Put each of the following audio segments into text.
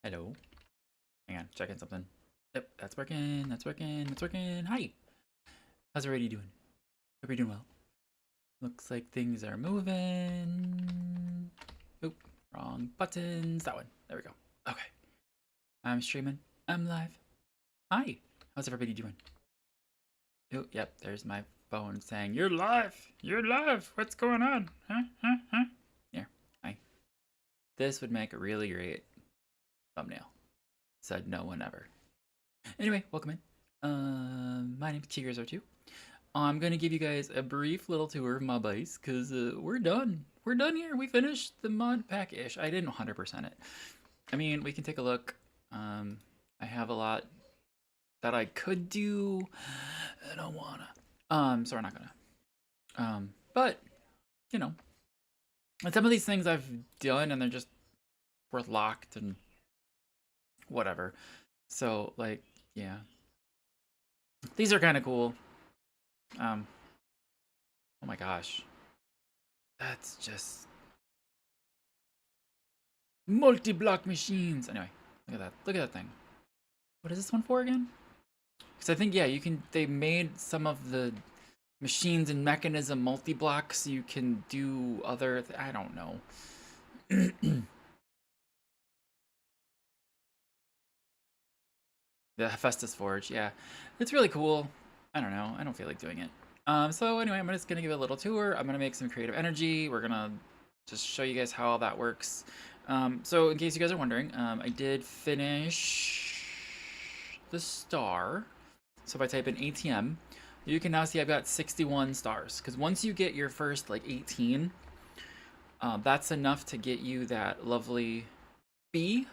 Hello. Hang on, checking something. Yep, that's working. That's working. That's working. Hi. How's everybody doing? Hope you're doing well. Looks like things are moving. Oop, wrong buttons. That one. There we go. Okay. I'm streaming. I'm live. Hi. How's everybody doing? Oh, yep. There's my phone saying, "You're live. You're live. What's going on? Huh? Huh? Huh?" Here. Hi. This would make a really great thumbnail. Said no one ever. Anyway, welcome in. My name's Keegers02. I'm gonna give you guys a brief little tour of my base because we're done. We're done here. We finished the mod pack-ish. I didn't 100% it. I mean, we can take a look. I have a lot that I could do. I don't wanna. So we're not gonna. But you know, and some of these things I've done and they're just worth locked and whatever. So like, yeah, these are kind of cool. Oh my gosh. That's just multi-block machines. Anyway, look at that. Look at that thing. What is this one for again? Because I think, yeah, you can, they made some of the machines and mechanism multi-blocks so you can do other, I don't know. The Hephaestus Forge, yeah. It's really cool. I don't know. I don't feel like doing it. So anyway, I'm just going to give it a little tour. I'm going to make some creative energy. We're going to just show you guys how all that works. So in case you guys are wondering, I did finish the star. So if I type in ATM, you can now see I've got 61 stars. Because once you get your first like 18, that's enough to get you that lovely bee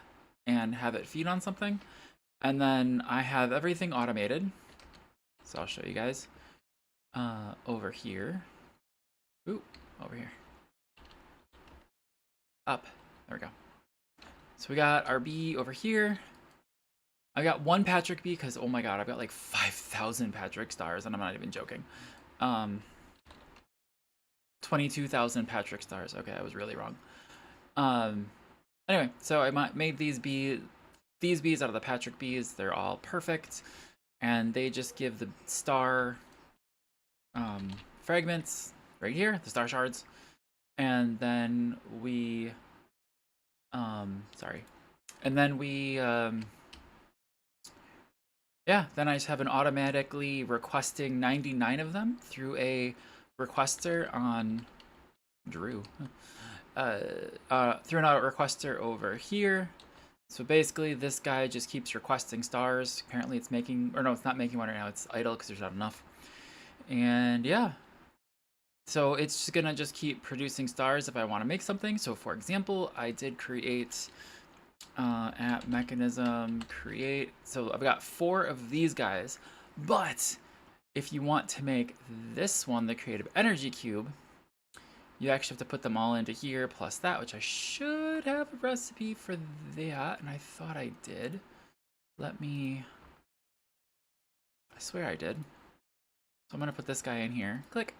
and have it feed on something. And then I have everything automated. So I'll show you guys. Over here. Ooh, over here. Up. There we go. So we got our bee over here. I got one Patrick bee because, oh my god, I've got like 5,000 Patrick stars, and I'm not even joking. 22,000 Patrick stars. Okay, I was really wrong. Anyway, so I made these bees out of the Patrick bees. They're all perfect, and they just give the star fragments right here, the star shards, and then we yeah, then I just have an automatically requesting 99 of them through a requester on Drew. Through an auto requester over here. So basically, this guy just keeps requesting stars. Apparently, it's making, or no, it's not making one right now. It's idle because there's not enough. And yeah, so it's just gonna just keep producing stars if I want to make something. So for example, I did create app mechanism create. So I've got 4 of these guys, but if you want to make this one, the creative energy cube, you actually have to put them all into here plus that, which I should have a recipe for that, and I thought I did. I swear I did. So I'm gonna put this guy in here. Click.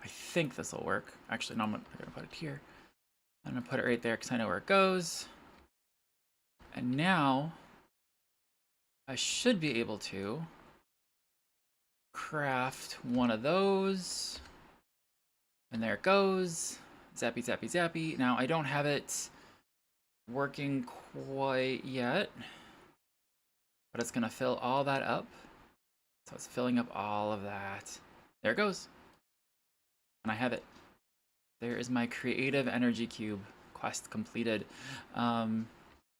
I think this will work. Actually, no, I'm gonna put it here. I'm gonna put it right there because I know where it goes. And now I should be able to craft one of those. And there it goes. Zappy, zappy, zappy. Now I don't have it working quite yet, but it's gonna fill all that up. So it's filling up all of that. There it goes. And I have it. There is my creative energy cube quest completed.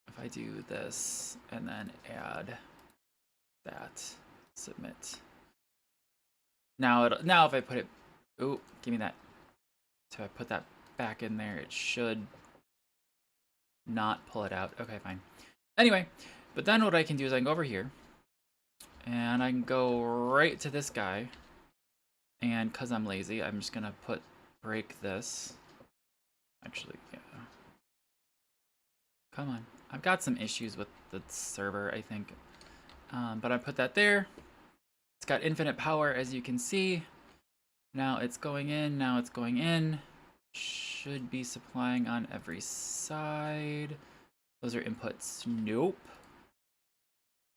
If I do this and then add that, submit. Now if I put it, ooh, give me that. So I put that back in there, it should not pull it out. Okay, fine. Anyway, but then what I can do is I can go over here and I can go right to this guy. And because I'm lazy, I'm just gonna break this. Actually, yeah. Come on. I've got some issues with the server, I think. But I put that there. It's got infinite power, as you can see. Now it's going in, now it's going in. Should be supplying on every side. Those are inputs. Nope.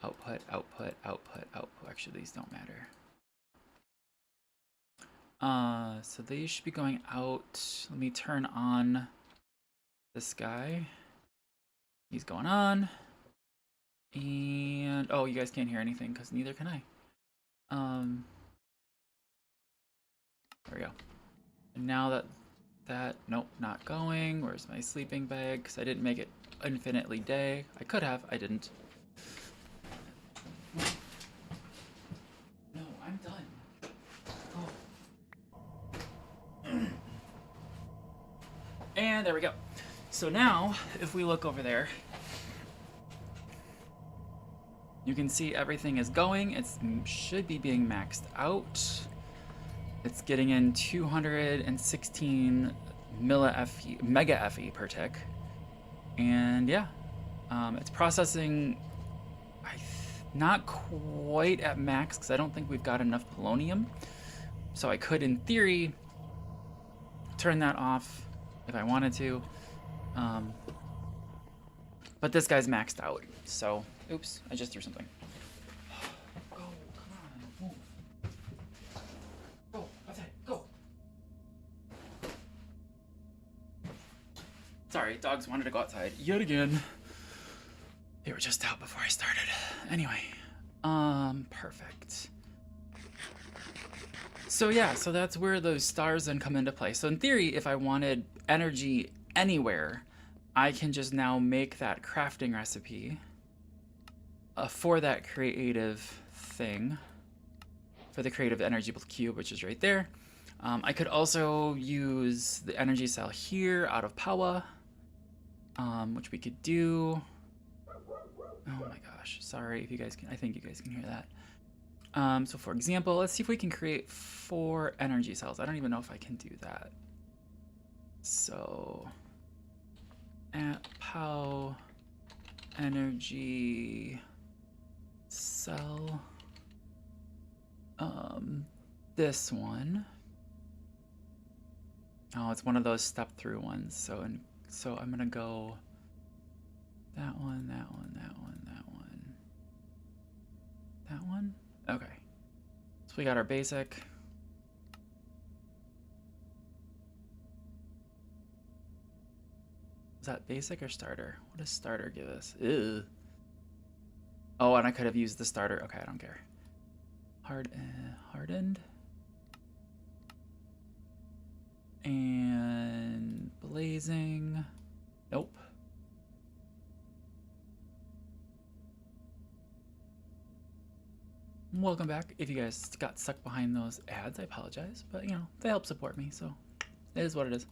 Output, output, output, output. Actually, these don't matter. So they should be going out. Let me turn on this guy. He's going on. And oh, you guys can't hear anything because neither can I. There we go. And now that nope, not going. Where's my sleeping bag? Because I didn't make it infinitely day. I could have, I didn't. No, I'm done. Oh. And there we go. So now, if we look over there, you can see everything is going. It should be being maxed out. It's getting in 216 mega FE per tick. And yeah, it's processing not quite at max because I don't think we've got enough polonium. So I could, in theory, turn that off if I wanted to. But this guy's maxed out. So, oops, I just threw something. Go, come on, move. Go, outside, go. Sorry, dogs wanted to go outside yet again. They were just out before I started. Anyway, perfect. So yeah, so that's where those stars then come into play. So in theory, if I wanted energy anywhere, I can just now make that crafting recipe for that creative thing, for the creative energy cube, which is right there. I could also use the energy cell here out of power, which we could do. Oh my gosh, sorry if you guys can, I think you guys can hear that. So for example, let's see if we can create 4 energy cells. I don't even know if I can do that. So at pow energy cell, this one. Oh, it's one of those step through ones. So I'm gonna go that one, that one, that one, that one, that one. Okay. So we got our basic. Is that basic or starter? What does starter give us? Ew. Oh, and I could have used the starter. Okay, I don't care. Hardened. And blazing. Nope. Welcome back. If you guys got stuck behind those ads, I apologize, but you know, they help support me, so it is what it is.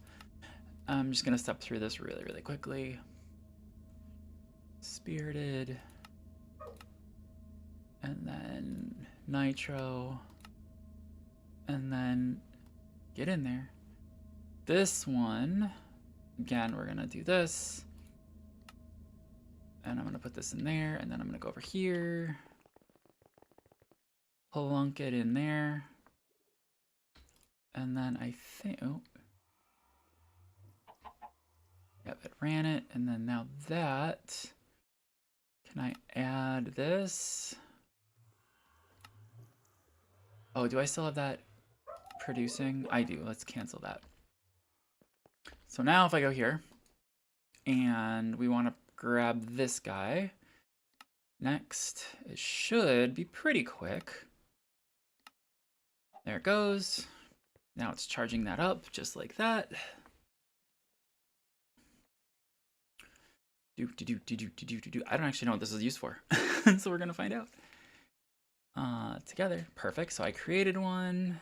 I'm just gonna step through this really, really quickly. Spirited. And then nitro. And then get in there. This one, again, we're gonna do this. And I'm gonna put this in there, and then I'm gonna go over here. Plunk it in there. And then I think, oh. Yep, it ran it, and then now that, can I add this? Oh, do I still have that producing? I do, let's cancel that. So now if I go here, and we wanna grab this guy, next, it should be pretty quick. There it goes. Now it's charging that up just like that. I don't actually know what this is used for. So we're gonna find out. Together, perfect. So I created one.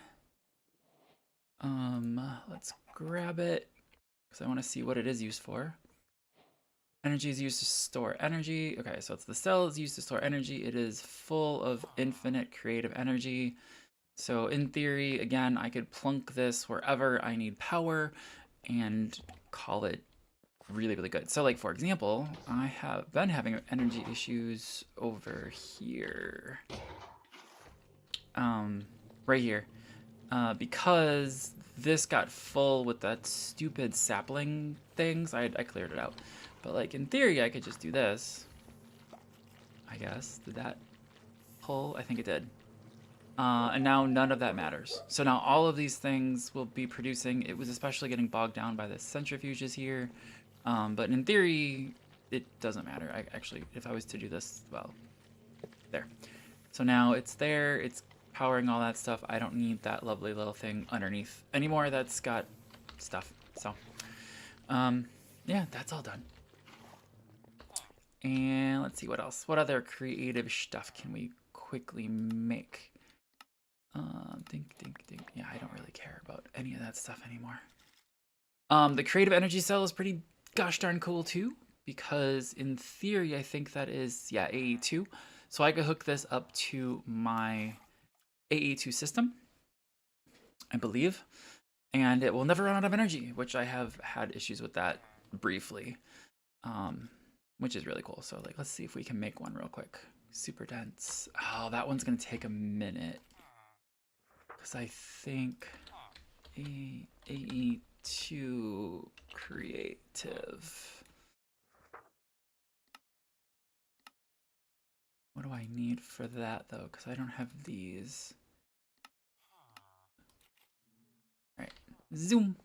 Let's grab it because I want to see what it is used for. Energy is used to store energy. Okay, so it's the cell is used to store energy. It is full of infinite creative energy. So in theory, again, I could plunk this wherever I need power and call it really, really good. So like, for example, I have been having energy issues over here. Right here. because this got full with that stupid sapling things, I cleared it out. But like in theory, I could just do this. I guess. Did that pull? I think it did. And now none of that matters. So now all of these things will be producing. It was especially getting bogged down by the centrifuges here. But in theory, it doesn't matter. Actually, if I was to do this, well, there. So now it's there. It's powering all that stuff. I don't need that lovely little thing underneath anymore that's got stuff. So, yeah, that's all done. And let's see what else. What other creative stuff can we quickly make? Think. Yeah, I don't really care about any of that stuff anymore. The creative energy cell is pretty gosh darn cool too, because in theory, I think that is, yeah, AE2. So I could hook this up to my AE2 system, I believe, and it will never run out of energy, which I have had issues with that briefly, which is really cool. So like, let's see if we can make one real quick. Super dense. Oh, that one's gonna take a minute. Because I think AE2 creative. What do I need for that though? Because I don't have these. All right, zoom.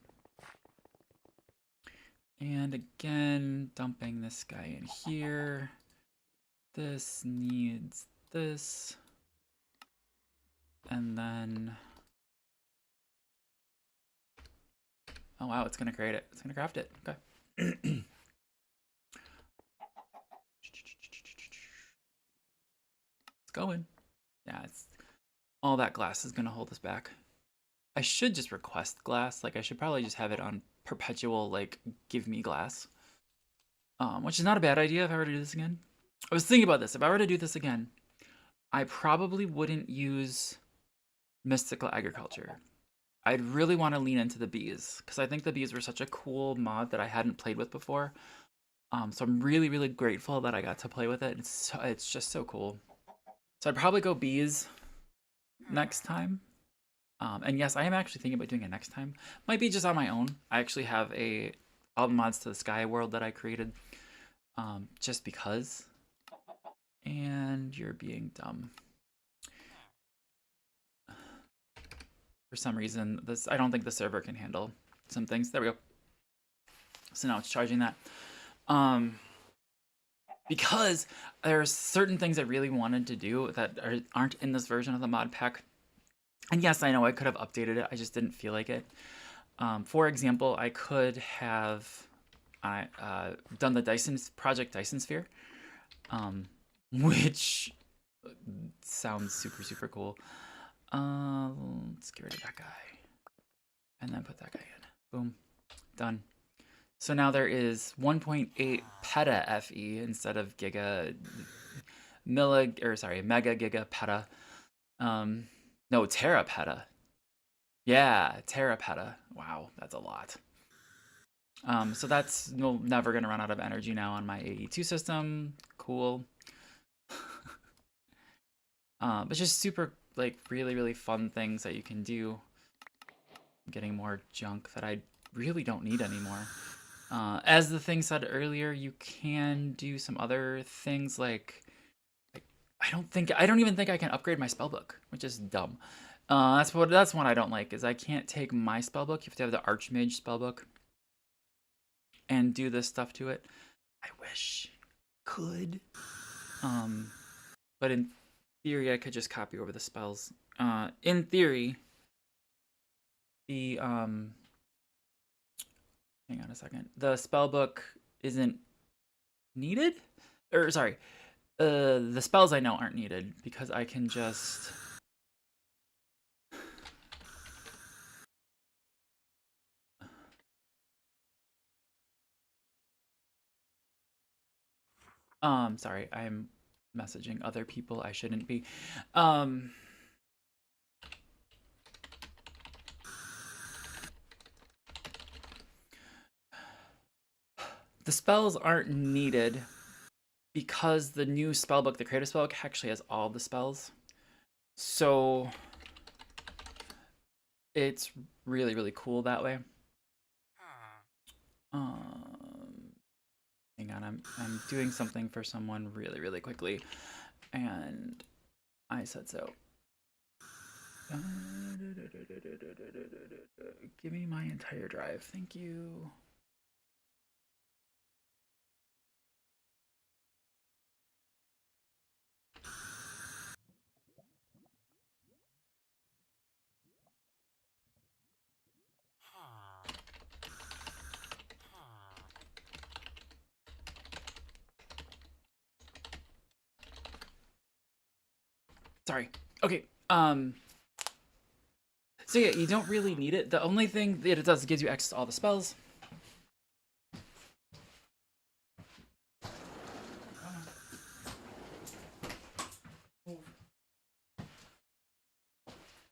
And again, dumping this guy in here. This needs this. And then, oh wow, it's gonna create it. It's gonna craft it, okay. It's going. Yeah, it's all that glass is gonna hold us back. I should just request glass. Like I should probably just have it on perpetual, like, give me glass. Which is not a bad idea if I were to do this again. I was thinking about this. If I were to do this again, I probably wouldn't use mystical agriculture. I'd really want to lean into the bees because I think the bees were such a cool mod that I hadn't played with before. So I'm really grateful that I got to play with it. It's just so cool. So I'd probably go bees next time. And yes, I am actually thinking about doing it next time. Might be just on my own. I actually have all the mods to the sky world that I created, just because. And you're being dumb. For some reason, I don't think the server can handle some things. There we go. So now it's charging that. Because there's certain things I really wanted to do that aren't in this version of the mod pack. And yes, I know I could have updated it. I just didn't feel like it. For example, I could have done the Project Dyson Sphere, which sounds super cool. Let's get rid of that guy. And then put that guy in. Boom. Done. So now there is 1.8 peta FE instead of mega giga peta. No, terapeta. Yeah, terapeta. Wow, that's a lot. So that's never gonna run out of energy now on my AE2 system. Cool. But just super, like, really fun things that you can do. I'm getting more junk that I really don't need anymore. As the thing said earlier, you can do some other things like I don't even think I can upgrade my spellbook, which is dumb. That's one I don't like, is I can't take my spellbook. You have to have the Archmage spellbook and do this stuff to it. I wish could. But in theory I could just copy over the spells. In theory, the hang on a second. The spellbook isn't needed? Or sorry. The spells I know aren't needed because I can just sorry, I'm messaging other people I shouldn't be. The spells aren't needed because the new spellbook, the creative spellbook, actually has all the spells. So it's really, really cool that way. Um, Hang on, I'm doing something for someone really, really quickly, and I said so. Give me my entire drive, thank you. Sorry. Okay. So yeah, you don't really need it. The only thing that it does is gives you access to all the spells.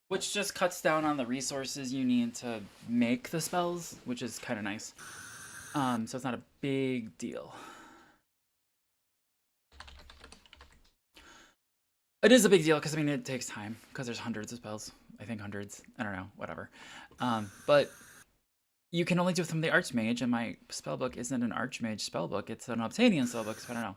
Which just cuts down on the resources you need to make the spells, which is kind of nice. So it's not a big deal. It is a big deal because, I mean, it takes time because there's hundreds of spells. I think hundreds. I don't know, whatever. But you can only do it from the Archmage, and my spellbook isn't an Archmage spellbook. It's an Obsidian spellbook, so I don't know.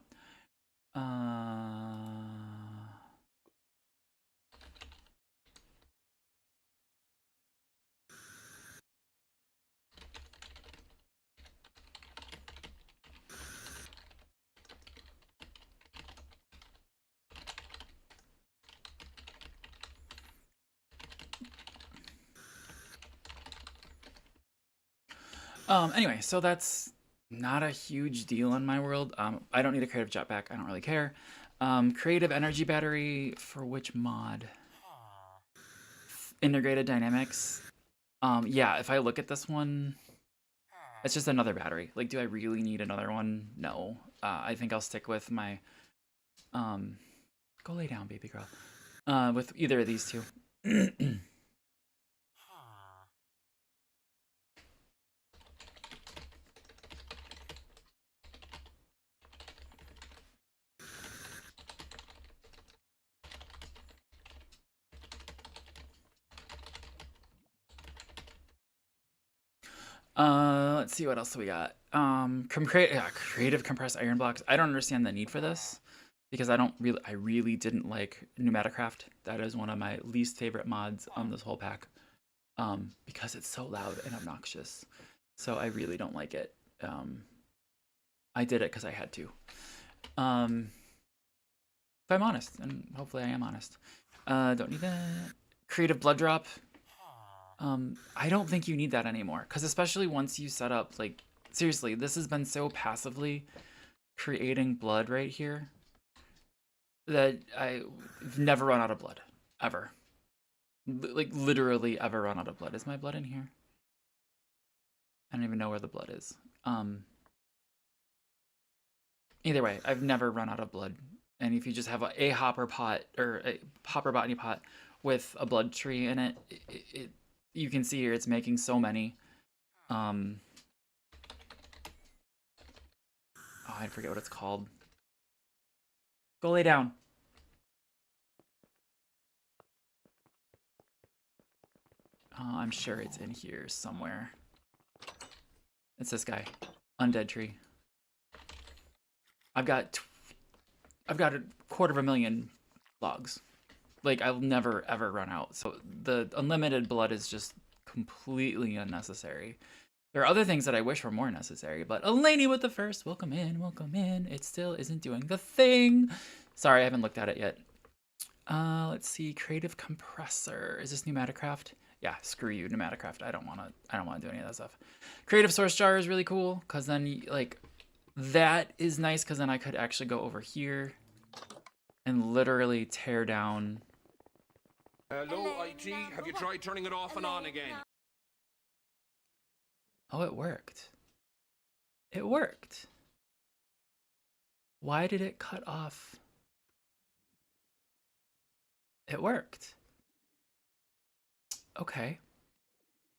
Anyway, so that's not a huge deal in my world. I don't need a creative jetpack. I don't really care. Creative energy battery for which mod? Integrated dynamics. Yeah, if I look at this one, it's just another battery. Like, do I really need another one? No. I think I'll stick with my, go lay down, baby girl. With either of these two. Let's see what else we got. Creative compressed iron blocks. I don't understand the need for this because I really didn't like Pneumaticraft. That is one of my least favorite mods on this whole pack. Because it's so loud and obnoxious. So I really don't like it. I did it because I had to. If I'm honest, and hopefully I am honest. Don't need that. Creative blood drop. I don't think you need that anymore, because especially once you set up, like, seriously, this has been so passively creating blood right here that I've never run out of blood, ever. Like, literally ever run out of blood. Is my blood in here? I don't even know where the blood is. Either way, I've never run out of blood. And if you just have a hopper pot, or a hopper botany pot with a blood tree in it, you can see here it's making so many. Oh, I forget what it's called. Go lay down. I'm sure it's in here somewhere. It's this guy. Undead tree. I've got a 250,000 logs. Like, I'll never ever run out. So the unlimited blood is just completely unnecessary. There are other things that I wish were more necessary, but Elaney with the first. Welcome in, welcome in. It still isn't doing the thing. Sorry, I haven't looked at it yet. Let's see. Creative compressor. Is this Pneumaticraft? Yeah, screw you, Pneumaticraft. I don't want to do any of that stuff. Creative source jar is really cool, because then, like, that is nice, because then I could actually go over here and literally tear down. Hello, IT. Have you tried turning it off and on again? Oh, it worked. It worked. Why did it cut off? It worked. Okay.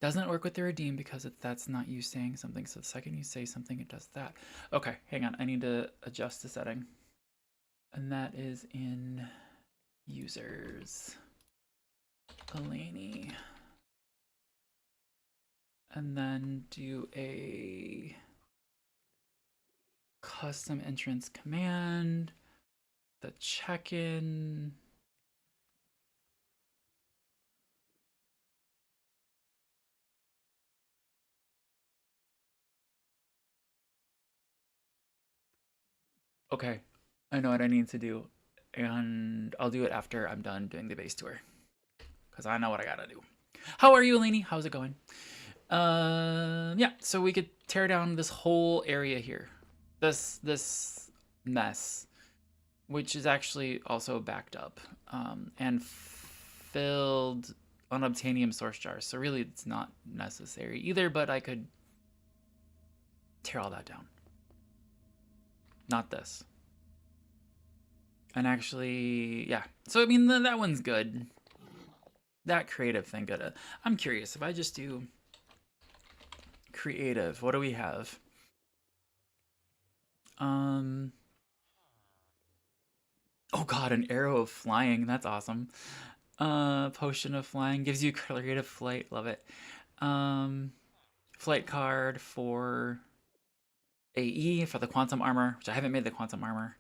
Doesn't work with the redeem because that's not you saying something. So the second you say something, it does that. Okay, hang on. I need to adjust the setting. And that is in users. Elaney. And then do a custom entrance command, the check-in. Okay, I know what I need to do, and I'll do it after I'm done doing the base tour, because I know what I gotta do. How are you, Eleni? How's it going? Yeah, so we could tear down this whole area here. This mess, which is actually also backed up, and filled unobtainium source jars. So really it's not necessary either, but I could tear all that down. Not this. And actually, yeah. So I mean, that one's good. That creative thing good. I'm curious, if I just do creative, what do we have? Oh god, an arrow of flying. That's awesome. Potion of flying gives you creative flight. Love it. Flight card for AE for the quantum armor, which I haven't made the quantum armor.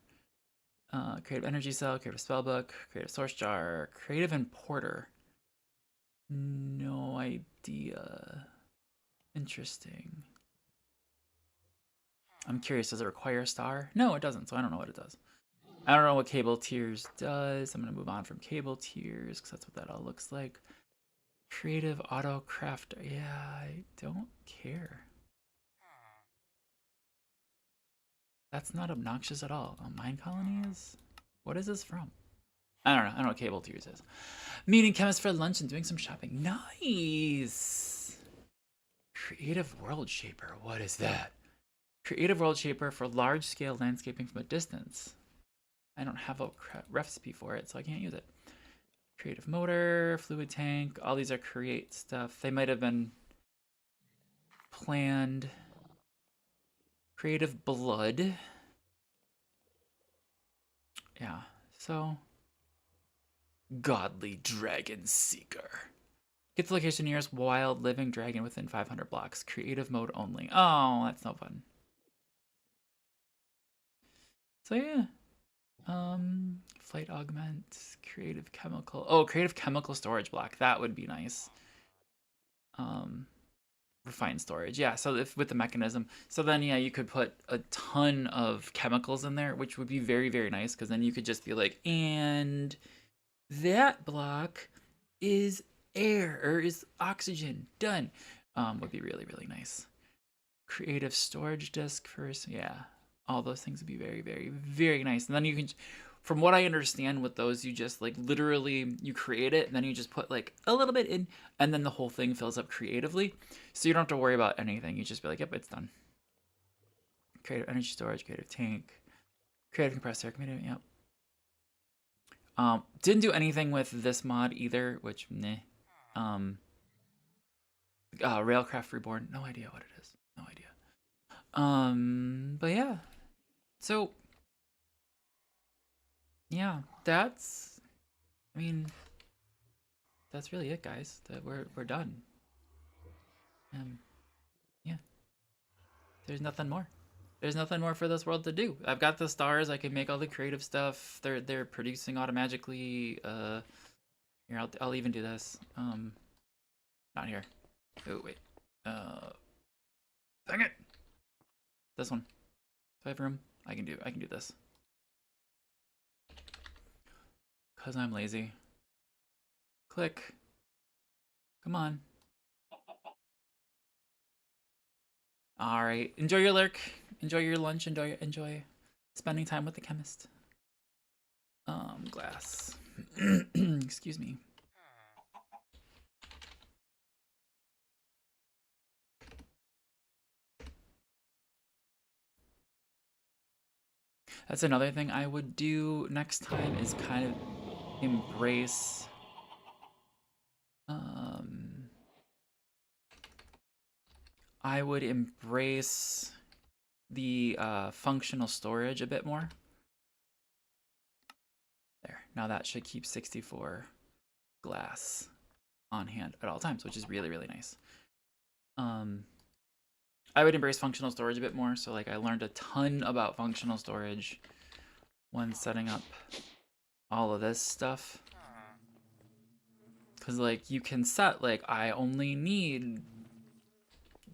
Creative energy cell, creative spellbook, creative source jar, creative importer. No idea. Interesting. I'm curious, does it require a star? No, it doesn't, so I don't know what it does. I don't know what cable tiers does. I'm gonna move on from cable tiers because that's what that all looks like. Creative auto crafter. Yeah, I don't care. That's not obnoxious at all. Mine colony is? What is this from? I don't know. I don't know what cable tiers is. Meeting chemists for lunch and doing some shopping. Nice. Creative world shaper. What is that? Creative world shaper for large scale landscaping from a distance. I don't have a recipe for it, so I can't use it. Creative motor, fluid tank. All these are create stuff. They might have been planned. Creative blood. Yeah, so godly dragon seeker. Get the location nearest wild living dragon within 500 blocks. Creative mode only. Oh, that's no fun. So yeah. Flight augment, creative chemical. Oh, creative chemical storage block. That would be nice. Refined storage. Yeah, so if with the mechanism. So then yeah, you could put a ton of chemicals in there, which would be very, very nice, because then you could just be like, and that block is air or is oxygen. Done. Would be really, really nice. Creative storage disk first. Yeah. All those things would be very, very, very nice. And then you can, from what I understand with those, you just like literally you create it and then you just put like a little bit in and then the whole thing fills up creatively. So you don't have to worry about anything. You just be like, yep, it's done. Creative energy storage, creative tank, creative compressor, yep. Didn't do anything with this mod either, which meh. Railcraft Reborn, no idea what it is. No idea. But yeah. So yeah, that's I mean that's really it, guys. That we're done. Yeah. There's nothing more. There's nothing more for this world to do. I've got the stars. I can make all the creative stuff. They're producing automatically. Here I'll even do this. Not here. Oh wait. Dang it. This one. Do I have room? I can do this. Cause I'm lazy. Click. Come on. All right. Enjoy your lurk. Enjoy your lunch. Enjoy spending time with the chemist. Glass. Excuse me. That's another thing I would do next time is kind of embrace I would embrace the functional storage a bit more. There. Now that should keep 64 glass on hand at all times, which is really, really nice. I would embrace functional storage a bit more. So like I learned a ton about functional storage when setting up all of this stuff. Because like you can set like I only need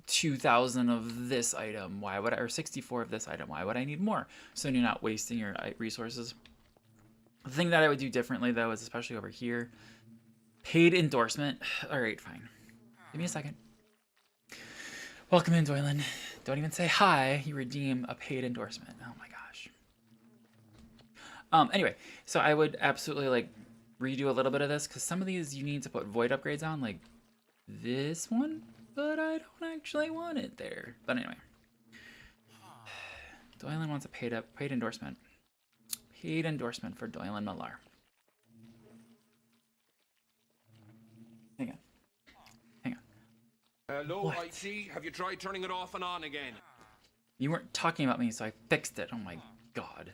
2,000 of this item. Why would I, or 64 of this item? Why would I need more? So you're not wasting your resources. The thing that I would do differently though is especially over here, paid endorsement. All right, fine. Give me a second. Welcome in, Doylan. Don't even say hi. You redeem a paid endorsement. Oh my gosh. Anyway, so I would absolutely like redo a little bit of this because some of these you need to put void upgrades on, like this one, but I don't actually want it there. But anyway, Doylan wants a paid endorsement. Paid endorsement for Doylan Millar. Hang on. Hang on. Hello, What? IT. Have you tried turning it off and on again? You weren't talking about me, so I fixed it. Oh my god.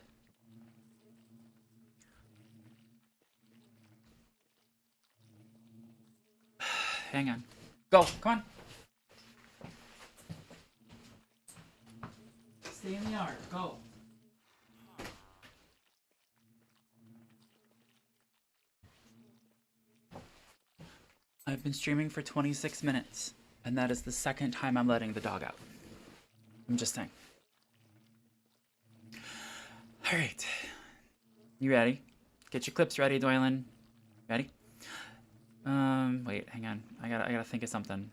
Hang on. Go. Come on. Stay in the yard. Go. I've been streaming for 26 minutes, and that is the second time I'm letting the dog out. I'm just saying. All right. You ready? Get your clips ready, Doylan. Ready? Wait, hang on. I gotta think of something.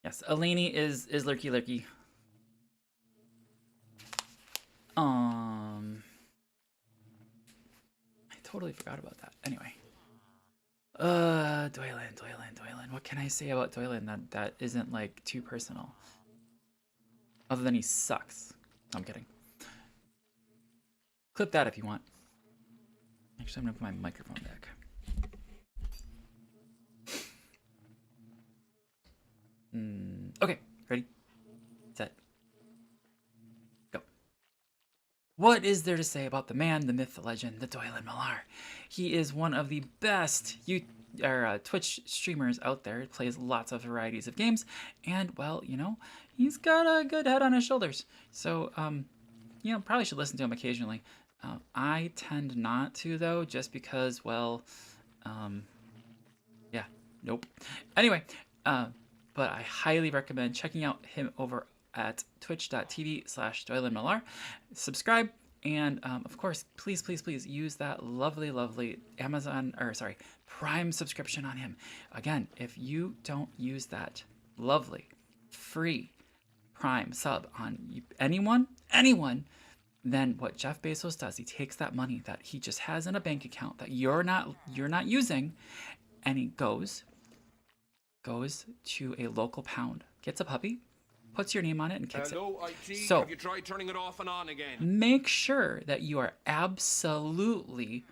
Yes, Eleni is lurky lurky. I totally forgot about that. Anyway. Doylan. What can I say about Doylan that isn't like too personal? Other than he sucks. No, I'm kidding. Clip that if you want. Actually, I'm gonna put my microphone back. Okay, ready, set, go. What is there to say about the man, the myth, the legend, the Doylan Millar? He is one of the best Twitch streamers out there. He plays lots of varieties of games, and well, you know, he's got a good head on his shoulders. So, you know, probably should listen to him occasionally. I tend not to though, just because, well, yeah, nope. Anyway, but I highly recommend checking out him over at twitch.tv/DoylanMillar. Subscribe, and of course, please use that lovely Prime subscription on him. Again, if you don't use that lovely, free Prime sub on anyone, then what Jeff Bezos does, he takes that money that he just has in a bank account that you're not using, and he goes to a local pound, gets a puppy, puts your name on it, and kicks it. Hello, IT. So, have you tried turning it off and on again? make sure that you are absolutely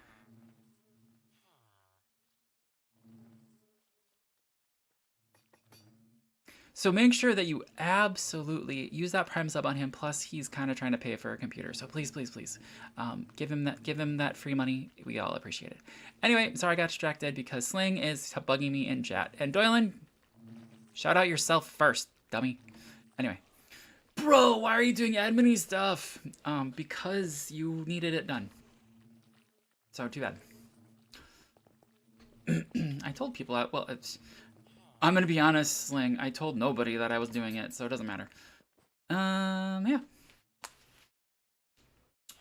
use that Prime sub on him. Plus, he's kind of trying to pay for a computer. So please, give him that free money. We all appreciate it. Anyway, sorry I got distracted because Sling is bugging me in chat. And Doylan, shout out yourself first, dummy. Anyway, bro, why are you doing admin stuff? Because you needed it done. So too bad. I told people I'm gonna be honest, Sling. I told nobody that I was doing it, so it doesn't matter. Yeah.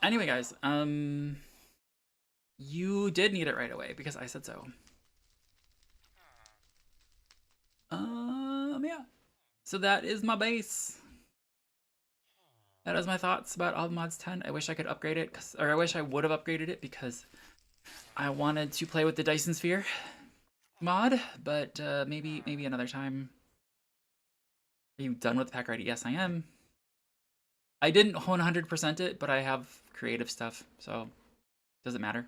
Anyway, guys, you did need it right away because I said so. Yeah. So that is my base. That is my thoughts about All Mods 10. I wish I could upgrade it, or I wish I would have upgraded it because I wanted to play with the Dyson Sphere mod, but maybe another time. Are you done with the pack already? Yes, I am. I didn't 100% it, but I have creative stuff, so does it matter?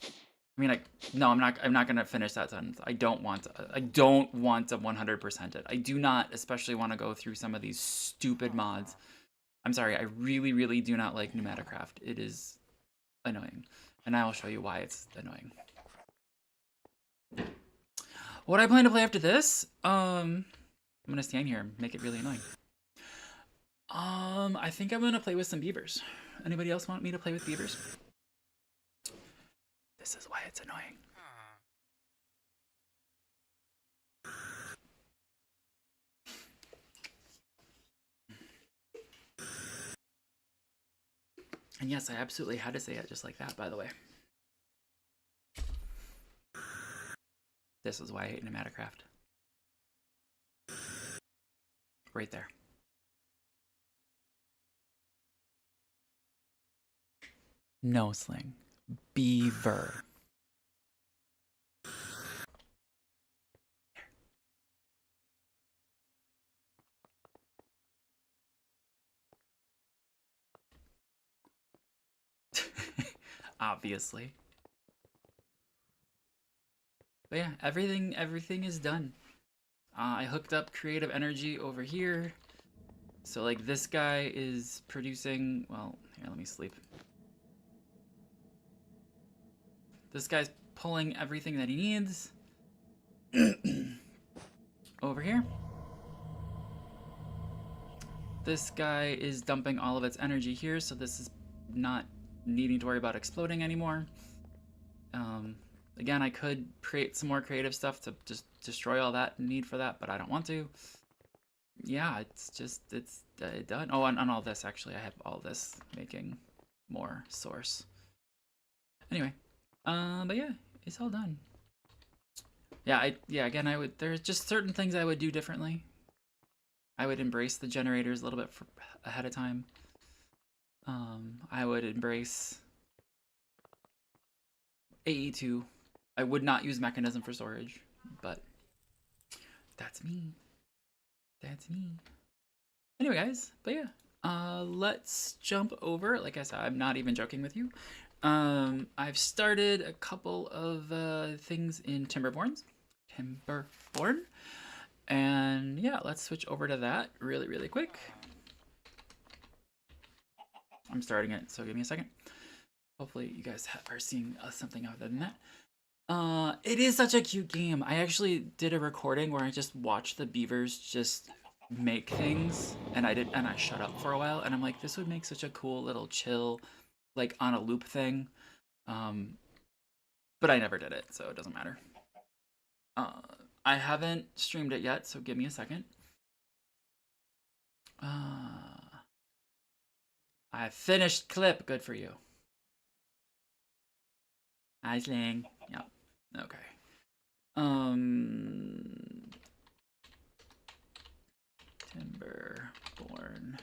I mean, no, I'm not gonna finish that sentence. I don't want to 100% it. I do not especially want to go through some of these stupid mods. I'm sorry, I really do not like Pneumaticraft. It is annoying, and I will show you why it's annoying. What I plan to play after this? I'm gonna stand here and make it really annoying. I think I'm gonna play with some beavers. Anybody else want me to play with beavers? This is why it's annoying. And yes, I absolutely had to say it just like that, by the way. This is why I hate Nematocraft. Right there. No sling. Beaver. Obviously. But yeah, everything is done. I hooked up creative energy over here. So like this guy is producing, well, here, let me sleep. This guy's pulling everything that he needs over here. This guy is dumping all of its energy here, so this is not needing to worry about exploding anymore. Again, I could create some more creative stuff to just destroy all that need for that, but I don't want to. Yeah, it's done. Oh, and on all this, actually, I have all this making more source. Anyway, but yeah, it's all done. Yeah, again, there's just certain things I would do differently. I would embrace the generators a little bit ahead of time. I would embrace AE2. I would not use mechanism for storage, but that's me. That's me. Anyway, guys, but yeah, let's jump over. Like I said, I'm not even joking with you. I've started a couple of things in Timberborn, and yeah, let's switch over to that really quick. I'm starting it, so give me a second. Hopefully you guys are seeing something other than that. It is such a cute game. I actually did a recording where I just watched the beavers just make things, and I shut up for a while, and I'm like, this would make such a cool little chill, like on a loop thing. But I never did it, so it doesn't matter. I haven't streamed it yet, so give me a second. I finished clip. Good for you. Aisling. Yep. Okay. Timberborn.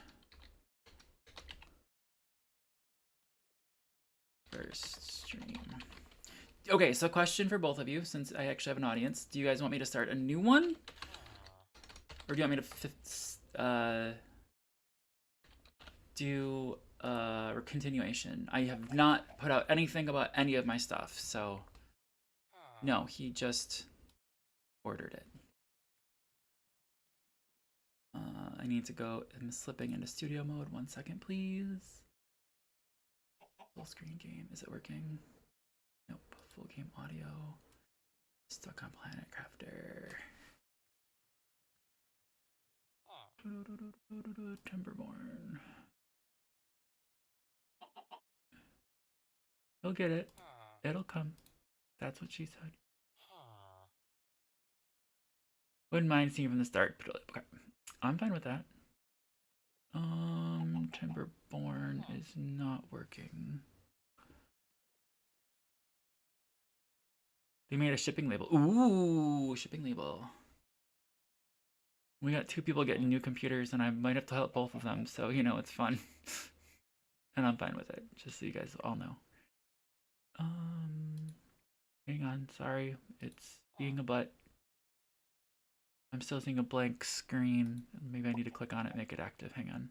First stream. Okay, so question for both of you, since I actually have an audience. Do you guys want me to start a new one? Or do you want me to do a continuation? I have not put out anything about any of my stuff, so no, he just ordered it. I need to go. I'm slipping into studio mode. 1 second, please. Full screen game. Is it working? Nope. Full game audio. Stuck on Planet Crafter. Timberborn. He'll get it. It'll come. That's what she said. Wouldn't mind seeing from the start. Okay. I'm fine with that. Timberborn is not working. They made a shipping label. Ooh, shipping label. We got 2 people getting new computers, and I might have to help both of them, so, you know, it's fun. And I'm fine with it, just so you guys all know. Hang on, sorry. It's being a butt. I'm still seeing a blank screen. Maybe I need to click on it and make it active. Hang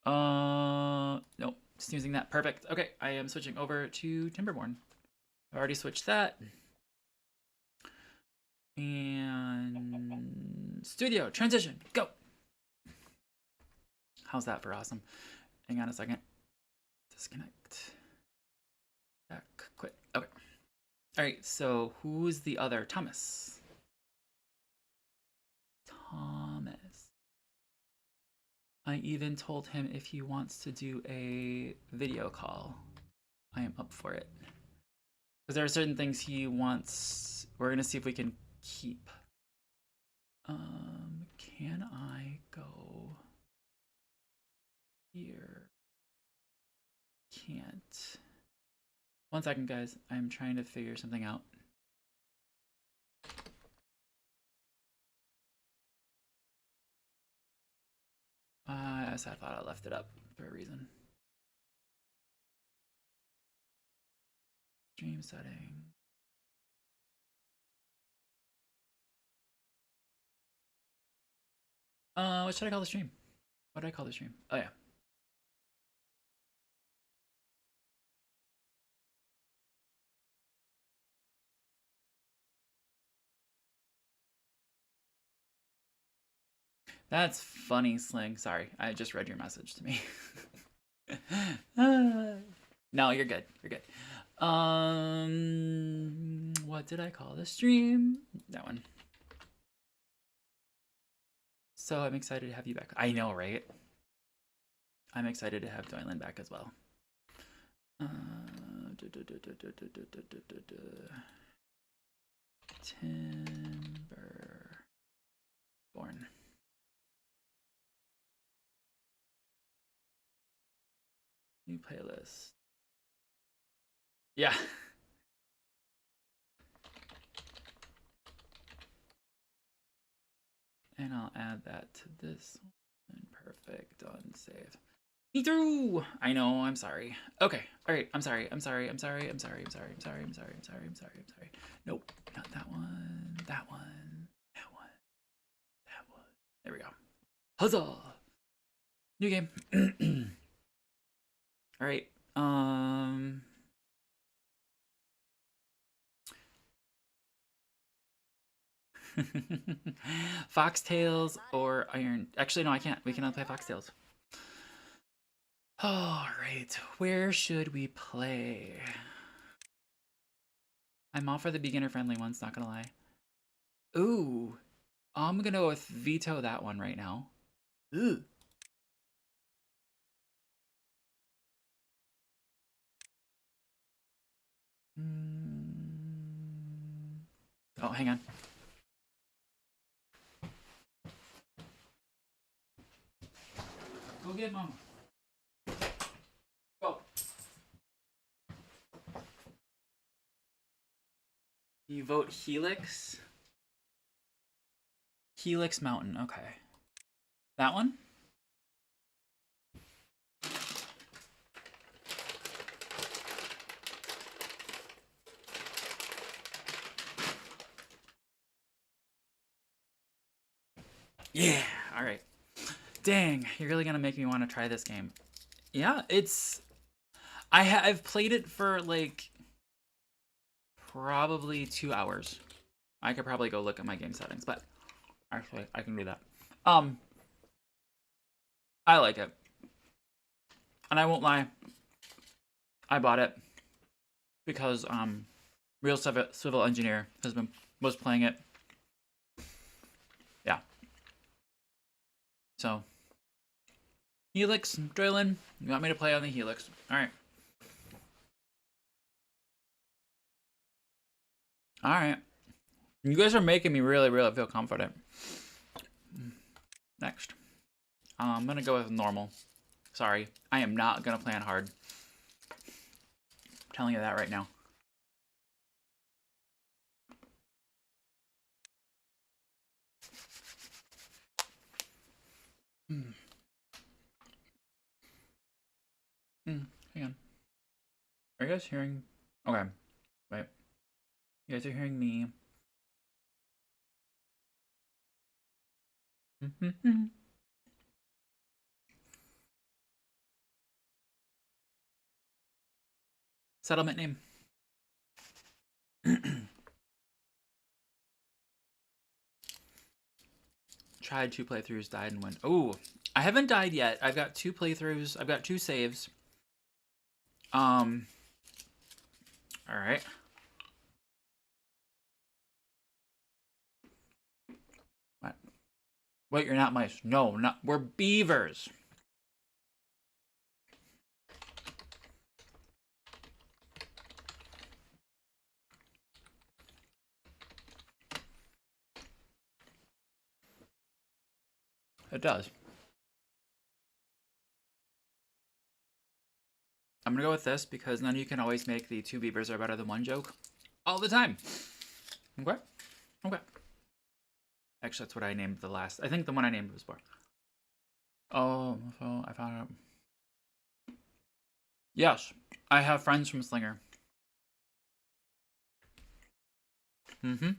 on. Nope. Just using that. Perfect. Okay, I am switching over to Timberborn. I've already switched that. And studio transition. Go. How's that for awesome? Hang on a second. Disconnect. Back. Quit. Okay. Alright, so who's the other? Thomas. Thomas. I even told him if he wants to do a video call, I am up for it. Because there are certain things he wants. We're gonna see if we can keep. Can I go here? Can't. 1 second, guys. I'm trying to figure something out. I thought I left it up for a reason. Stream setting. What should I call the stream? What did I call the stream? Oh yeah. That's funny, Sling. Sorry, I just read your message to me. No, you're good. You're good. What did I call the stream? That one. So I'm excited to have you back. I know, right? I'm excited to have Doylan back as well. Timberborn. New playlist. Yeah. And I'll add that to this one. Perfect. Done. Save. Me through. I know. I'm sorry. Okay. All right. I'm sorry. I'm sorry. I'm sorry. I'm sorry. I'm sorry. I'm sorry. I'm sorry. I'm sorry. I'm sorry. I'm sorry. Nope. Not that one. That one. That one. That one. There we go. Huzzah! New game. All right. Foxtails or Iron. Actually, no, I can't. We cannot play Foxtails. All right. Where should we play? I'm all for the beginner-friendly ones, not gonna lie. Ooh. I'm gonna go with veto that one right now. Ooh. Oh, hang on. Go get Mama. Go. You vote Helix? Helix Mountain, okay. That one? Yeah, alright. Dang, you're really gonna make me want to try this game. Yeah, it's... I've played it for, like, probably 2 hours. I could probably go look at my game settings, but actually, I can do that. I like it. And I won't lie, I bought it because, Real Civil Engineer was playing it. Yeah. So, Helix, Drillin, you want me to play on the Helix? Alright. Alright. You guys are making me really, really feel confident. Next. I'm gonna go with normal. Sorry. I am not gonna play on hard. I'm telling you that right now. Hang on. Are you guys hearing? Okay. Wait. You guys are hearing me. Settlement name. Tried 2 playthroughs, died and went. Oh, I haven't died yet. I've got 2 playthroughs. I've got 2 saves. All right. Wait, you're not mice. No, not. We're beavers. It does. I'm gonna go with this because then you can always make the two beavers are better than one joke all the time. Okay? Okay. Actually, that's what I named the last. I think the one I named was bar. Oh, so I found out. Yes, I have friends from Slinger. Mm-hmm.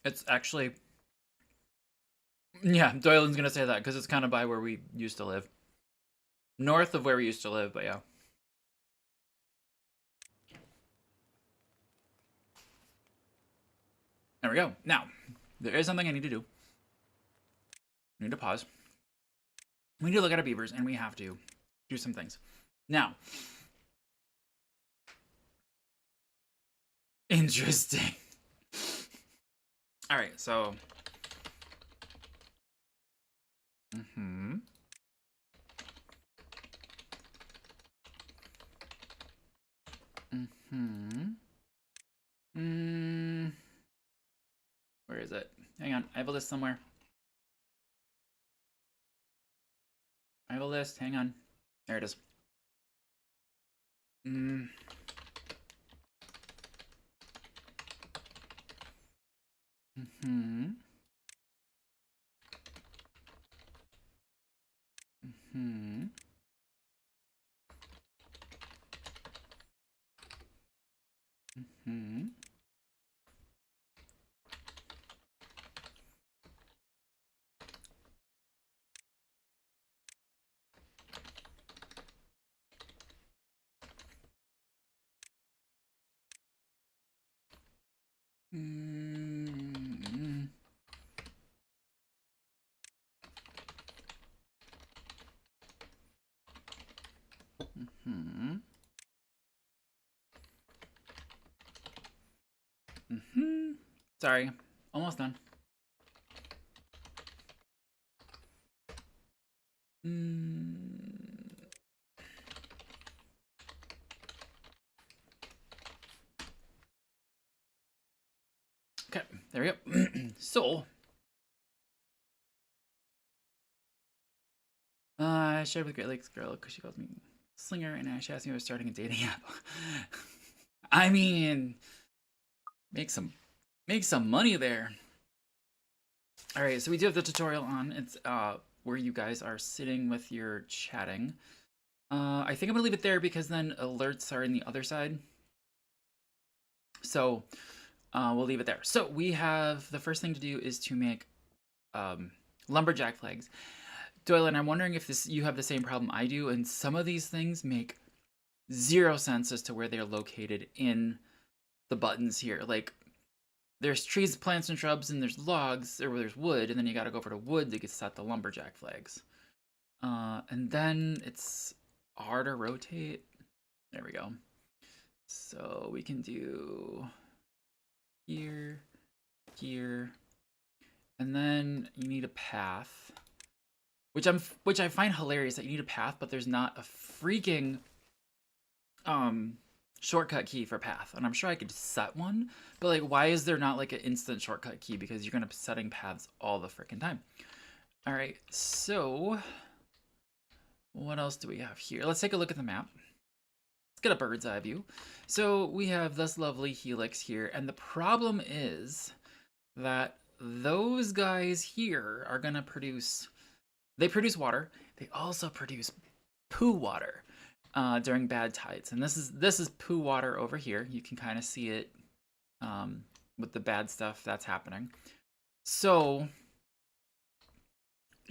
It's actually... Yeah, Doyle's gonna say that because it's kind of by where we used to live. North of where we used to live, but yeah. There we go. Now, there is something I need to do. I need to pause. We need to look at our beavers, and we have to do some things. Now, interesting. All right, so... Mm-hmm. Where is it? Hang on, I have a list somewhere. I have a list, hang on. There it is. Sorry, almost done. Okay, there we go. So, I shared with Great Lakes girl because she calls me Slinger, and she asked me if I was starting a dating app. I mean, make some money there. All right, so we do have the tutorial on. It's where you guys are sitting with your chatting. I think I'm gonna leave it there because then alerts are in the other side. So we'll leave it there. So we have the first thing to do is to make lumberjack flags. Doyle, and I'm wondering if you have the same problem I do, and some of these things make zero sense as to where they're located in the buttons here. Like, there's trees, plants, and shrubs, and there's logs, or there's wood, and then you gotta go over to wood to get set the lumberjack flags. And then it's R to rotate. There we go. So we can do here, here, and then you need a path, which I find hilarious that you need a path, but there's not a freaking shortcut key for path. And I'm sure I could set one, but like, why is there not like an instant shortcut key? Because you're gonna be setting paths all the freaking time. All right, so what else do we have here? Let's take a look at the map. Let's get a bird's eye view. So we have this lovely helix here, and the problem is that those guys here are gonna produce, they produce water. They also produce poo water during bad tides, and this is poo water over here. You can kind of see it with the bad stuff that's happening. So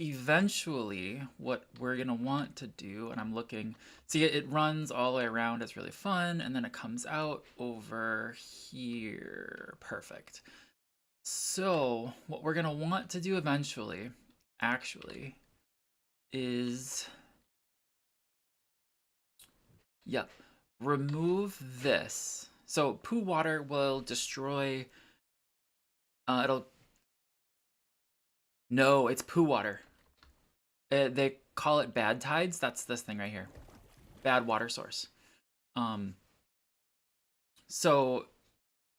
eventually what we're gonna want to do, and I'm looking, see, it runs all the way around, it's really fun, and then it comes out over here. Perfect. So what we're gonna want to do eventually, actually, is, yep, remove this. So poo water will destroy, it'll No, it's poo water. They call it bad tides. That's this thing right here. Bad water source. So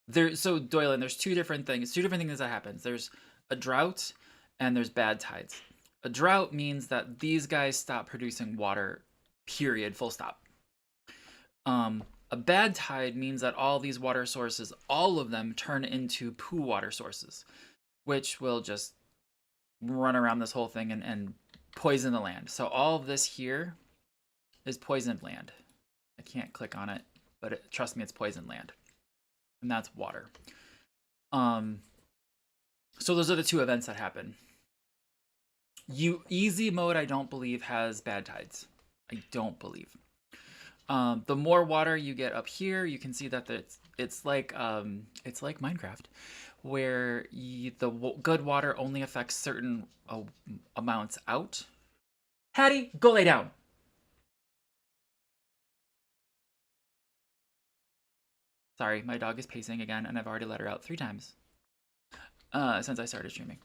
Doylan, there's two different things that happens. There's a drought and there's bad tides. A drought means that these guys stop producing water, period, full stop. A bad tide means that all these water sources, all of them, turn into poo water sources, which will just run around this whole thing and poison the land. So all of this here is poisoned land. I can't click on it, but trust me, it's poisoned land. And that's water. So those are the two events that happen. Easy mode, I don't believe, has bad tides. I don't believe. The more water you get up here, you can see that it's like Minecraft, where the good water only affects certain amounts out. Hattie, go lay down. Sorry, my dog is pacing again, and I've already let her out 3 times since I started streaming.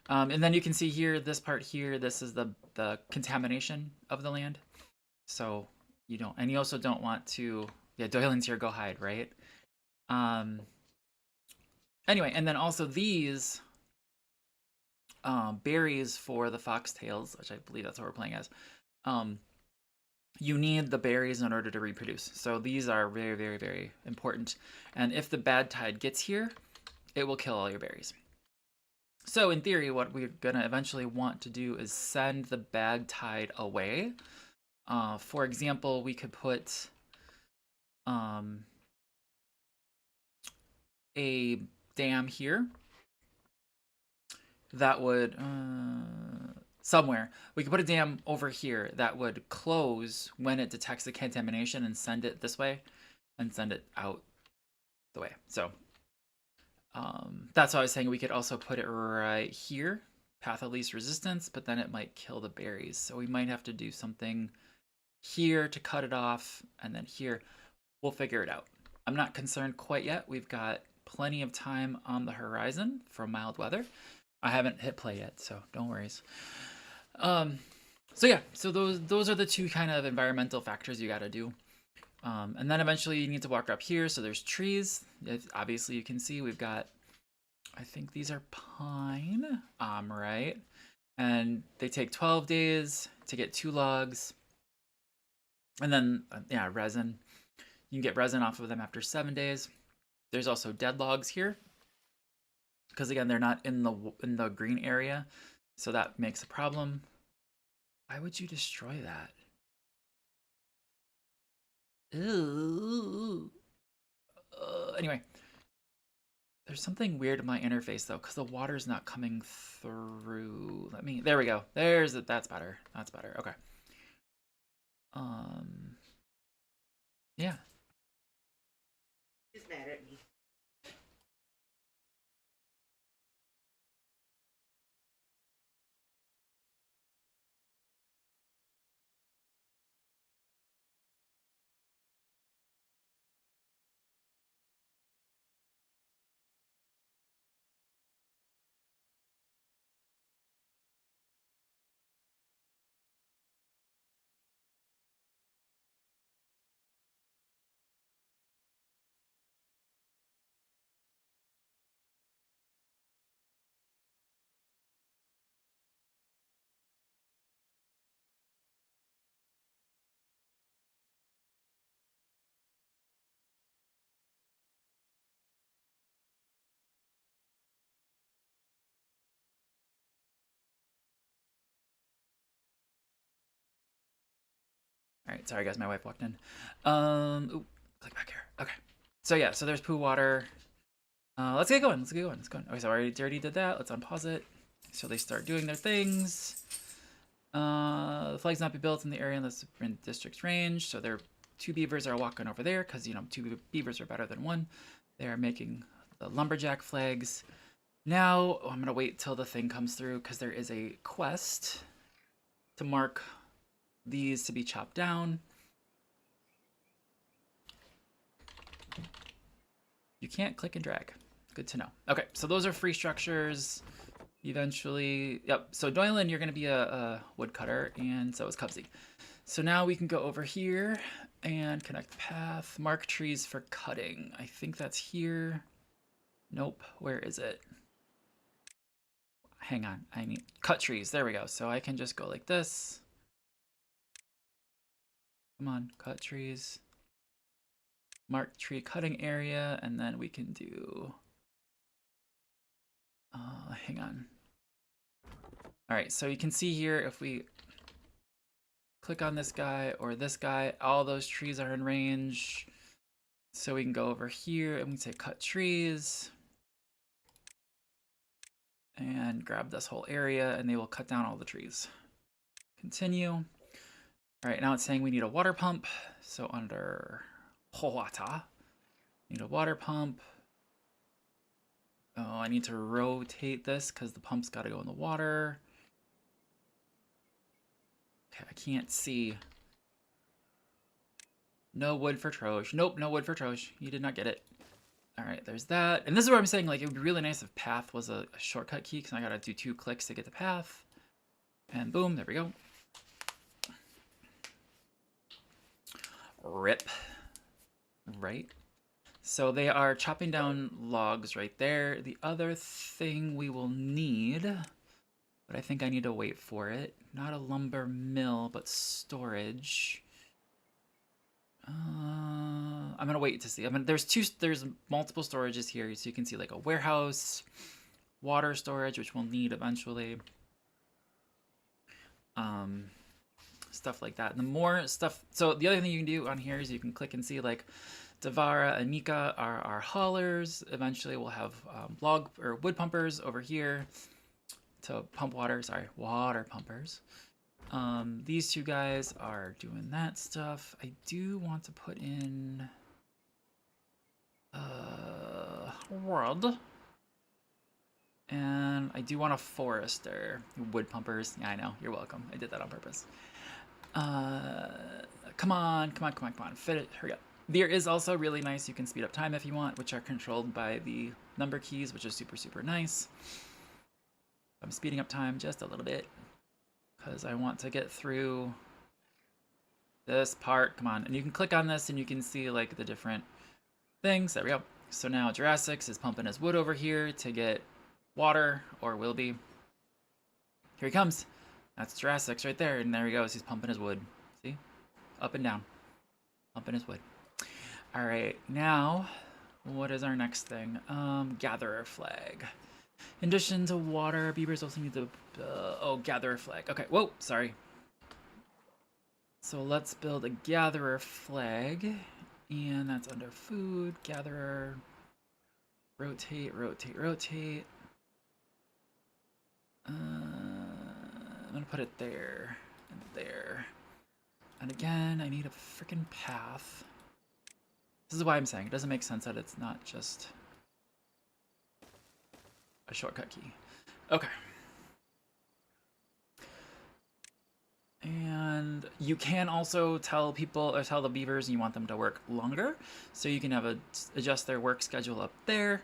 And then you can see here, this part here, this is the contamination of the land. So you don't, and you also don't want to, yeah, Doylan's here, go hide, right? Anyway, and then also these berries for the foxtails, which I believe that's what we're playing as. You need the berries in order to reproduce. So these are very, very, very important. And if the bad tide gets here, it will kill all your berries. So in theory, what we're gonna eventually want to do is send the bad tide away. For example, we could put a dam here that would somewhere. We could put a dam over here that would close when it detects the contamination and send it this way and send it out the way. So that's why I was saying we could also put it right here, path of least resistance, but then it might kill the berries. So we might have to do something here to cut it off, and then here. We'll figure it out. I'm not concerned quite yet. We've got plenty of time on the horizon for mild weather. I haven't hit play yet, so don't worry. So yeah, so those are the two kind of environmental factors you got to do. And then eventually you need to walk up here. So there's trees. Obviously you can see we've got, I think these are pine, right? And they take 12 days to get 2 logs. And then, yeah, resin. You can get resin off of them after 7 days. There's also dead logs here, because again, they're not in the green area, so that makes a problem. Why would you destroy that? Ooh. Anyway, there's something weird in my interface though, because the water's not coming through. There we go. That's better. That's better. Okay. Yeah. He's mad at me. All right, sorry guys, my wife walked in. Ooh, click back here. Okay. So yeah, so there's poo water. Let's get going. Okay, so I already did that. Let's unpause it. So they start doing their things. The flags not be built in the area unless in district's range. So their 2 beavers are walking over there because 2 beavers are better than 1. They are making the lumberjack flags. Now I'm gonna wait till the thing comes through because there is a quest to mark these to be chopped down. You can't click and drag. Good to know. Okay, so those are free structures. eventually. Yep, so Doylan, you're gonna be a woodcutter, and so is Cubsy. So now we can go over here and connect the path. Mark trees for cutting. I think that's here. Nope, where is it? Hang on, I need cut trees. There we go. So I can just go like this. Come on, cut trees. Mark tree cutting area, and then we can do, hang on. All right, so you can see here, if we click on this guy or this guy, all those trees are in range. So we can go over here and we say cut trees and grab this whole area, and they will cut down all the trees. Continue. All right, now it's saying we need a water pump. So under water, need a water pump. Oh, I need to rotate this because the pump's got to go in the water. Okay, I can't see. No wood for Troge. Nope, no wood for Troge. You did not get it. All right, there's that. And this is where I'm saying, like, it would be really nice if path was a shortcut key, because I gotta do 2 clicks to get the path. And boom, there we go. Rip. Right. So they are chopping down logs right there. The other thing we will need, but I think I need to wait for it. Not a lumber mill, but storage. I'm gonna wait to see. There's multiple storages here, so you can see like a warehouse, water storage, which we'll need eventually. Stuff like that. And the more stuff, so the other thing you can do on here is you can click and see like Davara and Mika are our haulers. Eventually we'll have log or wood pumpers over here to pump water. Sorry, water pumpers. These 2 guys are doing that stuff. I do want to put in world. And I do want a forester. Wood pumpers. Yeah, I know. You're welcome. I did that on purpose. Come on. Fit it. Hurry up. There is also really nice. You can speed up time if you want, which are controlled by the number keys, which is super, super nice. I'm speeding up time just a little bit because I want to get through this part. Come on. And you can click on this and you can see like the different things. There we go. So now Jurassic is pumping his wood over here to get water, or will be. Here he comes. That's Jurassic's right there, and there he goes. He's pumping his wood. See? Up and down. Pumping his wood. All right, now, what is our next thing? Gatherer flag. In addition to water, beavers also need the, gatherer flag. Okay, whoa, sorry. So let's build a gatherer flag, and that's under food, gatherer, rotate. I'm gonna put it there and there. And again, I need a freaking path. This is why I'm saying it doesn't make sense that it's not just a shortcut key. Okay. And you can also tell people, or tell the beavers you want them to work longer. So you can have adjust their work schedule up there.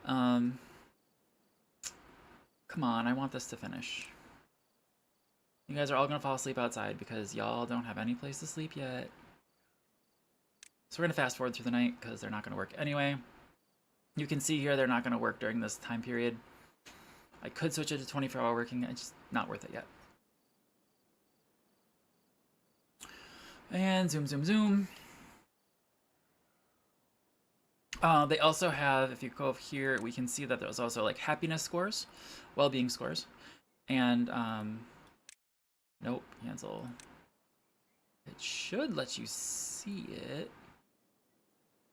Come on, I want this to finish. You guys are all gonna fall asleep outside because y'all don't have any place to sleep yet. So we're gonna fast forward through the night because they're not gonna work anyway. You can see here they're not gonna work during this time period. I could switch it to 24-hour working, it's just not worth it yet. And zoom. They also have, if you go over here, we can see that there's also like happiness scores, well-being scores, and nope, cancel. It should let you see it.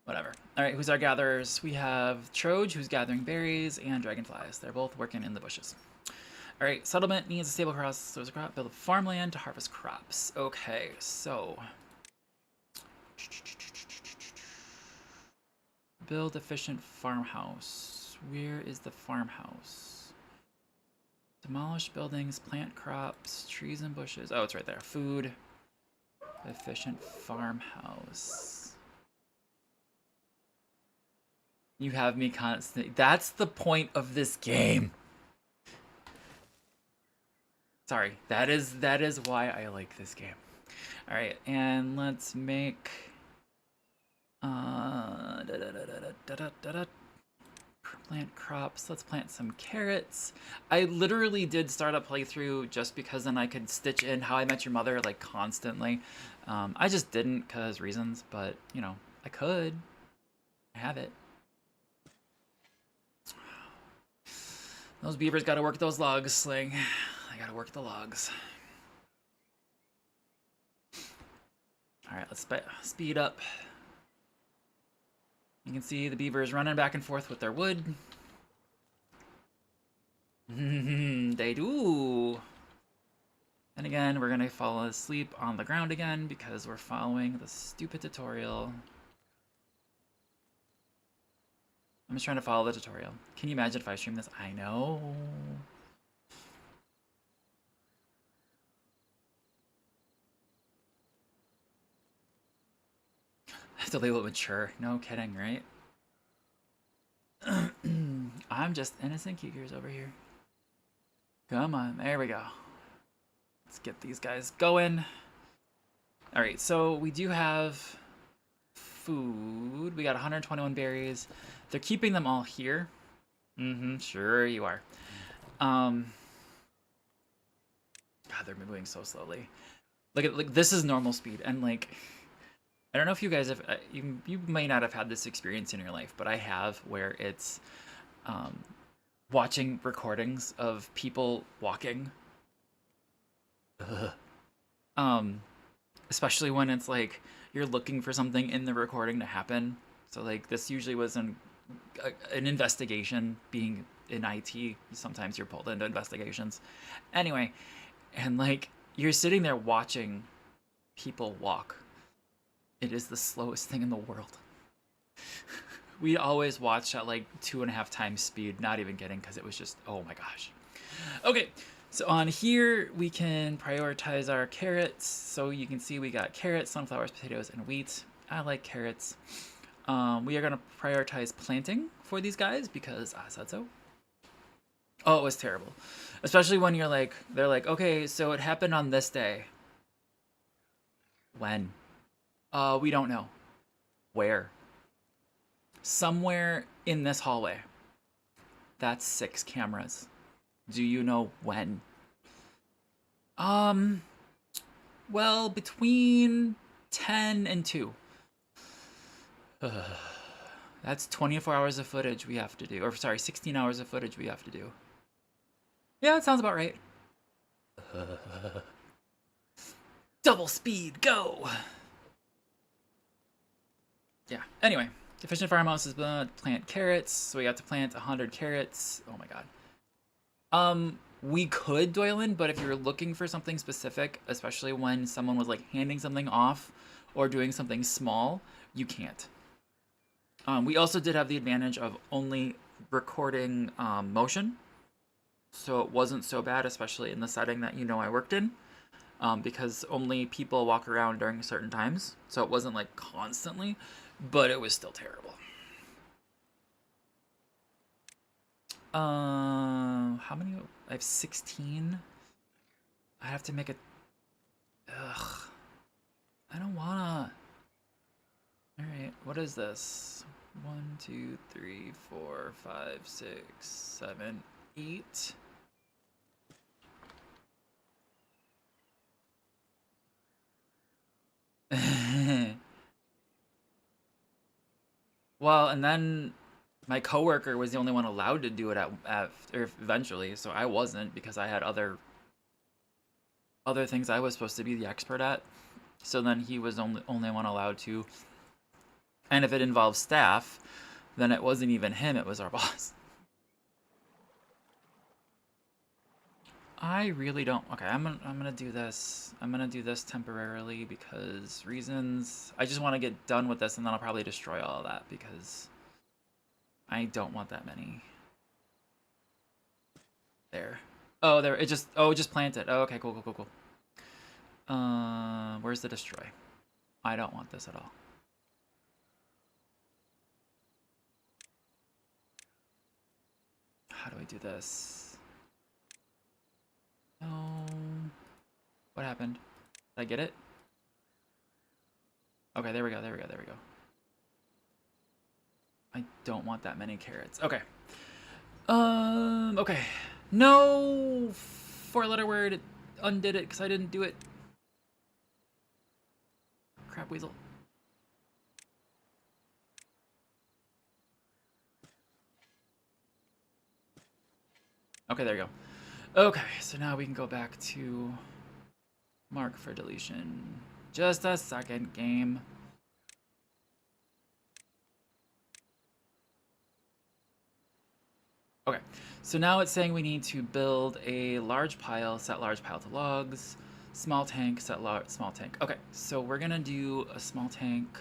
Whatever. All right, who's our gatherers? We have Troge, who's gathering berries, and dragonflies. They're both working in the bushes. All right, settlement needs a stable cross, so a crop, build a farmland to harvest crops. Okay, so build efficient farmhouse. Where is the farmhouse? Demolish buildings, plant crops, trees and bushes. Oh, it's right there. Food. Efficient farmhouse. You have me constantly. That's the point of this game. Sorry, that is why I like this game. All right, and let's make plant crops. Let's plant some carrots. I literally did start a playthrough just because then I could stitch in How I Met Your Mother like constantly. I just didn't because reasons, but you know, I could. I have it. Those beavers gotta work those logs, Sling. I gotta work the logs. Alright, let's speed up. You can see the beavers running back and forth with their wood. They do. And again, we're gonna fall asleep on the ground again because we're following the stupid tutorial. I'm just trying to follow the tutorial. Can you imagine if I stream this? I know. I have to label it mature. No kidding, right? I'm just innocent Keegers over here. Come on, there we go. Let's get these guys going. All right, so we do have food. We got 121 berries. They're keeping them all here. Sure you are. God, they're moving so slowly. Look at this is normal speed, and like, I don't know if you guys have, you may not have had this experience in your life, but I have, where it's watching recordings of people walking. Especially when it's like you're looking for something in the recording to happen. So like this usually was an investigation. Being in IT, sometimes you're pulled into investigations. Anyway, and like you're sitting there watching people walk. It is the slowest thing in the world. We always watched at like 2.5 times speed, not even kidding, because it was just, oh my gosh. Okay, so on here we can prioritize our carrots. So you can see we got carrots, sunflowers, potatoes, and wheat. I like carrots. We are going to prioritize planting for these guys because I said so. Oh, it was terrible. Especially when you're like, they're like, okay, so it happened on this day. When? We don't know. Where? Somewhere in this hallway. That's 6 cameras. Do you know when? Well, between 10 and 2. That's 24 hours of footage we have to do. Or, sorry, 16 hours of footage we have to do. Yeah, that sounds about right. Double speed, go! Yeah, anyway. Efficient farmhouse is plant carrots. So we got to plant 100 carrots. Oh my god. We could Doylan, but if you're looking for something specific, especially when someone was like handing something off or doing something small, you can't. We also did have the advantage of only recording motion, so it wasn't so bad, especially in the setting that you know I worked in, because only people walk around during certain times, so it wasn't like constantly, but it was still terrible. How many? I have 16. I have to make a. Ugh. I don't wanna. Alright, what is this? 1, 2, 3, 4, 5, 6, 7, 8. Well, and then my coworker was the only one allowed to do it at or eventually, so I wasn't because I had other things I was supposed to be the expert at. So then he was only one allowed to. And if it involves staff, then it wasn't even him, it was our boss. I really don't. Okay, I'm gonna do this. I'm gonna do this temporarily because reasons. I just want to get done with this, and then I'll probably destroy all of that because I don't want that many. There. Oh, there. It just. Oh, it just planted. Oh, okay. Cool. Cool. Cool. Cool. Where's the destroy? I don't want this at all. How do I do this? No. happened? Did I get it? Okay, there we go, there we go, there we go. I don't want that many carrots. Okay. Okay. No! Four-letter word. It undid it because I didn't do it. Crap weasel. Okay, there you go. Okay, so now we can go back to mark for deletion. Just a second, game. Okay, so now it's saying we need to build a large pile, set large pile to logs, small tank, set small tank. Okay, so we're gonna do a small tank,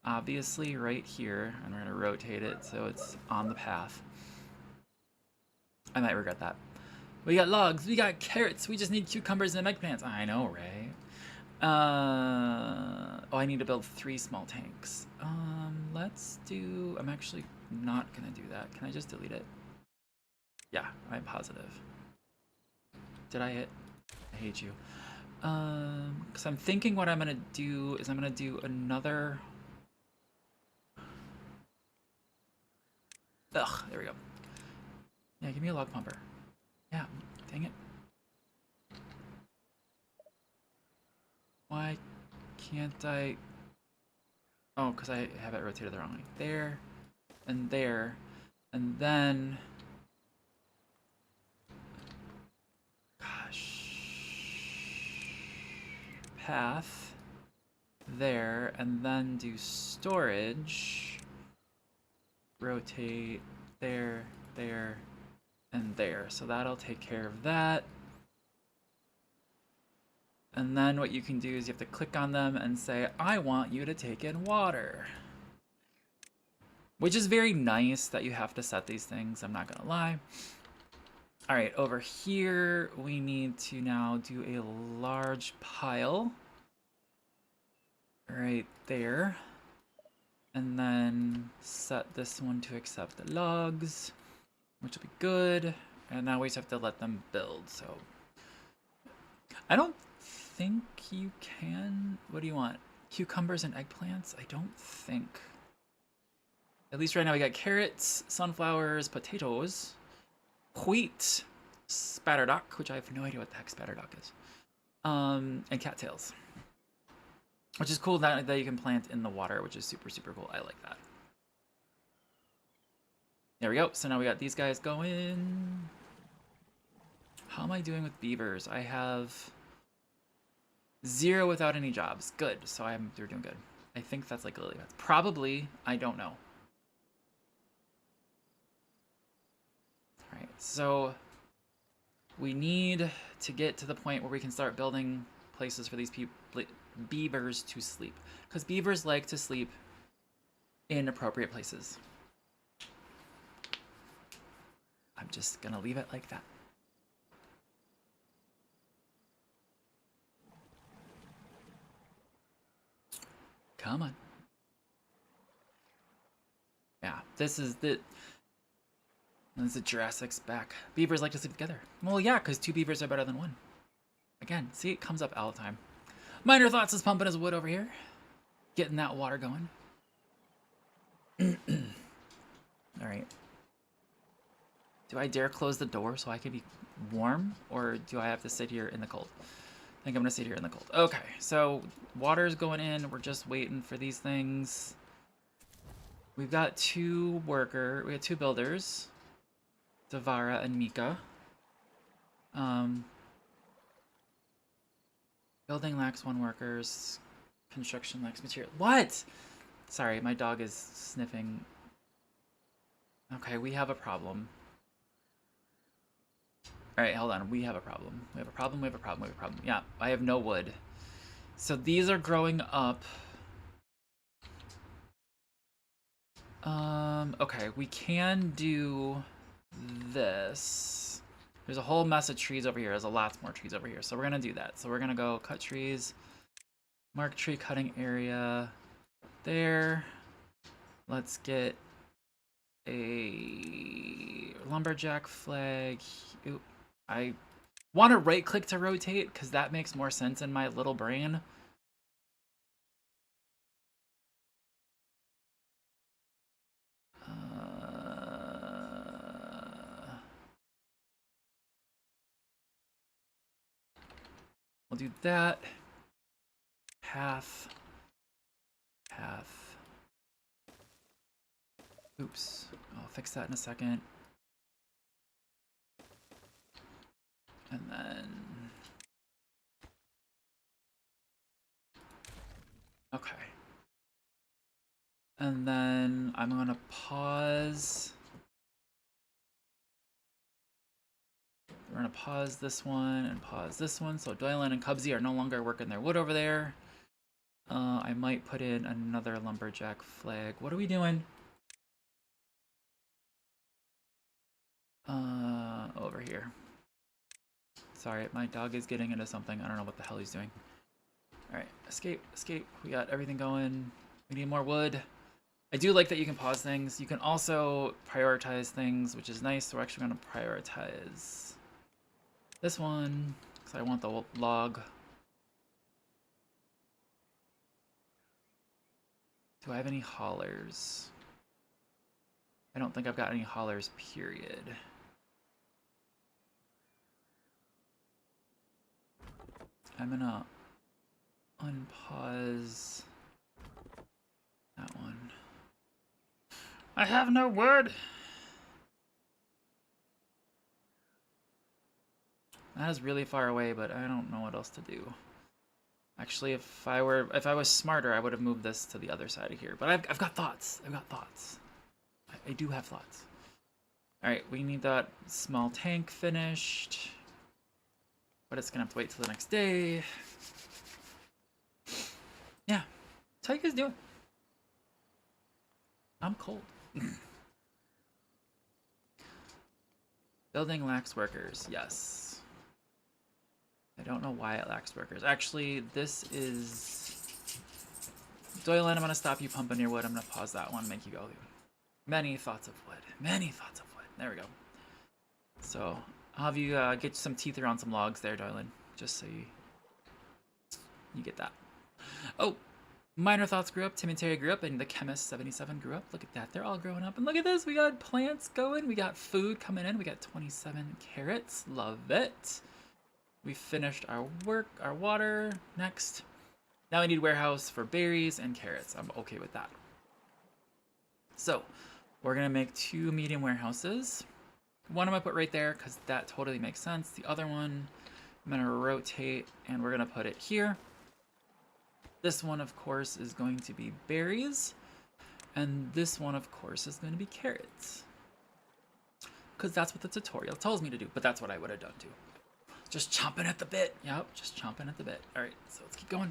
obviously right here, and we're gonna rotate it so it's on the path. I might regret that. We got logs, we got carrots, we just need cucumbers and eggplants. I know, right? Oh, I need to build 3 small tanks. Let's do, I'm actually not gonna do that. Can I just delete it? Yeah, I'm positive. Did I hit? I hate you. Because I'm thinking what I'm gonna do is I'm gonna do another. Ugh, there we go. Yeah, give me a log pumper. Yeah, dang it. Why can't I? Oh, because I have it rotated the wrong way. There, and then. Gosh. Path. There, and then do storage. Rotate there, there, and there. So that'll take care of that. And then what you can do is you have to click on them and say, I want you to take in water. Which is very nice that you have to set these things, I'm not gonna lie. All right, over here, we need to now do a large pile. Right there. And then set this one to accept the logs, which will be good. And now we just have to let them build, so. I don't think you can. What do you want? Cucumbers and eggplants? I don't think. At least right now we got carrots, sunflowers, potatoes, wheat, spatterdock, which I have no idea what the heck spatterdock is, and cattails. Which is cool that you can plant in the water, which is super, super cool. I like that. There we go. So now we got these guys going. How am I doing with beavers? I have 0 without any jobs. Good. So they're doing good. I think that's like lily pads. Probably. I don't know. All right. So we need to get to the point where we can start building places for these beavers to sleep, because beavers like to sleep in appropriate places. I'm just gonna leave it like that. Come on. Yeah, this is the Jurassic's back. Beavers like to sleep together. Well, yeah, because 2 beavers are better than 1. Again, see, it comes up all the time. Minor Thoughts is pumping his wood over here. Getting that water going. Alright. Do I dare close the door so I can be warm? Or do I have to sit here in the cold? I think I'm going to sit here in the cold. Okay, so water's going in. We're just waiting for these things. We've got 2 builders. Davara and Mika. Building lacks 1 workers. Construction lacks material. What? Sorry, my dog is sniffing. Okay, we have a problem. Alright, hold on. We have a problem. We have a problem, we have a problem, we have a problem. Yeah, I have no wood. So these are growing up. Okay, we can do this. There's a whole mess of trees over here. There's a lot more trees over here. So we're going to do that. So we're going to go cut trees. Mark tree cutting area there. Let's get a lumberjack flag. Oop, I Want to right click to rotate because that makes more sense in my little brain. We'll do that. Half. Half. Oops. I'll fix that in a second. And then... Okay. And then I'm gonna pause. We're gonna pause this one and pause this one. So Doylan and Cubsy are no longer working their wood over there. I might put in another lumberjack flag. What are we doing? Over here. Sorry, my dog is getting into something. I don't know what the hell he's doing. Alright, escape, escape. We got everything going. We need more wood. I do like that you can pause things. You can also prioritize things, which is nice. So we're actually going to prioritize this one because I want the log. Do I have any haulers? I don't think I've got any haulers, period. I'm gonna unpause that one. I have no wood. That is really far away, but I don't know what else to do. Actually, if I was smarter, I would have moved this to the other side of here. But I've got thoughts. I've got thoughts. I do have thoughts. All right, we need that small tank finished. But it's gonna have to wait till the next day. Yeah. How you guys doing? I'm cold. Building lacks workers. Yes. I don't know why it lacks workers. Actually, this is... Doylan, I'm gonna stop you pumping your wood. I'm gonna pause that one, make you go. Many thoughts of wood. Many thoughts of wood. There we go. So, I'll have you get some teeth around some logs there, Doylan. Just so you get that. Oh, Minor Thoughts grew up, Tim and Terry grew up, and the Chemist 77 grew up. Look at that, they're all growing up. And look at this, we got plants going, we got food coming in, we got 27 carrots, love it. We finished our work, our water, next. Now we need warehouse for berries and carrots, I'm okay with that. So, we're gonna make 2 medium warehouses. One I'm gonna put right there, because that totally makes sense. The other one, I'm gonna rotate, and we're gonna put it here. This one, of course, is going to be berries. And this one, of course, is going to be carrots. Because that's what the tutorial tells me to do. But that's what I would have done, too. Just chomping at the bit. Yep, just chomping at the bit. All right, so let's keep going.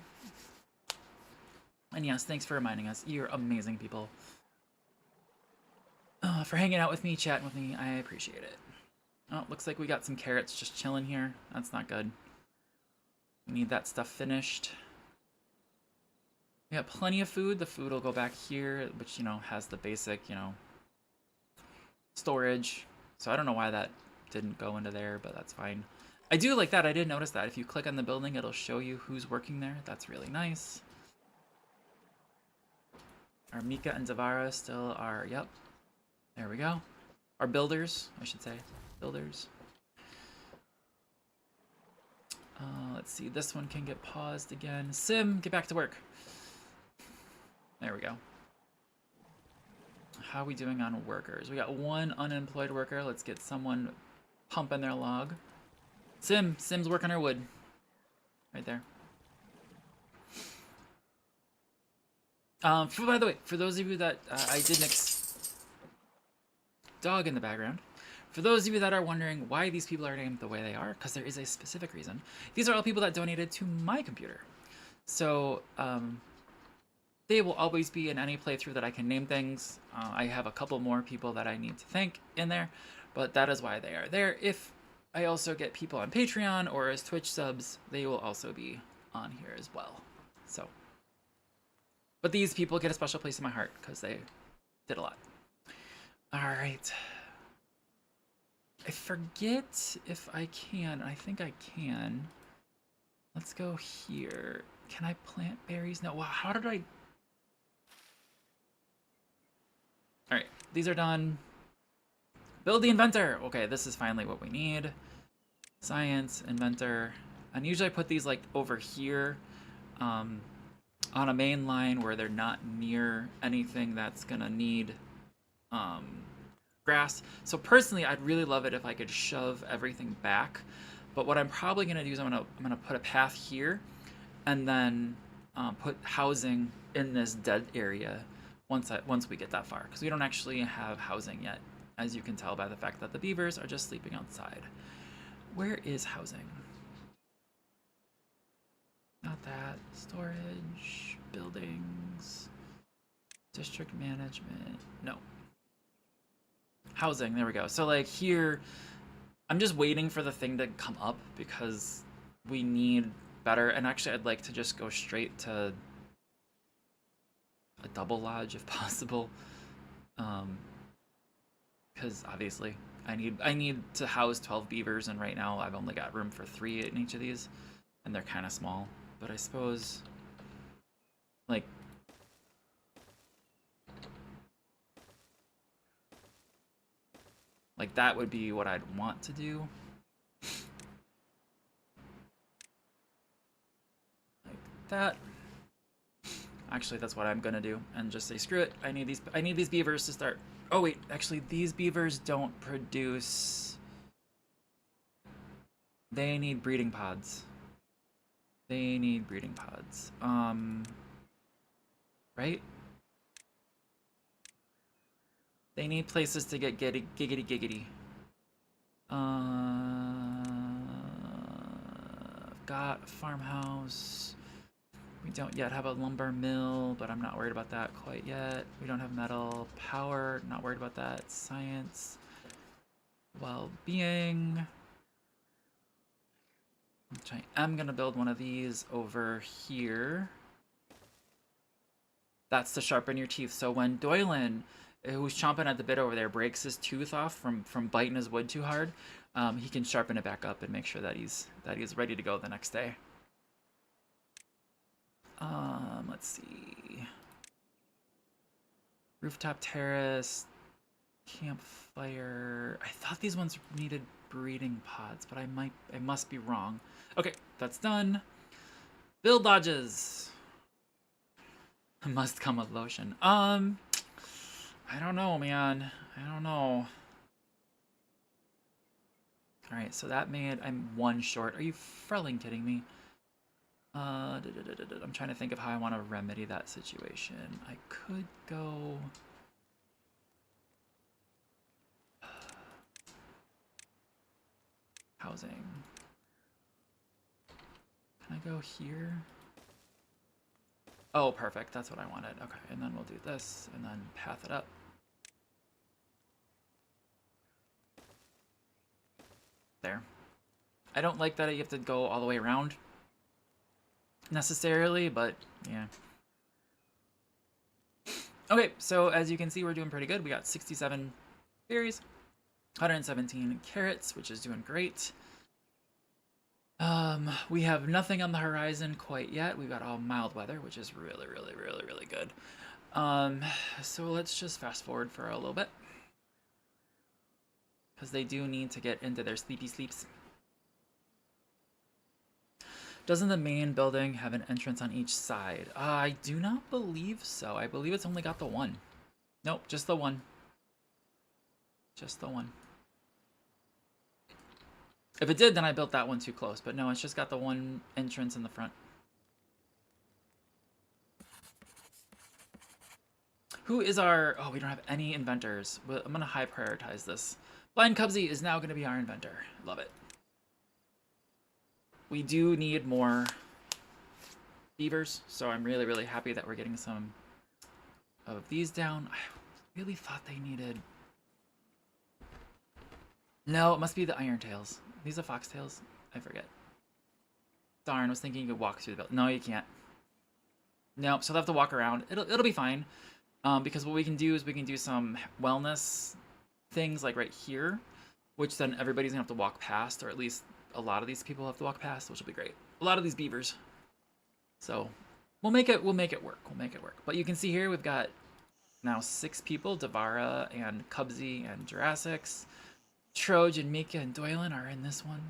And yes, thanks for reminding us. You're amazing people. For hanging out with me, chatting with me. I appreciate it. Oh, looks like we got some carrots just chilling here. That's not good. We need that stuff finished. We got plenty of food. The food will go back here, which, you know, has the basic, you know, storage. So I don't know why that didn't go into there, but that's fine. I do like that. I did notice that. If you click on the building, it'll show you who's working there. That's really nice. Our Mika and Zavara still are, yep. There we go. Our builders, I should say. Builders. Let's see. This one can get paused again. Sim, get back to work. There we go. How are we doing on workers? We got 1 unemployed worker. Let's get someone pumping their log. Sim's working her wood. Right there. By the way, for those of you that I did dog in the background. For those of you that are wondering why these people are named the way they are, because there is a specific reason. These are all people that donated to my computer. So, they will always be in any playthrough that I can name things. I have a couple more people that I need to thank in there, but that is why they are there. If I also get people on Patreon or as Twitch subs, they will also be on here as well. So, but these people get a special place in my heart because they did a lot. All right. I forget if I can. I think I can. Let's go here. Can I plant berries? No. Wow, how did I... Alright, these are done. Build the inventor! Okay, this is finally what we need. Science, inventor. And usually I put these like over here on a main line where they're not near anything that's gonna need grass. So personally, I'd really love it if I could shove everything back. But what I'm probably gonna do is I'm gonna put a path here, and then put housing in this dead area once we get that far, because we don't actually have housing yet, as you can tell by the fact that the beavers are just sleeping outside. Where is housing? Not that. Storage, buildings, district management. No. Housing, there we go. So like here, I'm just waiting for the thing to come up because we need better. And actually I'd like to just go straight to a double lodge if possible. Because obviously I need to house 12 beavers, and right now I've only got room for 3 in each of these, and they're kind of small. But I suppose, like, that would be what I'd want to do. Like that. Actually, that's what I'm gonna do, and just say screw it. I need these beavers to start. Oh wait, actually these beavers don't produce. They need breeding pods. They need breeding pods. Right? They need places to get giggity. Got a farmhouse. We don't yet have a lumber mill, but I'm not worried about that quite yet. We don't have metal. Power, not worried about that. Science. Well-being. Which I am gonna build one of these over here. That's to sharpen your teeth. So when Doylan, who's chomping at the bit over there, breaks his tooth off from biting his wood too hard, he can sharpen it back up and make sure that he's ready to go the next day. Let's see. Rooftop terrace, campfire. I thought these ones needed breeding pods, but I must be wrong. Okay, that's done. Build lodges. Must come with lotion. I don't know, man. I don't know. Alright, so that made... I'm 1 short. Are you frelling kidding me? I'm trying to think of how I want to remedy that situation. I could go... Housing. Can I go here? Oh, perfect. That's what I wanted. Okay, and then we'll do this, and then path it up. There. I don't like that you have to go all the way around, necessarily, but yeah. Okay, so as you can see, we're doing pretty good. We got 67 berries, 117 carrots, which is doing great. We have nothing on the horizon quite yet. We've got all mild weather, which is really, really, really, really good. So let's just fast forward for a little bit, because they do need to get into their sleepy sleeps. Doesn't the main building have an entrance on each side? I do not believe so. I believe it's only got the one. Nope, just the one. Just the one. If it did, then I built that one too close. But no, it's just got the one entrance in the front. Who is our... Oh, we don't have any inventors. I'm going to high prioritize this. Blind Cubsy is now going to be our inventor. Love it. We do need more beavers, so I'm really, really happy that we're getting some of these down. I really thought they needed... No, it must be the Irontails. These are foxtails? I forget. Darn, I was thinking you could walk through the building. No, you can't. Nope, so they'll have to walk around. It'll be fine. Because what we can do is we can do some wellness things like right here, which then everybody's gonna have to walk past, or at least a lot of these people have to walk past, which will be great. A lot of these beavers. So we'll make it work. We'll make it work. But you can see here we've got now 6 people. Davara and Cubsy and Jurassics. Trojan, Mika, and Doylan are in this one.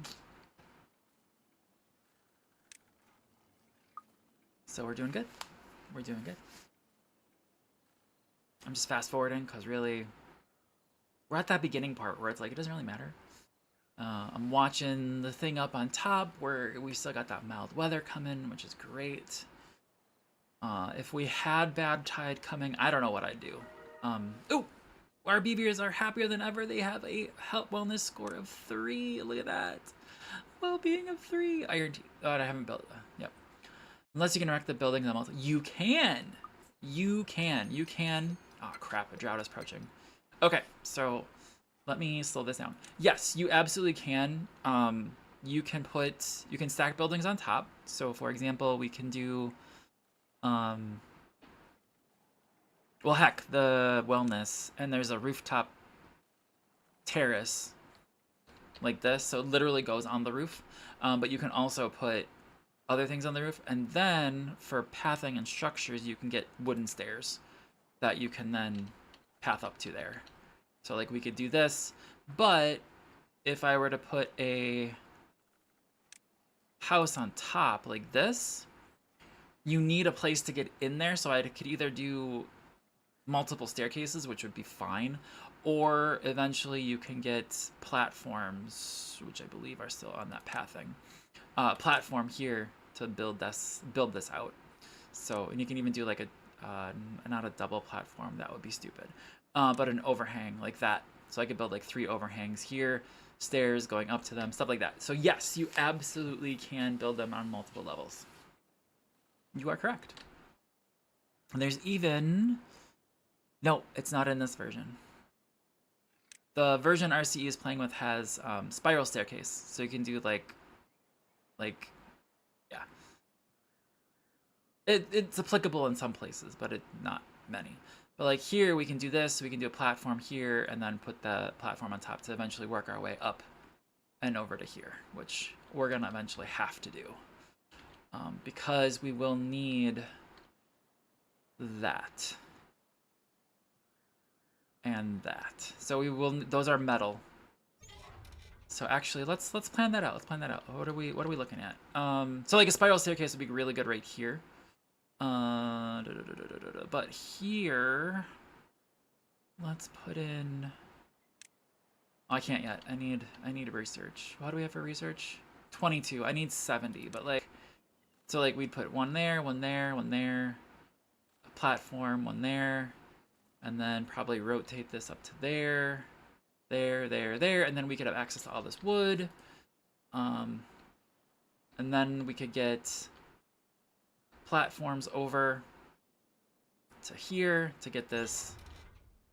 So we're doing good. We're doing good. I'm just fast forwarding because really we're at that beginning part where it's like it doesn't really matter. I'm watching the thing up on top where we still got that mild weather coming, which is great. If we had bad tide coming, I don't know what I'd do. Ooh, our beavers are happier than ever. They have a health wellness score of 3. Look at that. Well-being of 3. Iron teeth. Oh, I haven't built. Yep. Unless you can erect the building, then you can. You can. Oh crap! A drought is approaching. Okay, so let me slow this down. Yes, you absolutely can. You can stack buildings on top. So for example, we can do, well heck, the wellness, and there's a rooftop terrace like this. So it literally goes on the roof. But you can also put other things on the roof. And then for pathing and structures, you can get wooden stairs that you can then path up to there. So like we could do this, but if I were to put a house on top like this, you need a place to get in there. So I could either do multiple staircases, which would be fine, or eventually you can get platforms, which I believe are still on that pathing platform here to build this out. So, and you can even do like a not a double platform, that would be stupid, but an overhang like that. So I could build like 3 overhangs here, stairs going up to them, stuff like that. So yes, you absolutely can build them on multiple levels. You are correct. And there's even, no, it's not in this version. The version RCE is playing with has spiral staircase, so you can do like yeah. It's applicable in some places, but not many. But like here, we can do this. We can do a platform here, and then put the platform on top to eventually work our way up and over to here, which we're gonna eventually have to do because we will need that and that. So we will. Those are metal. So actually, let's plan that out. Let's plan that out. What are we looking at? So like a spiral staircase would be really good right here. But here, let's put in. Oh, I can't yet. I need research. What do we have for research? 22. I need 70. But like, so like we'd put one there, one there, one there, a platform, one there, and then probably rotate this up to there, there, and then we could have access to all this wood. And then we could get platforms over to here to get this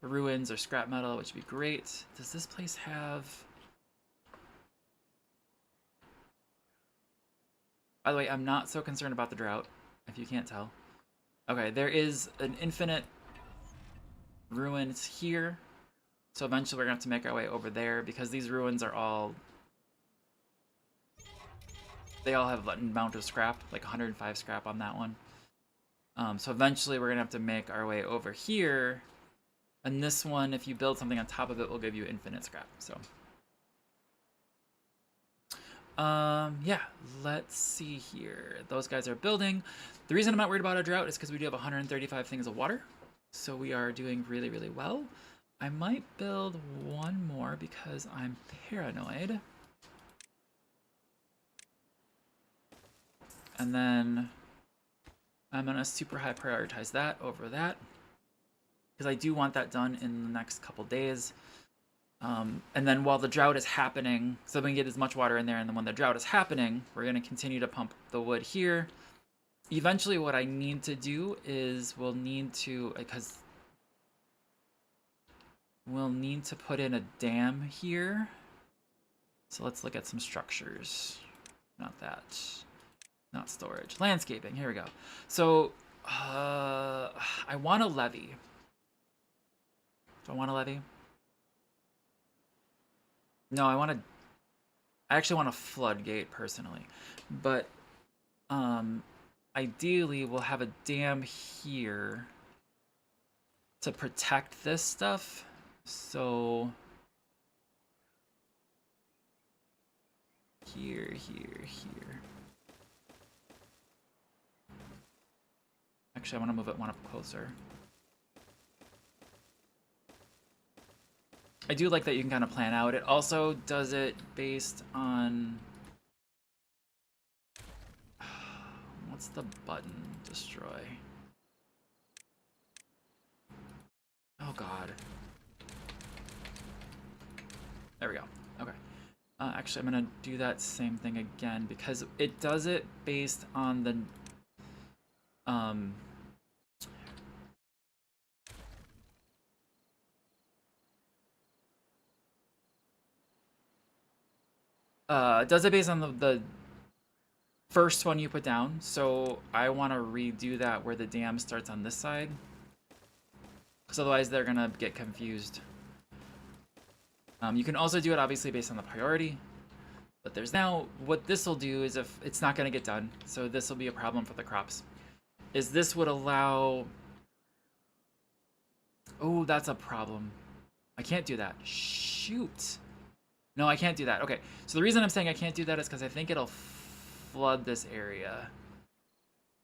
ruins or scrap metal, which would be great. Does this place have... By the way, I'm not so concerned about the drought, if you can't tell. Okay, there is an infinite ruins here. So eventually we're going to have to make our way over there because these ruins are all... They all have an amount of scrap, like 105 scrap on that one. So eventually we're going to have to make our way over here. And this one, if you build something on top of it, will give you infinite scrap. So, yeah, let's see here. Those guys are building. The reason I'm not worried about a drought is because we do have 135 things of water. So we are doing really, really well. I might build one more because I'm paranoid. And then I'm gonna super high prioritize that over that because I do want that done in the next couple days. And then while the drought is happening, so we can get as much water in there, and then when the drought is happening, we're gonna continue to pump the wood here. Eventually what I need to do is we'll need to put in a dam here. So let's look at some structures. Not that. Not storage. Landscaping. Here we go. So, I want a levee. Do I want a levee? No, I actually want a floodgate personally, but ideally we'll have a dam here to protect this stuff. So here. Actually, I want to move it one up closer. I do like that you can kind of plan out. It also does it based on... What's the button? Destroy. Oh god. There we go. Okay. Actually, I'm gonna do that same thing again because it does it based on the... it does it based on the first one you put down. So I want to redo that where the dam starts on this side. Because otherwise they're gonna get confused. You can also do it obviously based on the priority. But there's now, what this will do is if it's not gonna get done, so this will be a problem for the crops, is this would allow... Oh, that's a problem. I can't do that. Shoot. No, I can't do that. Okay, so the reason I'm saying I can't do that is because I think it'll flood this area.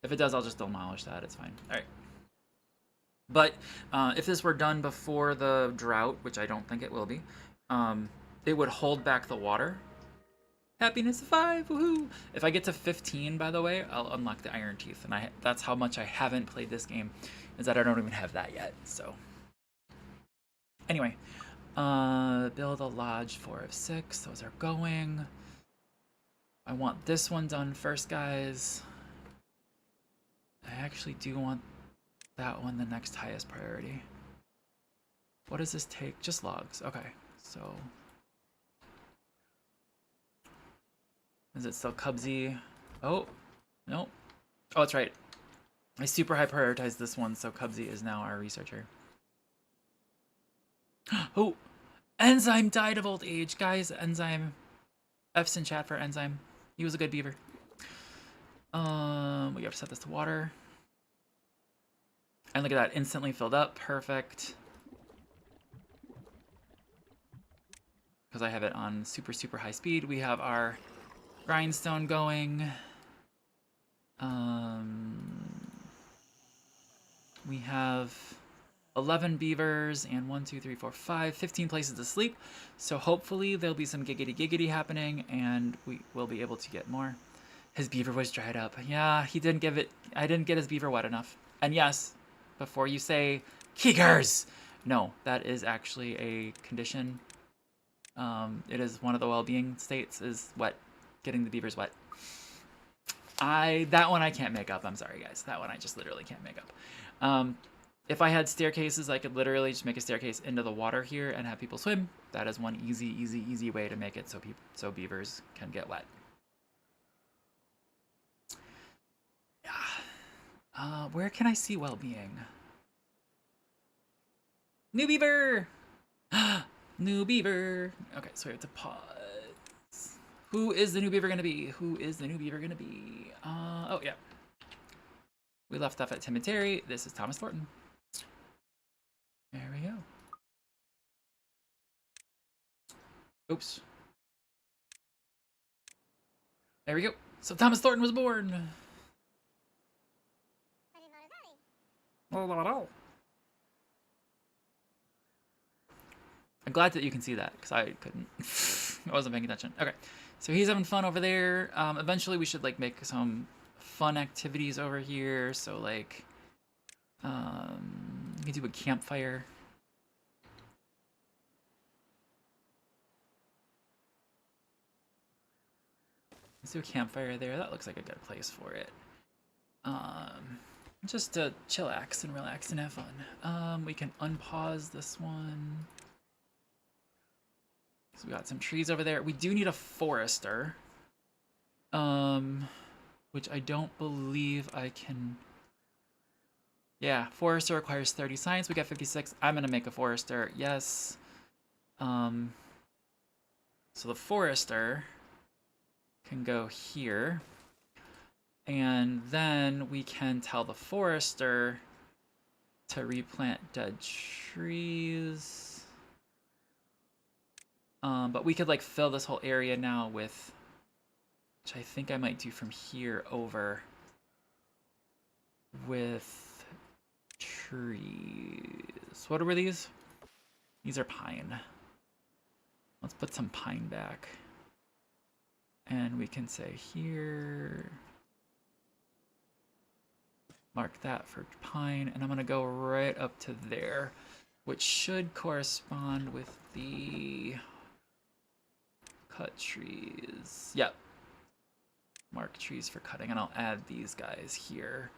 If it does, I'll just demolish that. It's fine. All right. But if this were done before the drought, which I don't think it will be, it would hold back the water. Happiness 5, woohoo! If I get to 15, by the way, I'll unlock the Iron Teeth, and that's how much I haven't played this game, is that I don't even have that yet, so. Anyway, build a lodge 4 of 6, those are going. I want this one done first, guys. I actually do want that one the next highest priority. What does this take? Just logs, okay, so. Is it still Cubsy? Oh, no. Oh, that's right. I super high prioritized this one, so Cubsy is now our researcher. Oh, Enzyme died of old age. Guys, Enzyme. F's in chat for Enzyme. He was a good beaver. We have to set this to water. And look at that, instantly filled up. Perfect. Because I have it on super, super high speed. We have our grindstone going. We have 11 beavers and 1, 2, 3, 4, 5, 15 places to sleep. So hopefully there'll be some giggity happening and we will be able to get more. His beaver was dried up. Yeah, he didn't give it, I didn't get his beaver wet enough. And yes, before you say, Keegers! No, that is actually a condition. It is one of the well-being states is wet, getting the beavers wet. That one I can't make up. I'm sorry, guys. That one I just literally can't make up. If I had staircases, I could literally just make a staircase into the water here and have people swim. That is one easy way to make it so beavers can get wet. Yeah. Where can I see well-being? New beaver! New beaver! Okay, so we have to pause. Who is the new beaver gonna be? Who is the new beaver gonna be? Oh, yeah. We left off at Tim and Terry. This is Thomas Thornton. There we go. Oops. There we go. So Thomas Thornton was born. I'm glad that you can see that, because I couldn't. I wasn't paying attention. Okay, so he's having fun over there. Eventually we should, like, make some fun activities over here. So, like, you can do a campfire. Let's do a campfire there. That looks like a good place for it. Just to chillax and relax and have fun. We can unpause this one. So we got some trees over there. We do need a forester. Which I don't believe I can... Yeah, forester requires 30 science. We got 56. I'm gonna make a forester. Yes. So the forester can go here. And then we can tell the forester to replant dead trees. But we could like fill this whole area now with, which I think I might do from here over, with trees. What were these? These are pine. Let's put some pine back. And we can say here, mark that for pine, and I'm gonna go right up to there, which should correspond with the cut trees. Yep. Mark trees for cutting, and I'll add these guys here.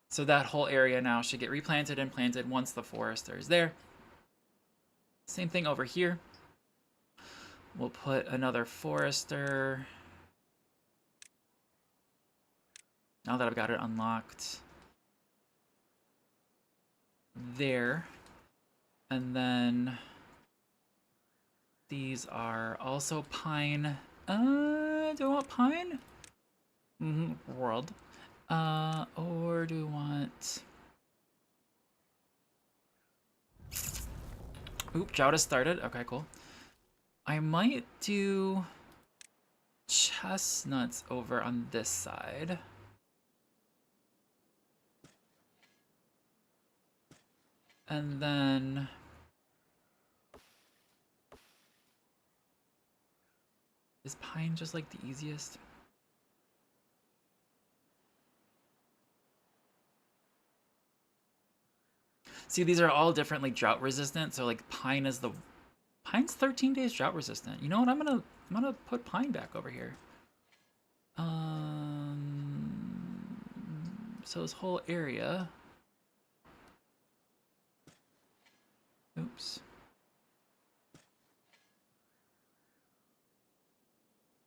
So that whole area now should get replanted and planted once the forester is there. Same thing over here. We'll put another forester. Now that I've got it unlocked. There. And then these are also pine. Do I want pine? World. Or do we want... Oop, drought has started. Okay, cool. I might do chestnuts over on this side. And then... Is pine just like the easiest? See, these are all different, like drought resistant. So like pine is the... Pine's 13 days drought resistant. You know what? I'm gonna put pine back over here. So this whole area... Oops.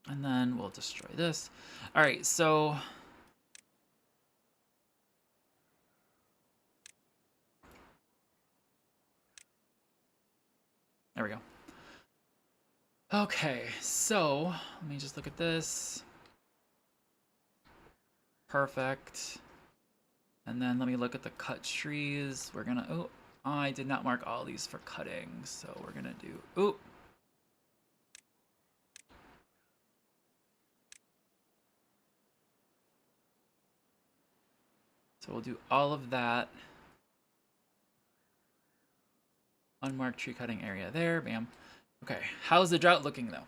And then we'll destroy this. All right, so... There we go. Okay, so let me just look at this. Perfect. And then let me look at the cut trees. We're gonna... Oh, I did not mark all these for cutting, so we're gonna do... Oop! So we'll do all of that. Unmarked tree cutting area there, bam. Okay, how's the drought looking though?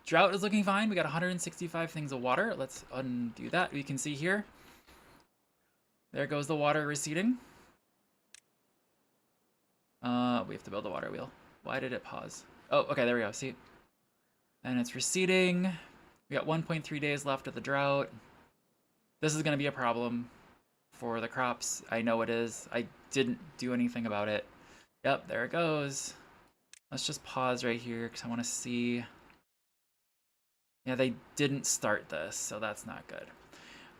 Drought is looking fine. We got 165 things of water. Let's undo that. We can see here. There goes the water receding. We have to build a water wheel. Why did it pause? Oh, okay, there we go, see? And it's receding. We got 1.3 days left of the drought. This is gonna be a problem for the crops. I know it is. I didn't do anything about it. Yep, there it goes. Let's just pause right here because I want to see. Yeah, they didn't start this, so that's not good.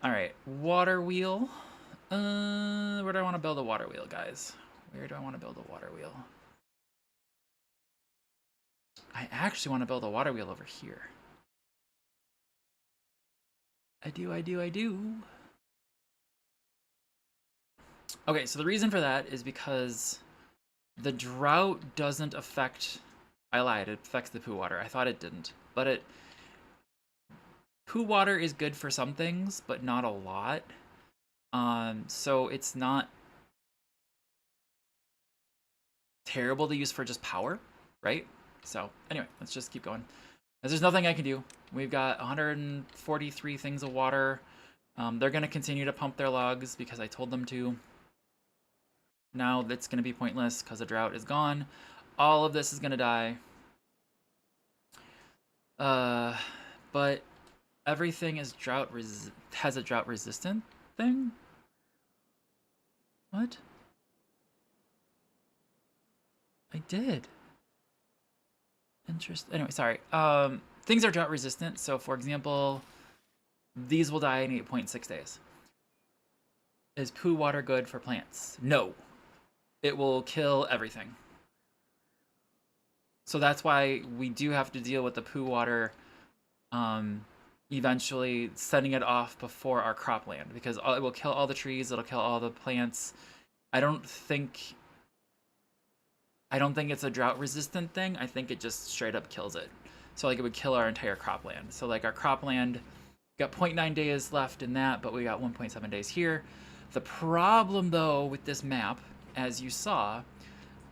All right, water wheel. Where do I want to build a water wheel, guys? Where do I want to build a water wheel? I actually want to build a water wheel over here. I do. Okay, so the reason for that is because the drought doesn't affect... I lied, it affects the poo water. I thought it didn't, but poo water is good for some things, but not a lot. So it's not terrible to use for just power, right? So anyway, let's just keep going. As there's nothing I can do. We've got 143 things of water. They're going to continue to pump their logs because I told them to. Now that's going to be pointless because the drought is gone. All of this is going to die. But everything is has a drought resistant thing? What? I did. Interesting. Anyway, sorry. Things are drought resistant. So for example, these will die in 8.6 days. Is poo water good for plants? No. It will kill everything. So that's why we do have to deal with the poo water eventually sending it off before our cropland, because it will kill all the trees, it'll kill all the plants. I don't think it's a drought resistant thing. I think it just straight up kills it. So like it would kill our entire cropland. So like our cropland got 0.9 days left in that, but we got 1.7 days here. The problem though with this map, as you saw,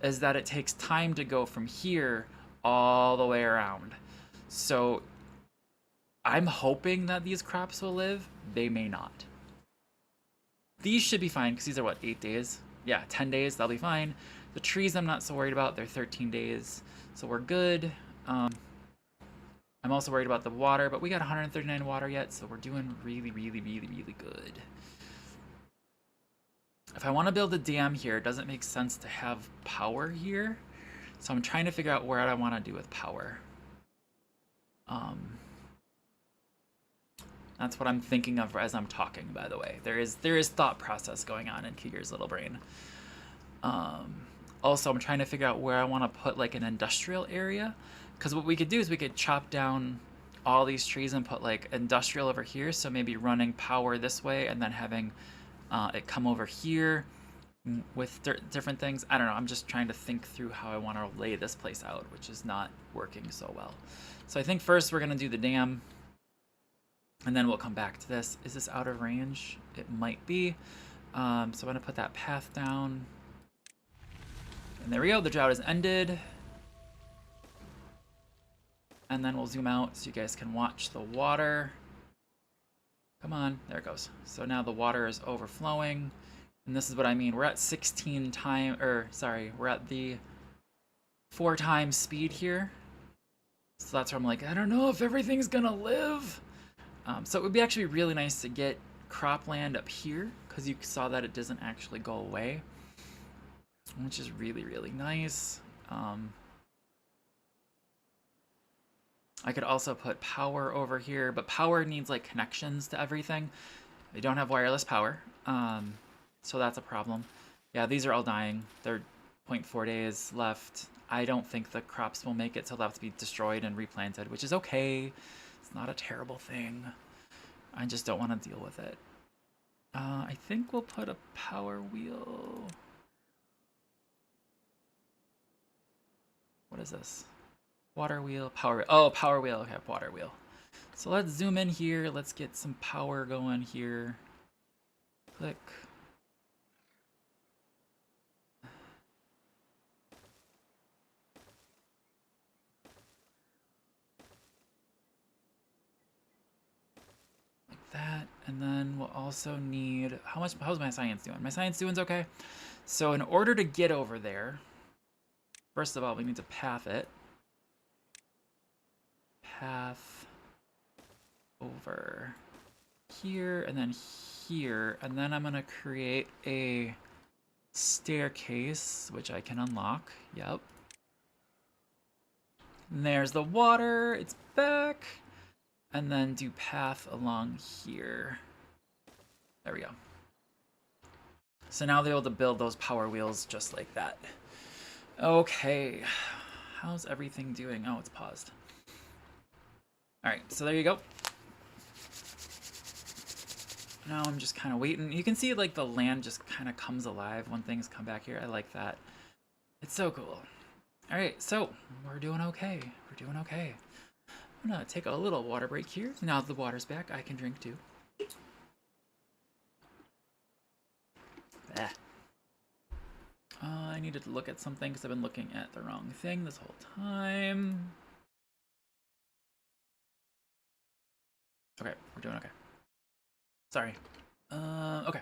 is that it takes time to go from here all the way around. So I'm hoping that these crops will live. They may not. These should be fine because these are what, 8 days? Yeah, 10 days, they'll be fine. The trees I'm not so worried about. They're 13 days, so we're good. I'm also worried about the water, but we got 139 water yet, so we're doing really, really, really, really good. If I want to build a dam here, it doesn't make sense to have power here. So I'm trying to figure out where I want to do with power. That's what I'm thinking of as I'm talking, by the way. There is thought process going on in Keegers' little brain. Also, I'm trying to figure out where I want to put like an industrial area. Because what we could do is we could chop down all these trees and put like industrial over here. So maybe running power this way and then having it come over here with different things. I don't know. I'm just trying to think through how I want to lay this place out, which is not working so well. So I think first we're going to do the dam. And then we'll come back to this. Is this out of range? It might be. So I'm going to put that path down. And there we go. The drought has ended. And then we'll zoom out so you guys can watch the water. Come on. There it goes. So now the water is overflowing. And this is what I mean. We're at 16 times, or sorry, we're at the 4 times speed here. So that's where I'm like, I don't know if everything's going to live. So it would be actually really nice to get cropland up here, because you saw that it doesn't actually go away, which is really, really nice. I could also put power over here, but power needs like connections to everything. They don't have wireless power, so that's a problem. Yeah, these are all dying. They're 0.4 days left. I don't think the crops will make it, so they'll have to be destroyed and replanted, which is okay. It's not a terrible thing. I just don't want to deal with it. I think we'll put a power wheel. What is this? Water wheel, power wheel. Oh, power wheel. Okay, water wheel. So let's zoom in here. Let's get some power going here. Click. That, and then we'll also need, how's my science doing? My science doing's okay. So in order to get over there, first of all, we need to path it. Path over here, and then here, and then I'm gonna create a staircase, which I can unlock. Yep. And there's the water, it's back. And then do path along here. There we go. So now they're able to build those power wheels just like that. Okay, how's everything doing? Oh, it's paused. All right, so there you go. Now I'm just kind of waiting. You can see like the land just kind of comes alive when things come back here. I like that. It's so cool. All right, so we're doing okay. We're doing okay. I'm gonna take a little water break here. Now that the water's back, I can drink too. I needed to look at something because I've been looking at the wrong thing this whole time. Okay, we're doing okay. Sorry. Okay.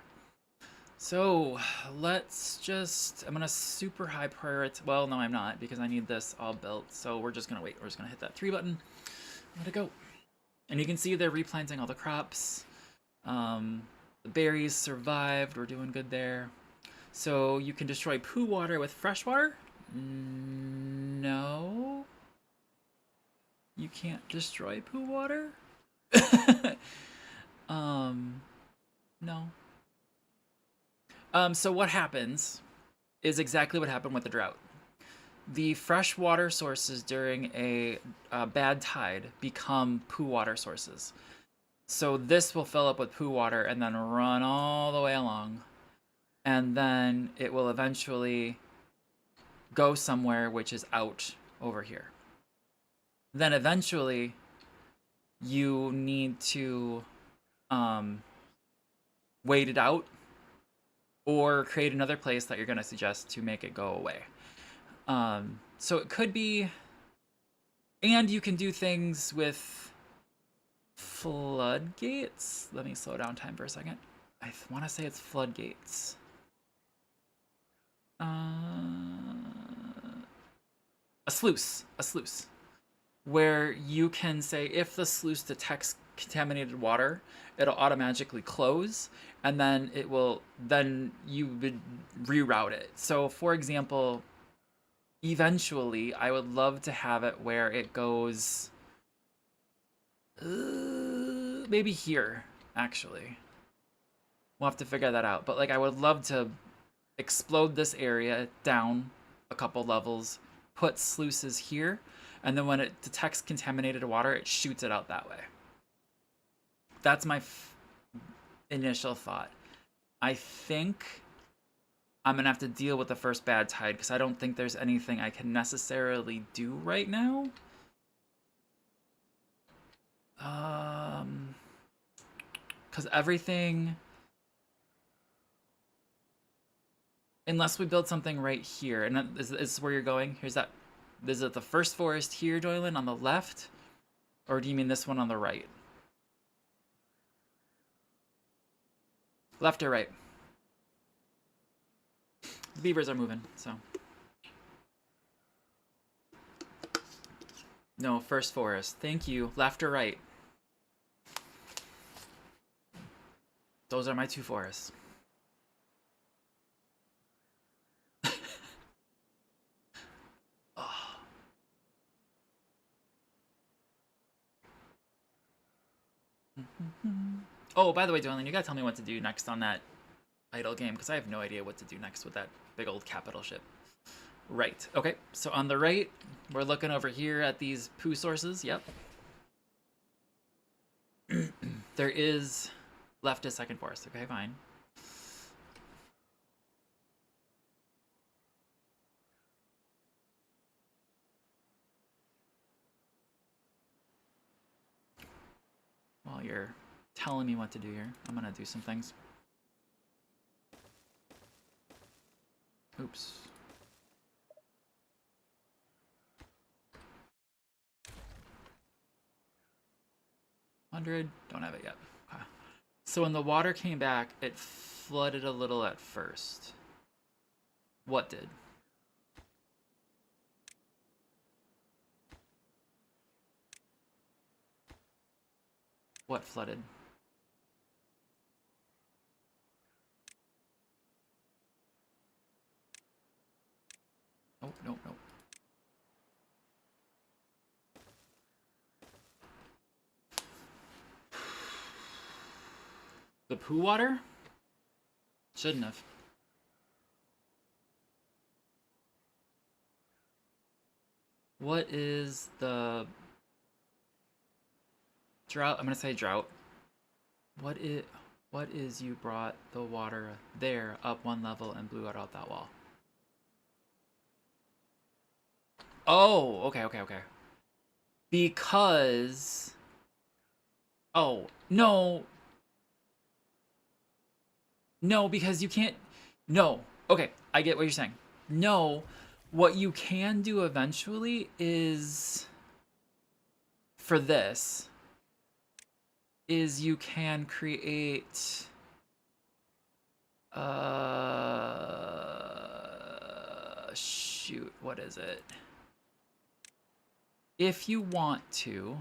So let's just, I'm gonna super high prioritize. Well, no, I'm not, because I need this all built. So we're just gonna wait. We're just gonna hit that 3 button. Let it go. And you can see they're replanting all the crops. The berries survived. We're doing good there. So you can destroy poo water with fresh water? No. You can't destroy poo water? No. So what happens is exactly what happened with the drought. the fresh water sources during a bad tide become poo water sources. So this will fill up with poo water and then run all the way along. And then it will eventually go somewhere which is out over here. Then eventually you need to wait it out or create another place that you're going to suggest to make it go away. So it could be, and you can do things with floodgates. Let me slow down time for a second. I want to say it's floodgates. A sluice, where you can say if the sluice detects contaminated water, it'll automatically close, and then you would reroute it. So for example, eventually I would love to have it where it goes maybe here, actually. We'll have to figure that out, but like I would love to explode this area down a couple levels, put sluices here, and then when it detects contaminated water, it shoots it out that way. That's my initial thought. I think I'm gonna have to deal with the first bad tide because I don't think there's anything I can necessarily do right now. Because everything, unless we build something right here, and is this where you're going? Here's that. Is it the first forest here, Doylan, on the left? Or do you mean this one on the right? Left or right? The beavers are moving, so. No, first forest. Thank you. Left or right? Those are my two forests. Oh, by the way, Dylan, you gotta tell me what to do next on that idle game, because I have no idea what to do next with that big old capital ship. Right. Okay, so on the right, we're looking over here at these poo sources. Yep. There is left a second forest. Okay, fine. While you're telling me what to do here, I'm gonna do some things. Oops. Don't have it yet. Okay. So when the water came back, it flooded a little at first. What did? What flooded? Oh, no, no. The poo water? Shouldn't have. What is the drought? I'm gonna say drought. What is you brought the water there up one level and blew out that wall? Oh, okay. Because, oh, no, because you can't, no, okay, I get what you're saying. No, what you can do eventually is, for this, is you can create, shoot, what is it? If you want to,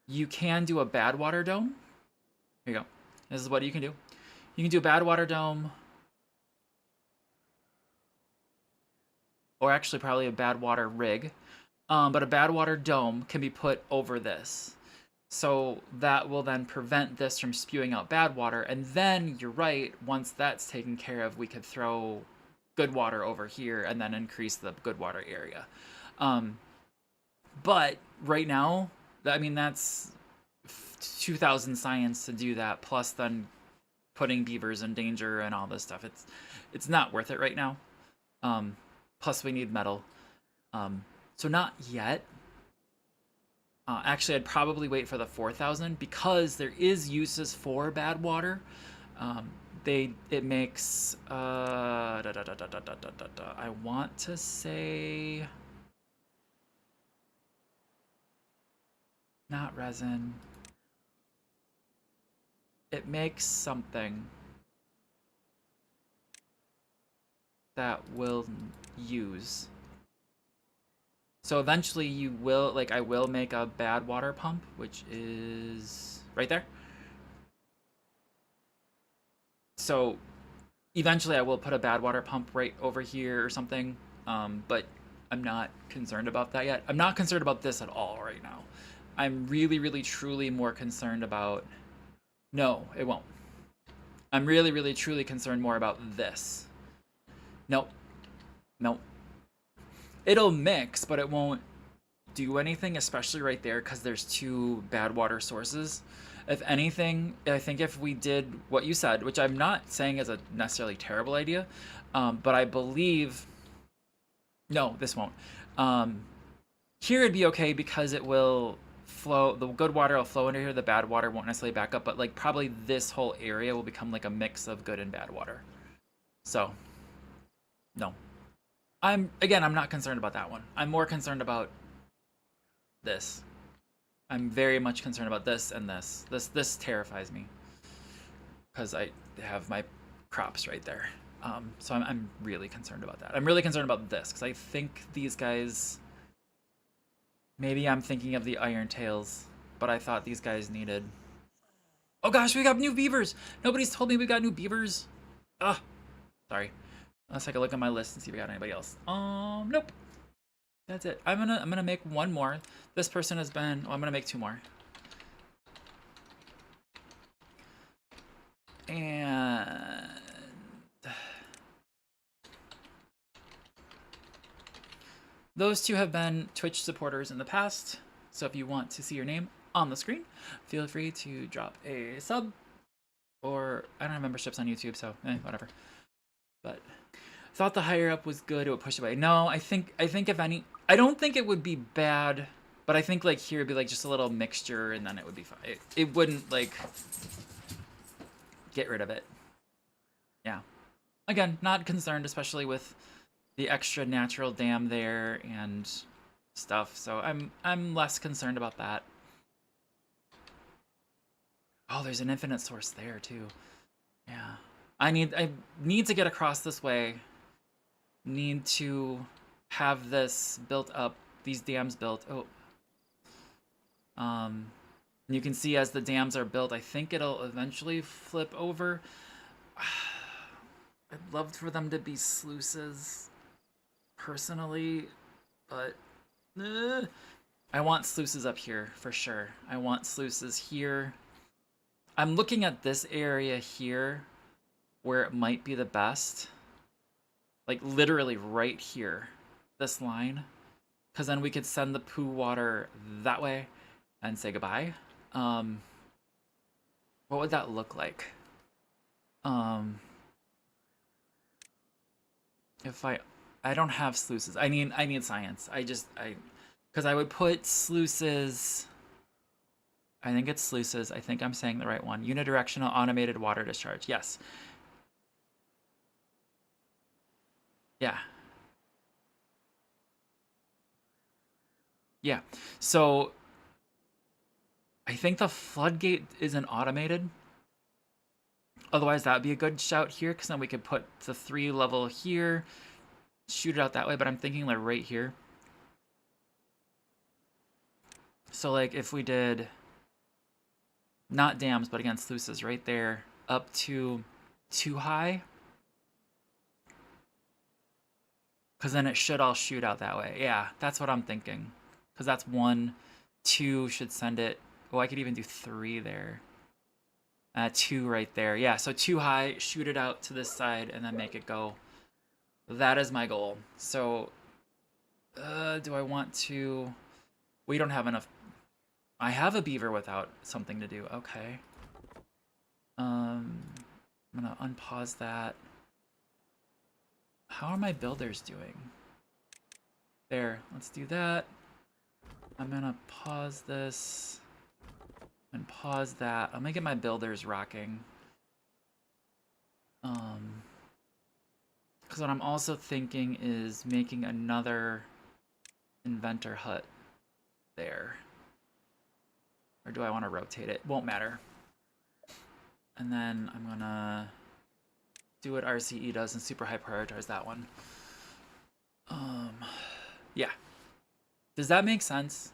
you can do a bad water dome. Here you go. This is what you can do. You can do a bad water dome, or actually probably a bad water rig, but a bad water dome can be put over this. So that will then prevent this from spewing out bad water, and then you're right, once that's taken care of, we could throw good water over here and then increase the good water area. But right now, I mean, that's 2,000 science to do that, plus then putting beavers in danger and all this stuff. It's not worth it right now. Plus we need metal. So not yet. Actually, I'd probably wait for the 4,000 because there is uses for bad water. It makes I want to say not resin. It makes something that will use. So eventually you will, like, I will make a bad water pump, which is right there. So eventually I will put a bad water pump right over here or something. But I'm not concerned about that yet. I'm not concerned about this at all right now. I'm really, really, truly more concerned about... No, it won't. I'm really, really, truly concerned more about this. Nope. Nope. It'll mix, but it won't do anything, especially right there, because there's two bad water sources. If anything, I think if we did what you said, which I'm not saying is a necessarily terrible idea, but I believe... No, this won't. Here it'd be okay because it will flow, the good water will flow into here, the bad water won't necessarily back up, but like probably this whole area will become like a mix of good and bad water. So, no. I'm not concerned about that one. I'm more concerned about this. I'm very much concerned about this and this. This terrifies me because I have my crops right there. So I'm really concerned about that. I'm really concerned about this because I think these guys... Maybe I'm thinking of the iron tails, but I thought these guys needed... Oh gosh, we got new beavers! Nobody's told me we got new beavers. Ugh. Sorry. Let's take a look at my list and see if we got anybody else. Nope. That's it. I'm gonna make one more. This person has been... Oh, I'm gonna make two more. And... Those two have been Twitch supporters in the past, so if you want to see your name on the screen, feel free to drop a sub, or I don't have memberships on YouTube, so whatever. But thought the higher up was good, it would push away. No, I think if any, I don't think it would be bad, but I think like here it'd be like just a little mixture, and then it would be fine. It wouldn't like get rid of it. Yeah. Again, not concerned, especially with the extra natural dam there and stuff, so I'm less concerned about that. Oh, there's an infinite source there too. Yeah, I need to get across this way. Need to have this built up, these dams built. You can see as the dams are built, I think it'll eventually flip over. I'd love for them to be sluices personally, but I want sluices up here for sure. I want sluices here. I'm looking at this area here where it might be the best, like literally right here, this line, because then we could send the poo water that way and say goodbye. What would that look like? If I don't have sluices. I need science. Because I would put sluices. I think it's sluices. I think I'm saying the right one. Unidirectional automated water discharge. Yes. Yeah. Yeah. So I think the floodgate isn't automated. Otherwise, that would be a good shout here, because then we could put the 3 level here, shoot it out that way, but I'm thinking like right here. So like if we did not dams, but again sluices right there up to 2 high, because then it should all shoot out that way. Yeah, that's what I'm thinking, because that's 1, 2 should send it. Oh, I could even do 3 there. 2 right there. Yeah, so 2 high, shoot it out to this side, and then make it go That is my goal. So, do I want to... We don't have enough... I have a beaver without something to do. Okay. I'm gonna unpause that. How are my builders doing? There, let's do that. I'm gonna pause this and pause that. I'm gonna get my builders rocking. Because what I'm also thinking is making another inventor hut there. Or do I want to rotate it? Won't matter. And then I'm gonna do what RCE does and super high prioritize that one. Yeah. Does that make sense?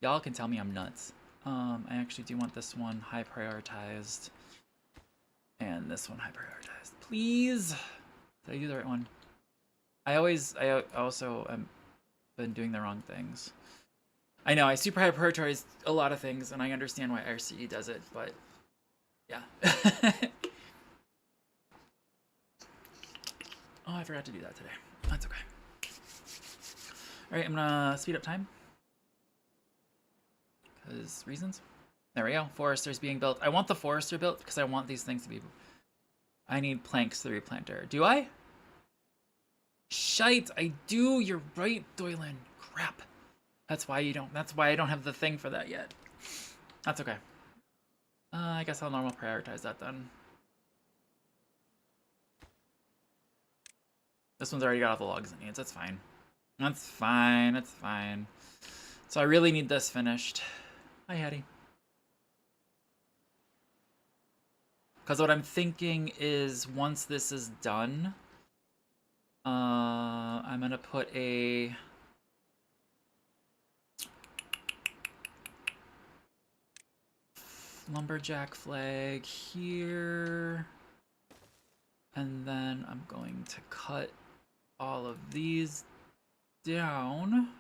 Y'all can tell me I'm nuts. I actually do want this one high prioritized. And this one high prioritized. Please! Did I do the right one? I also am been doing the wrong things. I know, I super high prioritize a lot of things, and I understand why RCE does it, but yeah. Oh, I forgot to do that today. That's okay. All right, I'm gonna speed up time. Because reasons. There we go. Forester's being built. I want the forester built because I want these things to be... I need planks to the replanter. Do I? Shite, I do. You're right, Doylan. Crap. That's why you don't... That's why I don't have the thing for that yet. That's okay. I guess I'll normal prioritize that then. This one's already got all the logs it needs. That's fine. That's fine. That's fine. So I really need this finished. Hi, Hattie. Because what I'm thinking is once this is done, I'm going to put a... lumberjack flag here. And then I'm going to cut all of these down.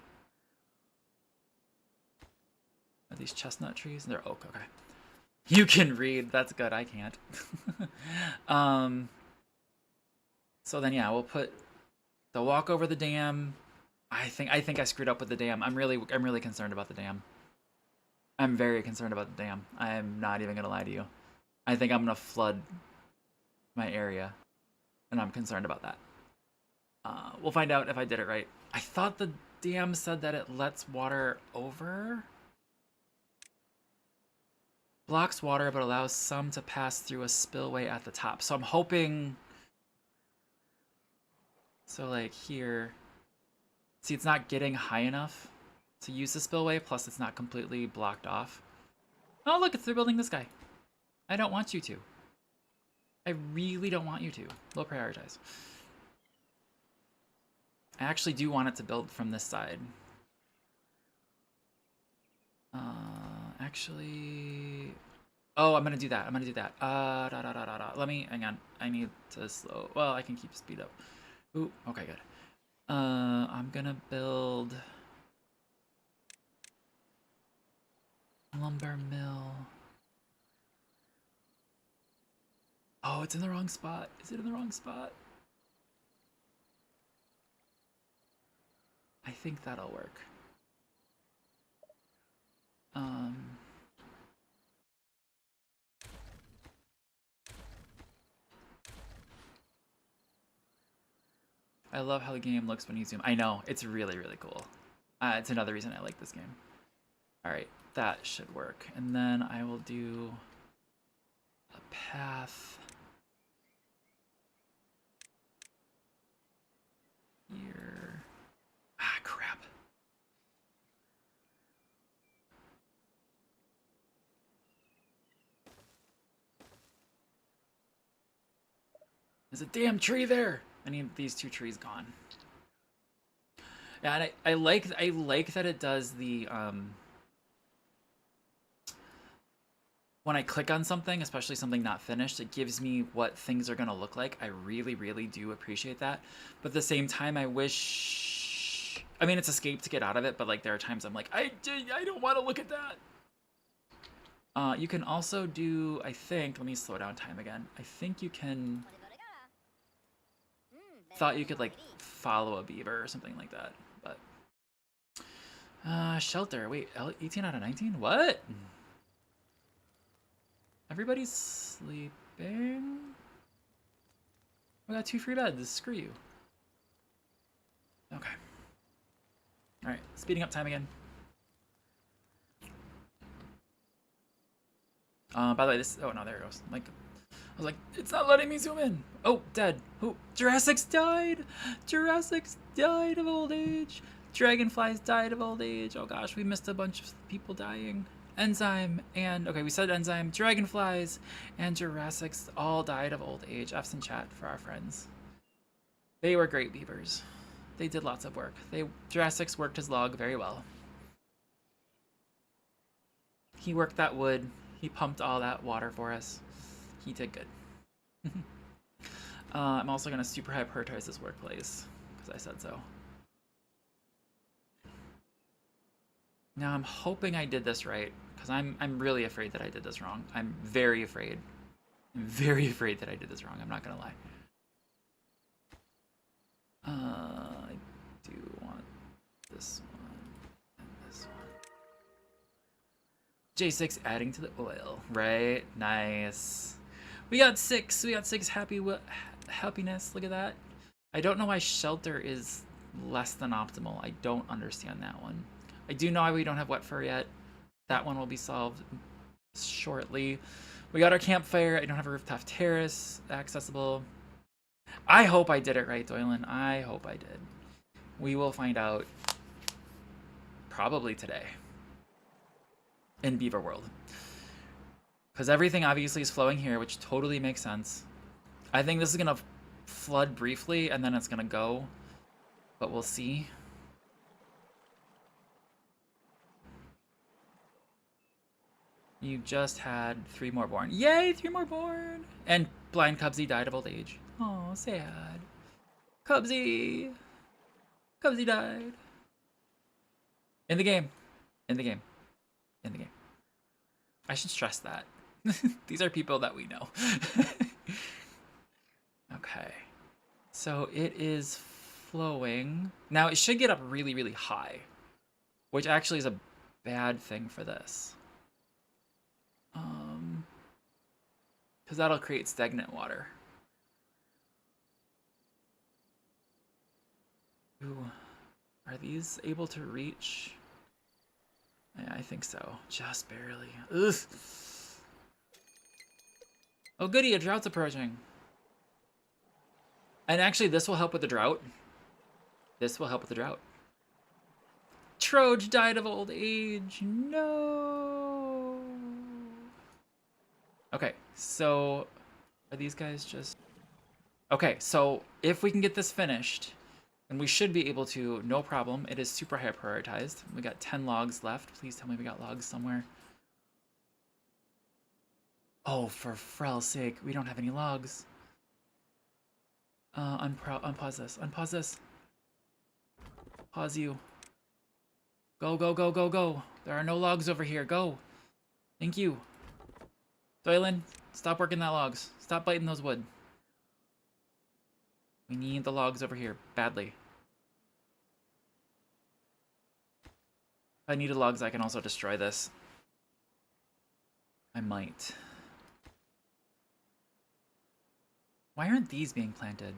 Are these chestnut trees? They're oak, okay. You can read, that's good, I can't. So then yeah, we'll put the walk over the dam. I think I screwed up with the dam. I'm really concerned about the dam. I'm very concerned about the dam. I'm not even gonna lie to you. I think I'm gonna flood my area, and I'm concerned about that. We'll find out if I did it right. I thought the dam said that it lets water over. Blocks water, but allows some to pass through a spillway at the top. So I'm hoping... So like here... See, it's not getting high enough to use the spillway, plus it's not completely blocked off. Oh look, they're building this guy. I don't want you to. I really don't want you to. Low prioritize. I actually do want it to build from this side. Actually... Oh, I'm gonna do that. I'm gonna do that. Let me... Hang on. I need to slow... Well, I can keep speed up. Ooh, okay, good. I'm gonna build... lumber mill. Oh, it's in the wrong spot. Is it in the wrong spot? I think that'll work. I love how the game looks when you zoom. I know, it's really, really cool. It's another reason I like this game. Alright, that should work. And then I will do a path here. Ah, crap. There's a damn tree there! I need these two trees gone. Yeah, and I like that it does the when I click on something, especially something not finished, it gives me what things are gonna look like. I really, really do appreciate that. But at the same time, I wish... I mean, it's escape to get out of it, but like there are times I'm like, I don't want to look at that. You can also do, I think, let me slow down time again. I think you can thought you could like follow a beaver or something like that, but shelter. Wait, 18 out of 19? What? Everybody's sleeping? We got 2 free beds. Screw you. Okay. Alright, speeding up time again. By the way, this... Oh, no, there it goes. Like, I was like, it's not letting me zoom in. Oh, dead. Oh, Jurassic's died. Jurassic's died of old age. Dragonflies died of old age. Oh, gosh, we missed a bunch of people dying. Enzyme and... Okay, we said enzyme. Dragonflies and Jurassics all died of old age. F's in chat for our friends. They were great beavers. They did lots of work. Jurassics worked his log very well. He worked that wood. He pumped all that water for us. He did good. I'm also going to super high prioritize this workplace because I said so. Now I'm hoping I did this right because I'm really afraid that I did this wrong. I'm very afraid. I'm very afraid that I did this wrong. I'm not going to lie. I do want this one and this one. J6 adding to the oil, right? Nice. We got 6. We got 6 happiness. Look at that. I don't know why shelter is less than optimal. I don't understand that one. I do know why we don't have wet fur yet. That one will be solved shortly. We got our campfire. I don't have a rooftop terrace accessible. I hope I did it right, Doylan. I hope I did. We will find out probably today in Beaver World. Because everything obviously is flowing here, which totally makes sense. I think this is going to flood briefly and then it's going to go. But we'll see. You just had 3 more born. Yay, 3 more born! And blind Cubsy died of old age. Oh, sad. Cubsy! Cubsy died. In the game. In the game. In the game. I should stress that. These are people that we know. Okay. So it is flowing. Now it should get up really, really high. Which actually is a bad thing for this. Because that'll create stagnant water. Ooh, are these able to reach? Yeah, I think so. Just barely. Ugh. Oh goody, a drought's approaching. And actually, this will help with the drought. This will help with the drought. Troj died of old age. No. Okay, so are these guys just... Okay, so if we can get this finished, and we should be able to, no problem. It is super high prioritized. We got 10 logs left. Please tell me we got logs somewhere. Oh, for Frel's sake, we don't have any logs. Unpause this. Unpause this. Pause you. Go, go, go, go, go. There are no logs over here. Go. Thank you. Doylan, stop working that logs. Stop biting those wood. We need the logs over here, badly. If I needed logs, I can also destroy this. I might. Why aren't these being planted?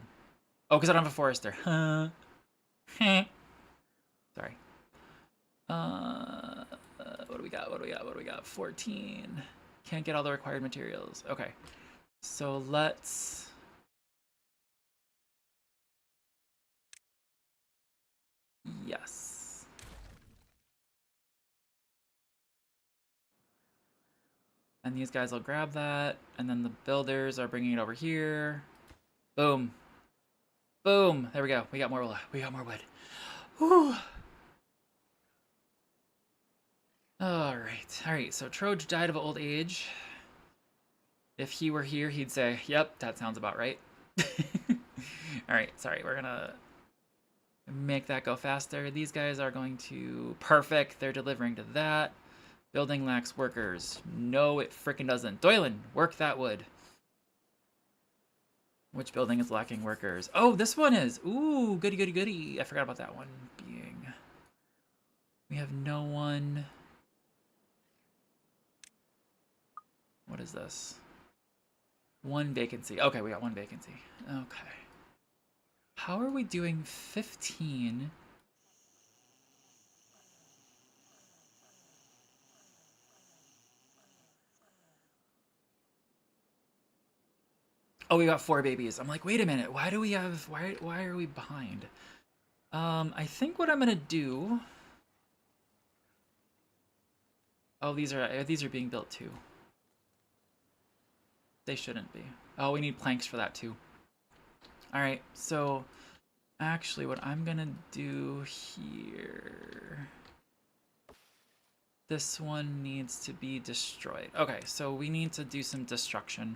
Oh, because I don't have a forester. Huh. Sorry. What do we got? What do we got? What do we got? 14. Can't get all the required materials. Okay. So let's... Yes. And these guys will grab that. And then the builders are bringing it over here. Boom. Boom. There we go. We got more wood. We got more wood. Whew. Alright. Alright, so Troj died of old age. If he were here, he'd say, yep, that sounds about right. Alright, sorry. We're gonna make that go faster. These guys are going to... Perfect. They're delivering to that. Building lacks workers. No, it frickin' doesn't. Doylan, work that wood. Which building is lacking workers? Oh, this one is. Ooh, goody, goody, goody. I forgot about that one being. We have no one. What is this? One vacancy. Okay, we got one vacancy. Okay. How are we doing 15? Oh, we got 4 babies. I'm like, wait a minute. Why do we have, why are we behind? I think what I'm gonna do. Oh, these are being built too. They shouldn't be. Oh, we need planks for that too. All right, so actually what I'm gonna do here. This one needs to be destroyed. Okay, so we need to do some destruction.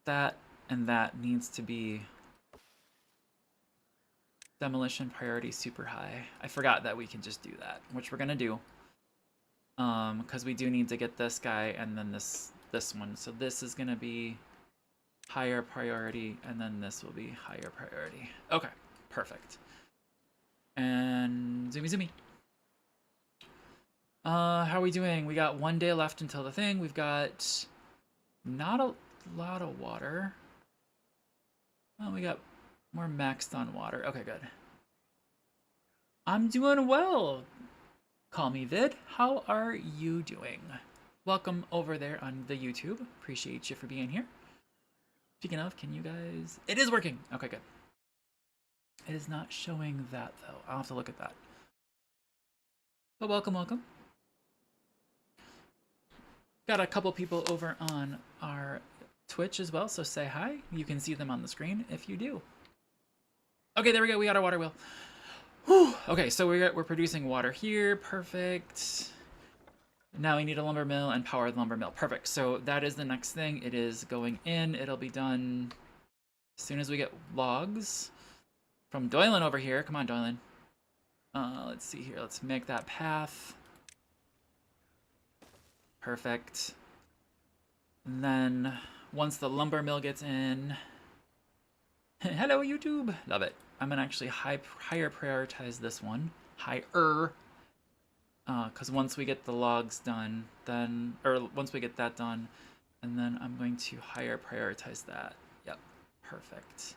That and that needs to be demolition priority super high. I forgot that we can just do that, which we're gonna do. Because we do need to get this guy and then this one. So this is gonna be higher priority, and then this will be higher priority. Okay, perfect. And zoomy zoomy. How are we doing? We got 1 day left until the thing. We've got not a lot of water. Oh, we got more maxed on water. Okay, good. I'm doing well. Call me Vid. How are you doing? Welcome over there on the YouTube. Appreciate you for being here. Speaking of, can you guys... It is working. Okay, good. It is not showing that, though. I'll have to look at that. But welcome, welcome. Got a couple people over on our Twitch as well, so say hi. You can see them on the screen if you do. Okay, there we go. We got our water wheel. Whew. Okay, so we're producing water here. Perfect. Now we need a lumber mill and power the lumber mill. Perfect. So that is the next thing. It is going in. It'll be done as soon as we get logs from Doylan over here. Come on, Doylan. Let's see here. Let's make that path. Perfect. And then once the lumber mill gets in... Hello, YouTube. Love it. I'm going to actually higher prioritize this one. Higher. Because once we get the logs done, then... Or once we get that done, and then I'm going to higher prioritize that. Yep. Perfect.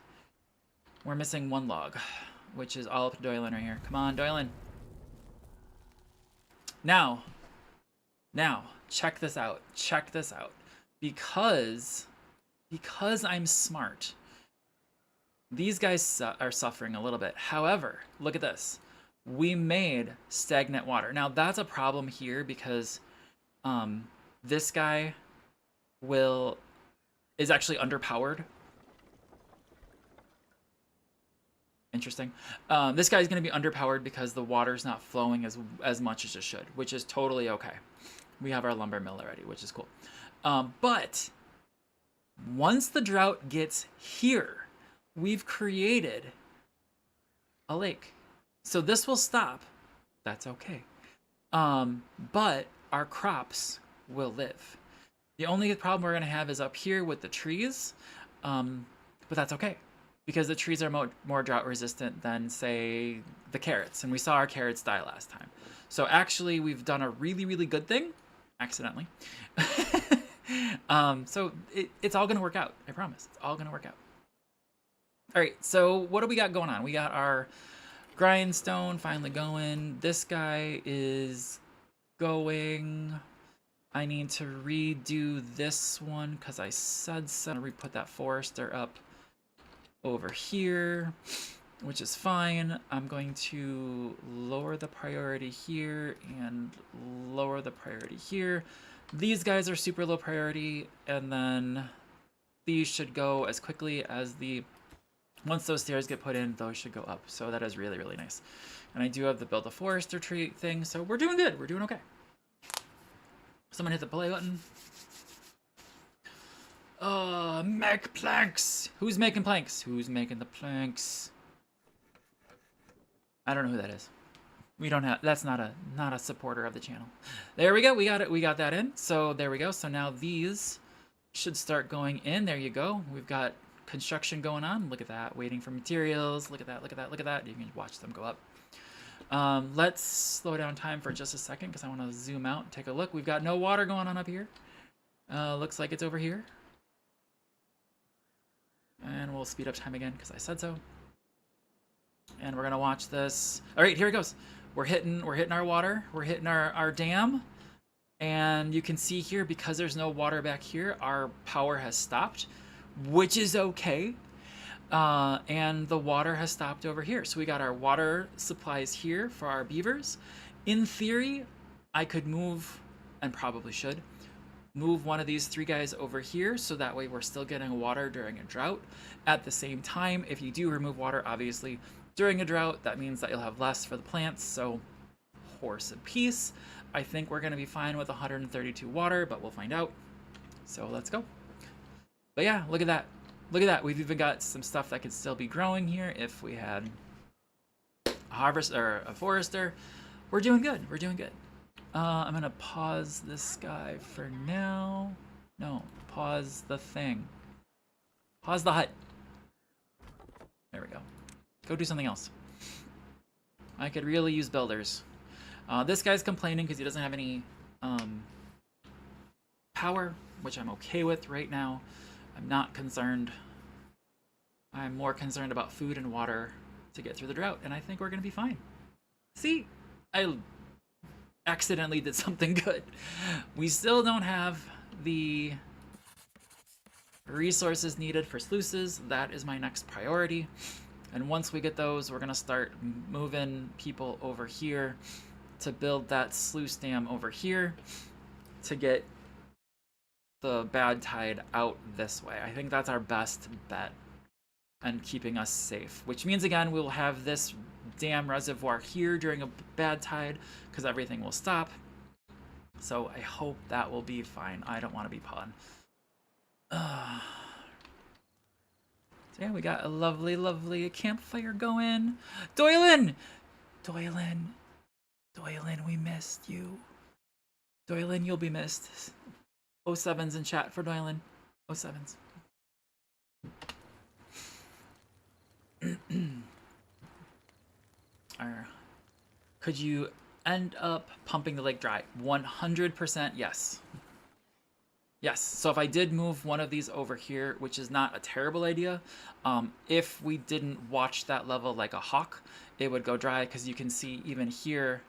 We're missing 1 log, which is all up to Doylan right here. Come on, Doylan. Now, check this out. Check this out. Because I'm smart, these guys are suffering a little bit. However, look at this. We made stagnant water. Now, that's a problem here because this guy is actually underpowered. Interesting. This guy's going to be underpowered because the water's not flowing as much as it should, which is totally okay. We have our lumber mill already, which is cool. But once the drought gets here, we've created a lake. So this will stop. That's okay. But our crops will live. The only problem we're going to have is up here with the trees. But that's okay, because the trees are more drought resistant than, say, the carrots. And we saw our carrots die last time. So actually, we've done a really, really good thing. Accidentally. So it's all going to work out. I promise. It's all going to work out. All right, so what do we got going on? We got our grindstone finally going. This guy is going. I need to redo this one because I said so. I'm going to put that forester up over here, which is fine. I'm going to lower the priority here and lower the priority here. These guys are super low priority, and then these should go as quickly as once those stairs get put in, those should go up. So that is really, really nice. And I do have the build a forester tree thing, so we're doing good. We're doing okay. Someone hit the play button. Make planks. Who's making planks? Who's making the planks? I don't know who that is. We don't have, that's not a supporter of the channel. There we go. We got it. We got that in. So there we go. So now these should start going in. There you go. We've got construction going on. Look at that. Waiting for materials. Look at that. Look at that. Look at that. You can watch them go up. Let's slow down time for just a second because I want to zoom out and take a look. We've got no water going on up here. Looks like it's over here. And we'll speed up time again because I said so. And we're gonna watch this. All right, here it goes. We're hitting our water. We're hitting our dam. And you can see here, because there's no water back here, our power has stopped, which is okay. And the water has stopped over here. So we got our water supplies here for our beavers. In theory, I could move, and probably should, move one of these 3 guys over here so that way we're still getting water during a drought. At the same time, if you do remove water, obviously, during a drought, that means that you'll have less for the plants, so horse and peace. I think we're going to be fine with 132 water, but we'll find out. So let's go. But yeah, look at that. Look at that. We've even got some stuff that could still be growing here if we had a harvester or a forester. We're doing good. We're doing good. I'm going to pause this guy for now. No, pause the thing. Pause the hut. There we go. Go do something else. I could really use builders. This guy's complaining because he doesn't have any power, which I'm okay with right now. I'm not concerned. I'm more concerned about food and water to get through the drought, and I think we're going to be fine. See? I accidentally did something good. We still don't have the resources needed for sluices. That is my next priority. And once we get those, we're going to start moving people over here to build that sluice dam over here to get the bad tide out this way. I think that's our best bet and keeping us safe, which means again we'll have this dam reservoir here during a bad tide because everything will stop. So I hope that will be fine. I don't want to be pawn. So yeah, we got a lovely campfire going. Doylan! Doylan, we missed you. Doylan, you'll be missed. 07's in chat for Doylan. 07's. Could you end up pumping the lake dry? 100% yes. Yes, so if I did move one of these over here, which is not a terrible idea, if we didn't watch that level like a hawk, it would go dry, because you can see even here,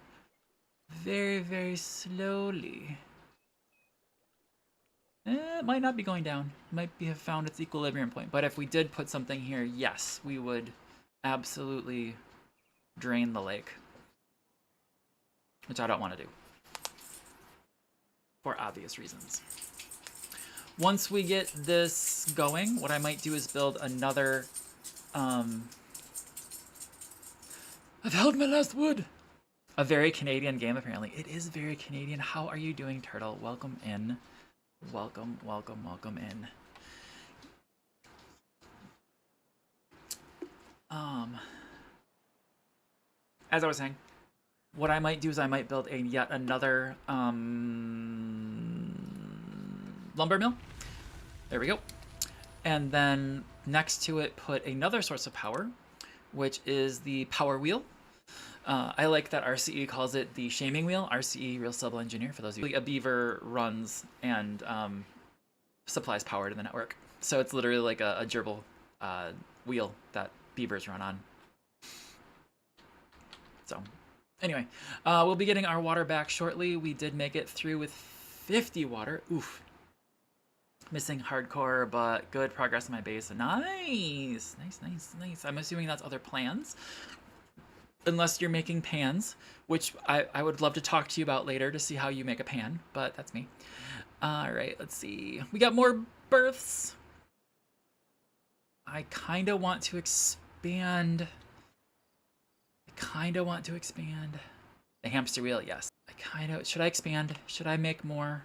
very slowly. It might not be going down. It might have found its equilibrium point. But if we did put something here, yes, we would absolutely drain the lake. Which I don't want to do. For obvious reasons. Once we get this going, what I might do is build another... I've held my last wood! A very Canadian game, apparently. It is very Canadian. How are you doing, Turtle? Welcome in. Welcome in. As I was saying, what I might do is I might build yet another lumber mill. There we go. And then next to it, put another source of power, which is the power wheel. I like that RCE calls it the shaming wheel. RCE, Real Civil Engineer, for those of you. A beaver runs and supplies power to the network. So it's literally like a gerbil wheel that beavers run on. So anyway, we'll be getting our water back shortly. We did make it through with 50 water. Oof. Missing hardcore, but good progress in my base. Nice. I'm assuming that's other plans. Unless you're making pans, which I would love to talk to you about later to see how you make a pan, but that's me. All right, let's see. We got more births. I kind of want to expand. The hamster wheel, yes. Should I expand? Should I make more?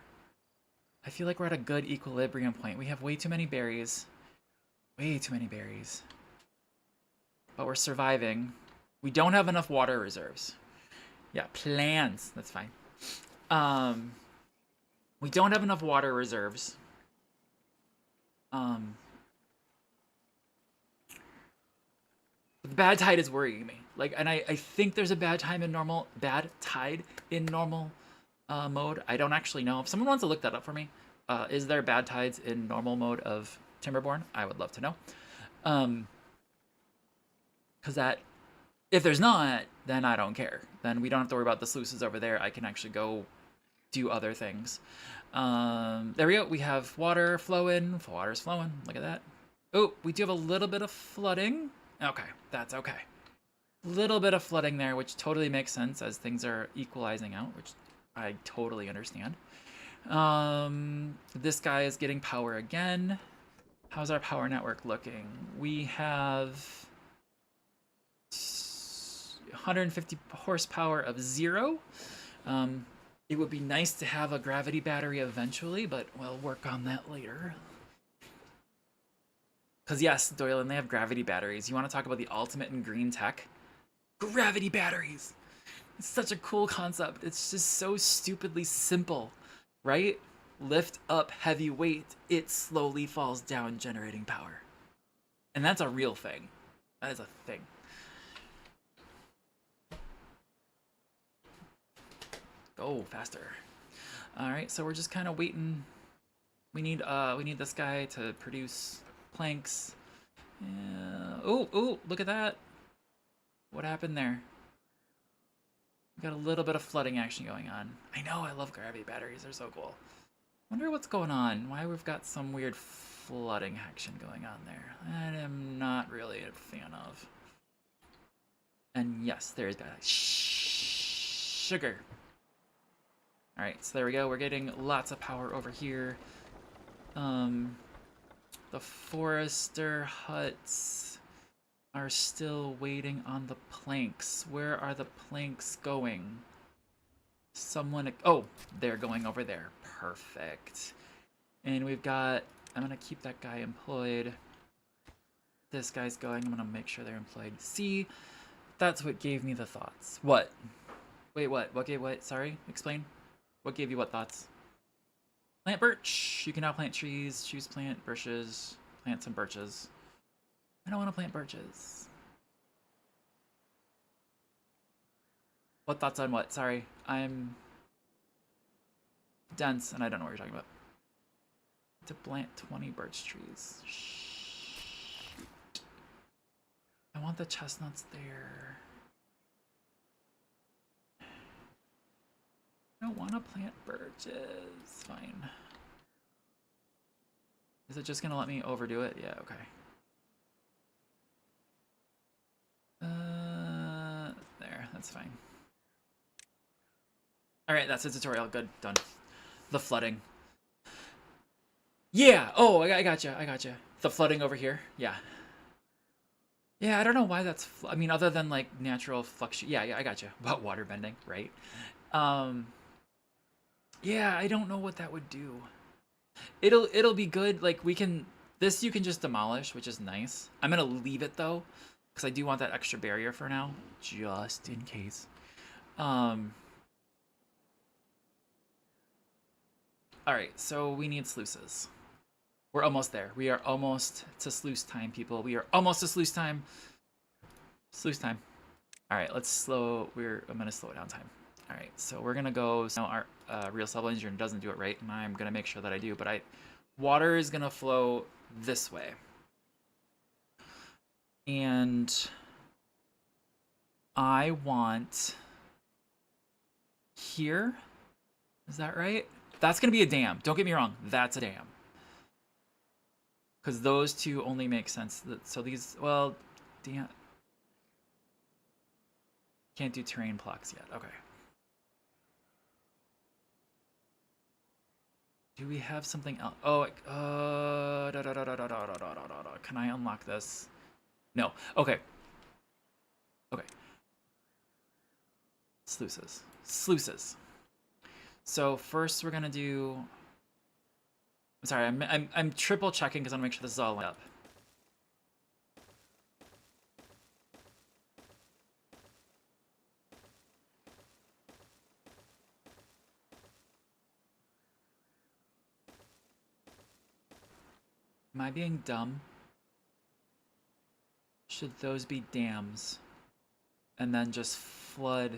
I feel like we're at a good equilibrium point. We have way too many berries. But we're surviving. We don't have enough water reserves. Yeah, plans. That's fine. We don't have enough water reserves. Um, the bad tide is worrying me. Like, and I think there's a bad tide in normal mode. I don't actually know. If someone wants to look that up for me, is there bad tides in normal mode of Timberborn? I would love to know. Because that, if there's not, then I don't care. Then we don't have to worry about the sluices over there. I can actually go do other things. There we go. We have water flowing. Water's flowing. Look at that. Oh, we do have a little bit of flooding. Okay, that's okay. Little bit of flooding there, which totally makes sense as things are equalizing out, which I totally understand. This guy is getting power again. How's our power network looking? We have 150 horsepower of 0. It would be nice to have a gravity battery eventually, but we'll work on that later. Because yes, Doylan, they have gravity batteries. You want to talk about the ultimate in green tech? Gravity batteries! It's such a cool concept. It's just so stupidly simple, right? Lift up heavy weight, it slowly falls down, generating power. And that's a real thing. That is a thing. Go faster. All right, so we're just kind of waiting. We need this guy to produce planks. Oh, look at that. What happened there? We got a little bit of flooding action going on. I know, I love gravity batteries. They're so cool. Wonder what's going on. Why we've got some weird flooding action going on there. I am not really a fan of. And yes, there's that. Sugar. All right, so there we go. We're getting lots of power over here. The forester huts are still waiting on the planks. Where are the planks going? Someone, oh, they're going over there. Perfect. And we've got, I'm gonna keep that guy employed. This guy's going, I'm gonna make sure they're employed. See, that's what gave me the thoughts. What? Wait, what? What gave what? Sorry, explain. What gave you what thoughts? Plant birch. You can now plant trees. Choose plant birches. Plant some birches. I don't want to plant birches. What thoughts on what? Sorry, I'm dense and I don't know what you're talking about. To plant 20 birch trees. Shoot. I want the chestnuts there. I don't want to plant birches. Fine. Is it just gonna let me overdo it? Yeah, okay. There, that's fine. Alright, that's the tutorial. Good, done. The flooding. Yeah! Oh, I gotcha. The flooding over here. Yeah. Yeah, I don't know why that's... I mean, other than, like, natural fluctuation. Yeah, I gotcha. About water bending, right? Yeah, I don't know what that would do. It'll be good. Like, we can... This you can just demolish, which is nice. I'm gonna leave it, though, because I do want that extra barrier for now, just in case. Alright, so we need sluices. We're almost there. We are almost to sluice time, people. We are almost to sluice time. Sluice time. Alright, let's slow... I'm gonna slow down time. Alright, so we're gonna go... So our real civil engineer doesn't do it right, and I'm gonna make sure that I do, but water is gonna flow this way. And I want here. Is that right? That's gonna be a dam. Don't get me wrong. That's a dam. Because those two only make sense. So these, well, damn. Can't do terrain blocks yet. Okay. Do we have something else? Oh, can I unlock this? No. Okay. Okay. Sluices. So first we're gonna do... Sorry, I'm triple checking because I want to make sure this is all lined up. Am I being dumb? Should those be dams? And then just flood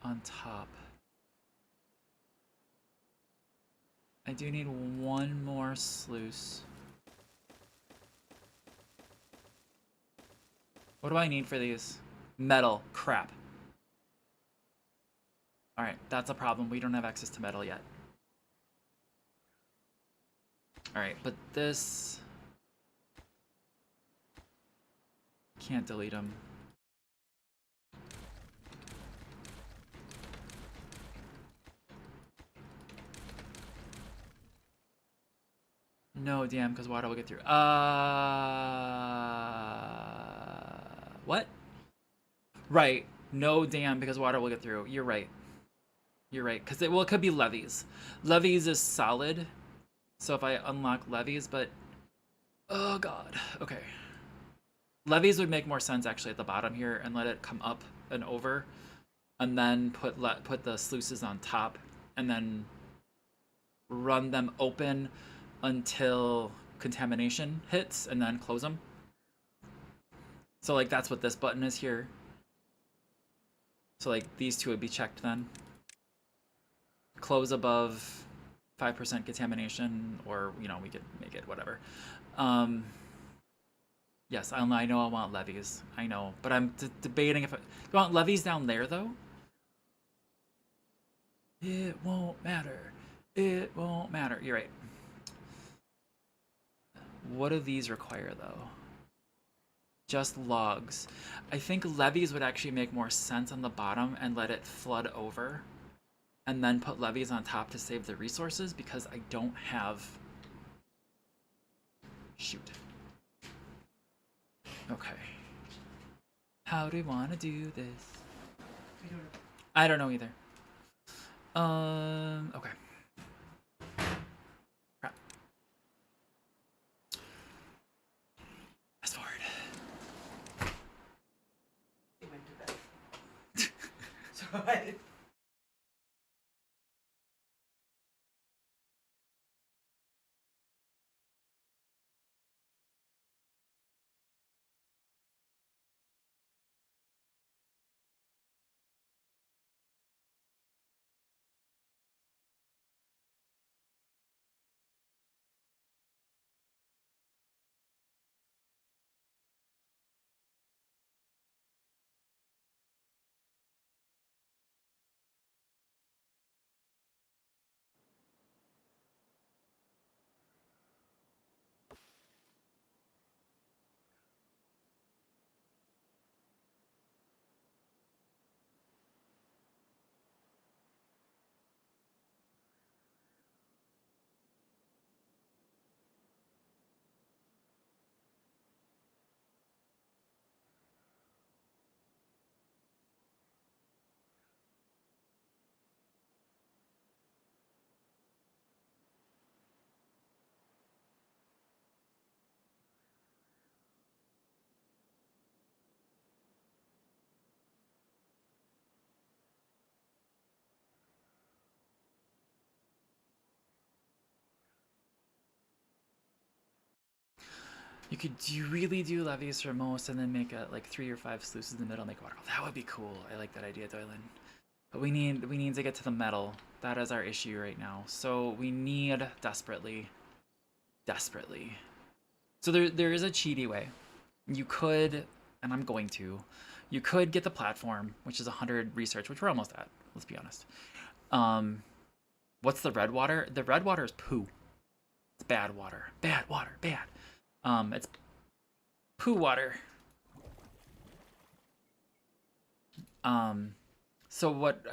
on top. I do need one more sluice. What do I need for these? Metal. Crap. Alright, that's a problem. We don't have access to metal yet. Alright, but this... Can't delete them. No, damn, because water will get through. What? Right. No, damn, because water will get through. You're right. You're right. Because it could be levees. Levees is solid. So if I unlock levees, but... Oh, God. Okay. Levees would make more sense, actually, at the bottom here, and let it come up and over. And then put the sluices on top. And then run them open until contamination hits, and then close them. So, like, that's what this button is here. So, like, these two would be checked then. Close above 5% contamination, or, you know, we could make it whatever. Yes, I know I want levees. I know, but I'm debating if I... Do I want levees down there, though? It won't matter. It won't matter. You're right. What do these require, though? Just logs. I think levees would actually make more sense on the bottom and let it flood over. And then put levees on top to save the resources, because I don't have... Shoot. Okay. How do we want to do this? I don't know either. Okay. Crap. Fast forward. He went to bed. So I... You could really do levees for most, and then make like 3 or 5 sluices in the middle, make water. That would be cool. I like that idea, Doylan. But we need to get to the metal. That is our issue right now. So we need desperately. So there is a cheaty way. You could, and I'm going to, you could get the platform, which is 100 research, which we're almost at. Let's be honest. What's the red water? The red water is poo. It's bad water. Bad water. Bad. It's poo water. So what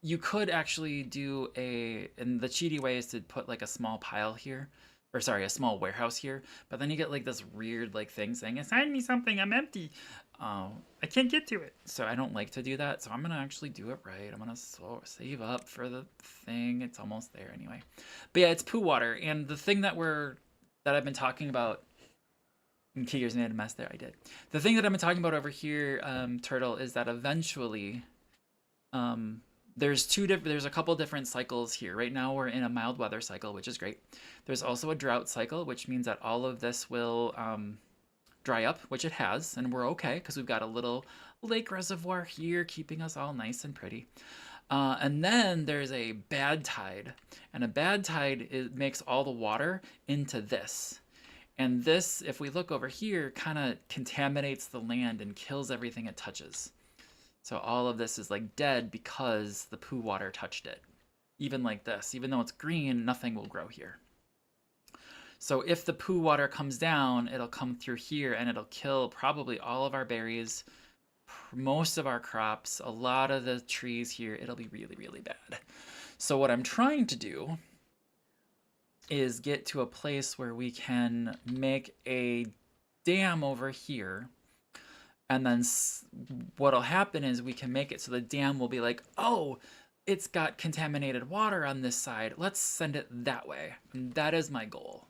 you could actually do and the cheaty way is to put like a small pile here, or sorry, a small warehouse here, but then you get like this weird like thing saying, assign me something, I'm empty. I can't get to it. So I don't like to do that. So I'm gonna actually do it right. I'm gonna save up for the thing. It's almost there anyway. But yeah, it's poo water. And the thing that I've been talking about, and Keegers made a mess there, I did. The thing that I've been talking about over here, Turtle, is that eventually, There's a couple different cycles here. Right now we're in a mild weather cycle, which is great. There's also a drought cycle, which means that all of this will dry up, which it has, and we're okay because we've got a little lake reservoir here keeping us all nice and pretty. And then there's a bad tide, and a bad tide makes all the water into this. And this, if we look over here, kind of contaminates the land and kills everything it touches. So all of this is like dead because the poo water touched it. Even like this, even though it's green, nothing will grow here. So if the poo water comes down, it'll come through here and it'll kill probably all of our berries, most of our crops, a lot of the trees here. It'll be really, really bad. So what I'm trying to do is get to a place where we can make a dam over here. And then what'll happen is we can make it so the dam will be like, oh, it's got contaminated water on this side. Let's send it that way. And that is my goal.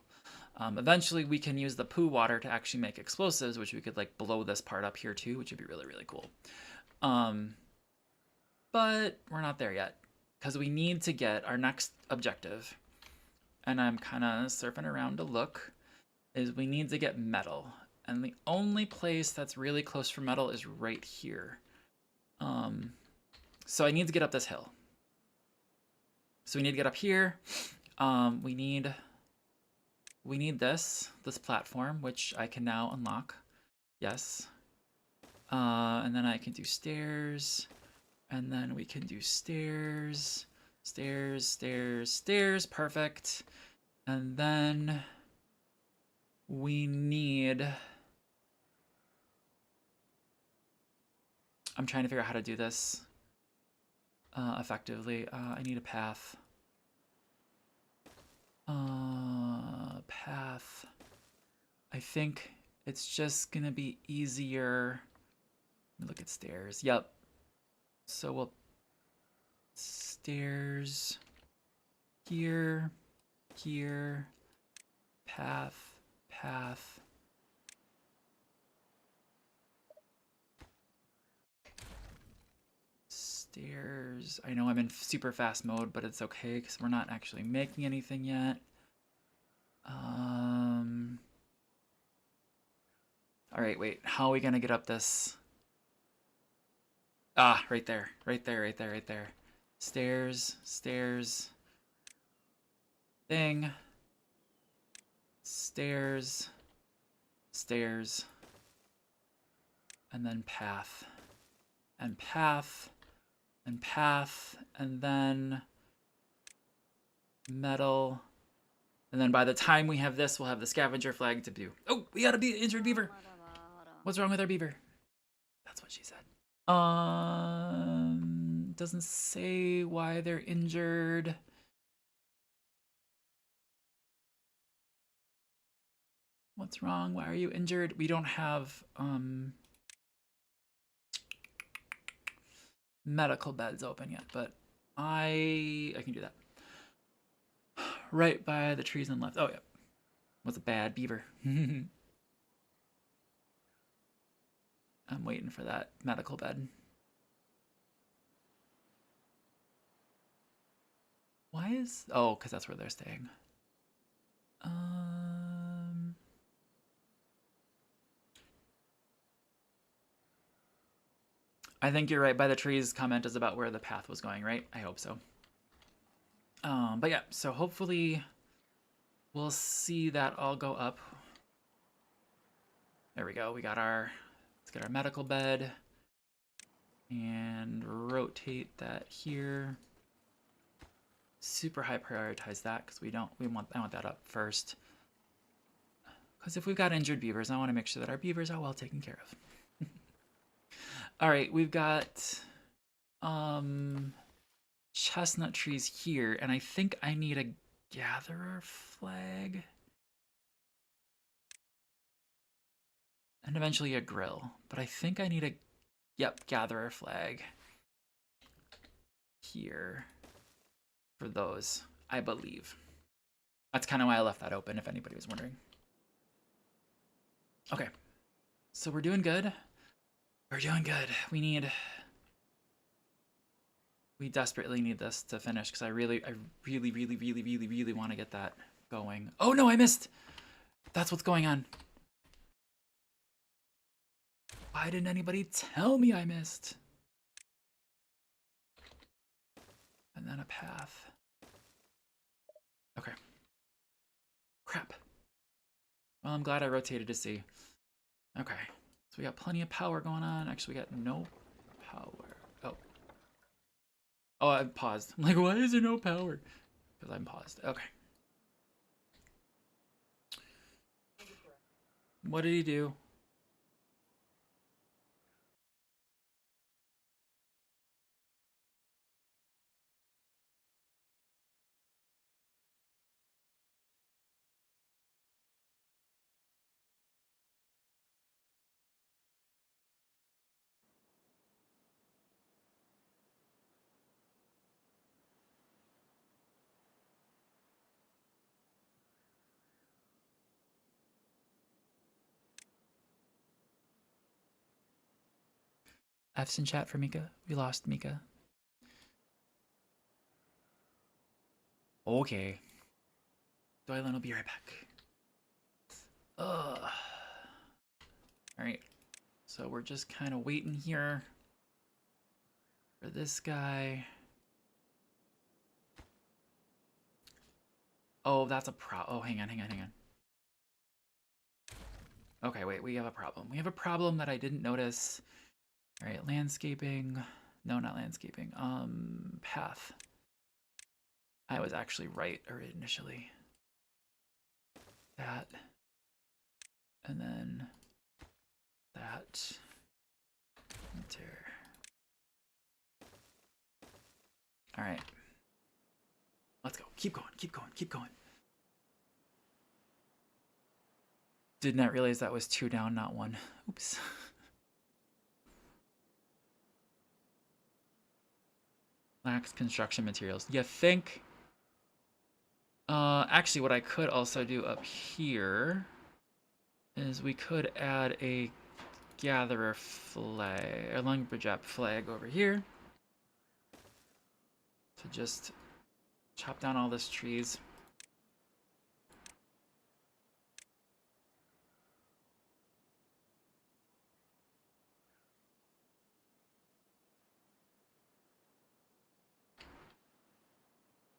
Eventually, we can use the poo water to actually make explosives, which we could like blow this part up here too, which would be really, really cool. But we're not there yet because we need to get our next objective. And I'm kind of surfing around to look, is we need to get metal. And the only place that's really close for metal is right here. So I need to get up this hill. So we need to get up here. We need this platform, which I can now unlock. Yes. And then I can do stairs. And then we can do stairs. Stairs, stairs, stairs. Perfect. And then we need... I'm trying to figure out how to do this effectively. I need a path. Path. I think it's just gonna be easier. Let me look at stairs. Yep. So we'll stairs here, here, path, path. Stairs. I know I'm in super fast mode, but it's okay because we're not actually making anything yet. All right, wait. How are we gonna get up this? Ah, right there, right there, right there, right there. Stairs, stairs. Thing. Stairs. Stairs. And then path. And path. And path. And then metal. And then by the time we have this, we'll have the scavenger flag to do. Oh, we got a injured beaver. What's wrong with our beaver? That's what she said. Doesn't say why they're injured. What's wrong? Why are you injured? We don't have medical beds open yet, but I can do that. Right by the trees on the left. Oh yeah. Was a bad beaver. I'm waiting for that medical bed. Why is... Oh, because that's where they're staying. I think you're right. By the trees comment is about where the path was going, right? I hope so. But yeah, so hopefully we'll see that all go up. There we go. We got our... Let's get our medical bed and rotate that here. Super high prioritize that because I want that up first. Because if we've got injured beavers, I want to make sure that our beavers are well taken care of. All right, we've got chestnut trees here, and I think I need a gatherer flag. And eventually a grill. But I think I need a, gatherer flag here for those, I believe. That's kind of why I left that open, if anybody was wondering. Okay, so we're doing good. We're doing good. We We desperately need this to finish because I really want to get that going. Oh no, I missed! That's what's going on. Why didn't anybody tell me I missed? And then a path. Okay. Crap. Well, I'm glad I rotated to see. Okay. So we got plenty of power going on. Actually, we got no power. Oh. Oh, I paused. I'm like, why is there no power? Because I'm paused. Okay. What did he do? F's in chat for Mika. We lost Mika. Okay. Doylan will be right back. Ugh. Alright. So we're just kind of waiting here for this guy. Oh, that's a Oh, hang on. Okay, wait, we have a problem. We have a problem that I didn't notice. All right, landscaping. No, not landscaping. Path. I was actually right initially. That. And then that. Enter. All right. Let's go. Keep going. Did not realize that was 2 down, not 1. Oops. Lacks construction materials. You think? Actually, what I could also do up here is we could add a gatherer flag, or lumberjack flag over here to just chop down all this trees.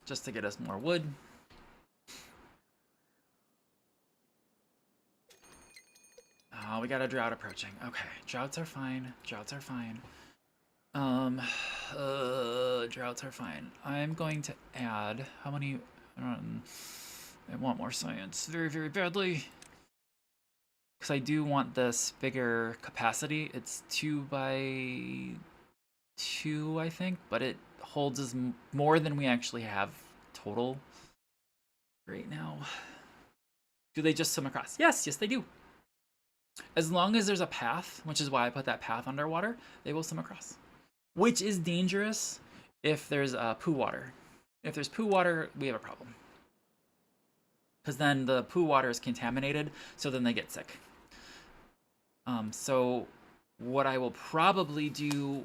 Just to get us more wood. Oh, we got a drought approaching. Okay, droughts are fine. Droughts are fine. Droughts are fine. I'm going to add how many? I want more science very badly because I do want this bigger capacity. It's 2 by 2, I think, but it holds as more than we actually have total right now. Do they just swim across? Yes, they do. As long as there's a path, which is why I put that path underwater, they will swim across. Which is dangerous if there's poo water. If there's poo water, we have a problem. Because then the poo water is contaminated, so then they get sick. So what I will probably do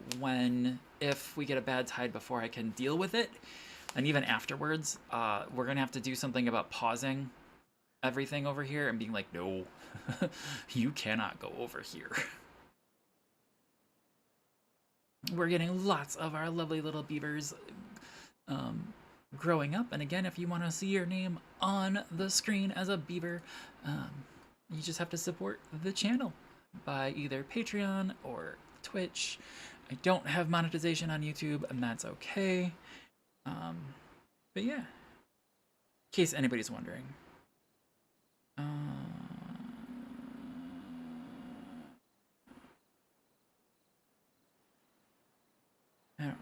if we get a bad tide before I can deal with it, and even afterwards, we're going to have to do something about pausing everything over here and being like, no, you cannot go over here. We're getting lots of our lovely little beavers growing up. And again, if you want to see your name on the screen as a beaver, you just have to support the channel by either Patreon or Twitch. I don't have monetization on YouTube, and that's okay. But yeah, in case anybody's wondering.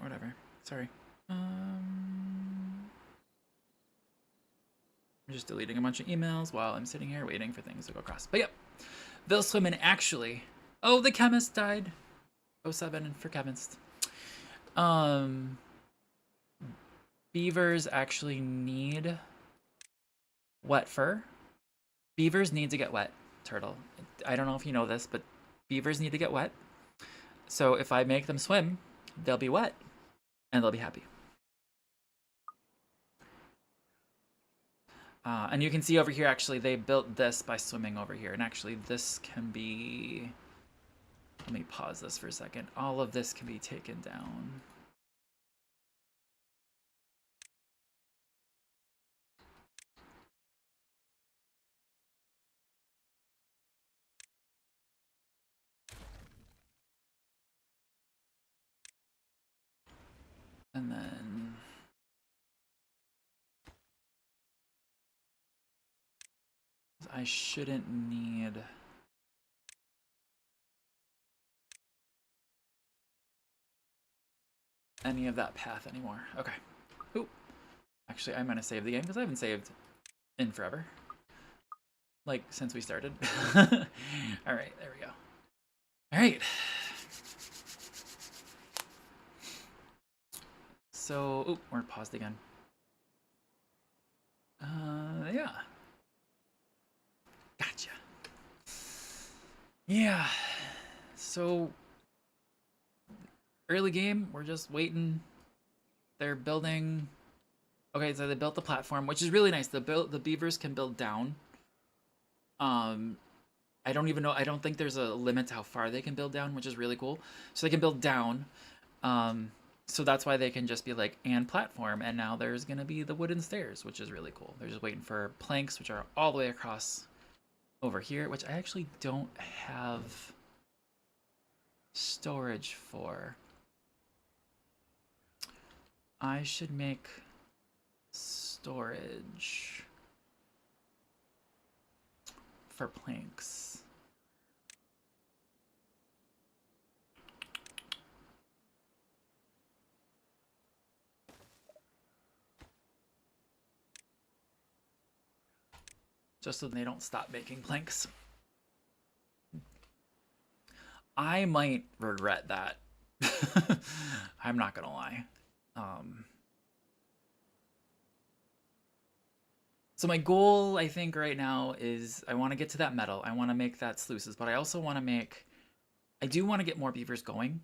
Whatever. Sorry. I'm just deleting a bunch of emails while I'm sitting here waiting for things to go across. But yep, they'll swim in actually. Oh, the chemist died. 07 for chemist. Beavers actually need wet fur. Beavers need to get wet, Turtle. I don't know if you know this, but beavers need to get wet. So if I make them swim, they'll be wet. and they'll be happy. And you can see over here, actually, they built this by swimming over here. And actually, this can be... Let me pause this for a second. All of this can be taken down. And then... I shouldn't need... any of that path anymore. Okay. Ooh. Actually, I'm gonna save the game because I haven't saved in forever. Like, since we started. Alright, there we go. Alright. So, oop, we're paused again. Yeah. Gotcha. Yeah. So, early game, we're just waiting. They're building... Okay, so they built the platform, which is really nice. The beavers can build down. I don't even know. I don't think there's a limit to how far they can build down, which is really cool. So they can build down. So that's why they can just be like, and platform. And now there's going to be the wooden stairs, which is really cool. They're just waiting for planks, which are all the way across over here, which I actually don't have storage for. I should make storage for planks. Just so they don't stop making planks. I might regret that. I'm not gonna lie. So my goal, I think, right now is I want to get to that metal. I want to make that sluices, but I also want to make... I do want to get more beavers going.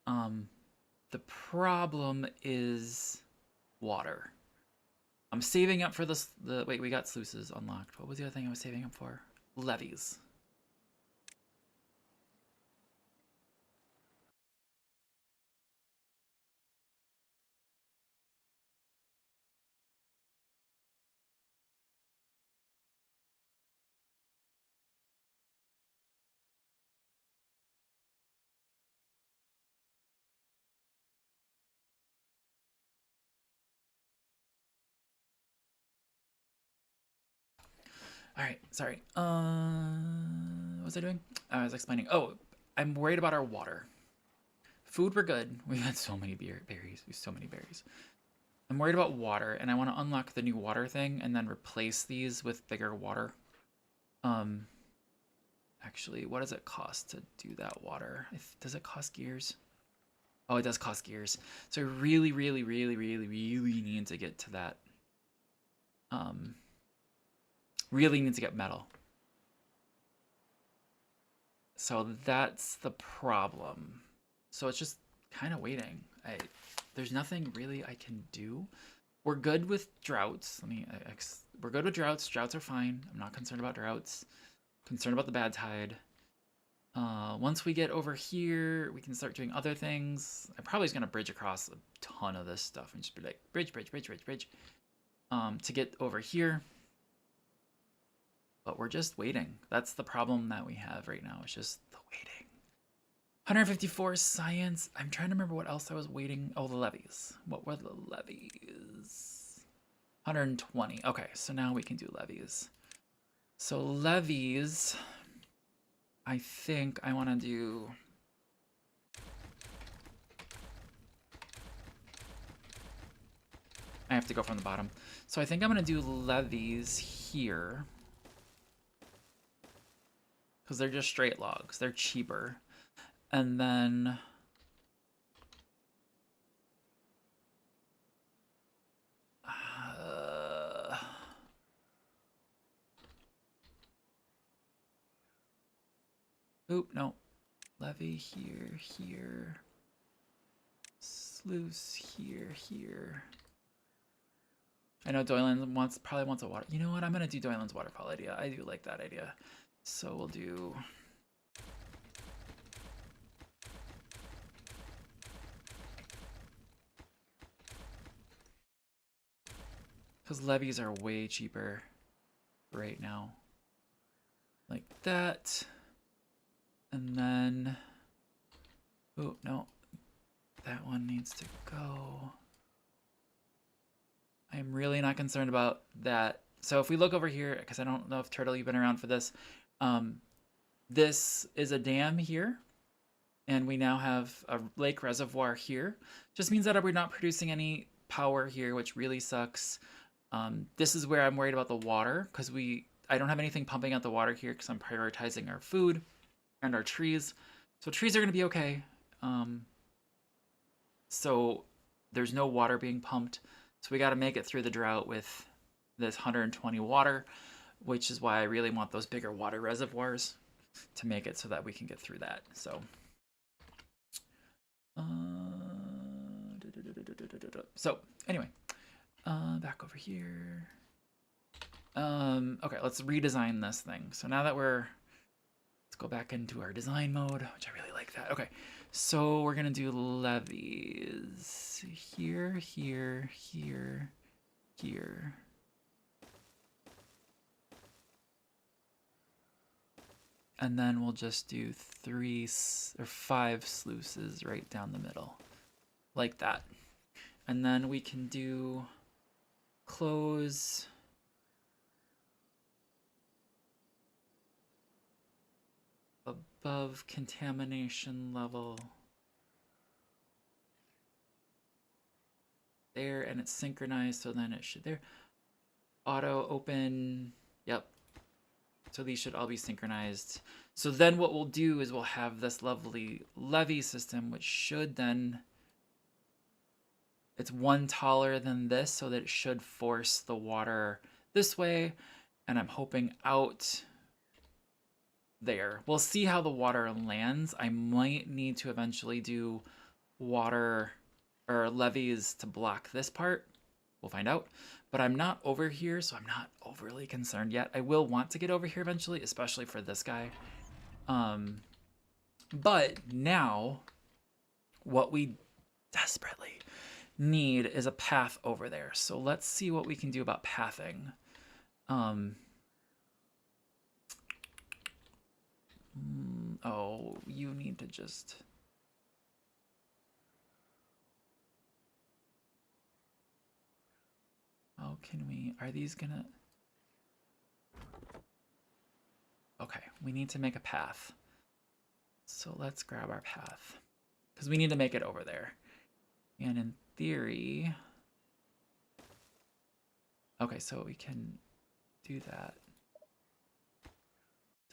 The problem is water. I'm saving up for this. Wait, we got sluices unlocked. What was the other thing I was saving up for? Levees. All right, sorry. What was I doing? I was explaining. Oh, I'm worried about our water. Food, we're good. We've had so many berries. We have so many berries. I'm worried about water, and I want to unlock the new water thing and then replace these with bigger water. Actually, what does it cost to do that water? Does it cost gears? Oh, it does cost gears. So I really, really, really, really, really need to get to that. Really need to get metal. So that's the problem. So it's just kind of waiting. There's nothing really I can do. We're good with droughts. We're good with droughts. Droughts are fine. I'm not concerned about droughts. Concerned about the bad tide. Once we get over here, we can start doing other things. I'm probably just gonna bridge across a ton of this stuff and just be like bridge, bridge, bridge, bridge, bridge. To get over here. But we're just waiting. That's the problem that we have right now. It's just the waiting. 154 science. I'm trying to remember what else I was waiting. Oh, the levies. What were the levies? 120. Okay, so now we can do levies. So levies, I think I want to do... I have to go from the bottom. So I think I'm going to do levies here. Because they're just straight logs. They're cheaper. And then... Oop, no. Levy here, here. sluice here. I know Doylan probably wants a water. You know what? I'm gonna do Doylan's waterfall idea. I do like that idea. So we'll do. Because levees are way cheaper right now. Like that. And then. Oh, no. That one needs to go. I'm really not concerned about that. So if we look over here, because I don't know if Turtle, you've been around for this. This is a dam here. And we now have a lake reservoir here. Just means that we're not producing any power here, which really sucks. This is where I'm worried about the water, because I don't have anything pumping out the water here because I'm prioritizing our food and our trees. So trees are going to be okay. So there's no water being pumped. So we got to make it through the drought with this 120 water, which is why I really want those bigger water reservoirs to make it so that we can get through that. So, anyway, back over here. Okay, let's redesign this thing. So now that let's go back into our design mode, which I really like that. Okay, so we're gonna do levees here. And then we'll just do 3 or 5 sluices right down the middle, like that. And then we can do close above contamination level there, and it's synchronized, so then it should there. Auto open, yep. So these should all be synchronized. So then what we'll do is we'll have this lovely levee system, which should then, it's one taller than this, so that it should force the water this way. And I'm hoping out there. We'll see how the water lands. I might need to eventually do water or levees to block this part. We'll find out. But I'm not over here, so I'm not overly concerned yet. I will want to get over here eventually, especially for this guy. But now, what we desperately need is a path over there. So let's see what we can do about pathing. Oh, you need to just... How can we... Are these gonna... Okay, we need to make a path. So let's grab our path. Because we need to make it over there. And in theory... Okay, so we can do that.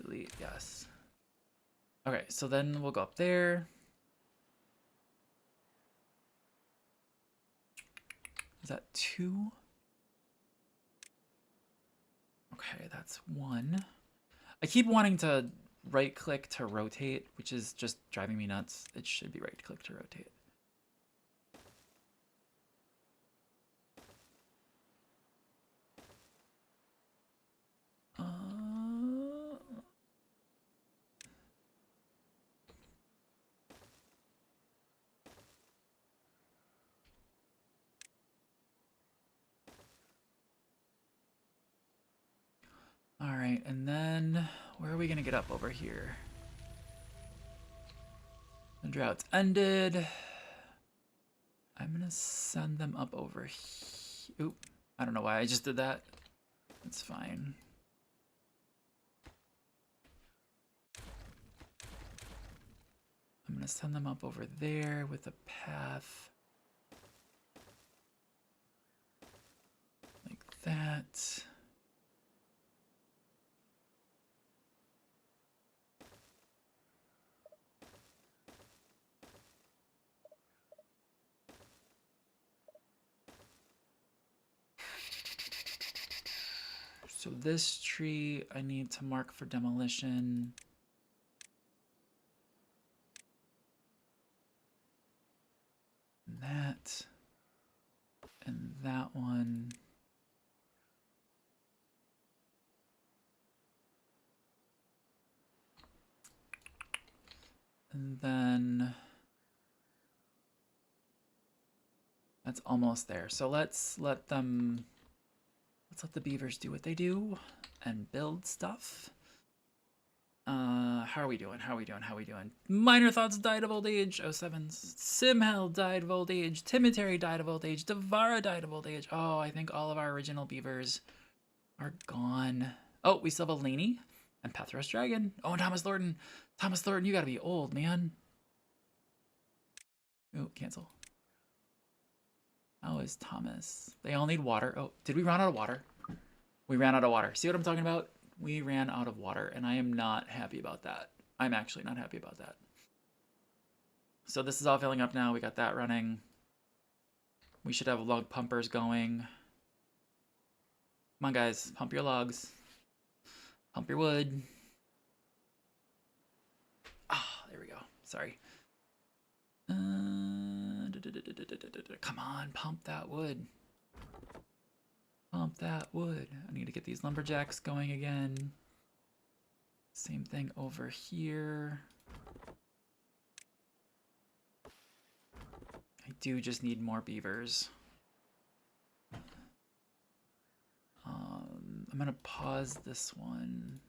Delete, yes. Okay, so then we'll go up there. Is that 2? Okay, that's 1. I keep wanting to right-click to rotate, which is just driving me nuts. It should be right-click to rotate. All right, and then where are we gonna get up over here? The drought's ended. I'm gonna send them up over here. Oop, I don't know why I just did that. It's fine. I'm gonna send them up over there with a path. Like that. So this tree I need to mark for demolition. that. And that one. And then that's almost there. So let's let the beavers do what they do and build stuff. How are we doing? How are we doing? How are we doing? Minor Thoughts died of old age. 07s. Simhel died of old age. Timotary died of old age. Devara died of old age. Oh, I think all of our original beavers are gone. Oh, we still have a Laney and Pethros Dragon. Oh, and Thomas Thornton. Thomas Thornton, you gotta be old, man. Oh, cancel. How is Thomas? They all need water. Oh, did we run out of water? We ran out of water. See what I'm talking about? We ran out of water, and I am not happy about that. I'm actually not happy about that. So this is all filling up now. We got that running. We should have log pumpers going. Come on, guys. Pump your logs. Pump your wood. Ah, there we go. Sorry. Come on, pump that wood. Pump that wood. I need to get these lumberjacks going again. Same thing over here. I do just need more beavers. I'm gonna pause this one.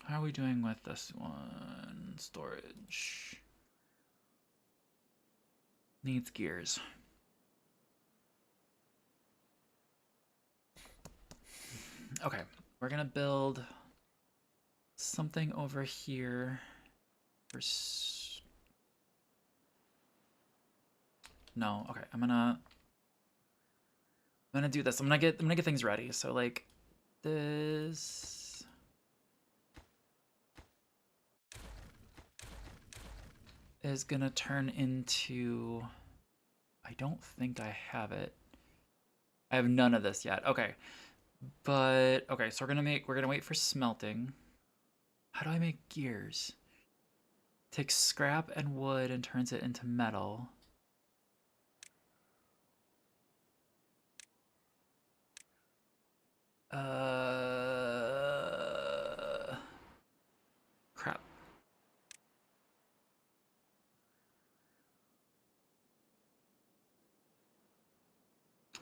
How are we doing with this one? Storage. Needs gears. Okay, we're gonna build something over here. No, okay, I'm gonna do this. I'm gonna get things ready. So like this. Is gonna turn into, I don't think I have it. I have none of this yet. Okay. But okay, so we're gonna wait for smelting. How do I make gears? Takes scrap and wood and turns it into metal. Crap.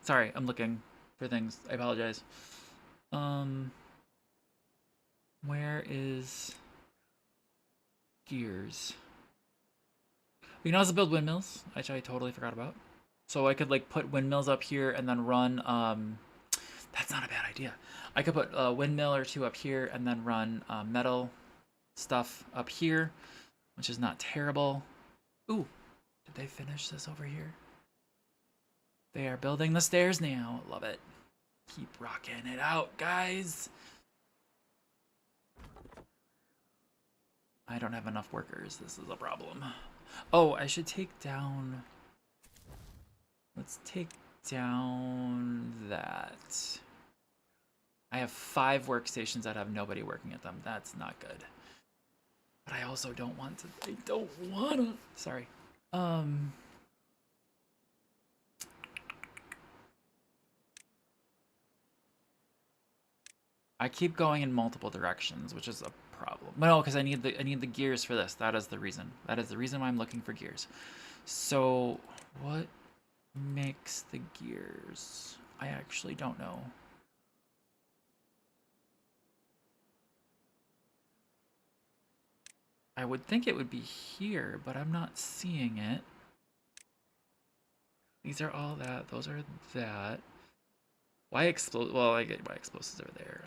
Sorry, I'm looking for things. I apologize. Where is gears? We can also build windmills, which I totally forgot about. So I could like put windmills up here and then run, that's not a bad idea. I could put a windmill or two up here and then run metal stuff up here, which is not terrible. Ooh, did they finish this over here? They are building the stairs now. Love it. Keep rocking it out, guys. I don't have enough workers. This is a problem. Oh, I should take down... Let's take down that. I have 5 workstations that have nobody working at them. That's not good. But I also don't want to... I don't want to... Sorry. I keep going in multiple directions, which is a problem. No, because I need the gears for this. That is the reason. That is the reason why I'm looking for gears. So, what makes the gears? I actually don't know. I would think it would be here, but I'm not seeing it. These are all that. Those are that. Why explode? Well, I get why explosives are there.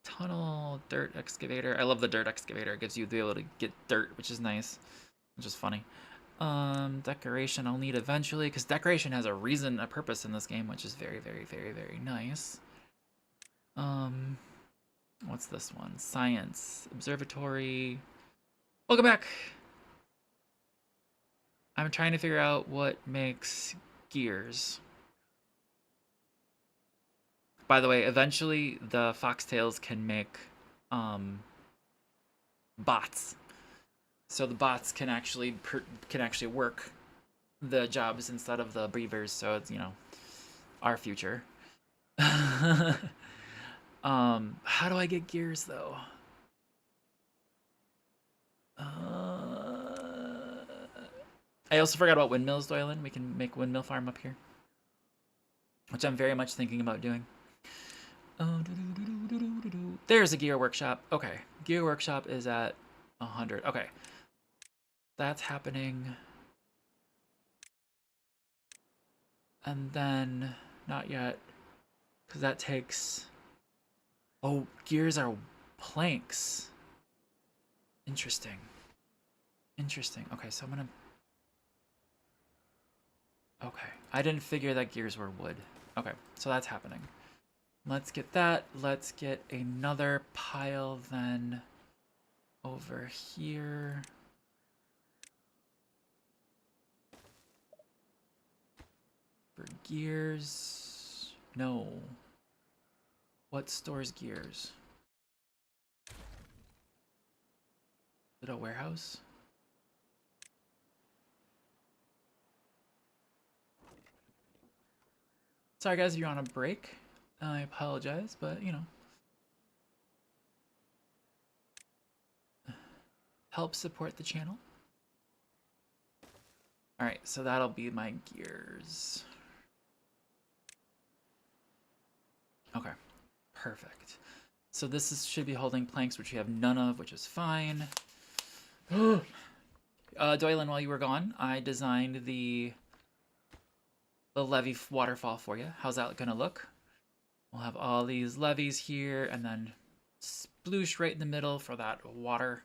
Tunnel, dirt excavator. I love the dirt excavator. It gives you the ability to get dirt, which is nice, which is funny. Decoration I'll need eventually, because decoration has a reason, a purpose in this game, which is very, very, very, very nice. What's this one? Science. Observatory. Welcome back! I'm trying to figure out what makes gears. By the way, eventually the foxtails can make bots. So the bots can actually work the jobs instead of the beavers, so it's, you know, our future. How do I get gears though? I also forgot about windmills, Doylan. We can make windmill farm up here, which I'm very much thinking about doing. There's a gear workshop. Okay, gear workshop is at 100. Okay, that's happening. And then, not yet, because that takes... Oh, gears are planks. Interesting. Interesting. Okay, so I'm gonna... Okay, I didn't figure that gears were wood. Okay, so that's happening. Let's get that. Let's get another pile then over here. For gears. No. What stores gears? Is it a warehouse? Sorry guys if you're on a break. I apologize, but you know. Help support the channel. Alright, so that'll be my gears. Okay, perfect. So this should be holding planks, which we have none of, which is fine. Doylan, while you were gone, I designed the levee waterfall for you. How's that gonna look? We'll have all these levees here, and then sploosh right in the middle for that water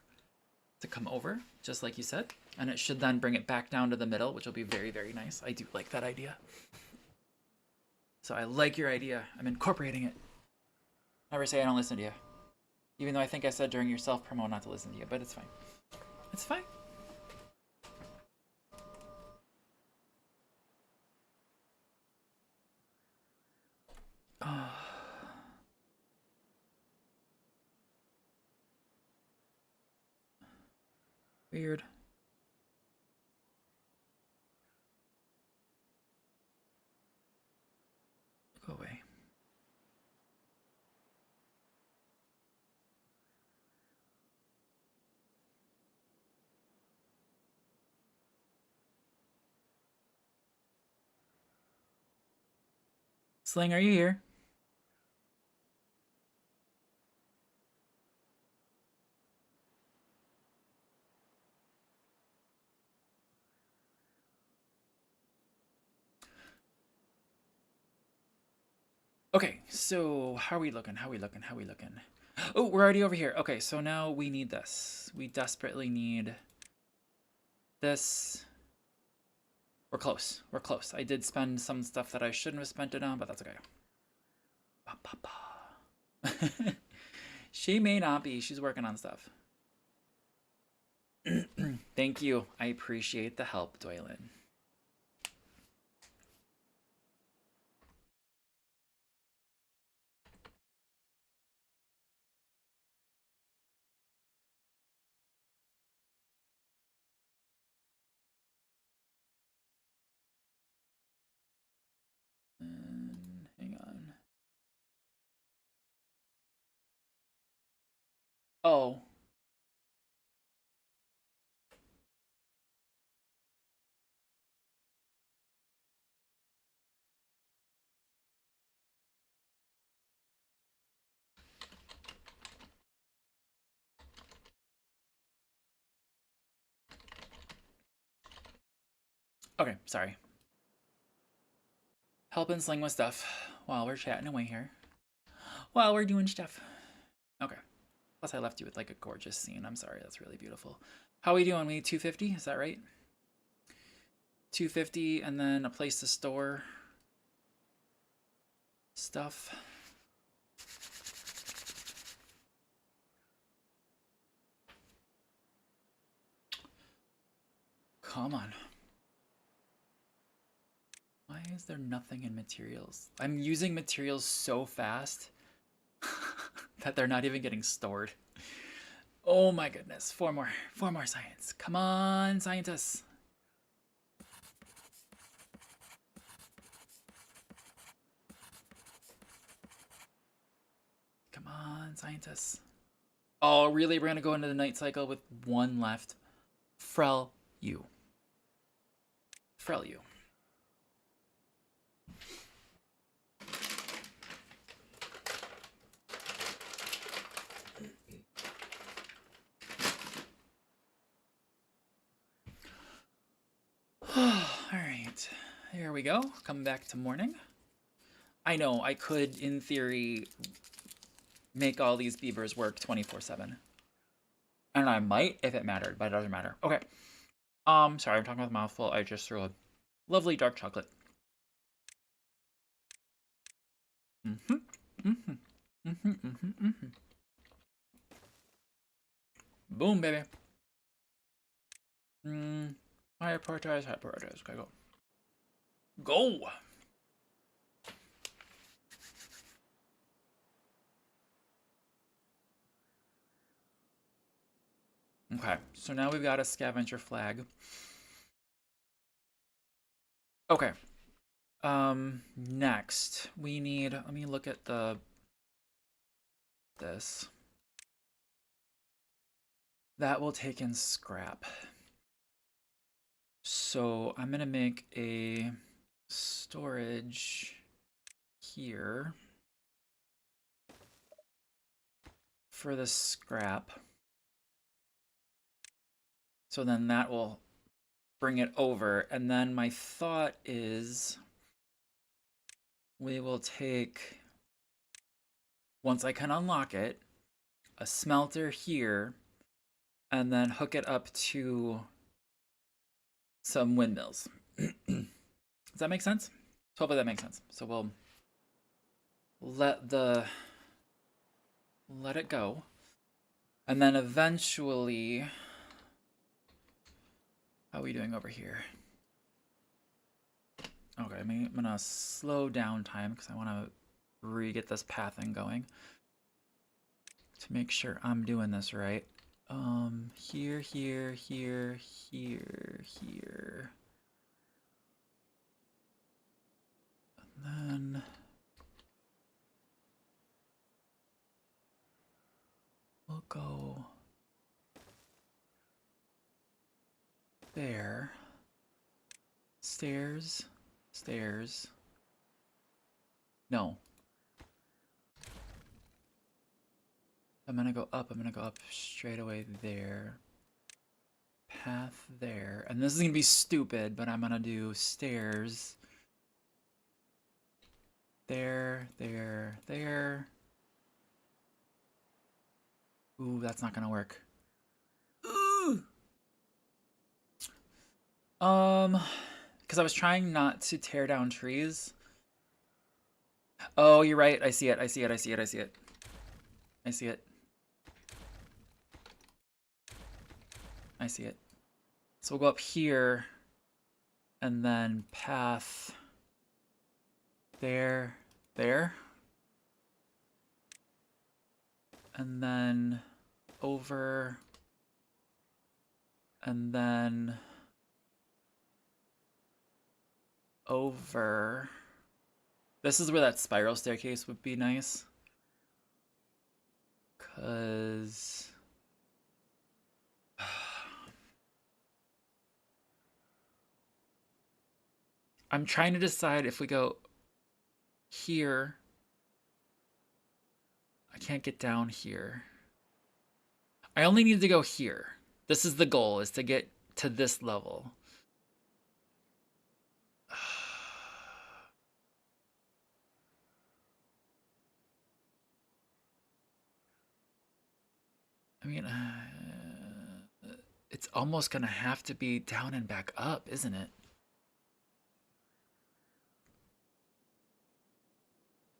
to come over, just like you said. And it should then bring it back down to the middle, which will be very, very nice. I do like that idea. So I like your idea. I'm incorporating it. Never say I don't listen to you. Even though I think I said during your self-promo not to listen to you, but it's fine. It's fine. Oh. Weird. Go away. Sling, are you here? Okay, so how are we looking? How are we looking? How are we looking? Oh, we're already over here. Okay, so now we need this. We desperately need this. We're close. We're close. I did spend some stuff that I shouldn't have spent it on, but that's okay. She may not be. She's working on stuff. Thank you. I appreciate the help, Doylan. Hang on. Oh. Okay, sorry. Helping Sling with stuff while we're chatting away here. While we're doing stuff. Okay. Plus I left you with like a gorgeous scene. I'm sorry, that's really beautiful. How are we doing? We need 250, is that right? 250 and then a place to store stuff. come on. Why is there nothing in materials? I'm using materials so fast that they're not even getting stored. Oh my goodness. Four more science. Come on, scientists. Come on, scientists. Oh, really? We're gonna go into the night cycle with one left. Frel you. Frel you. Alright. Here we go. Come back to morning. I know, I could, in theory, make all these beavers work 24/7. And I might if it mattered, but it doesn't matter. Okay. Sorry, I'm talking with a mouthful. I just threw a lovely dark chocolate. Boom, baby. Higher prioritize. Okay, go. Go! Okay, so now we've got a scavenger flag. Okay. Next, we need, let me look at this. That will take in scrap. So I'm gonna make a storage here for the scrap. So then that will bring it over. And then my thought is we will take, once I can unlock it, a smelter here and then hook it up to some windmills. Does that make sense? Hopefully that makes sense. So we'll let it go. And then eventually, how are we doing over here? Okay, I'm gonna slow down time because I want to re-get this pathing going to make sure I'm doing this right. Here, here, here, here, here. And then we'll go there. Stairs, stairs. No. I'm gonna go up straight away there. Path there. And this is gonna be stupid, but I'm gonna do stairs. There, there, there. Ooh, that's not gonna work. Ooh! Because I was trying not to tear down trees. Oh, you're right. I see it. I see it. I see it. I see it. I see it. I see it. So we'll go up here and then path there, there. And then over and then over. This is where that spiral staircase would be nice. 'Cause I'm trying to decide if we go here. I can't get down here. I only need to go here. This is the goal, is to get to this level. I mean, it's almost gonna have to be down and back up, isn't it?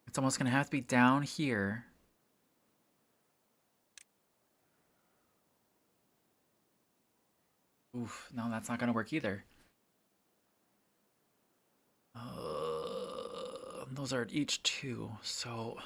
It's almost gonna have to be down here. Oof, no, that's not gonna work either. Those are each 2, so...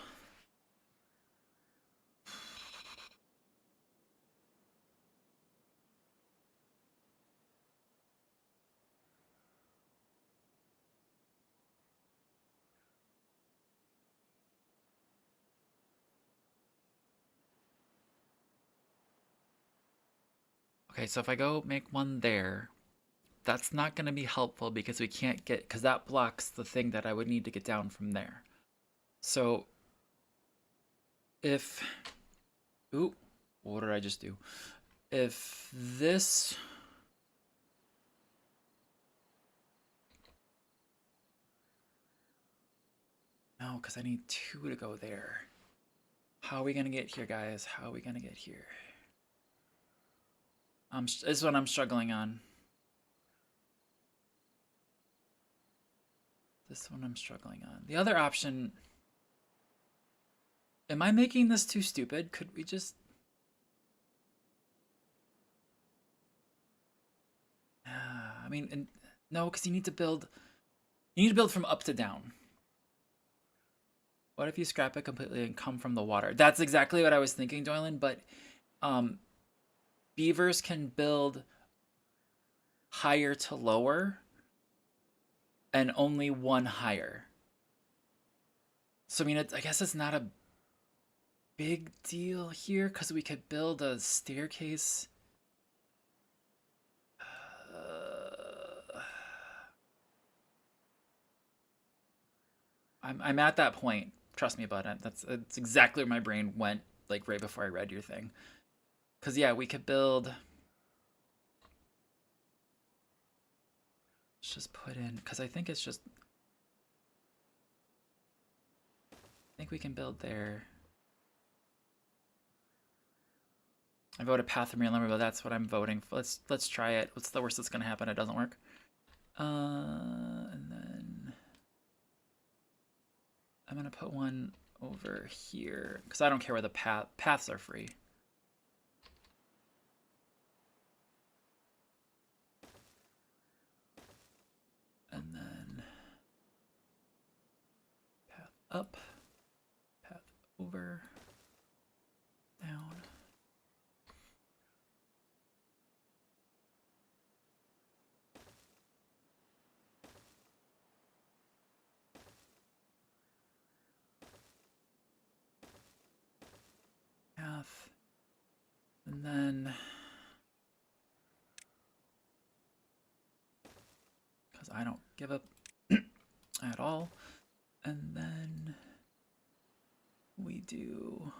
Okay, so if I go make one there, that's not going to be helpful because we can't get, because that blocks the thing that I would need to get down from there. So if, ooh, what did I just do? If this, no, because I need 2 to go there. How are we going to get here, guys? How are we going to get here? This is what I'm struggling on. This one I'm struggling on. The other option... Am I making this too stupid? Could we just... I mean, no, because you need to build... You need to build from up to down. What if you scrap it completely and come from the water? That's exactly what I was thinking, Doylan, but beavers can build higher to lower and only one higher. So, I mean, I guess it's not a big deal here because we could build a staircase. I'm at that point. Trust me about it. That's exactly where my brain went, like right before I read your thing. Because yeah, we could build. Let's just put in, because I think it's just. I think we can build there. I voted path from your lumber, but that's what I'm voting for. Let's try it. What's the worst that's gonna happen? It doesn't work. And then I'm gonna put one over here because I don't care where the paths are free. And then path up, path over, down. Path. And then, because I don't give up at all. And then we do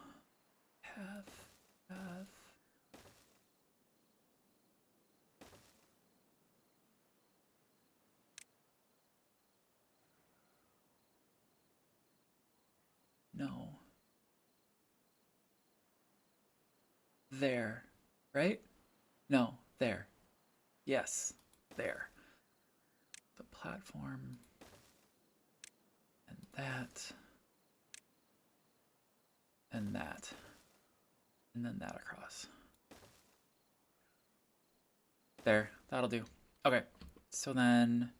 path, path. No. There, right? No, there. Yes, there. The platform. And that. And that. And then that across. There, that'll do. Okay, so then...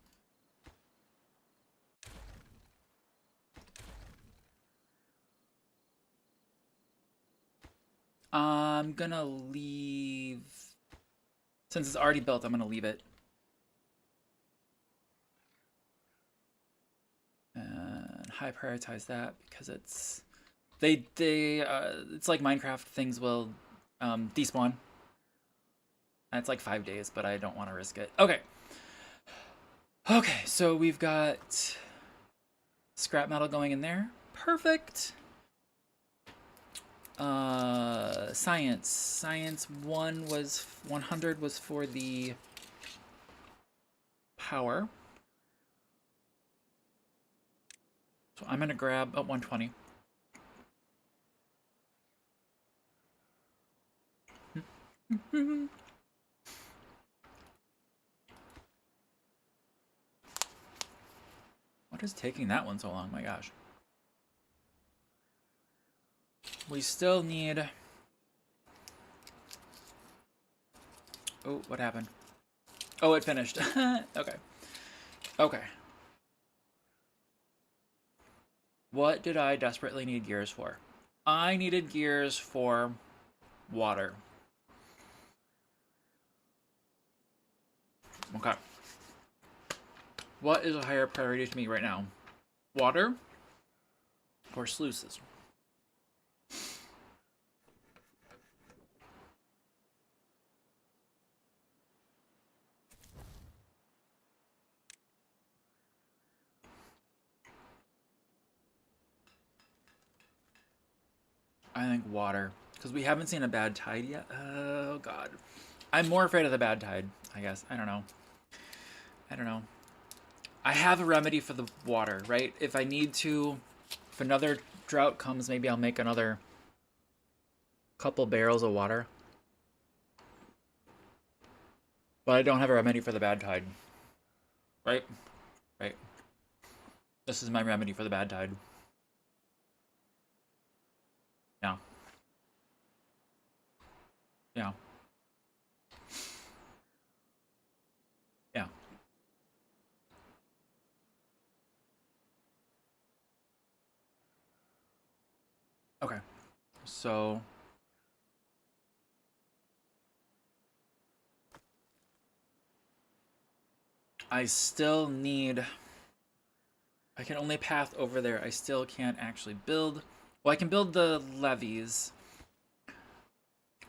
I'm gonna leave... Since it's already built, I'm gonna leave it. And high prioritize that because it's... it's like Minecraft, things will despawn. And it's like 5 days, but I don't want to risk it. Okay. Okay, so we've got scrap metal going in there. Perfect. Science. Science 1 was 100 was for the power. So I'm gonna grab 120. What is taking that one so long? My gosh. We still need... Oh, what happened? Oh, it finished. Okay. Okay. What did I desperately need gears for? I needed gears for water. Okay. What is a higher priority to me right now? Water or sluices? I think water. Because we haven't seen a bad tide yet. Oh, God. I'm more afraid of the bad tide, I guess. I don't know. I don't know. I have a remedy for the water, right? If I need to, if another drought comes, maybe I'll make another couple barrels of water. But I don't have a remedy for the bad tide. Right? Right. This is my remedy for the bad tide. Yeah. Yeah. Yeah. Okay. So I still need... I can only path over there. I still can't actually build... Well, I can build the levees.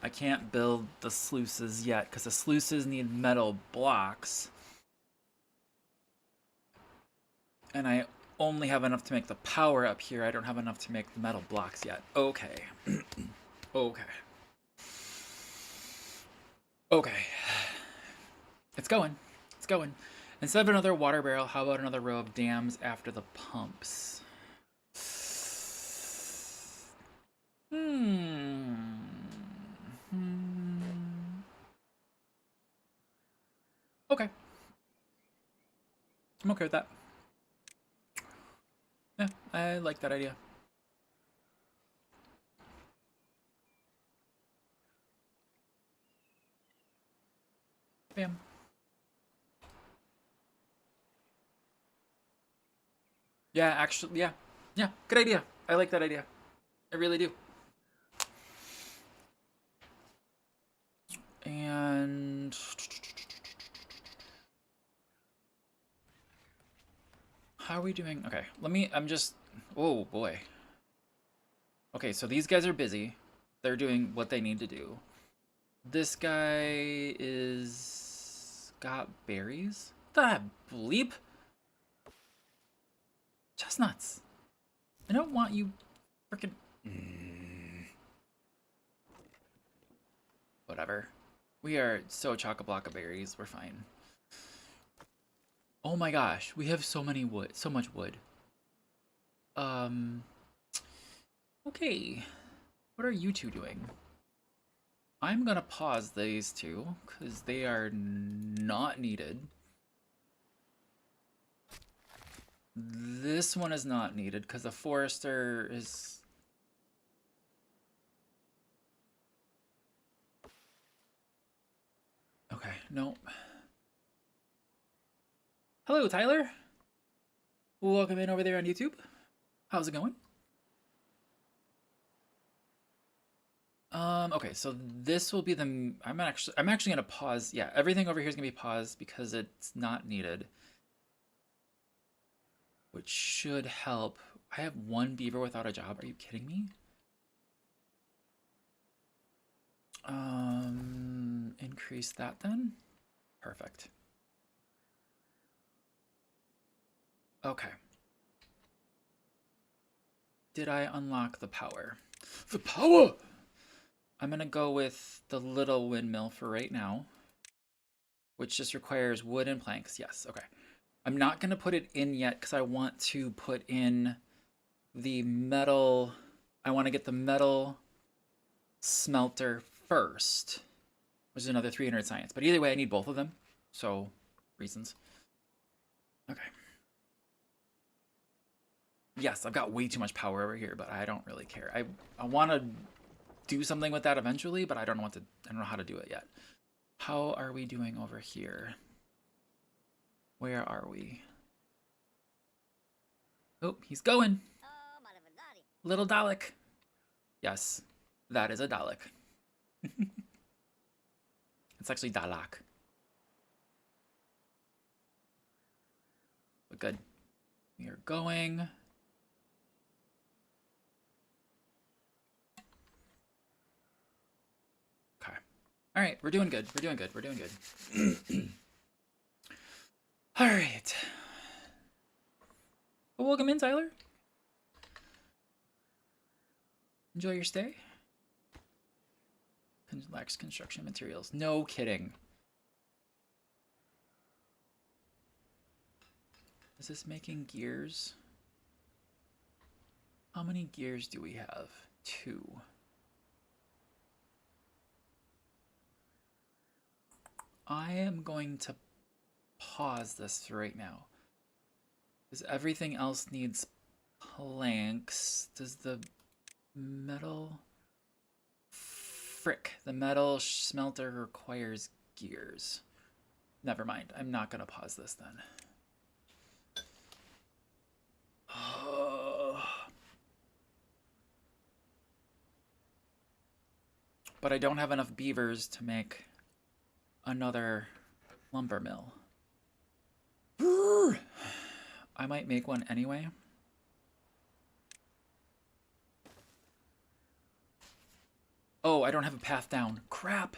I can't build the sluices yet, because the sluices need metal blocks. And I only have enough to make the power up here. I don't have enough to make the metal blocks yet. Okay. Okay. Okay. It's going. It's going. Instead of another water barrel, how about another row of dams after the pumps? Okay. I'm okay with that. Yeah, I like that idea. Bam. Yeah, actually, yeah. Yeah, good idea. I like that idea. I really do. And... how are we doing? Okay, I'm just... oh, boy. Okay, so these guys are busy. They're doing what they need to do. This guy is... got berries? The bleep? Chestnuts. I don't want you freaking... Whatever. We are so chock-a-block of berries. We're fine. Oh my gosh, we have so many wood, so much wood. Okay. What are you two doing? I'm gonna pause these two, because they are not needed. This one is not needed, because the forester is... okay, nope. Hello, Tyler. Welcome in over there on YouTube. How's it going? Okay, so this will be the... I'm actually gonna pause. Yeah, everything over here is gonna be paused because it's not needed. Which should help. I have one beaver without a job. Are you kidding me? Increase that then. Perfect. Okay. Did I unlock the power? The power! I'm gonna go with the little windmill for right now, which just requires wood and planks. Yes, okay. I'm not gonna put it in yet because I want to put in the metal. I want to get the metal smelter first, which is another 300 science. But either way, I need both of them. So, reasons. Okay. Yes, I've got way too much power over here, but I don't really care. I want to do something with that eventually, but I don't know how to do it yet. How are we doing over here? Where are we? Oh, he's going. Little Dalek. Yes, that is a Dalek. It's actually Dalek. But good. We are going. Okay. All right, we're doing good. We're doing good. We're doing good. All right. Well, welcome in, Tyler. Enjoy your stay. Lacks construction materials. No kidding. Is this making gears? How many gears do we have? 2. I am going to pause this right now. Because everything else needs planks. Does the metal... Frick. The metal smelter requires gears. Never mind. I'm not going to pause this then. But I don't have enough beavers to make another lumber mill. I might make one anyway. Oh, I don't have a path down. Crap.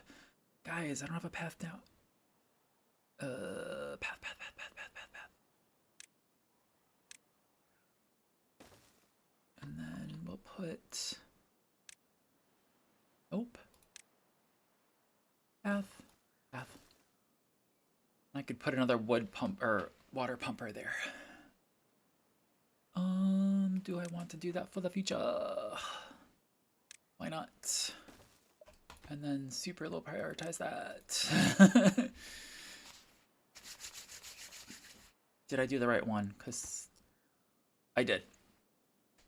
Guys, I don't have a path down. Path. And then we'll put... Nope. Path. I could put another wood pump or water pumper there. Do I want to do that for the future? Why not? And then super low prioritize that. Did I do the right one? Because I did.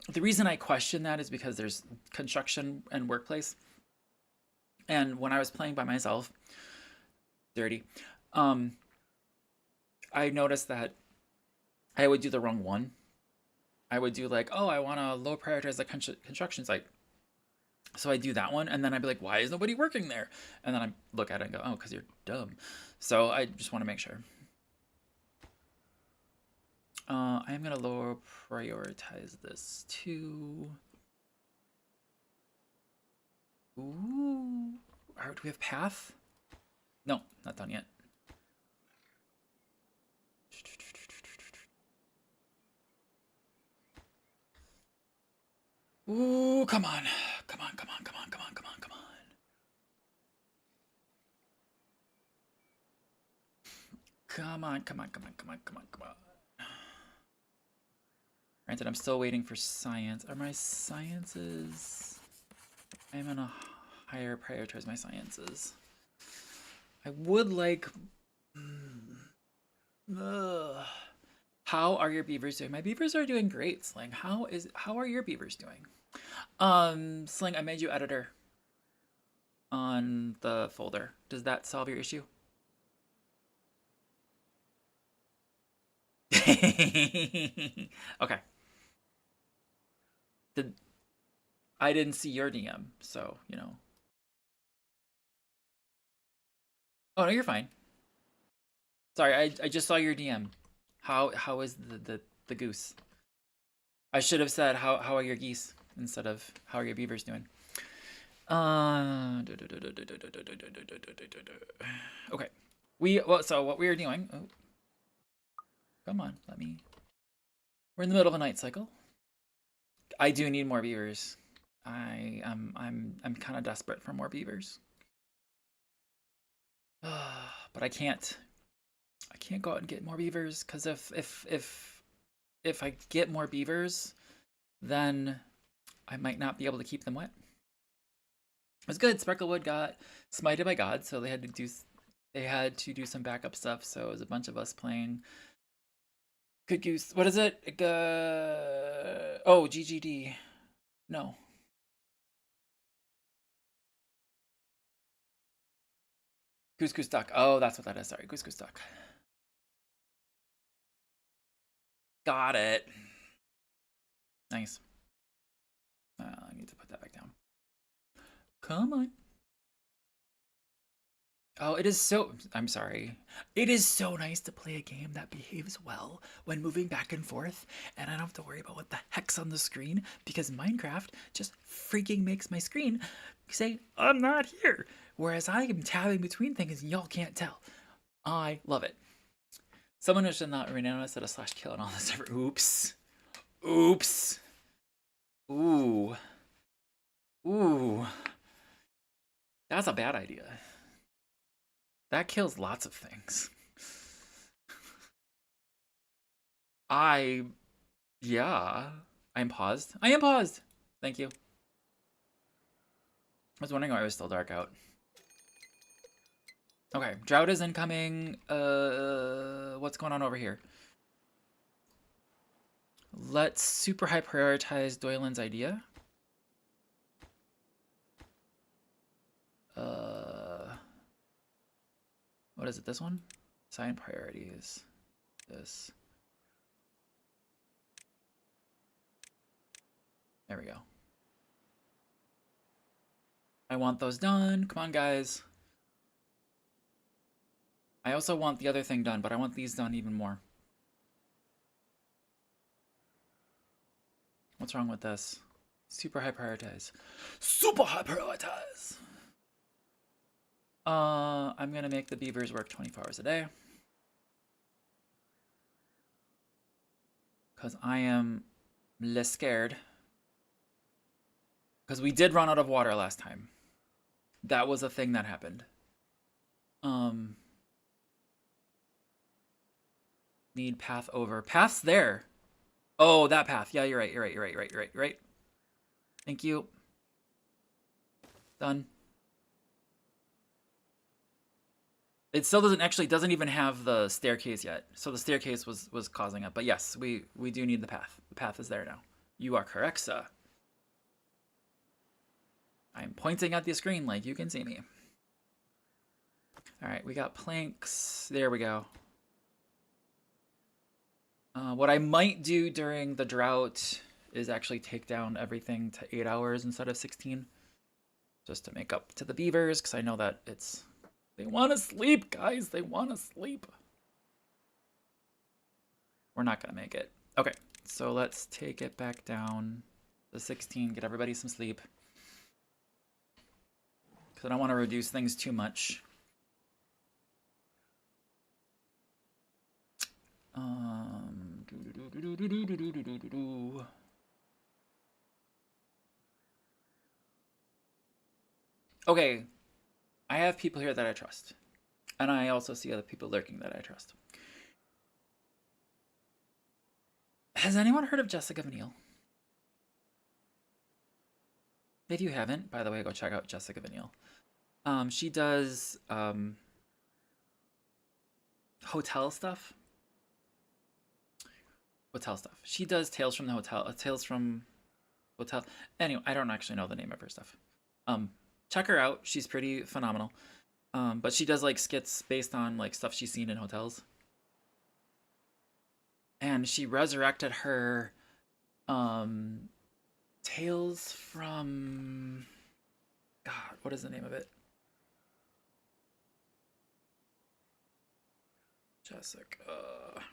The reason I question that is because there's construction and workplace. And when I was playing by myself, dirty, I noticed that I would do the wrong one. I would do like, oh, I want to low prioritize the construction site. So I do that one, and then I'd be like, why is nobody working there? And then I look at it and go, oh, because you're dumb. So I just want to make sure. I am going to lower prioritize this too. Ooh. Do we have path? No, not done yet. Ooh, come on. Come on. Granted, I'm still waiting for science. Are my sciences... I'm gonna higher prioritize my sciences. I would like... How are your beavers doing? My beavers are doing great, Sling. How are your beavers doing? Sling, I made you editor on the folder. Does that solve your issue? Okay. I didn't see your DM, so, you know. Oh, no, you're fine. Sorry, I just saw your DM. How is the goose? I should have said how are your geese instead of how are your beavers doing. Okay. So what we are doing. Oh, come on, let me. We're in the middle of a night cycle. I do need more beavers. I'm kind of desperate for more beavers. But I can't go out and get more beavers because if I get more beavers, then I might not be able to keep them wet. It was good. Sparklewood got smited by God, so they had to do some backup stuff. So it was a bunch of us playing Good Goose. What is it? Oh, GGD. No. Goose Duck. Oh, that's what that is. Sorry, Goose Duck. Got it. Nice. I need to put that back down. Come on. Oh, it is so... I'm sorry. It is so nice to play a game that behaves well when moving back and forth, and I don't have to worry about what the heck's on the screen, because Minecraft just freaking makes my screen say, I'm not here. Whereas I am tabbing between things and y'all can't tell. I love it. Someone should not renown us at a /kill on all the server. Oops. Oops. Ooh. Ooh. That's a bad idea. That kills lots of things. Yeah. I'm paused. I am paused. Thank you. I was wondering why it was still dark out. Okay, drought is incoming. What's going on over here? Let's super high prioritize Doylan's idea. What is it, this one? Assign priorities. This. There we go. I want those done. Come on, guys. I also want the other thing done, but I want these done even more. What's wrong with this? Super high prioritize. Super high prioritize! I'm gonna make the beavers work 24 hours a day. Because I am less scared. Because we did run out of water last time. That was a thing that happened. Need path over. Path's there. Oh, that path. Yeah, you're right. You're right. Thank you. Done. It still doesn't even have the staircase yet. So the staircase was causing it. But yes, we do need the path. The path is there now. You are correct, sir. I'm pointing at the screen like you can see me. All right, we got planks. There we go. What I might do during the drought is actually take down everything to 8 hours instead of 16. Just to make up to the beavers, because I know that it's... They want to sleep, guys. They want to sleep. We're not going to make it. Okay, so let's take it back down to 16. Get everybody some sleep. Because I don't want to reduce things too much. Okay, I have people here that I trust. And I also see other people lurking that I trust. Has anyone heard of Jessica Vanille? If you haven't, by the way, go check out Jessica Vanille. She does hotel stuff. She does Tales from the Hotel. Tales from Hotel. Anyway, I don't actually know the name of her stuff. Check her out. She's pretty phenomenal. But she does like skits based on like stuff she's seen in hotels. And she resurrected her Tales from... God, what is the name of it? Jessica...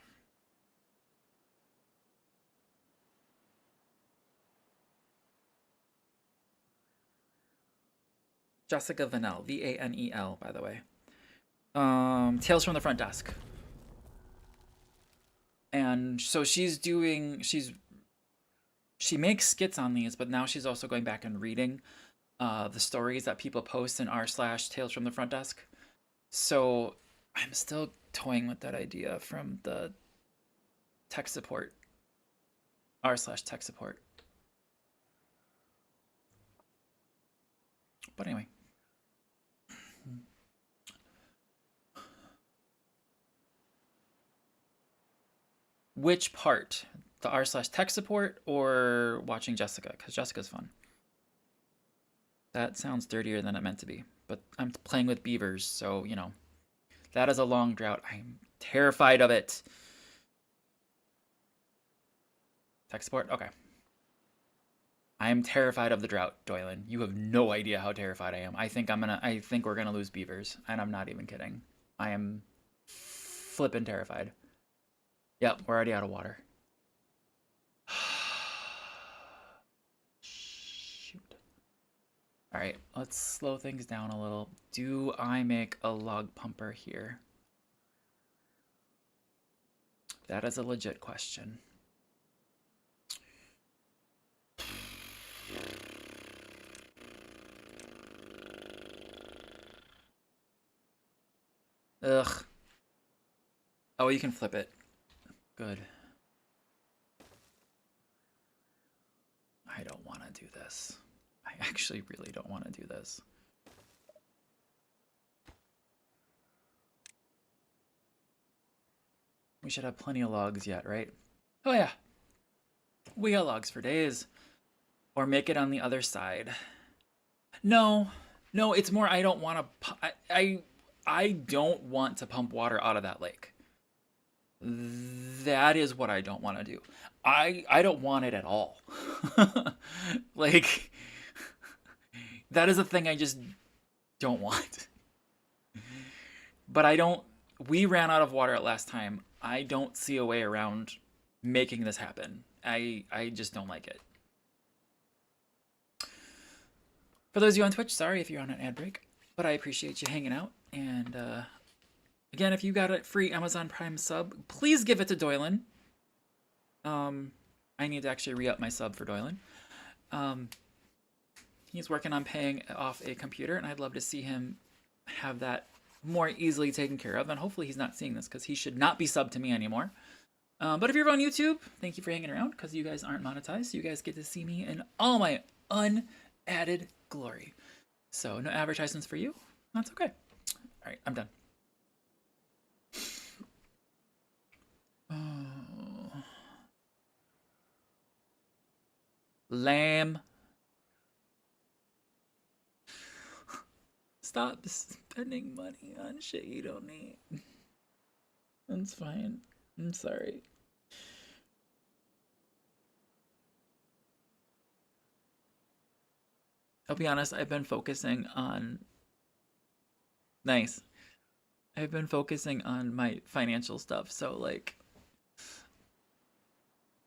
Jessica Vanel, V-A-N-E-L, by the way. Tales from the Front Desk. And so she makes skits on these, but now she's also going back and reading the stories that people post in r/Tales from the Front Desk. So I'm still toying with that idea from the tech support. r/tech support. But anyway. Which part? The r/tech support or watching Jessica? Because Jessica's fun. That sounds dirtier than it meant to be. But I'm playing with beavers, so, you know. That is a long drought. I'm terrified of it. Tech support? Okay. I am terrified of the drought, Doylan. You have no idea how terrified I am. I think we're gonna lose beavers, and I'm not even kidding. I am flippin' terrified. Yep, we're already out of water. Shoot. Alright, let's slow things down a little. Do I make a log pumper here? That is a legit question. Ugh. Oh, you can flip it. Good. I don't want to do this. I actually really don't want to do this. We should have plenty of logs yet, right? Oh yeah. We got logs for days. Or make it on the other side. No, it's more I don't want to. I don't want to pump water out of that lake. That is what I don't want to do. I don't want it at all. Like, that is a thing I just don't want. But I don't. We ran out of water last time. I don't see a way around making this happen. I just don't like it. For those of you on Twitch, sorry if you're on an ad break, but I appreciate you hanging out. And again, if you got a free Amazon Prime sub, please give it to Doylan. I need to actually re-up my sub for Doylan. He's working on paying off a computer, and I'd love to see him have that more easily taken care of. And hopefully he's not seeing this, because he should not be subbed to me anymore. But if you're on YouTube, thank you for hanging around, because you guys aren't monetized, so you guys get to see me in all my unadded glory. So no advertisements for you. That's okay. All right, I'm done. Oh. Lamb. Stop spending money on shit you don't need. That's fine. I'm sorry. I'll be honest, I've been focusing on... Nice. I've been focusing on my financial stuff, so, like...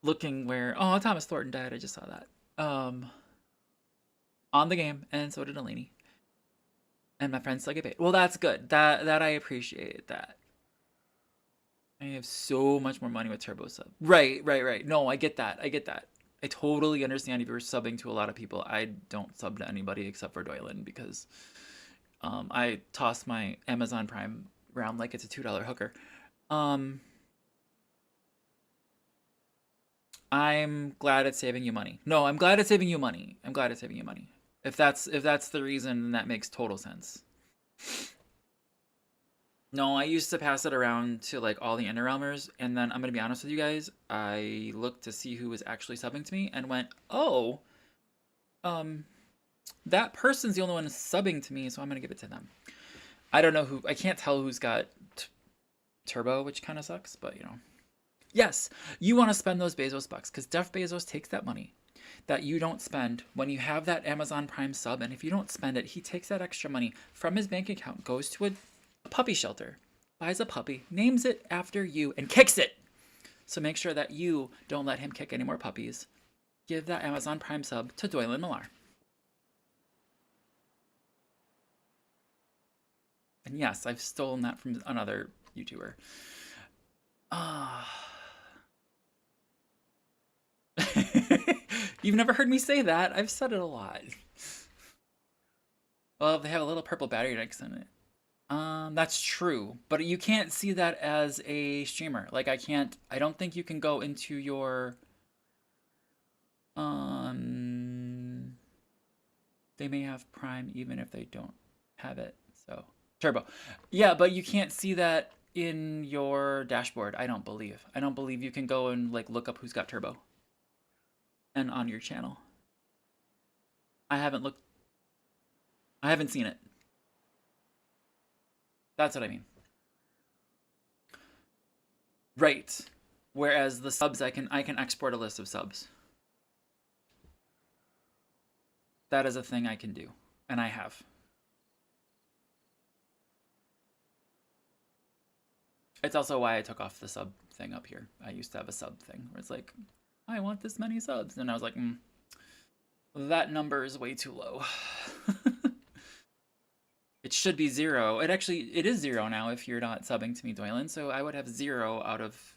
Looking where... Oh, Thomas Thornton died, I just saw that. On the game, and so did Eleni. And my friends still get paid. Well, that's good. That I appreciate that. I have so much more money with Turbo Sub. Right. No, I get that. I totally understand if you're subbing to a lot of people. I don't sub to anybody except for Doylan, because I toss my Amazon Prime around like it's a $2 hooker. I'm glad it's saving you money. No, I'm glad it's saving you money. If that's the reason, then that makes total sense. No, I used to pass it around to like all the Interrealmers, and then I'm gonna be honest with you guys, I looked to see who was actually subbing to me and went, oh, that person's the only one subbing to me, so I'm gonna give it to them. I don't know who, I can't tell who's got Turbo, which kind of sucks, but you know. Yes, you want to spend those Bezos bucks, because Jeff Bezos takes that money that you don't spend when you have that Amazon Prime sub, and if you don't spend it, he takes that extra money from his bank account, goes to a puppy shelter, buys a puppy, names it after you, and kicks it. So make sure that you don't let him kick any more puppies. Give that Amazon Prime sub to Doylan Millar. And yes, I've stolen that from another YouTuber. You've never heard me say that. I've said it a lot. Well, they have a little purple battery next in it. That's true, but you can't see that as a streamer. Like, I don't think you can go into your, they may have Prime even if they don't have it, so. Turbo. Yeah, but you can't see that in your dashboard, I don't believe. I don't believe you can go and, like, look up who's got Turbo. And on your channel. I haven't seen it. That's what I mean. Right. Whereas the subs, I can export a list of subs. That is a thing I can do, and I have. It's also why I took off the sub thing up here. I used to have a sub thing where it's like, I want this many subs, and I was like, that number is way too low. It should be 0. It is 0 now if you're not subbing to me, Doylan. So I would have 0 out of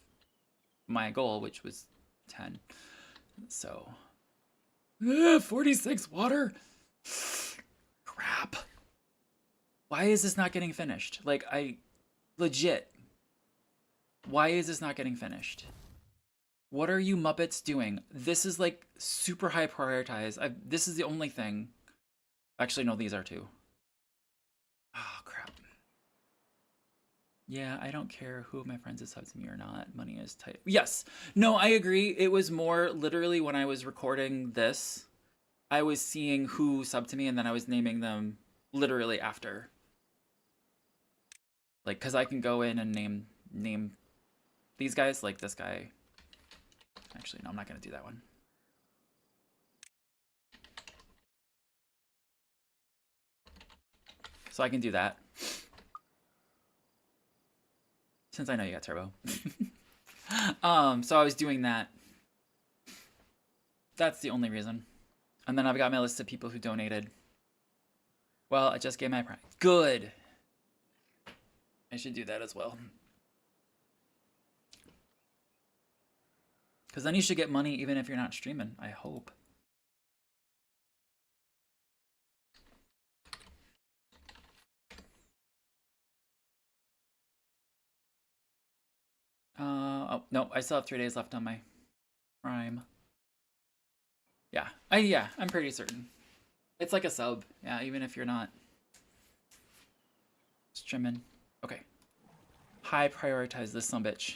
my goal, which was 10. So 46 water. Crap. Why is this not getting finished? Like, legit. Why is this not getting finished? What are you Muppets doing? This is like super high prioritized. This is the only thing. Actually, no, these are too. Oh, crap. Yeah, I don't care who of my friends is subbed to me or not. Money is tight. Yes. No, I agree. It was more literally when I was recording this, I was seeing who subbed to me and then I was naming them literally after. Like, because I can go in and name these guys, like this guy. Actually, no, I'm not going to do that one. So I can do that. Since I know you got turbo. So I was doing that. That's the only reason. And then I've got my list of people who donated. Well, I just gave my prize. Good. I should do that as well. Because then you should get money even if you're not streaming, I hope. Oh, no, I still have 3 days left on my Prime. Yeah, I'm pretty certain. It's like a sub, yeah, even if you're not streaming. Okay. High prioritize this sumbitch.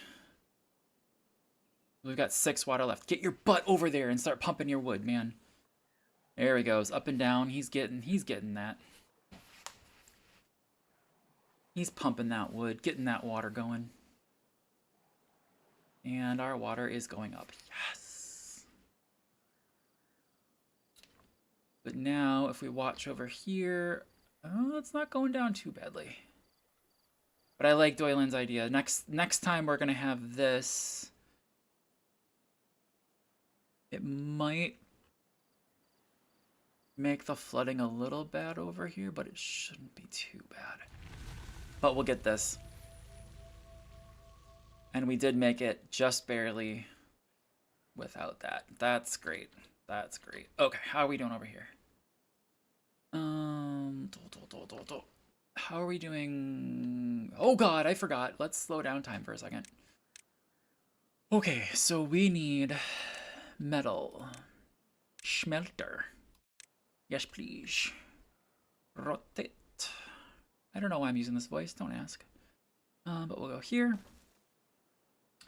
We've got 6 water left. Get your butt over there and start pumping your wood, man. There he goes, up and down. He's getting that. He's pumping that wood, getting that water going. And our water is going up. Yes. But now, if we watch over here, oh, it's not going down too badly. But I like Doylan's idea. Next time we're gonna have this. It might make the flooding a little bad over here, but it shouldn't be too bad. But we'll get this. And we did make it just barely without that. That's great. That's great. Okay, how are we doing over here? How are we doing? Oh god, I forgot. Let's slow down time for a second. Okay, so we need metal. Schmelter. Yes, please. Rotate. I don't know why I'm using this voice, don't ask. But we'll go here.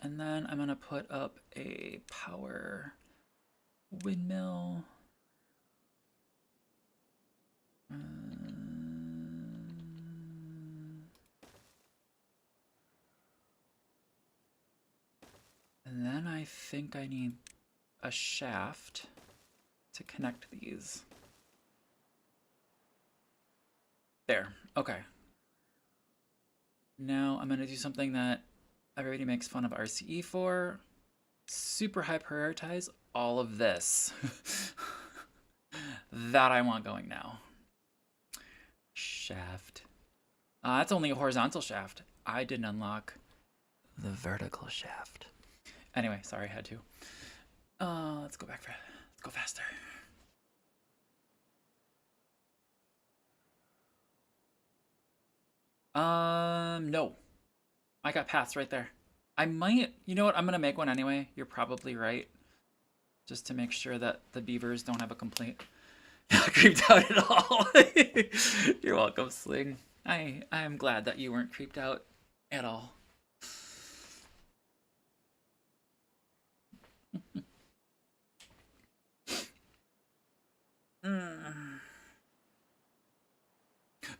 And then I'm gonna put up a power windmill. And then I think I need a shaft to connect these. There, okay. Now I'm gonna do something that everybody makes fun of RCE for. Super high prioritize all of this. That I want going now. Shaft. That's only a horizontal shaft. I didn't unlock the vertical shaft. Anyway, sorry, I had to. Let's go back. Let's go faster. No. I got paths right there. I might, you know what, I'm gonna make one anyway. You're probably right. Just to make sure that the beavers don't have a complaint. Not creeped out at all. You're welcome, Sling. I am glad that you weren't creeped out at all.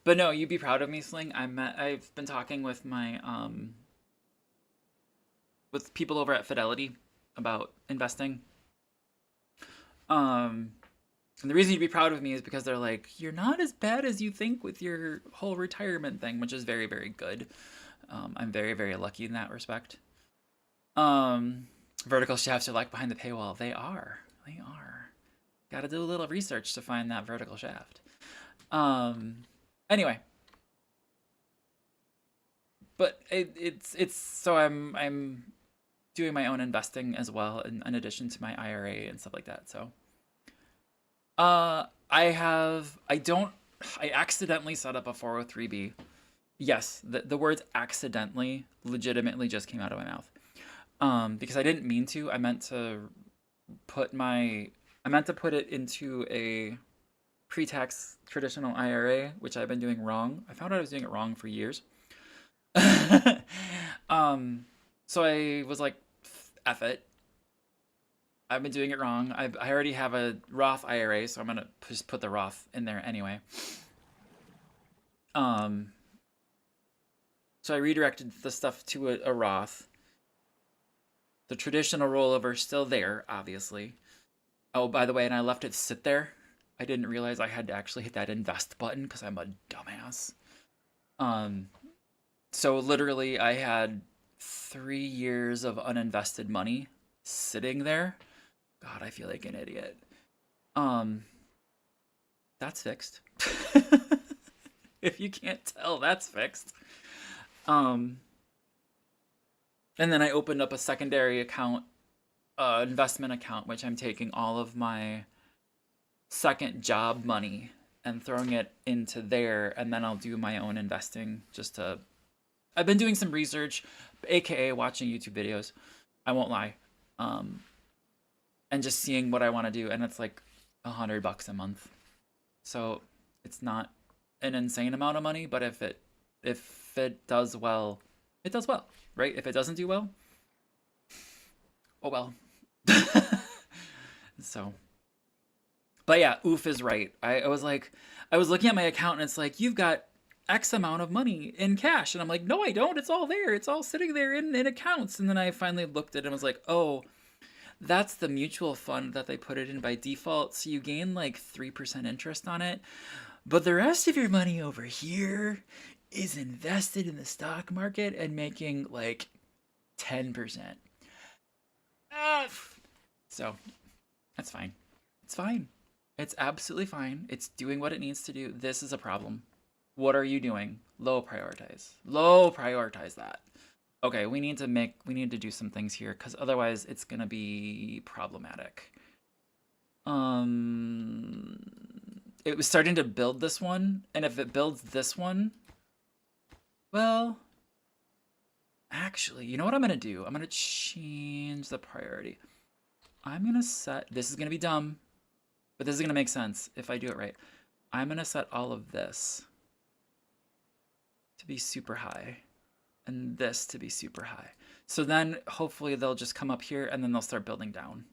But no, you'd be proud of me, Sling. I've been talking with my with people over at Fidelity about investing. And the reason you'd be proud of me is because they're like, you're not as bad as you think with your whole retirement thing, which is very, very good. I'm very, very lucky in that respect. Vertical shafts are like behind the paywall. They are. They are. Got to do a little research to find that vertical shaft. Anyway. But it's so I'm doing my own investing as well in addition to my IRA and stuff like that. So I accidentally set up a 403b. Yes, the words accidentally legitimately just came out of my mouth. Because I didn't mean to. I meant to put it into a pre-tax traditional IRA, which I've been doing wrong. I found out I was doing it wrong for years. So I was like, F it. I've been doing it wrong. I already have a Roth IRA, so I'm gonna just put the Roth in there anyway. So I redirected the stuff to a Roth. The traditional rollover is still there, obviously. Oh, by the way, and I left it sit there. I didn't realize I had to actually hit that invest button because I'm a dumbass. So literally I had 3 years of uninvested money sitting there. God, I feel like an idiot. That's fixed. If you can't tell, that's fixed. And then I opened up a secondary account, investment account, which I'm taking all of my second job money and throwing it into there, and then I'll do my own investing just to... I've been doing some research, aka watching YouTube videos. I won't lie. And just seeing what I want to do, and it's like $100 a month. So it's not an insane amount of money, but if it does well, it does well, right? If it doesn't do well, oh well. So, but yeah, oof is right. I was looking at my account and it's like, you've got X amount of money in cash. And I'm like, no, I don't. It's all there. It's all sitting there in accounts. And then I finally looked at it and was like, oh, that's the mutual fund that they put it in by default. So you gain like 3% interest on it. But the rest of your money over here is invested in the stock market and making like 10%. So that's fine. It's fine. It's absolutely fine. It's doing what it needs to do. This is a problem. What are you doing? Low prioritize. Low prioritize that. Okay, we need to do some things here because otherwise it's gonna be problematic. It was starting to build this one, and if it builds this one, well, actually, you know what I'm gonna do? I'm gonna change the priority. I'm gonna set, this is gonna be dumb, but this is gonna make sense if I do it right. I'm gonna set all of this to be super high and this to be super high. So then hopefully they'll just come up here and then they'll start building down.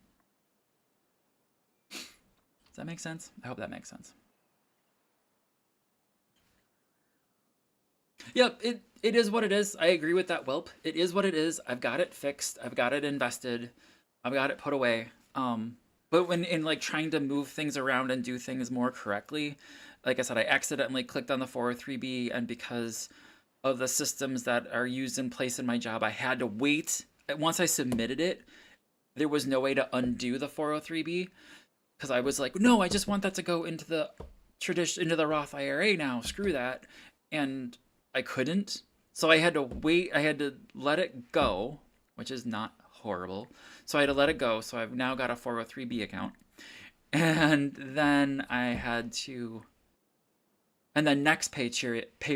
Does that make sense? I hope that makes sense. Yep, it is what it is. I agree with that, Whelp. It is what it is. I've got it fixed. I've got it invested. I've got it put away. But when in like trying to move things around and do things more correctly, like I said, I accidentally clicked on the 403b, and because of the systems that are used in place in my job, I had to wait. Once I submitted it, there was no way to undo the 403b because I was like, no, I just want that to go into the Roth IRA now. Screw that. And I couldn't. So I had to wait. I had to let it go, which is not horrible. So I had to let it go. So I've now got a 403b account. And then I had to... And then next pay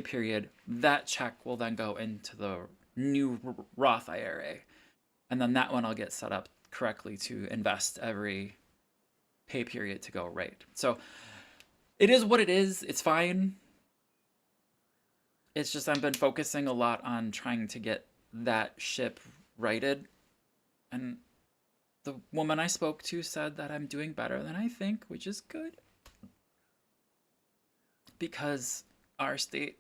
period, that check will then go into the new Roth IRA. And then that one I'll get set up correctly to invest every pay period to go right. So it is what it is. It's fine. It's just I've been focusing a lot on trying to get that ship righted. And the woman I spoke to said that I'm doing better than I think, which is good. Because our state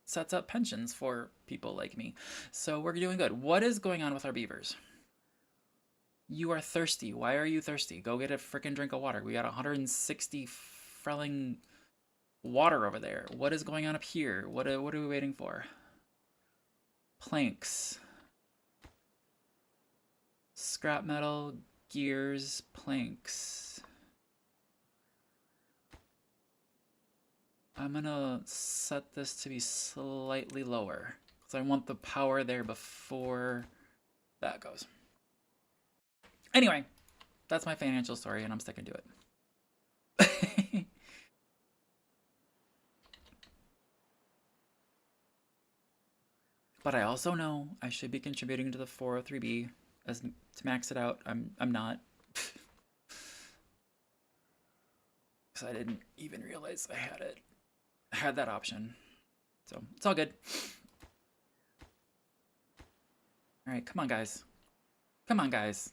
sets up pensions for people like me. So we're doing good. What is going on with our beavers? You are thirsty. Why are you thirsty? Go get a freaking drink of water. We got 160 frelling water over there. What is going on up here? What are we waiting for? Planks. Scrap metal, gears, planks. I'm gonna set this to be slightly lower because I want the power there before that goes. Anyway, that's my financial story and I'm sticking to it. But I also know I should be contributing to the 403B as to max it out. I'm not. Because I didn't even realize I had it. I had that option. So it's all good. All right, come on, guys. Come on, guys.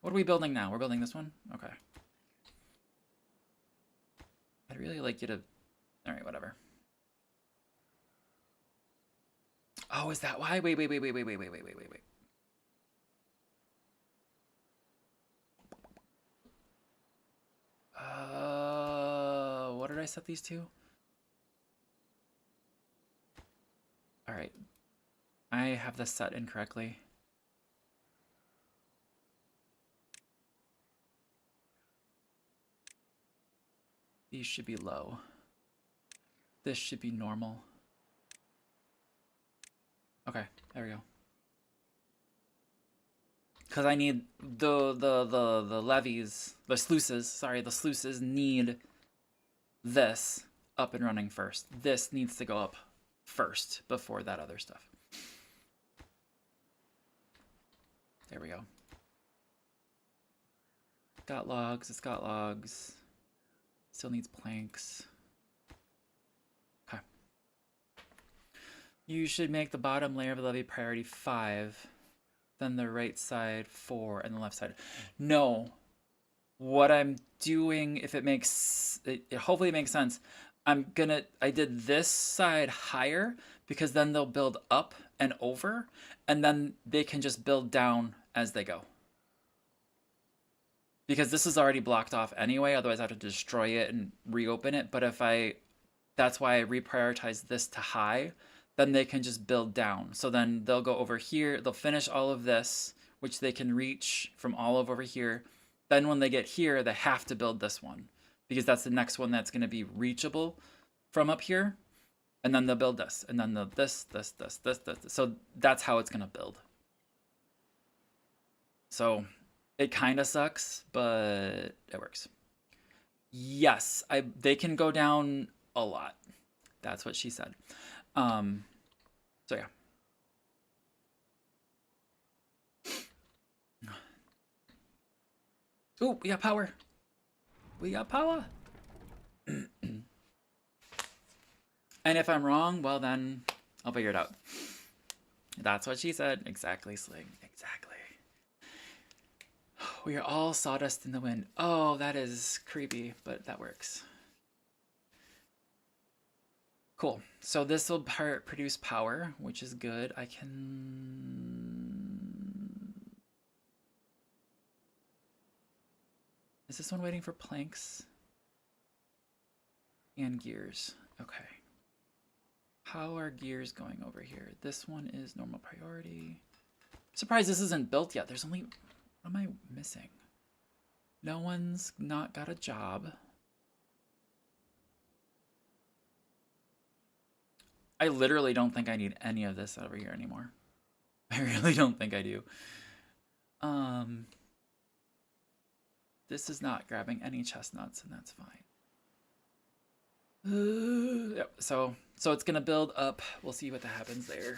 What are we building now? We're building this one? Okay. I'd really like you to... All right, whatever. Oh, is that why? Wait. What did I set these to? All right. I have this set incorrectly. These should be low. This should be normal. Okay, there we go. Because I need the levees, the sluices need this up and running first. This needs to go up first before that other stuff. There we go. Got logs, it's got logs. Still needs planks. Okay. You should make the bottom layer of the levee priority 5. Then the right side 4 and the left side. No. What I'm doing, if it makes it hopefully makes sense, I did this side higher because then they'll build up and over and then they can just build down as they go. Because this is already blocked off anyway, otherwise I have to destroy it and reopen it. But that's why I reprioritize this to high, then they can just build down. So then they'll go over here, they'll finish all of this, which they can reach from all over here. Then when they get here, they have to build this one because that's the next one that's going to be reachable from up here. And then they'll build this, and then this. So that's how it's going to build. So it kind of sucks, but it works. Yes, they can go down a lot. That's what she said. So yeah. Ooh, we got power. We got power. And if I'm wrong, well then I'll figure it out. That's what she said. Exactly, Sling. Exactly. We are all sawdust in the wind. Oh, that is creepy, but that works. Cool. So this will produce power, which is good. I can... Is this one waiting for planks? And gears. Okay. How are gears going over here? This one is normal priority. Surprised this isn't built yet. There's only... What am I missing? No one's not got a job. I literally don't think I need any of this over here anymore. I really don't think I do. This is not grabbing any chestnuts, and that's fine. Yep. So it's gonna build up. We'll see what happens there.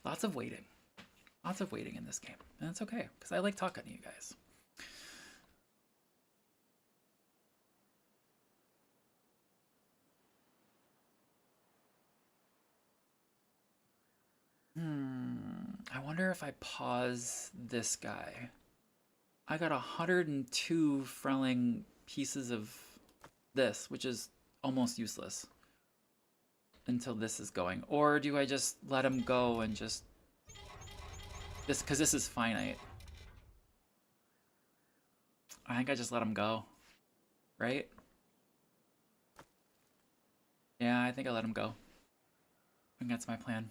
Lots of waiting. Lots of waiting in this game. And it's okay, because I like talking to you guys. I wonder if I pause this guy. I got 102 frelling pieces of this, which is almost useless until this is going. Or do I just let him go and just this, because this is finite. I think I just let him go, right? Yeah, I think I let him go. I think that's my plan.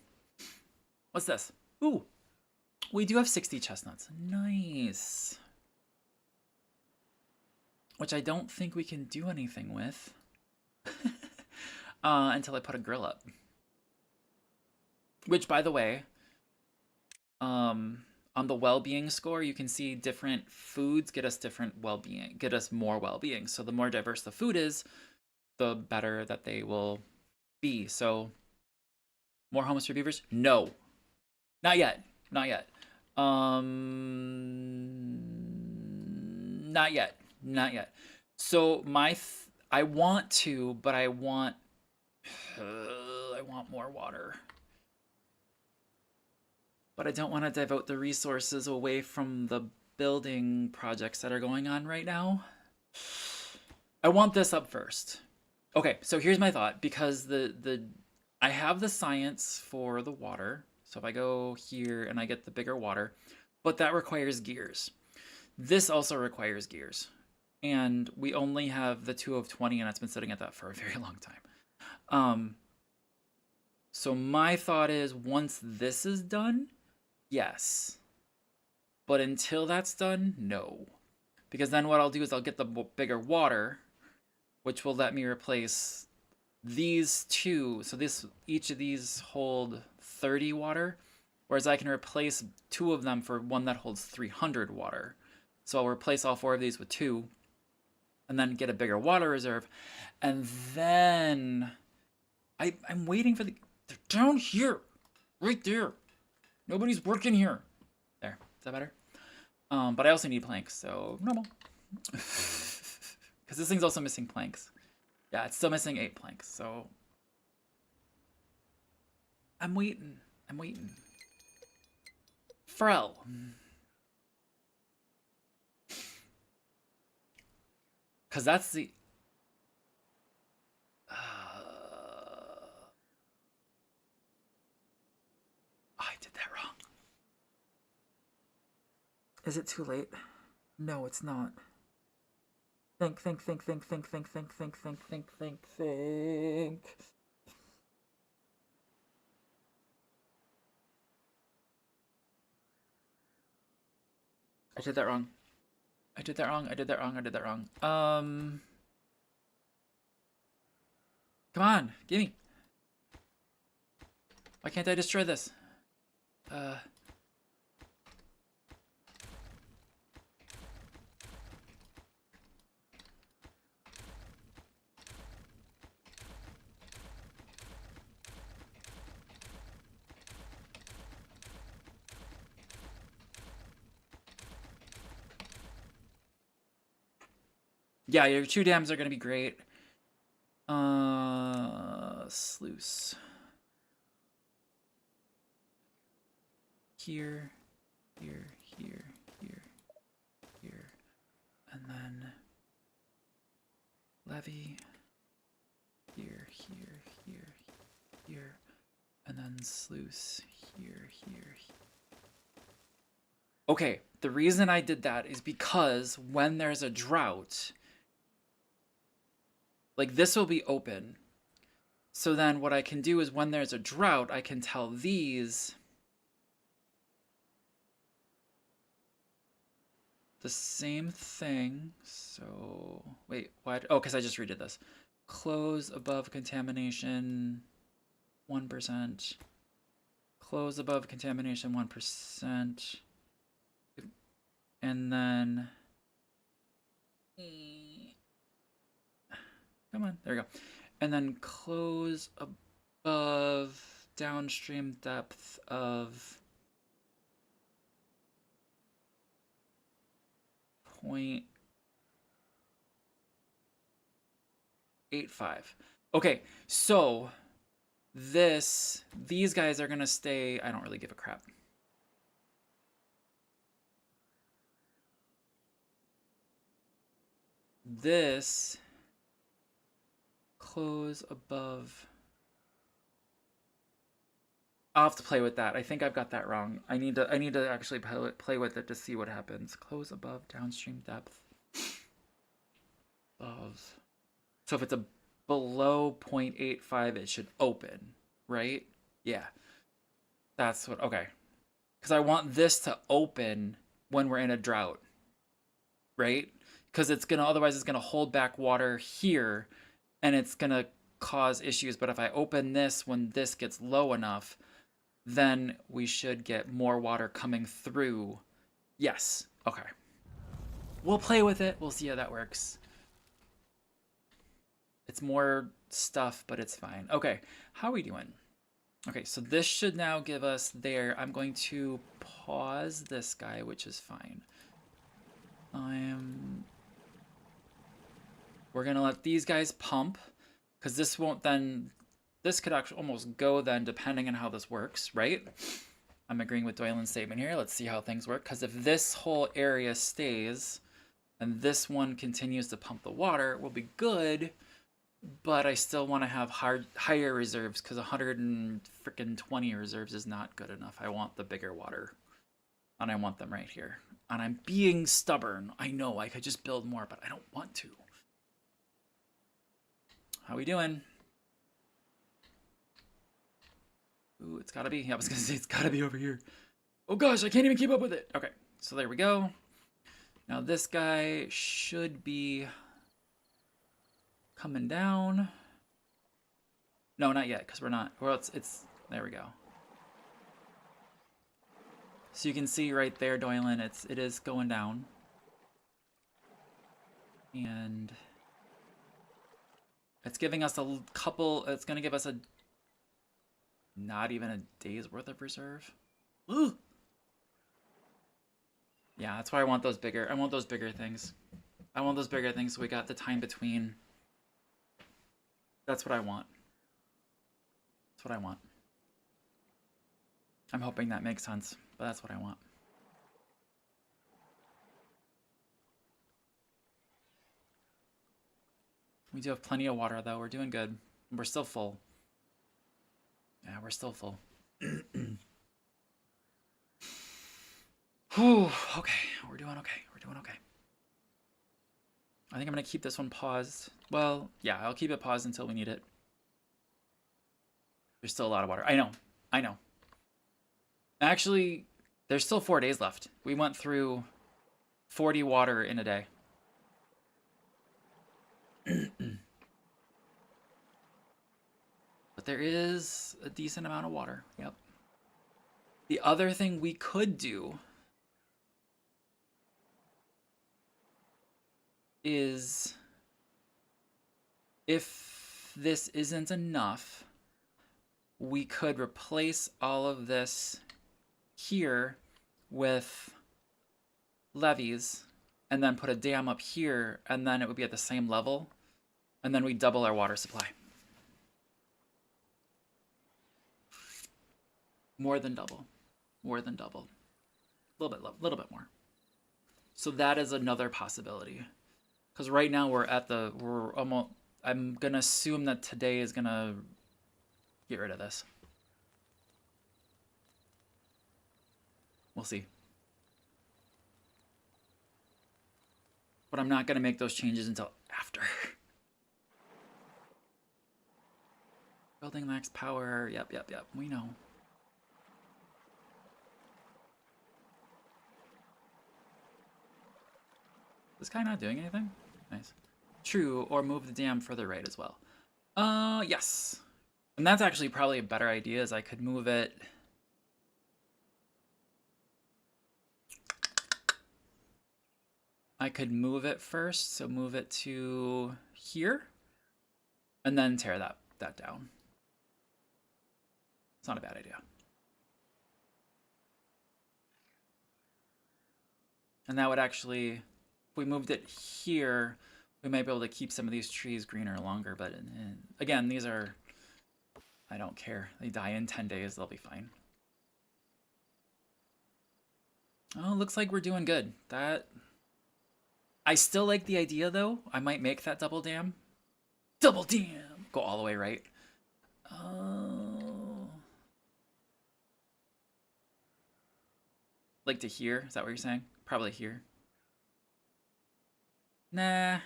What's this? Ooh, we do have 60 chestnuts. Nice. Which I don't think we can do anything with until I put a grill up. Which, by the way, on the well-being score, you can see different foods get us different well-being, get us more well-being. So the more diverse the food is, the better that they will be. So more homes for beavers? No, not yet. Not yet. Not yet. Not yet. So I want to, but I want more water. But I don't want to devote the resources away from the building projects that are going on right now. I want this up first. Okay, so here's my thought, because I have the science for the water. So if I go here and I get the bigger water, but that requires gears. This also requires gears. And we only have the 2 of 20, and it's been sitting at that for a very long time. So my thought is, once this is done, yes. But until that's done, no. Because then what I'll do is I'll get the bigger water, which will let me replace these two. So each of these hold 30 water, whereas I can replace 2 of them for one that holds 300 water. So I'll replace all 4 of these with 2, and then get a bigger water reserve. And then I'm waiting for they're down here, right there. Nobody's working here. There, is that better? But I also need planks, so normal. Because this thing's also missing planks. Yeah, it's still missing 8 planks, so I'm waiting. Frel. Because that's the... I did that wrong. Is it too late? No, it's not. Think. I did that wrong. Come on, gimme. Why can't I destroy this? Yeah, your 2 dams are gonna be great. Sluice. Here. And then levee. Here. And then sluice here. Okay, the reason I did that is because when there's a drought, like this will be open. So then what I can do is when there's a drought, I can tell these the same thing. So wait, what? Oh, because I just redid this. Close above contamination 1%. Close above contamination 1%. And then come on, there we go. And then close above downstream depth of 0.85. Okay, so these guys are gonna stay. I don't really give a crap. This close above. I'll have to play with that. I think I've got that wrong. I need to actually play with it to see what happens. Close above downstream depth. Above. So if it's a below 0.85, it should open, right? Yeah. That's what, okay. Because I want this to open when we're in a drought, right? Because otherwise it's gonna hold back water here and it's gonna cause issues. But if I open this when this gets low enough, then we should get more water coming through. Yes, okay. We'll play with it, we'll see how that works. It's more stuff, but it's fine. Okay, how are we doing? Okay, so this should now give us there. I'm going to pause this guy, which is fine. We're gonna let these guys pump, because this won't then, this could actually almost go then depending on how this works, right? I'm agreeing with Doyle's statement here. Let's see how things work, because if this whole area stays and this one continues to pump the water, it will be good. But I still want to have higher reserves because 120 reserves is not good enough. I want the bigger water. And I want them right here. And I'm being stubborn. I know I could just build more, but I don't want to. How we doing? Ooh, it's gotta be. Yeah, I was gonna say it's gotta be over here. Oh gosh, I can't even keep up with it. Okay, so there we go. Now this guy should be coming down. No, not yet, because we're not. Well, it's there we go. So you can see right there, Doylen, it is going down. And it's giving us a couple, it's gonna give us not even a day's worth of reserve. Ooh. Yeah, that's why I want those bigger. I want those bigger things. I want those bigger things so we got the time between. That's what I want. That's what I want. I'm hoping that makes sense, but that's what I want. We do have plenty of water though. We're doing good. We're still full. Yeah, we're still full. Whew, okay, we're doing okay. We're doing okay. I think I'm gonna keep this one paused. Well, yeah, I'll keep it paused until we need it. There's still a lot of water. I know. I know. Actually, there's still 4 days left. We went through 40 water in a day. But there is a decent amount of water. Yep. The other thing we could do is, if this isn't enough, we could replace all of this here with levees and then put a dam up here, and then it would be at the same level, and then we double our water supply. More than double. More than double. A little bit more. So that is another possibility. Because right now we're almost, I'm gonna assume that today is gonna get rid of this. We'll see. But I'm not gonna make those changes until after. Building max power, yep, we know. This guy not doing anything? Nice. True, or move the dam further right as well. Yes. And that's actually probably a better idea, is I could move it. I could move it first, so move it to here, and then tear that down. It's not a bad idea. And that would actually, if we moved it here, we might be able to keep some of these trees greener longer, but again, these are, I don't care. They die in 10 days, they'll be fine. Oh, looks like we're doing good. I still like the idea though. I might make that double dam. Double dam! Go all the way right. Oh. Like to here? Is that what you're saying? Probably here. Nah. I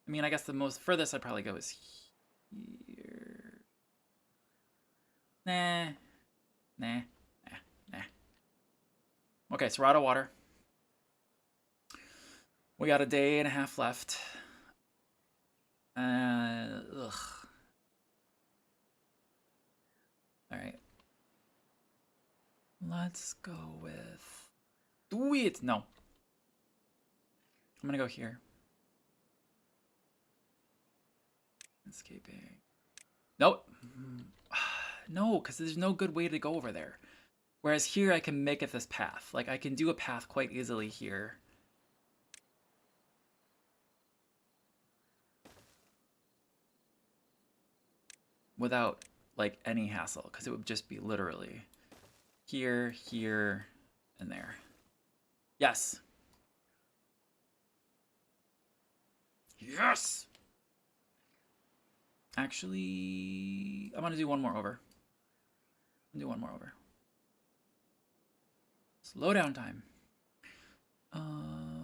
mean, I guess the most furthest I'd probably go is here. Nah. Nah. Nah. Nah. Okay, so we're out of water. We got a day and a half left. Ugh. Alright. Let's go with... Sweet! No. I'm gonna go here. Escaping. Nope. No, because there's no good way to go over there. Whereas here I can make it this path. Like, I can do a path quite easily here. Without, like, any hassle. Because it would just be literally here, here, and there. Yes! Yes! Actually, I'm gonna do one more over. Do one more over. Slow down time.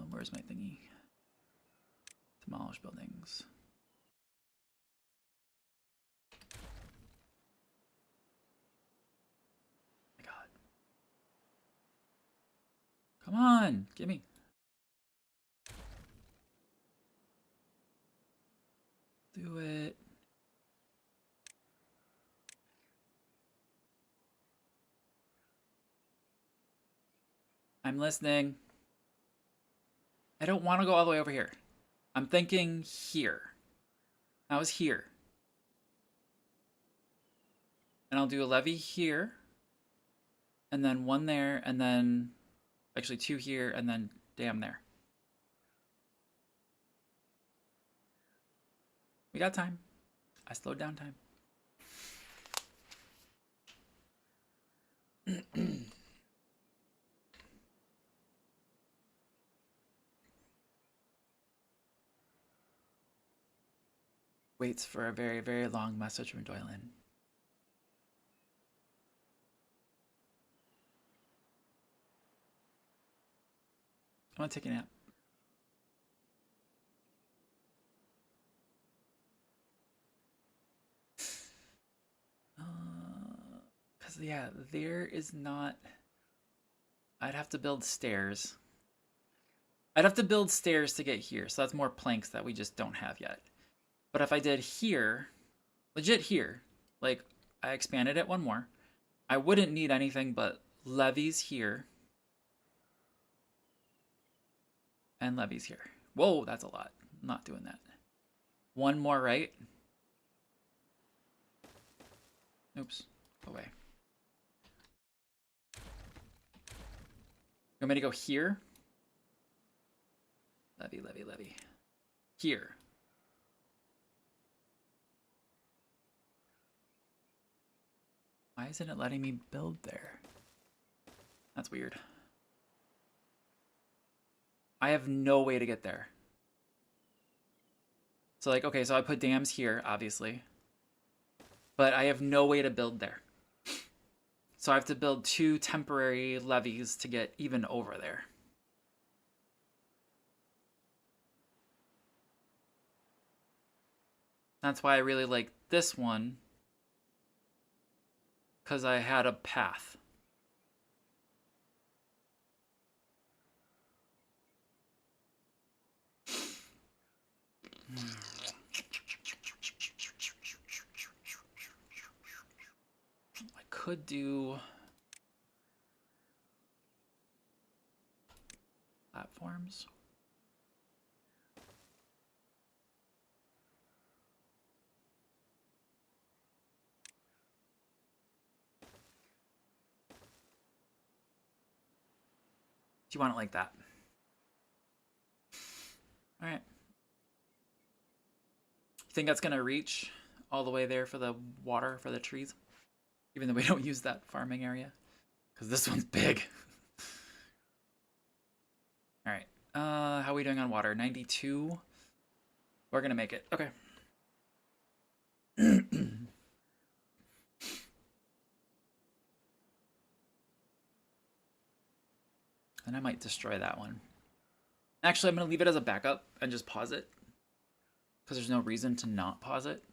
Where's my thingy? Demolish buildings. My God. Come on, gimme. Do it. I'm listening. I don't want to go all the way over here. I'm thinking here. I was here. And I'll do a levee here. And then one there, and then actually two here, and then dam there. We got time. I slowed down time. Waits for a very, very long message from Doylan. I'm gonna take a nap. Because, yeah, there is not... I'd have to build stairs. I'd have to build stairs to get here, so that's more planks that we just don't have yet. But if I did here, legit here, like, I expanded it one more, I wouldn't need anything but levees here. And levees here. Whoa, that's a lot. I'm not doing that. One more right. Oops. Go away. You want me to go here? Levee, levee, levee. Here. Why isn't it letting me build there? That's weird. I have no way to get there. So, like, okay, so I put dams here, obviously. But I have no way to build there. So I have to build 2 temporary levees to get even over there. That's why I really like this one. Because I had a path. I could do platforms. Do you want it like that? All right. You think that's gonna reach all the way there for the water for the trees? Even though we don't use that farming area? Because this one's big. All right. How are we doing on water? 92? We're gonna make it. Okay. And I might destroy that one. Actually, I'm going to leave it as a backup and just pause it. Because there's no reason to not pause it,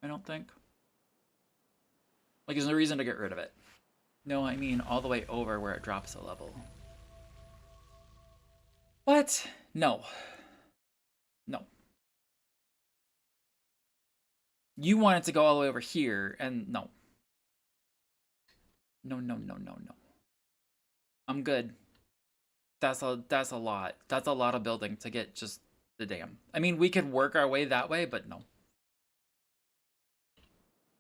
I don't think. Like, there's no reason to get rid of it. No, I mean all the way over where it drops a level. What? No. No. You want it to go all the way over here, and no. No, no, no, no, no. I'm good. That's a lot. That's a lot of building to get just the dam. I mean, we could work our way that way, but no.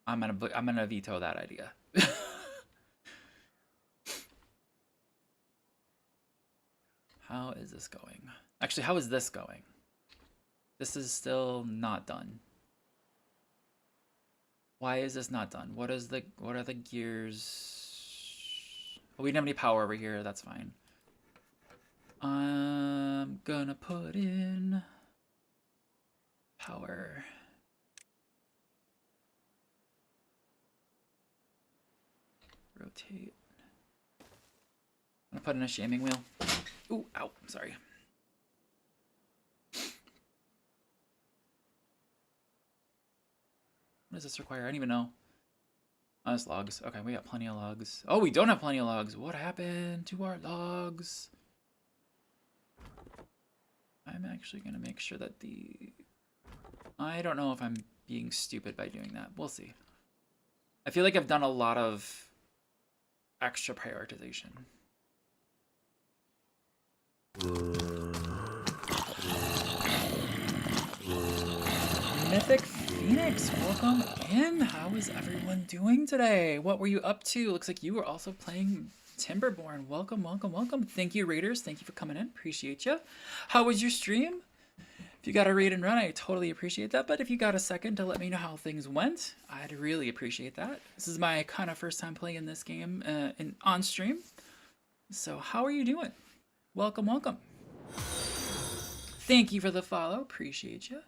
I'm gonna veto that idea. How is this going? Actually, how is this going? This is still not done. Why is this not done? What are the gears? Oh, we don't have any power over here. That's fine. I'm gonna put in power. Rotate. I'm gonna put in a shaming wheel. Ooh, ow, sorry. What does this require? I don't even know. Oh, it's logs. Okay, we got plenty of logs. Oh, we don't have plenty of logs. What happened to our logs? I'm actually gonna make sure that I don't know if I'm being stupid by doing that. We'll see. I feel like I've done a lot of extra prioritization. Mythic Phoenix, welcome in. How is everyone doing today? What were you up to? Looks like you were also playing Timberborn. Welcome, welcome, welcome. Thank you, Raiders. Thank you for coming in. Appreciate you. How was your stream? If you got a raid and run, I totally appreciate that. But if you got a second to let me know how things went, I'd really appreciate that. This is my kind of first time playing this game on stream. So how are you doing? Welcome, welcome. Thank you for the follow. Appreciate you.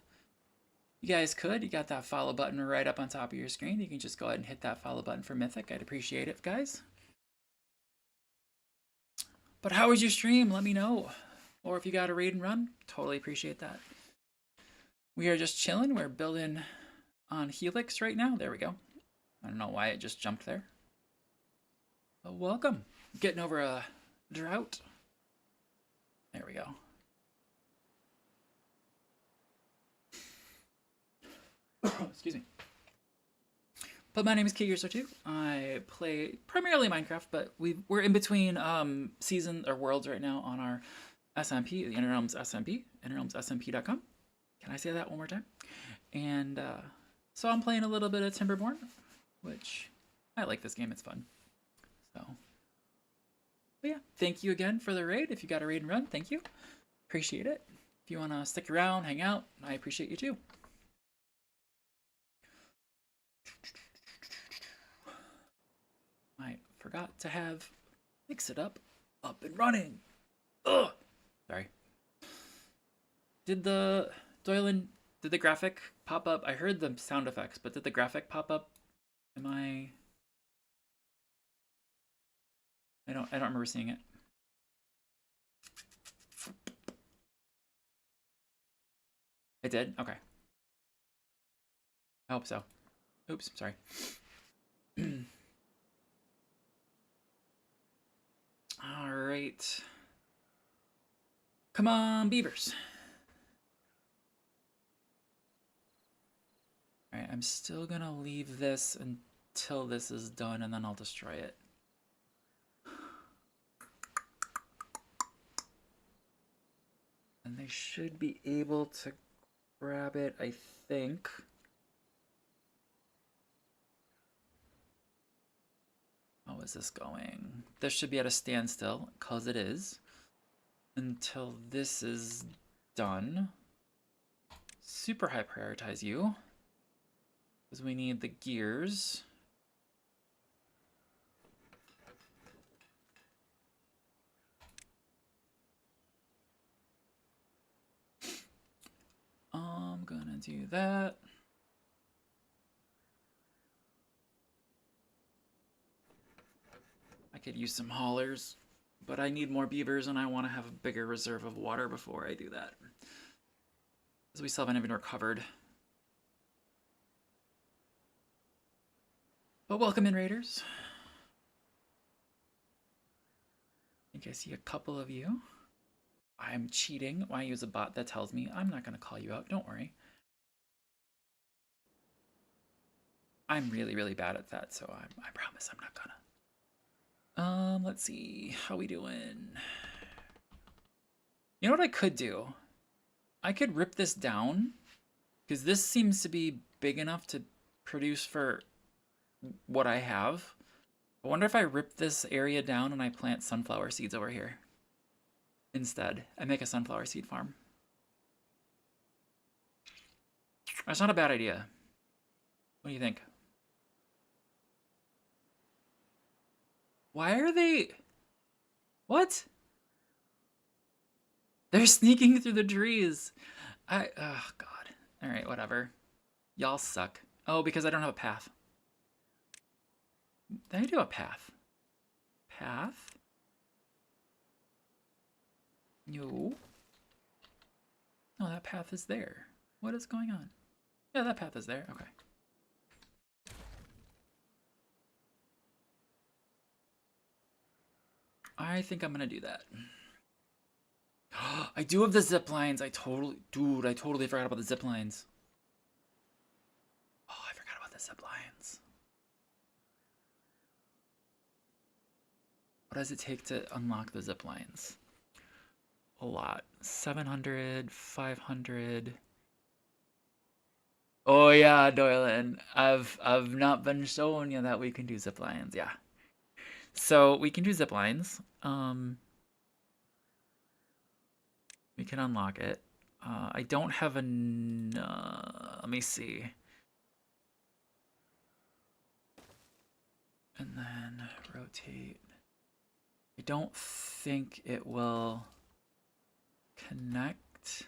You guys you got that follow button right up on top of your screen. You can just go ahead and hit that follow button for Mythic. I'd appreciate it, guys. But how was your stream? Let me know. Or if you got a raid and run, totally appreciate that. We are just chilling. We're building on Helix right now. There we go. I don't know why it just jumped there. But welcome. Getting over a drought. There we go. Excuse me. But my name is Keegers too. I play primarily Minecraft, but we're in between season or worlds right now on our SMP, the Inner Realms SMP, innerrealmssmp.com. Can I say that one more time? And so I'm playing a little bit of Timberborn, which I like this game. It's fun. So, but yeah, thank you again for the raid. If you got a raid and run, thank you. Appreciate it. If you want to stick around, hang out, I appreciate you too. I forgot to have Mix It Up and running. Ugh. Sorry. Did the graphic pop up? I heard the sound effects, but did the graphic pop up? I don't remember seeing it. It did? Okay. I hope so. Oops, sorry. All right. Come on, beavers. All right, I'm still gonna leave this until this is done, and then I'll destroy it. And they should be able to grab it, I think. How is this going? This should be at a standstill, because it is. Until this is done. Super high prioritize you. Because we need the gears. I'm gonna do that. I could use some haulers. But I need more beavers and I want to have a bigger reserve of water before I do that. Because we still haven't even recovered. But welcome in, Raiders. I think I see a couple of you. I'm cheating. Why use a bot that tells me? I'm not going to call you out. Don't worry. I'm really, really bad at that, so I promise I'm not gonna. Let's see. How we doing? You know what I could do? I could rip this down, because this seems to be big enough to produce for what I have. I wonder if I rip this area down and I plant sunflower seeds over here. Instead, I make a sunflower seed farm. That's not a bad idea. What do you think? Why are they... What? They're sneaking through the trees. Oh, God. Alright, whatever. Y'all suck. Oh, because I don't have a path. Did I do a path? Path? No. No, that path is there. What is going on? Yeah, that path is there. Okay. I think I'm gonna do that. I do have the zip lines. Dude, I totally forgot about the zip lines. Oh, I forgot about the zip lines. What does it take to unlock the zip lines? A lot. 700, 500. Oh yeah, Doylan. I've not been shown you that we can do zip lines. Yeah. So we can do zip lines. We can unlock it. I don't have let me see. And then rotate. I don't think it will connect.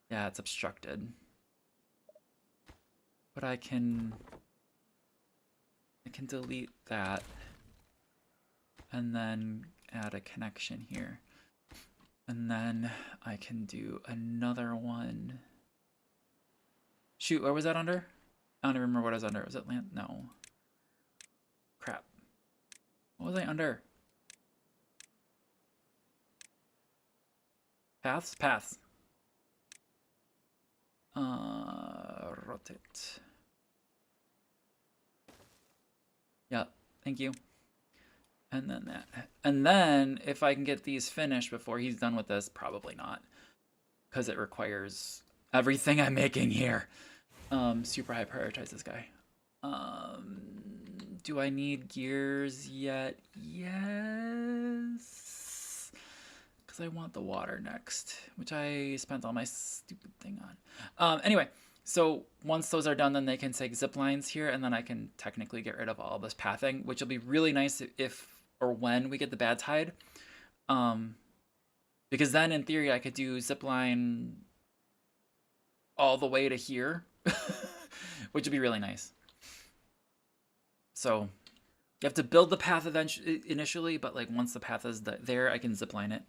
Yeah, it's obstructed. But I can delete that and then add a connection here. And then I can do another one. Shoot, what was that under? I don't even remember what I was under. Was it land? No. Crap. What was I under? Paths? Paths. Rotate. Yeah, thank you. And then that. And then, if I can get these finished before he's done with this, probably not. Because it requires everything I'm making here. Super high prioritize this guy. Do I need gears yet? Yes. Because I want the water next, which I spent all my stupid thing on. Anyway, so once those are done, then they can say zip lines here, and then I can technically get rid of all this pathing, which will be really nice if or when we get the bad tide. Because then in theory I could do zip line all the way to here, which would be really nice. So you have to build the path initially, but like once the path is there, I can zip line it.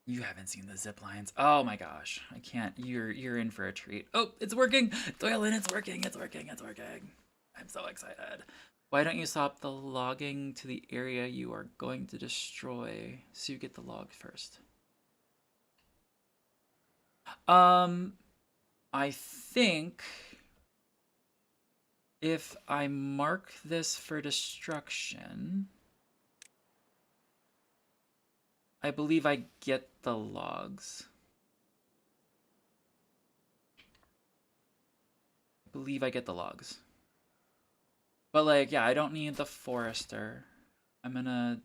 You haven't seen the zip lines. Oh my gosh, I can't. You're in for a treat. Oh, it's working. Doylan, it's working. It's working. It's working. I'm so excited. Why don't you stop the logging to the area you are going to destroy so you get the log first? I think if I mark this for destruction, I believe I get the logs. I believe I get the logs. But like, yeah, I don't need the forester. I'm gonna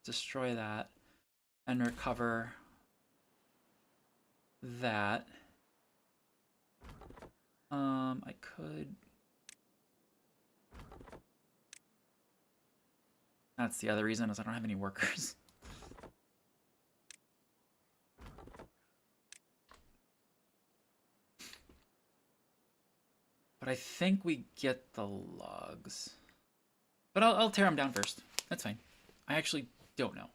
destroy that and recover that. I could... That's the other reason, is I don't have any workers. But But I think we get the logs. But I'll tear them down first. That's fine. I actually don't know.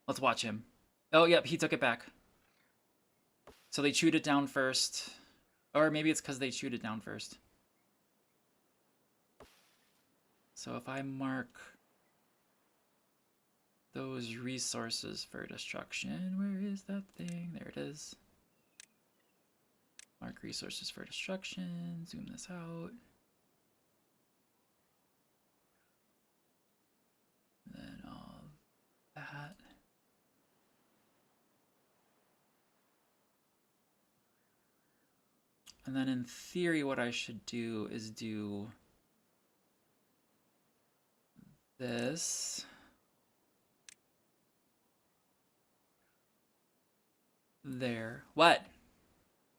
Let's watch him. Oh, yep, he took it back. So they chewed it down first. Or maybe it's because they chewed it down first. So if I mark those resources for destruction, where is that thing? There it is. Mark resources for destruction. Zoom this out. And then all that. And then in theory, what I should do is do this. There. What?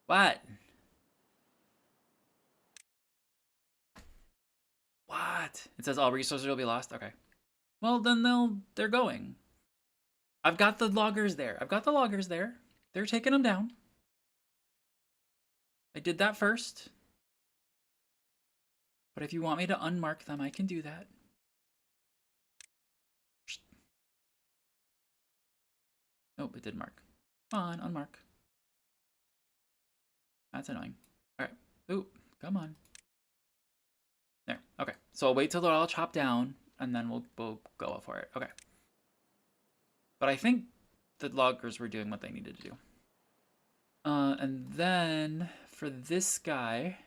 What? What? It says all resources will be lost? Okay. Well, then they're going. I've got the loggers there. I've got the loggers there. They're taking them down. I did that first. But if you want me to unmark them, I can do that. Nope, it did mark. Come on, unmark. That's annoying. All right. Ooh, come on. There. Okay. So I'll wait till they're all chopped down, and then we'll go for it. Okay. But I think the loggers were doing what they needed to do. And then for this guy,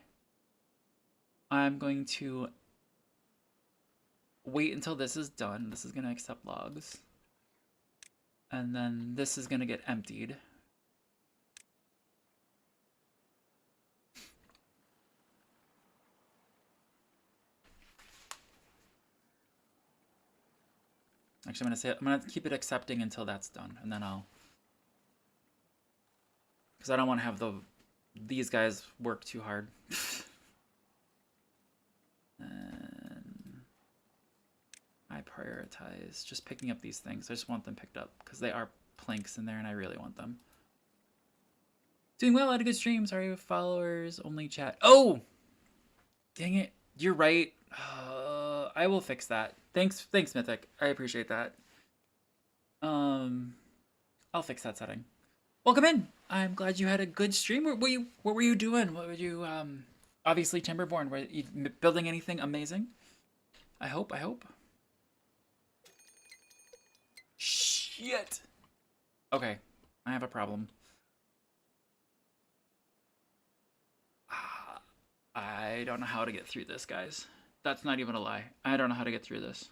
I'm going to wait until this is done. This is going to accept logs. And then this is going to get emptied. Actually, I'm gonna keep it accepting until that's done, and then because I don't want to have these guys work too hard. And I prioritize just picking up these things. I just want them picked up because they are planks in there, and I really want them. Doing well, had a good stream. Sorry, followers only chat. Oh, dang it! You're right. I will fix that. Thanks, Mythic. I appreciate that. I'll fix that setting. Welcome in. I'm glad you had a good stream. What were you doing? What would you obviously Timberborn. Were you building anything amazing? I hope. Shit. Okay, I have a problem. I don't know how to get through this, guys. That's not even a lie. I don't know how to get through this.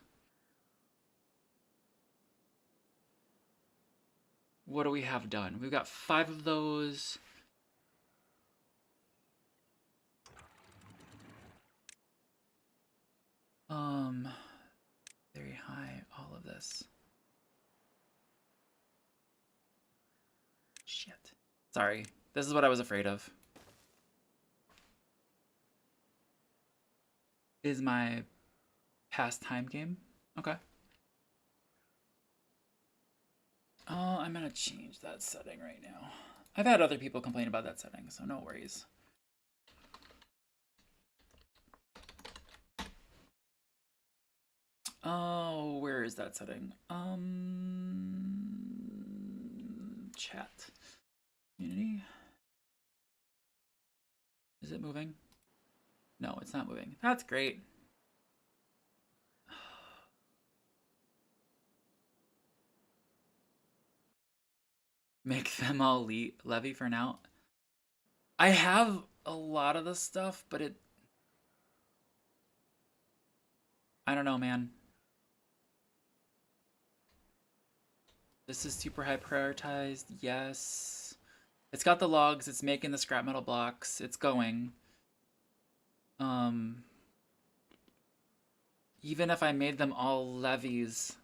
What do we have done? We've got 5 of those. Very high, all of this. Shit. Sorry. This is what I was afraid of. Is my pastime game. Okay. Oh, I'm gonna change that setting right now. I've had other people complain about that setting, so no worries. Oh, where is that setting? Chat. Community. Is it moving? No, it's not moving. That's great. Make them all levy for now. I have a lot of the stuff, but I don't know, man. This is super high prioritized. Yes. It's got the logs. It's making the scrap metal blocks. It's going. Even if I made them all levies,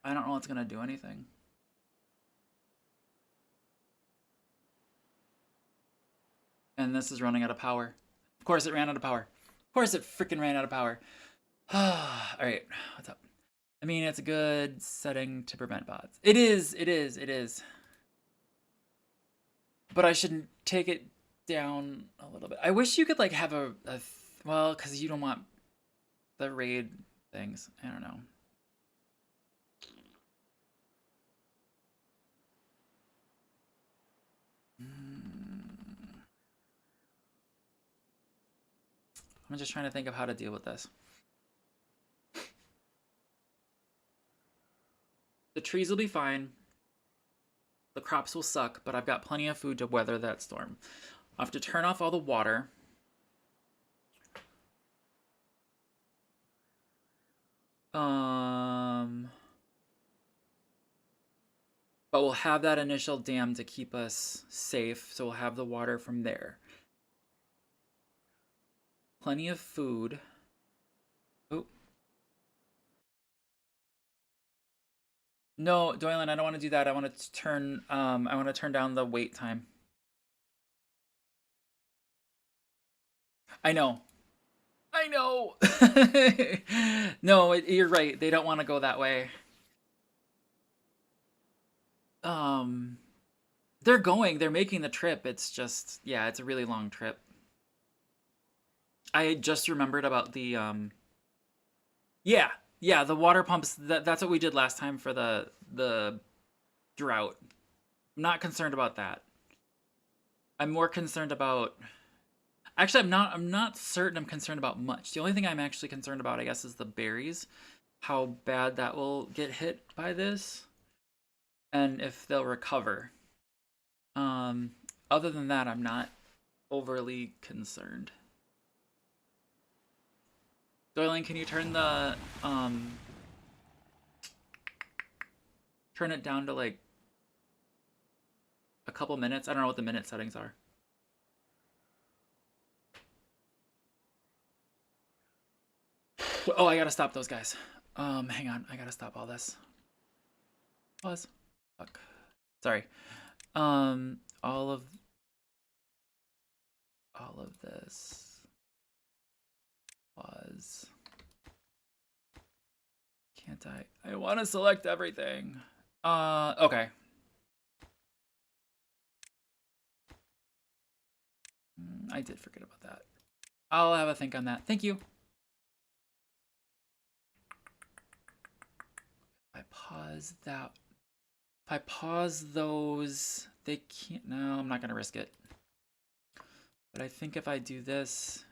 I don't know it's gonna do anything. And this is running out of power. Of course it ran out of power. Of course it freaking ran out of power. Alright, what's up? I mean, it's a good setting to prevent bots. It is. but I should take it down a little bit. I wish you could like have well, because you don't want the raid things. I don't know. I'm just trying to think of how to deal with this. The trees will be fine. The crops will suck, but I've got plenty of food to weather that storm. I'll have to turn off all the water. But we'll have that initial dam to keep us safe, so we'll have the water from there. Plenty of food. Oh. No, Doylan, I don't want to do that. I want to turn down the wait time. I know. I know. No, you're right. They don't want to go that way. They're making the trip. It's just, yeah, it's a really long trip. I just remembered about the, yeah, the water pumps. That's what we did last time for the drought. I'm not concerned about that. I'm more concerned about, actually, I'm not certain I'm concerned about much. The only thing I'm actually concerned about, I guess, is the berries. How bad that will get hit by this. And if they'll recover. Other than that, I'm not overly concerned. Doylan, can you turn the, turn it down to like a couple minutes? I don't know what the minute settings are. Oh, I gotta stop those guys. Hang on, I gotta stop all this. Pause. Fuck. Sorry. All of this was. Can't I want to select everything. Okay. I did forget about that. I'll have a think on that. Thank you. If I pause that. If I pause those, they can't. No, I'm not gonna risk it. But I think if I do this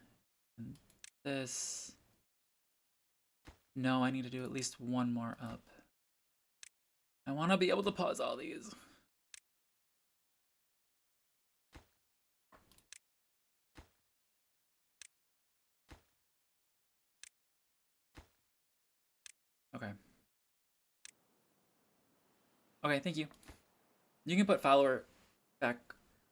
and this, no, I need to do at least one more up. I want to be able to pause all these. Okay. Okay, thank you. You can put follower back.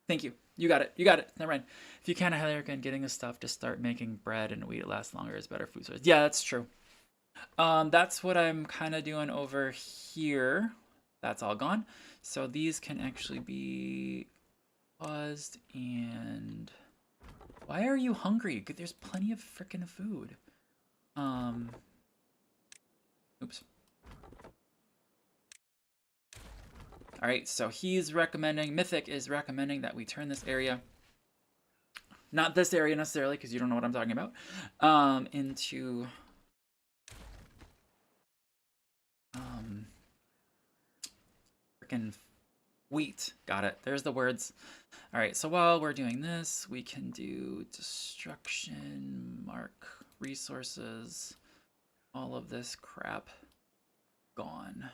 Thank you. You got it. You got it. Never mind. If you can't highly recommend getting the stuff to start making bread and wheat lasts longer is better food source. Yeah, that's true. That's what I'm kind of doing over here. That's all gone. So these can actually be paused. And why are you hungry? There's plenty of freaking food. Oops. All right, so he's recommending, Mythic is recommending that we turn this area, not this area necessarily, because you don't know what I'm talking about, into freaking wheat. Got it. There's the words. All right, so while we're doing this, we can do destruction, mark resources, all of this crap gone.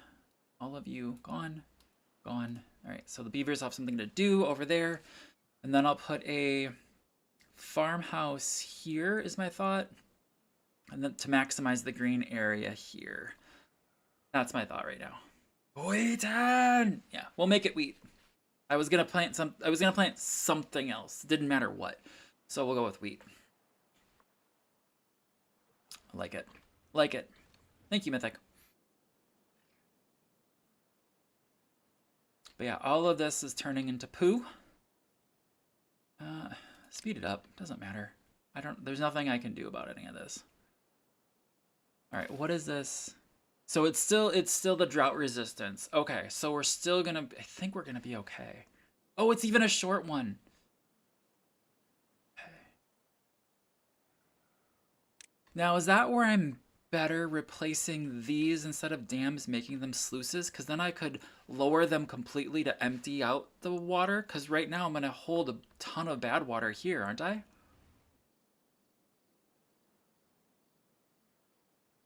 All of you gone. Gone. All right, so the beavers have something to do over there. And then I'll put a farmhouse here is my thought. And then to maximize the green area here. That's my thought right now. Wheaton! Yeah, we'll make it wheat. I was gonna plant something else. It didn't matter what. So we'll go with wheat. I like it. Like it. Thank you, Mythic. But yeah, all of this is turning into poo. Speed it up. Doesn't matter. There's nothing I can do about any of this. All right, what is this? So it's still the drought resistance. Okay, so we're still gonna, I think we're gonna be okay. Oh, it's even a short one. Now, is that where I'm better replacing these instead of dams, making them sluices? Because then I could lower them completely to empty out the water. Because right now I'm going to hold a ton of bad water here, aren't I?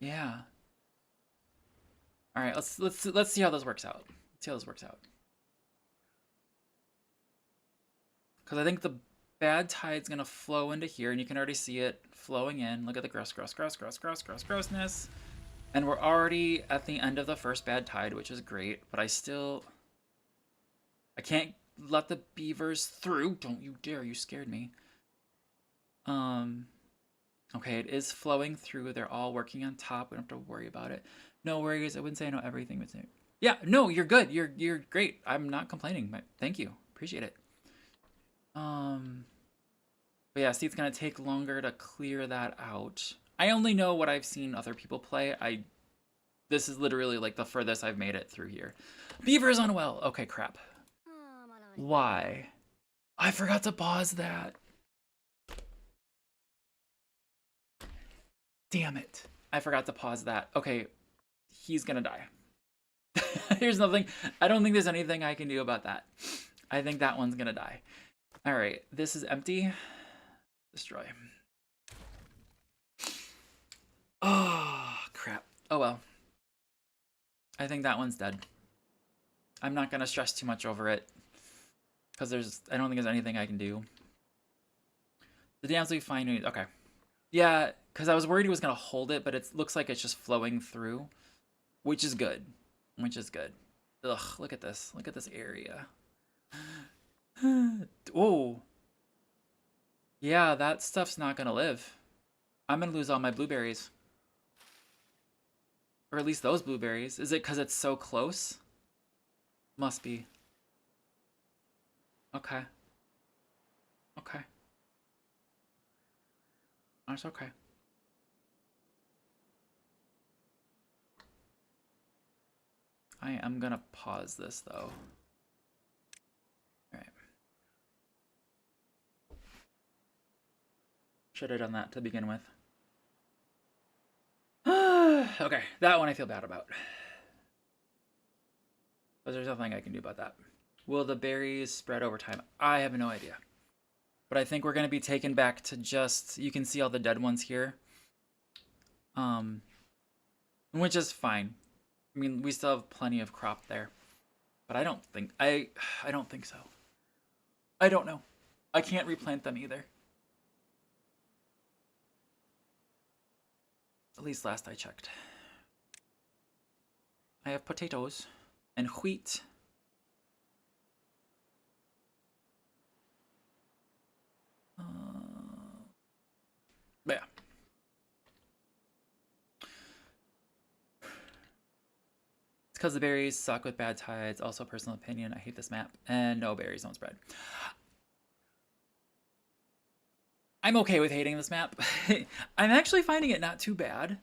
Yeah. All right, let's see how this works out. Let's see how this works out. Because I think the bad tide's going to flow into here, and you can already see it flowing in. Look at the grossness. And we're already at the end of the first bad tide, which is great, but I can't let the beavers through. Don't you dare, you scared me. Okay, it is flowing through. They're all working on top. We don't have to worry about it. No worries. I wouldn't say I know everything, but yeah, no, you're good. You're great. I'm not complaining. Thank you. Appreciate it. But yeah, see, it's gonna take longer to clear that out. I only know what I've seen other people play. This is literally like the furthest I've made it through here. Beaver's unwell. Okay, crap. Why? I forgot to pause that. Damn it. I forgot to pause that. Okay, he's gonna die. There's nothing, I don't think there's anything I can do about that. I think that one's gonna die. All right, this is empty. Destroy. Oh, crap. Oh well. I think that one's dead. I'm not gonna stress too much over it. Because I don't think there's anything I can do. The dams will be fine. Okay. Yeah, because I was worried he was gonna hold it, but it looks like it's just flowing through. Which is good. Which is good. Ugh, look at this. Look at this area. Oh. Yeah, that stuff's not gonna live. I'm gonna lose all my blueberries. Or at least those blueberries. Is it because it's so close? Must be. Okay. Okay. That's okay. I am gonna pause this though. Alright. Should have done that to begin with. Okay, that one I feel bad about. But there's nothing I can do about that. Will the berries spread over time? I have no idea. But I think we're going to be taken back to just... You can see all the dead ones here. Which is fine. I mean, we still have plenty of crop there. But I don't think... I don't think so. I don't know. I can't replant them either. At least last I checked. I have potatoes and wheat. Yeah. It's because the berries suck with bad tides. Also, personal opinion. I hate this map. And no, berries don't spread. I'm okay with hating this map. I'm actually finding it not too bad.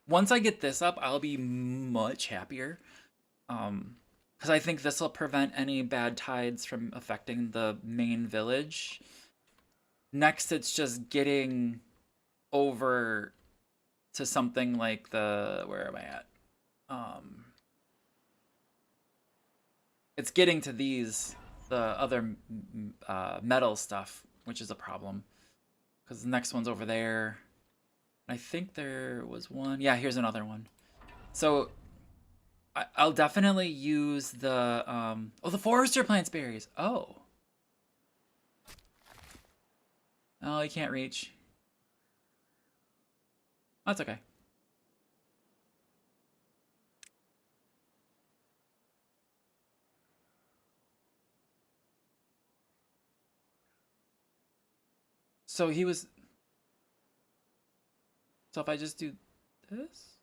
Once I get this up, I'll be much happier. Because I think this will prevent any bad tides from affecting the main village. Next, it's just getting over to something like the... Where am I at? It's getting to these, the other metal stuff, which is a problem. Because the next one's over there. I think there was one. Yeah, here's another one. So I'll definitely use the... Oh, the forester plants berries. Oh. Oh, you can't reach. That's okay. So he was... So if I just do this?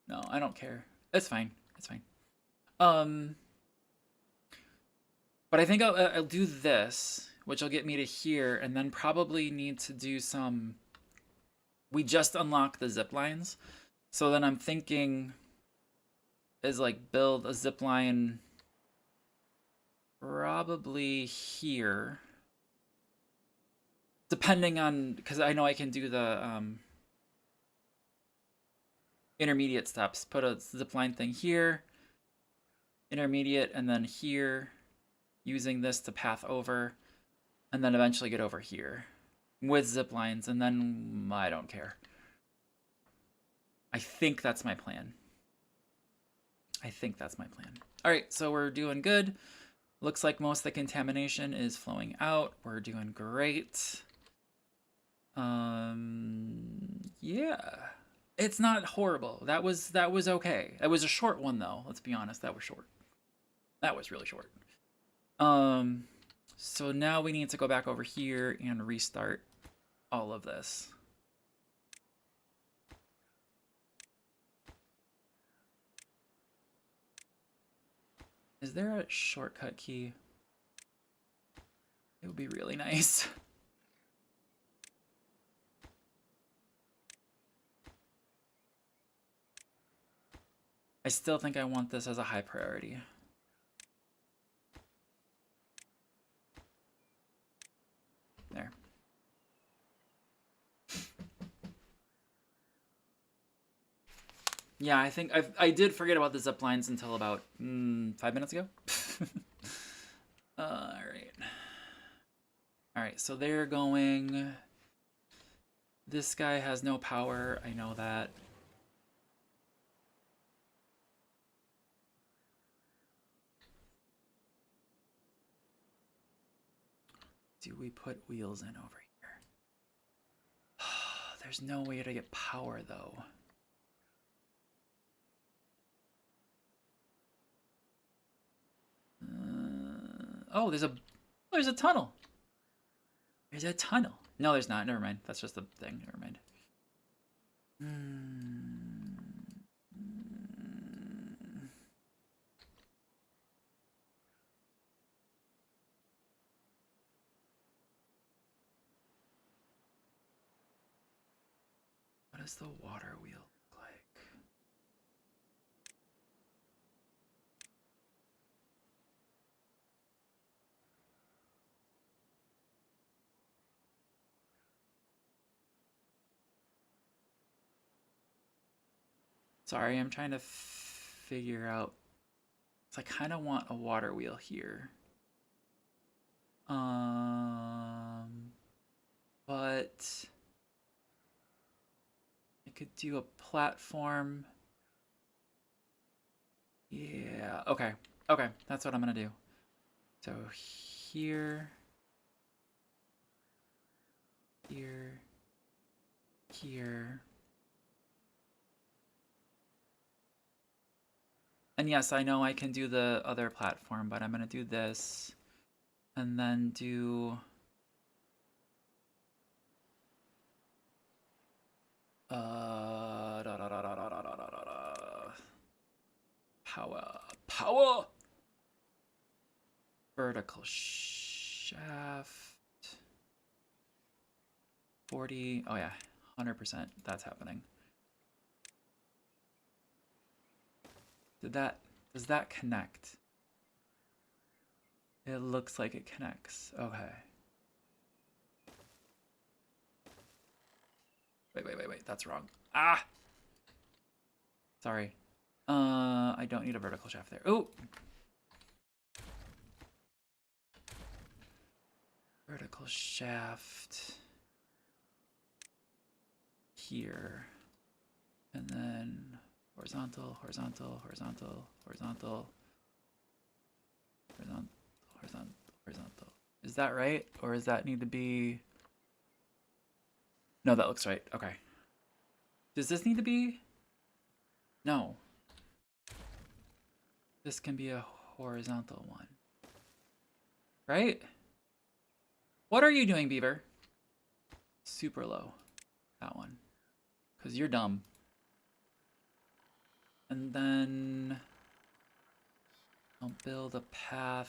No, I don't care. It's fine. It's fine. But I think I'll do this, which will get me to here, and then probably need to do some... We just unlocked the zip lines. So then I'm thinking is like build a zip line probably here. Depending on, because I know I can do the intermediate steps. Put a zipline thing here, intermediate, and then here, using this to path over, and then eventually get over here with zip lines, and then I don't care. I think that's my plan. All right, so we're doing good. Looks like most of the contamination is flowing out. We're doing great. Yeah. It's not horrible. That was okay. It was a short one though. Let's be honest, that was short. That was really short. So now we need to go back over here and restart all of this. Is there a shortcut key? It would be really nice. I still think I want this as a high priority. There. Yeah, I think I did forget about the zip lines until about 5 minutes ago. All right, so they're going. This guy has no power. I know that. Do we put wheels in over here? There's no way to get power though. Oh, there's a tunnel. There's a tunnel. No, there's not. Never mind. That's just the thing. Never mind. What does the water wheel look like? Sorry, I'm trying to figure out. So I kind of want a water wheel here. But I could do a platform. Yeah, okay. Okay, that's what I'm gonna do. So here, here, here. And yes, I know I can do the other platform, but I'm gonna do this and then do power vertical shaft 40. Oh yeah, 100%. That's happening. Does that connect? It looks like it connects. Okay. Wait, that's wrong. Ah! Sorry. I don't need a vertical shaft there. Oh! Vertical shaft here. And then horizontal, horizontal, horizontal, horizontal, horizontal, horizontal, horizontal. Is that right? Or does that need to be... No, that looks right. Okay. Does this need to be... No. This can be a horizontal one. Right? What are you doing, Beaver? Super low. That one. Because you're dumb. And then I'll build a path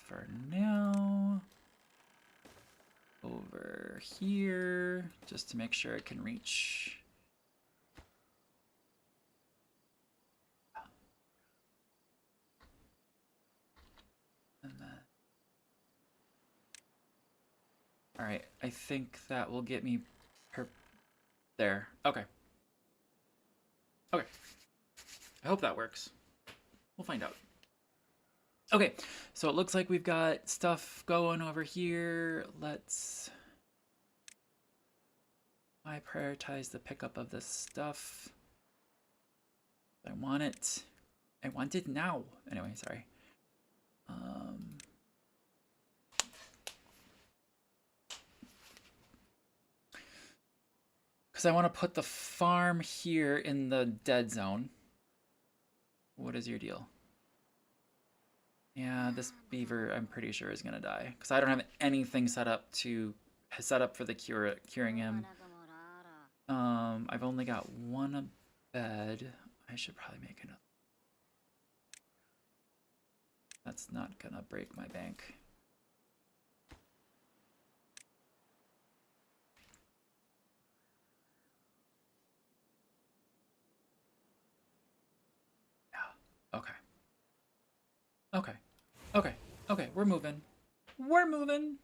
for now. Over here. Just to make sure it can reach. And then Alright, I think that will get me there. Okay. Okay. I hope that works. We'll find out. Okay, so it looks like we've got stuff going over here. Let's... I prioritize the pickup of this stuff. I want it. I want it now. Anyway, sorry. Because I want to put the farm here in the dead zone. What is your deal? Yeah, this beaver, I'm pretty sure, is gonna die because I don't have anything set up for the curing him. I've only got one bed. I should probably make another. That's not gonna break my bank. Yeah. Okay. Okay. Okay. Okay. We're moving. We're moving.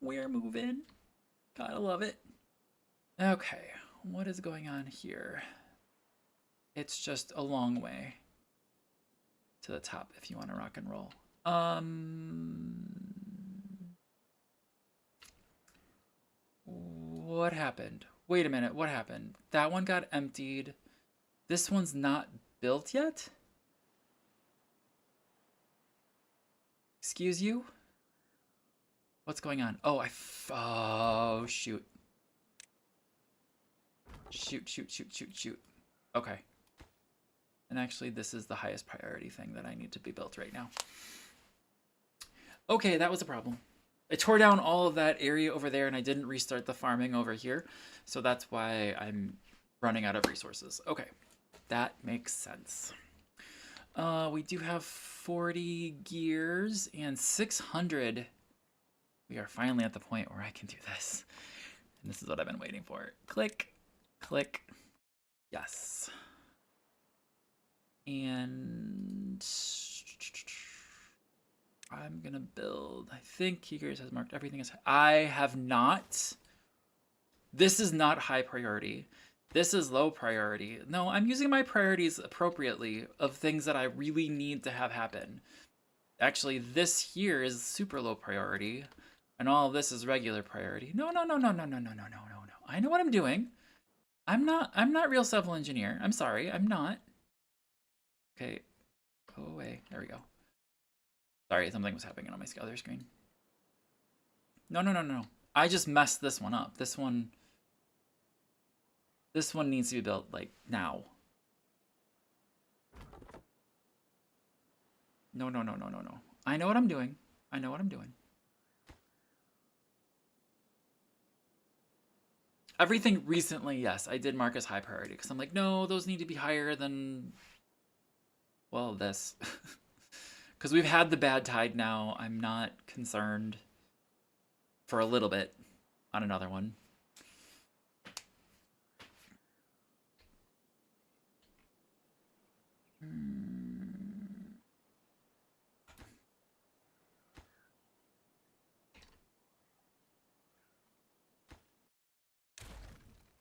We're moving. Gotta love it. Okay. What is going on here? It's just a long way to the top if you want to rock and roll. What happened? Wait a minute, what happened? That one got emptied. This one's not built yet? Excuse you? What's going on? Oh, oh, shoot. Shoot. Okay. And actually, this is the highest priority thing that I need to be built right now. Okay, that was a problem. I tore down all of that area over there and I didn't restart the farming over here. So that's why I'm running out of resources. Okay, that makes sense. We do have 40 gears and 600. We are finally at the point where I can do this. And this is what I've been waiting for. Click, click, yes. And I'm gonna build, I think Keegers has marked everything as, I have not. This is not high priority. This is low priority. No, I'm using my priorities appropriately of things that I really need to have happen. Actually, this here is super low priority, and all of this is regular priority. No. I know what I'm doing. I'm not real civil engineer. I'm sorry, I'm not. Okay, go away. There we go. Sorry, something was happening on my other screen. No. I just messed this one up. This one needs to be built, like, now. No. I know what I'm doing. I know what I'm doing. Everything recently, yes, I did mark as high priority, because I'm like, no, those need to be higher than, well, this. Because we've had the bad tide now. I'm not concerned for a little bit on another one.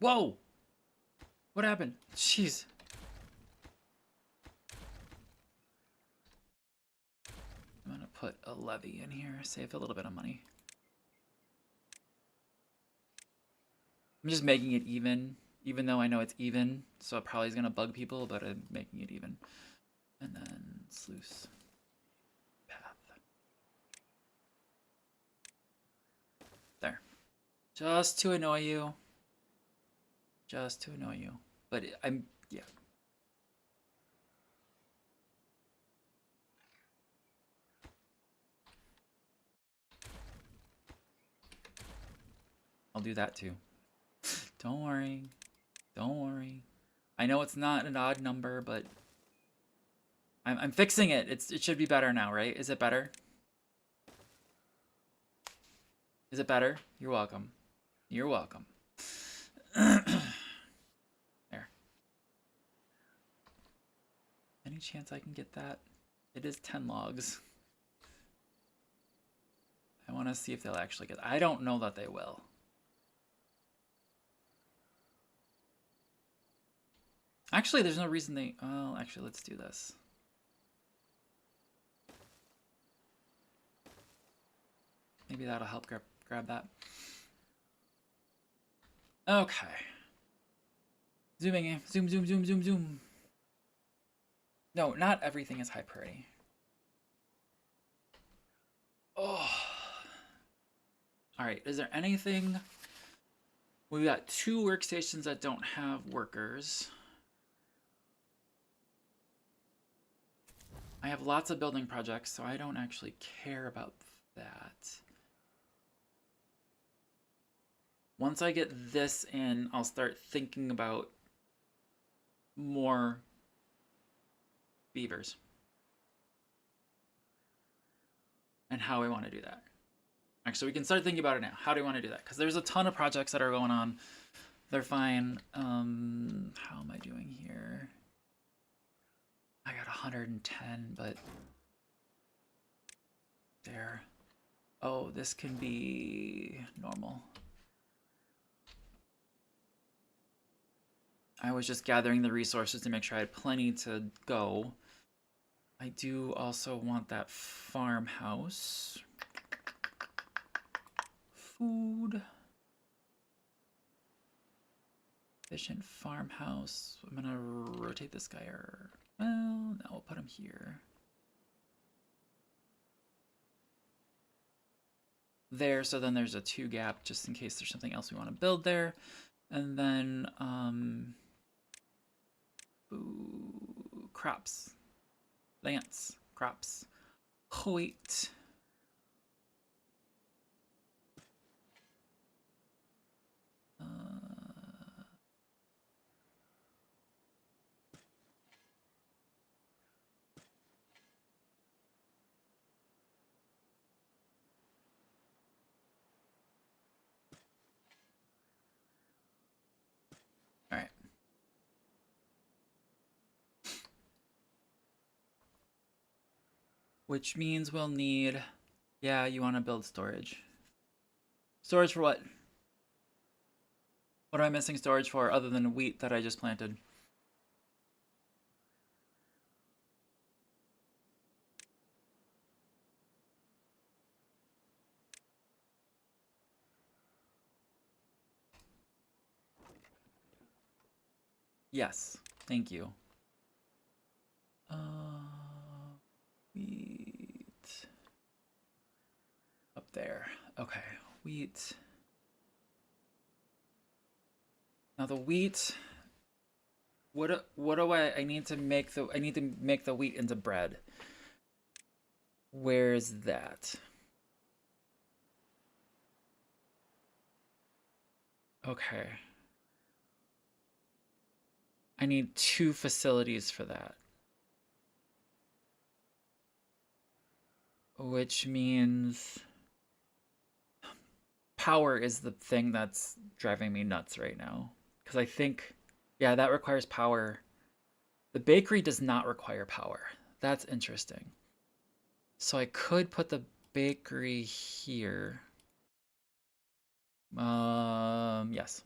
Whoa! What happened? Jeez. I'm gonna put a levy in here, save a little bit of money. I'm just making it even though I know it's even, so it probably is gonna bug people, but I'm making it even. And then sluice path. There. Just to annoy you. Just to annoy you. But yeah. I'll do that too. Don't worry. Don't worry. I know it's not an odd number, but I'm fixing it. It should be better now, right? Is it better? Is it better? You're welcome. You're welcome. There. Any chance I can get that? It is 10 logs. I want to see if they'll actually get. I don't know that they will. Actually, there's no reason they. Well, actually, let's do this. Maybe that'll help grab that. Okay. Zooming in. Zoom, zoom, zoom, zoom, zoom. No, not everything is high priority. Oh. All right, is there anything? We've got 2 workstations that don't have workers. I have lots of building projects, so I don't actually care about that. Once I get this in, I'll start thinking about more beavers and how I want to do that. Actually, we can start thinking about it now. How do we want to do that? Because there's a ton of projects that are going on. They're fine. How am I doing here? I got 110, but there. Oh, this can be normal. I was just gathering the resources to make sure I had plenty to go. I do also want that farmhouse. Food. Efficient farmhouse. I'm gonna rotate this guy, or well, no, we'll put him here. There, so then there's a 2 gap just in case there's something else we want to build there. And then ooh, crops. Plants, crops. Wheat. All right. Which means we'll need, yeah, you want to build storage. Storage for what? What am I missing storage for other than wheat that I just planted? Yes, thank you. Wheat. Up there. Okay, wheat. Now the wheat. What do I need to make the wheat into bread. Where's that? Okay. I need 2 facilities for that. Which means power is the thing that's driving me nuts right now. Because I think, yeah, that requires power. The bakery does not require power. That's interesting. So I could put the bakery here. Yes.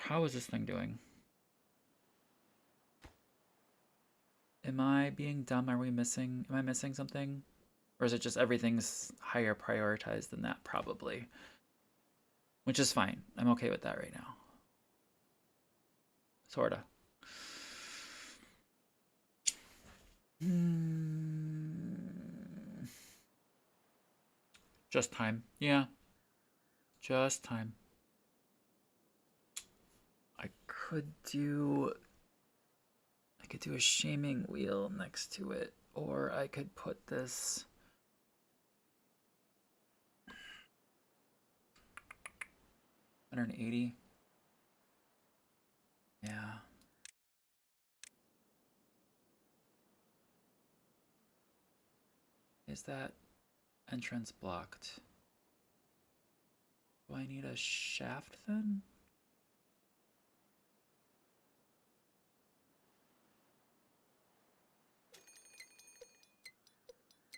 How is this thing doing? Am I being dumb? Am I missing something? Or is it just everything's higher prioritized than that? Probably. Which is fine. I'm okay with that right now. Sorta. Just time. Yeah. Just time. I could do a shaming wheel next to it, or I could put this 180. Yeah. Is that entrance blocked? Do I need a shaft then?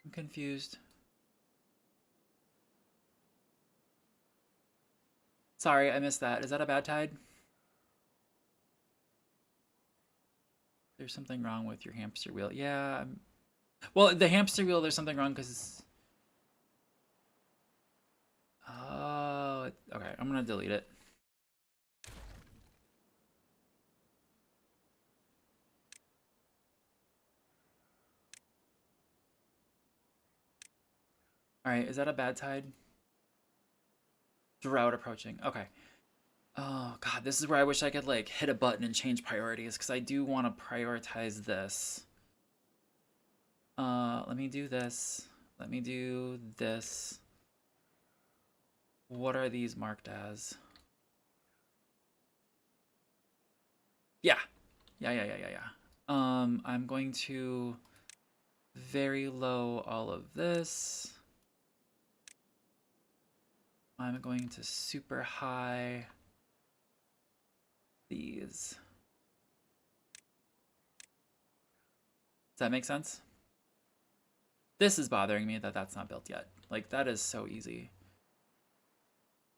I'm confused. Sorry, I missed that. Is that a bad tide? There's something wrong with your hamster wheel. Yeah. Well, the hamster wheel, there's something wrong because... Oh, okay. I'm going to delete it. All right. Is that a bad tide? Drought approaching. Okay. Oh, God. This is where I wish I could, like, hit a button and change priorities because I do want to prioritize this. Let me do this. Let me do this. What are these marked as? Yeah. Yeah. I'm going to very low all of this. I'm going to super high these. Does that make sense? This is bothering me that that's not built yet. Like, that is so easy.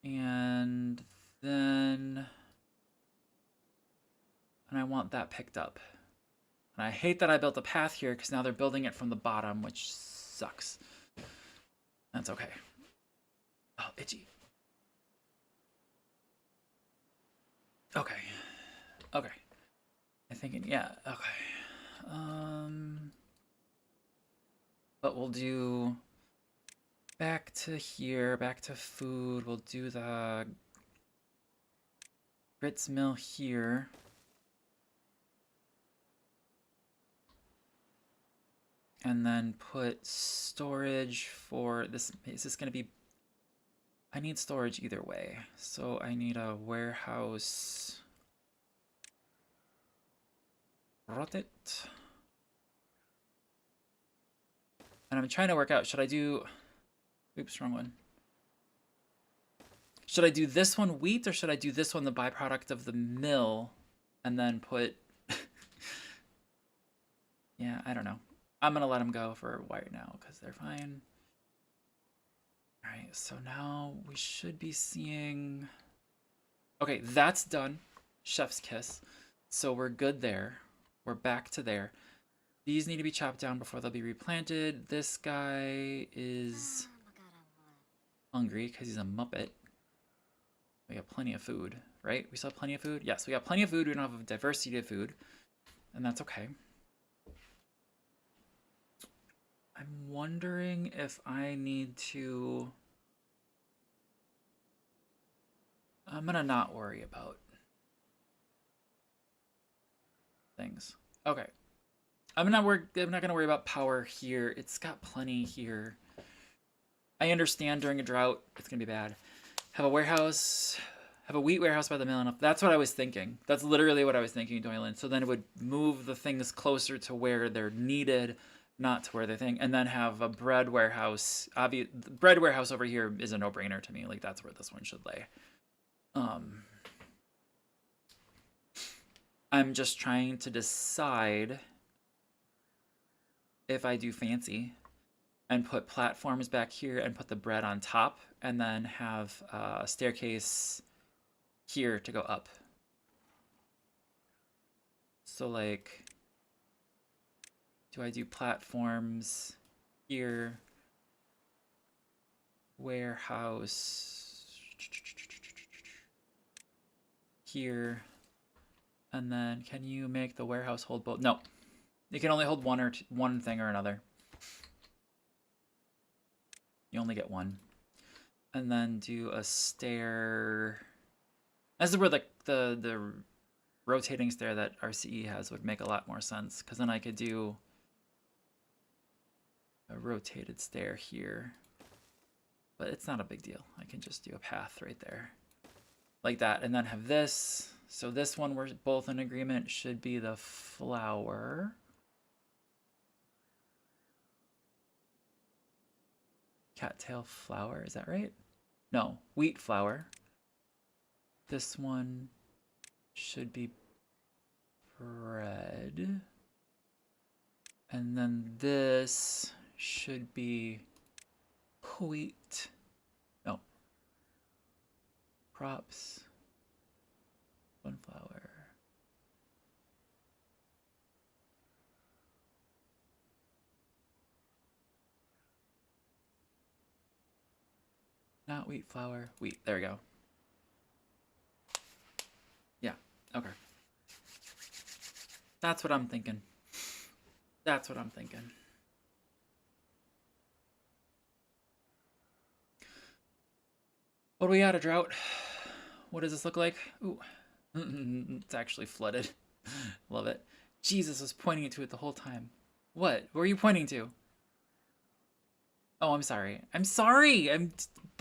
And then... And I want that picked up. And I hate that I built a path here because now they're building it from the bottom, which sucks. That's okay. Oh, itchy. Okay. Okay. I think, yeah, okay. But we'll do back to here, back to food. We'll do the grits mill here. And then put storage for this. Is this going to be... I need storage either way. So I need a warehouse. Rotate. And I'm trying to work out, should I do... Oops, wrong one. Should I do this one wheat or should I do this one the byproduct of the mill and then put... Yeah, I don't know. I'm going to let them go for right now because they're fine. All right, so now we should be seeing... Okay, that's done. Chef's kiss. So we're good there. We're back to there. These need to be chopped down before they'll be replanted. This guy is hungry because he's a Muppet. We got plenty of food, right? We still have plenty of food? Yes, we got plenty of food. We don't have a diversity of food, and that's okay. I'm wondering if I need to... I'm gonna not worry about things. Okay. I'm not gonna worry about power here. It's got plenty here. I understand during a drought it's gonna be bad. Have a warehouse, have a wheat warehouse by the mill enough. That's what I was thinking. That's literally what I was thinking, Doylan. So then it would move the things closer to where they're needed, not to where they think, and then have a bread warehouse. The bread warehouse over here is a no-brainer to me. Like, that's where this one should lay. I'm just trying to decide if I do fancy and put platforms back here and put the bread on top and then have a staircase here to go up. So, like, do I do platforms here, warehouse here, and then can you make the warehouse hold both? No, it can only hold one thing or another. You only get one. And then do a stair. This is where the rotating stair that RCE has would make a lot more sense, because then I could do a rotated stair here. But it's not a big deal. I can just do a path right there. Like that, and then have this. So this one we're both in agreement should be the flour. Cattail flour, is that right? No, wheat flour. This one should be bread. And then this should be wheat. No. Crops. Sunflower. Not wheat, flour, wheat. There we go. Yeah, okay. That's what I'm thinking. That's what I'm thinking. What do we got, a drought? What does this look like? Ooh, it's actually flooded. Love it. Jesus was pointing to it the whole time. What? What were you pointing to? Oh, I'm sorry. I'm sorry! I'm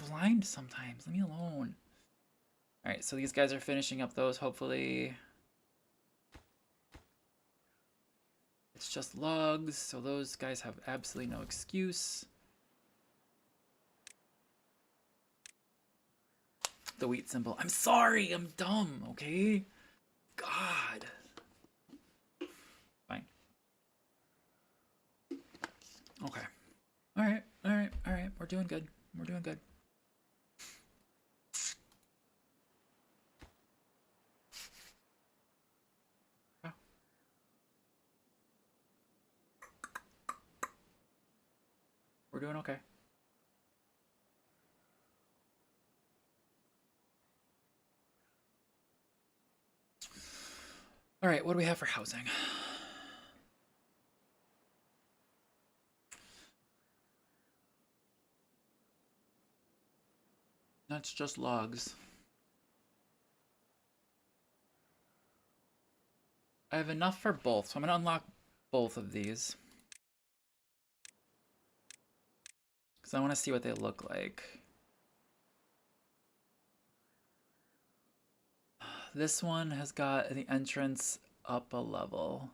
blind sometimes. Leave me alone. Alright, so these guys are finishing up those, hopefully. It's just logs, so those guys have absolutely no excuse. The wheat symbol. I'm sorry! I'm dumb, okay? God. Fine. Okay. Alright, alright, alright. We're doing good. We're doing good. Oh. We're doing okay. Alright, what do we have for housing? That's just logs. I have enough for both, so I'm gonna unlock both of these. Because I want to see what they look like. This one has got the entrance up a level.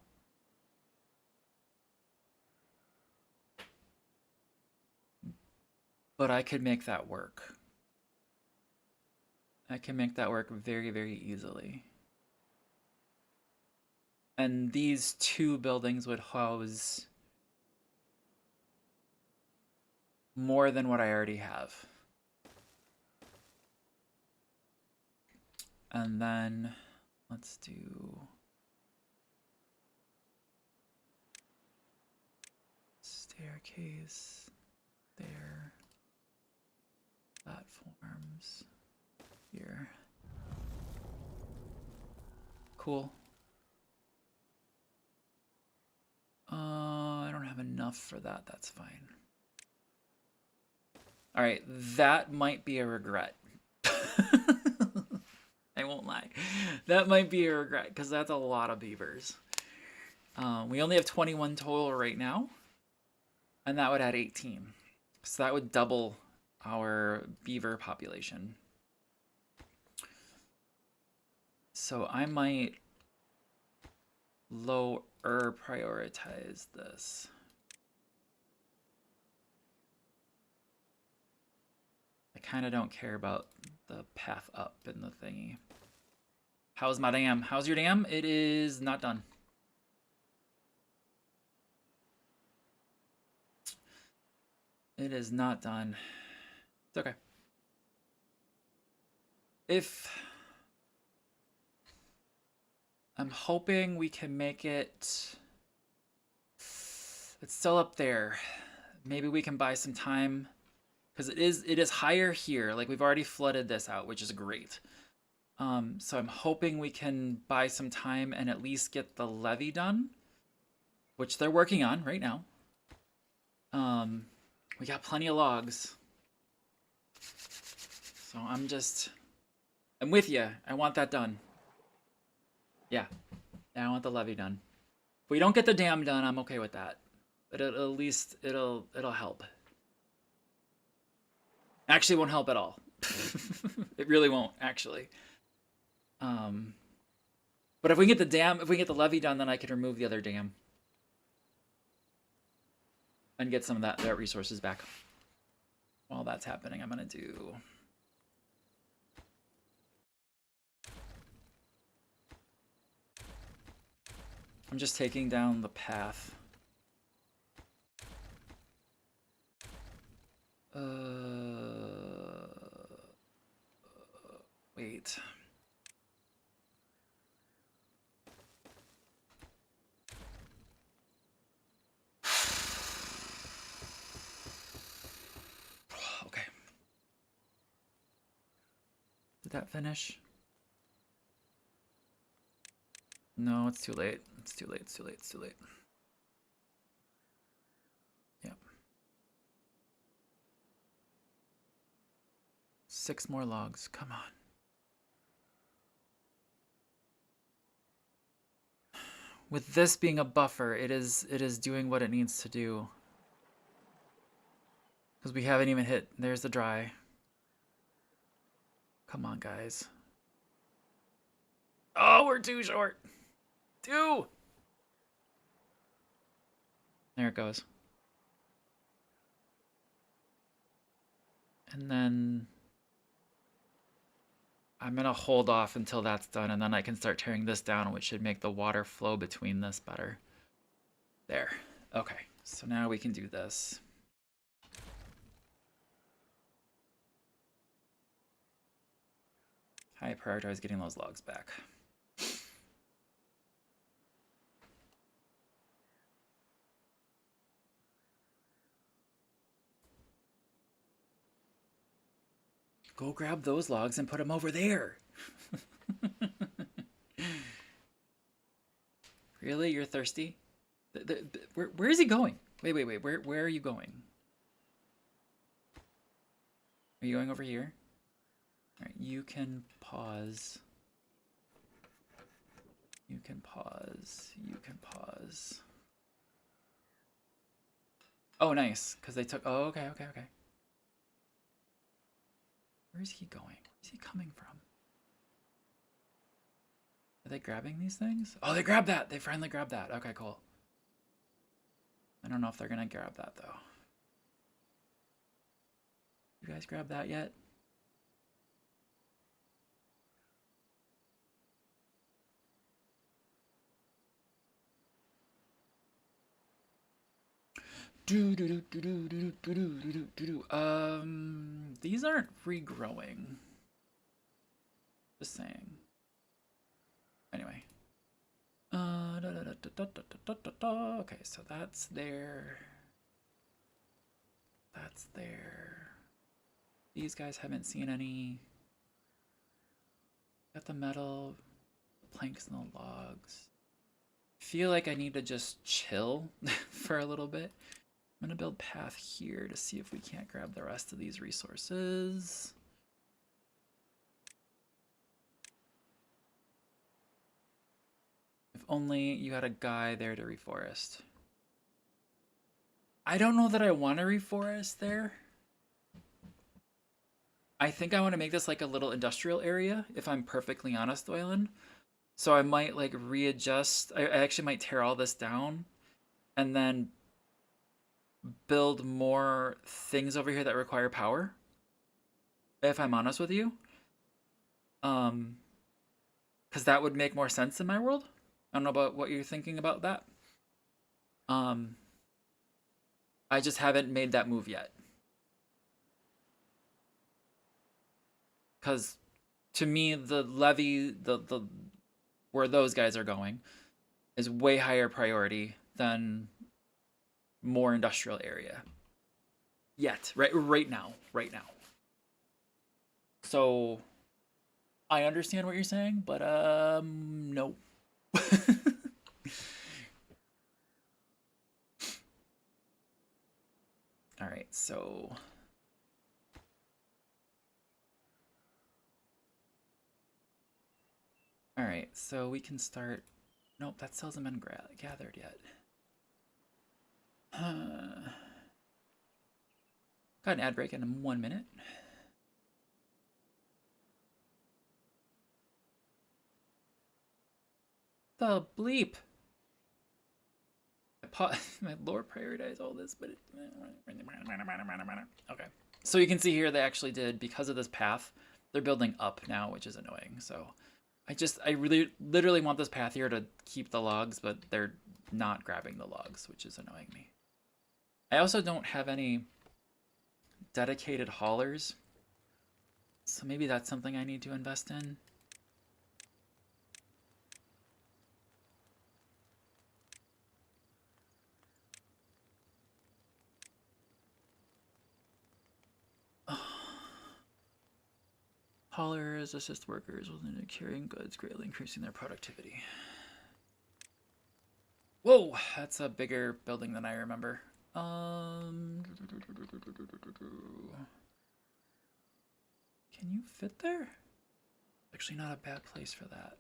But I could make that work. I can make that work very, very easily. And these two buildings would house more than what I already have. And then let's do staircase there, platforms here. Cool. I don't have enough for that. That's fine. All right, that might be a regret. I won't lie. That might be a regret because that's a lot of beavers. We only have 21 total right now, and that would add 18. So that would double our beaver population. So I might lower prioritize this. I kind of don't care about the path up in the thingy. How's my dam? How's your dam? It is not done. It is not done. It's okay. If I'm hoping we can make it. It's still up there. Maybe we can buy some time. Because it is higher here. Like, we've already flooded this out, which is great. So I'm hoping we can buy some time and at least get the levee done, which they're working on right now. We got plenty of logs. So I'm with you. I want that done. Yeah, I want the levee done. If we don't get the dam done, I'm okay with that. But at least it'll help. Actually, it won't help at all. It really won't, actually. But if we get the levee done, then I can remove the other dam and get some of that resources back. While that's happening, I'm gonna do. I'm just taking down the path. Wait. Okay. Did that finish? No, it's too late. It's too late. It's too late. It's too late. Yep. 6 more logs. Come on. With this being a buffer, it is doing what it needs to do. Because we haven't even hit. There's the dry. Come on, guys. Oh, we're too short. 2. There it goes. And then I'm going to hold off until that's done, and then I can start tearing this down, which should make the water flow between this better. There. Okay, so now we can do this. I prioritize getting those logs back. Go grab those logs and put them over there. Really? You're thirsty? Where is he going? Wait. Where are you going? Are you going over here? All right, you can pause. You can pause. You can pause. Oh, nice. Because they took... Oh, okay. Where is he going? Where's he coming from? Are they grabbing these things? Oh, they grabbed that. They finally grabbed that. Okay, cool. I don't know if they're going to grab that, though. You guys grab that yet? These aren't regrowing. Just saying. Anyway. Okay, so that's there. That's there. These guys haven't seen any. Got the metal, the planks and the logs. Feel like I need to just chill for a little bit. I'm gonna build path here to see if we can't grab the rest of these resources. If only you had a guy there to reforest. I don't know that I want to reforest there. I think I want to make this like a little industrial area, if I'm perfectly honest, Doylan. So I might like readjust. I actually might tear all this down and then build more things over here that require power, if I'm honest with you. Because that would make more sense in my world. I don't know about what you're thinking about that. I just haven't made that move yet. Because to me, the levy, the where those guys are going, is way higher priority than more industrial area. Yet, right now. So I understand what you're saying, but no. All right, so all right, so we can start. Nope, that still hasn't been gathered yet. Got an ad break in 1 minute. The bleep. My lore prioritized all this, but okay. So you can see here they actually did, because of this path, they're building up now, which is annoying. So I really literally want this path here to keep the logs, but they're not grabbing the logs, which is annoying me. I also don't have any dedicated haulers. So maybe that's something I need to invest in. Haulers assist workers with carrying goods, greatly increasing their productivity. Whoa, that's a bigger building than I remember. Can you fit there? Actually, not a bad place for that.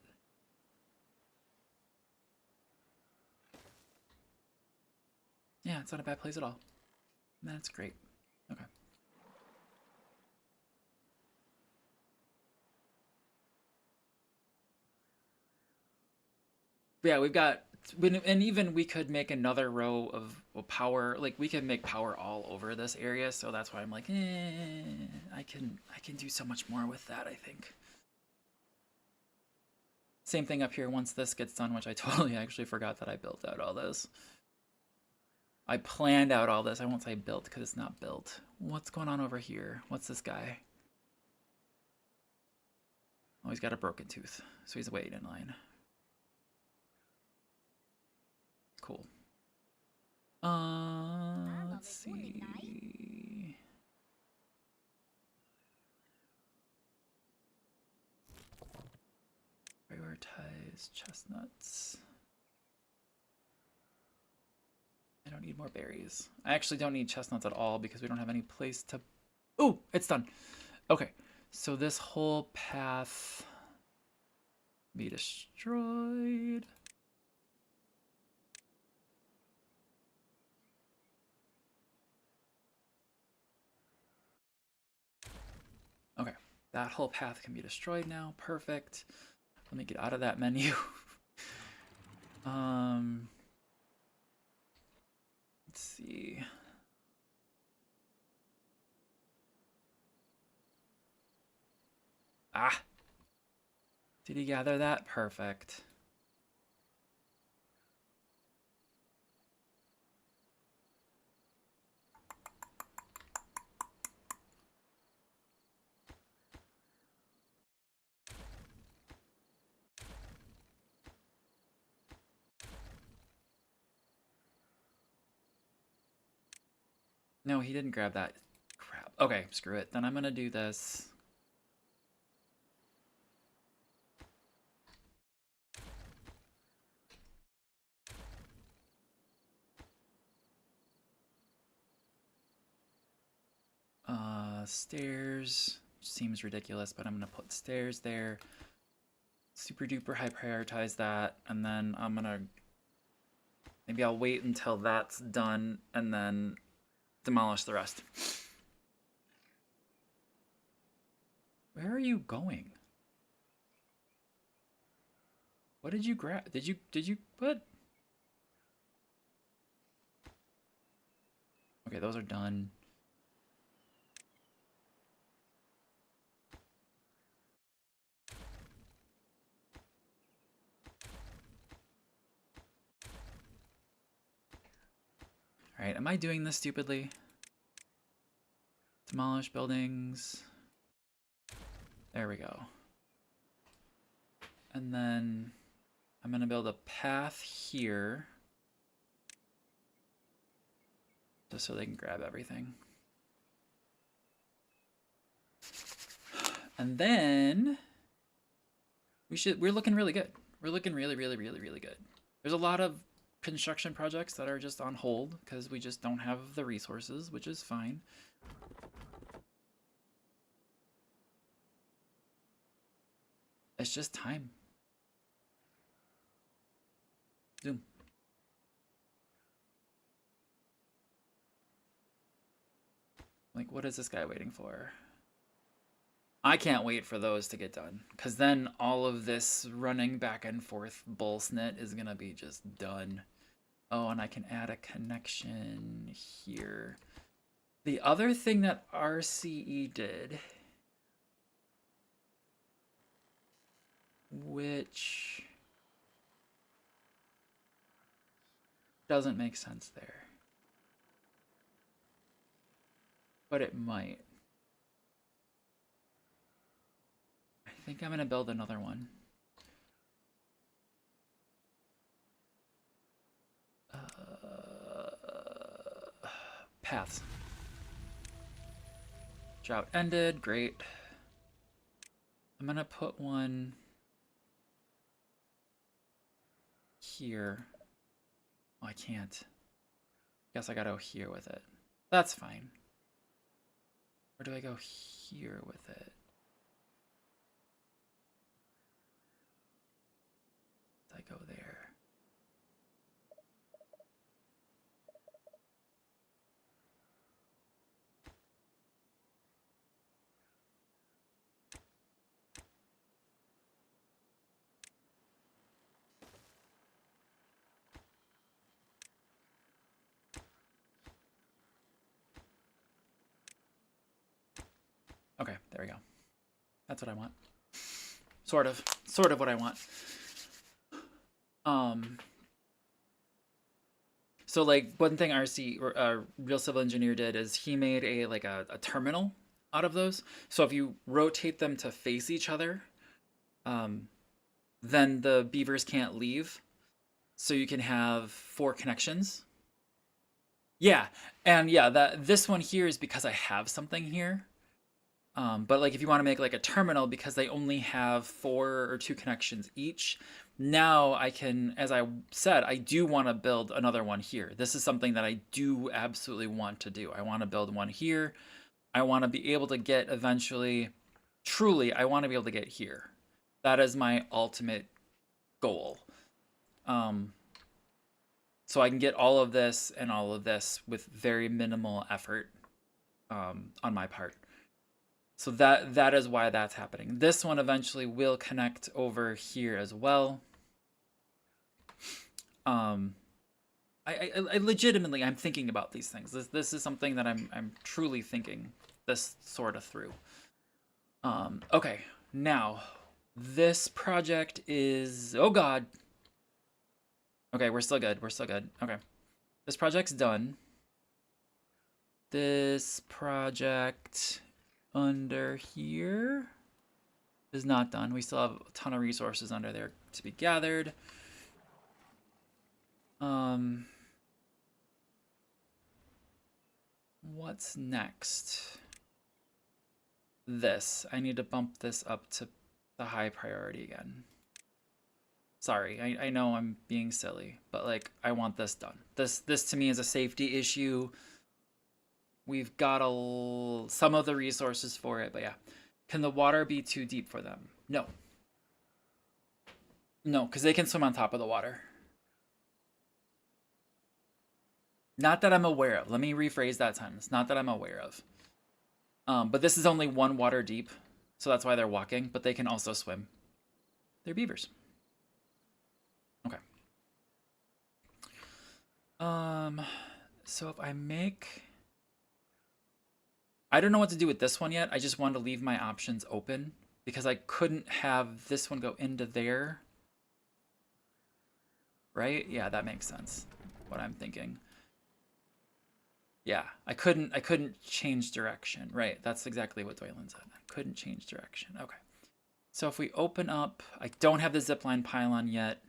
Yeah, it's not a bad place at all. That's great. Okay. But yeah, we've got, and even we could make another row of power. Like we could make power all over this area. So that's why I'm like, I can do so much more with that, I think. Same thing up here once this gets done, which I totally actually forgot that I built out all this. I planned out all this. I won't say built because it's not built. What's going on over here? What's this guy? Oh, he's got a broken tooth, so he's waiting in line. Cool. Let's see. Prioritize chestnuts. I don't need more berries. I actually don't need chestnuts at all because we don't have any place to... Ooh, it's done. Okay, so this whole path be destroyed. Okay, that whole path can be destroyed now. Perfect. Let me get out of that menu. Let's see. Ah! Did he gather that? Perfect. No, he didn't grab that. Crap. Okay, screw it. Then I'm gonna do this. Stairs. Seems ridiculous, but I'm gonna put stairs there. Super duper high prioritize that, and then I'm gonna... Maybe I'll wait until that's done, and then demolish the rest. Where are you going? What did you grab? Did you put? Okay, those are done. All right, am I doing this stupidly? Demolish buildings. There we go. And then I'm gonna build a path here. Just so they can grab everything. And then we're looking really good. We're looking really good. There's a lot of construction projects that are just on hold because we just don't have the resources, which is fine. It's just time. Zoom. Like, what is this guy waiting for? I can't wait for those to get done, because then all of this running back and forth bullsnit is gonna be just done. Oh, and I can add a connection here. The other thing that RCE did, which doesn't make sense there, but it might. I think I'm gonna build another one. Paths. Drought ended, great. I'm gonna put one here. Oh, I can't. Guess I gotta go here with it. That's fine. Or do I go here with it? I go there. Okay, there we go. That's what I want. Sort of what I want. So like one thing RC or Real Civil Engineer did is he made a terminal out of those. So if you rotate them to face each other, then the beavers can't leave. So you can have 4 connections. Yeah, and yeah, this one here is because I have something here. But like if you want to make like a terminal because they only have 4 or 2 connections each, now I can, as I said, I do want to build another one here. This is something that I do absolutely want to do. I want to build one here. I want to be able to get eventually, truly, I want to be able to get here. That is my ultimate goal. So I can get all of this and all of this with very minimal effort on my part. So that is why that's happening. This one eventually will connect over here as well. I legitimately, I'm thinking about these things. This is something that I'm truly thinking this sort of through. Okay, now this project is, oh god. Okay, we're still good. We're still good. Okay, this project's done. This project under here is not done. We still have a ton of resources under there to be gathered. What's next? This. I need to bump this up to the high priority again. Sorry, I know I'm being silly, but like I want this done. This to me is a safety issue. We've got some of the resources for it, but yeah. Can the water be too deep for them? No. No, because they can swim on top of the water. Not that I'm aware of. Let me rephrase that sentence. Not that I'm aware of. But this is only 1 water deep, so that's why they're walking, but they can also swim. They're beavers. Okay. So if I make... I don't know what to do with this one yet. I just wanted to leave my options open because I couldn't have this one go into there. Right? Yeah, that makes sense. What I'm thinking. Yeah, I couldn't change direction. Right, that's exactly what Doylan said. I couldn't change direction. Okay. So if we open up, I don't have the zipline pylon yet.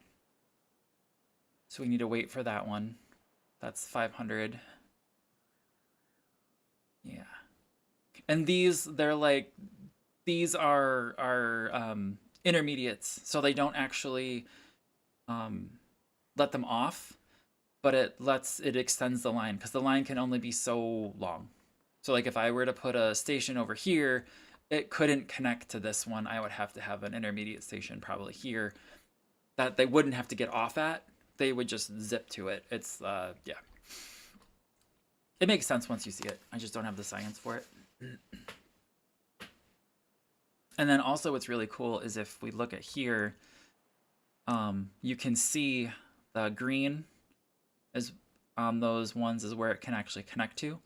So we need to wait for that one. That's 500. Yeah. And these, they're like, these are intermediates, so they don't actually let them off, but it extends the line because the line can only be so long. So like if I were to put a station over here, it couldn't connect to this one. I would have to have an intermediate station probably here that they wouldn't have to get off at. They would just zip to it. It's yeah. It makes sense once you see it. I just don't have the science for it. And then also what's really cool is if we look at here, you can see the green is on those ones is where it can actually connect to.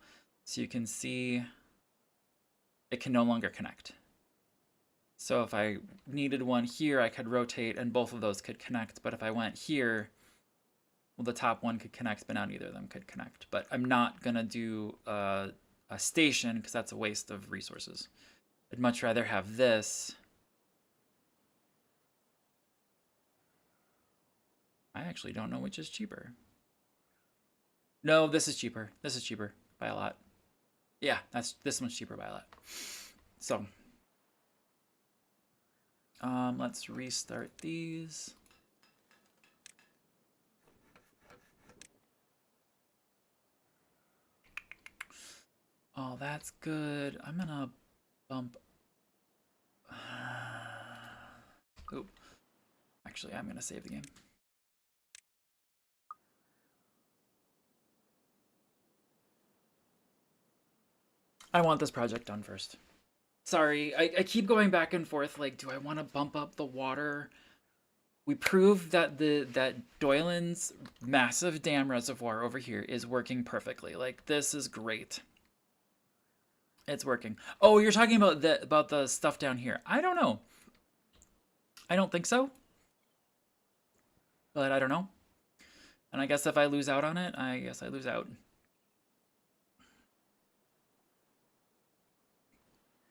So you can see it can no longer connect. So if I needed one here, I could rotate and both of those could connect. But if I went here, well, the top one could connect, but not either of them could connect. But I'm not gonna do a station because that's a waste of resources. I'd much rather have this. I actually don't know which is cheaper. No, this is cheaper. This is cheaper by a lot. Yeah, this one's cheaper by a lot. So, let's restart these. Oh, that's good. I'm gonna bump. Oop. Actually, I'm gonna save the game. I want this project done first. Sorry, I keep going back and forth. Like, do I want to bump up the water? We proved that that Doylan's massive dam reservoir over here is working perfectly. Like, this is great. It's working. Oh, you're talking about the stuff down here. I don't know. I don't think so. But I don't know. And I guess if I lose out on it, I guess I lose out.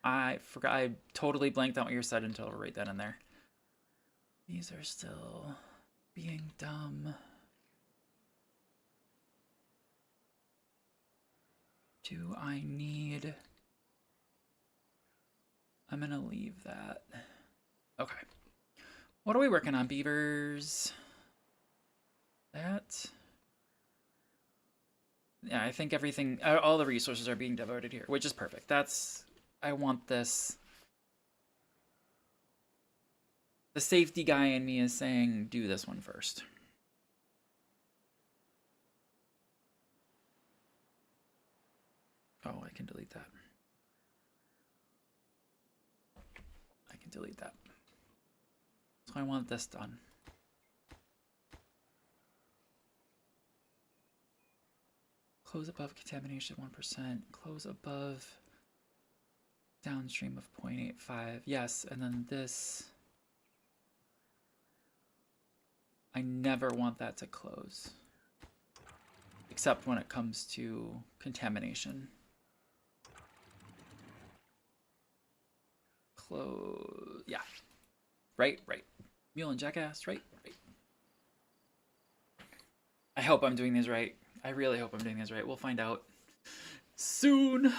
I forgot. I totally blanked out what you said until right then and there. These are still being dumb. Do I need... I'm gonna leave that. Okay. What are we working on, beavers? That... Yeah, I think everything... all the resources are being devoted here, which is perfect. That's... I want this... The safety guy in me is saying, do this one first. Oh, I can delete that. I can delete that. So I want this done. Close above contamination 1%. Close above downstream of 0.85. Yes, and then this. I never want that to close. Except when it comes to contamination. Close. Yeah. Right. Mule and jackass. Right. I hope I'm doing these right. I really hope I'm doing these right. We'll find out soon.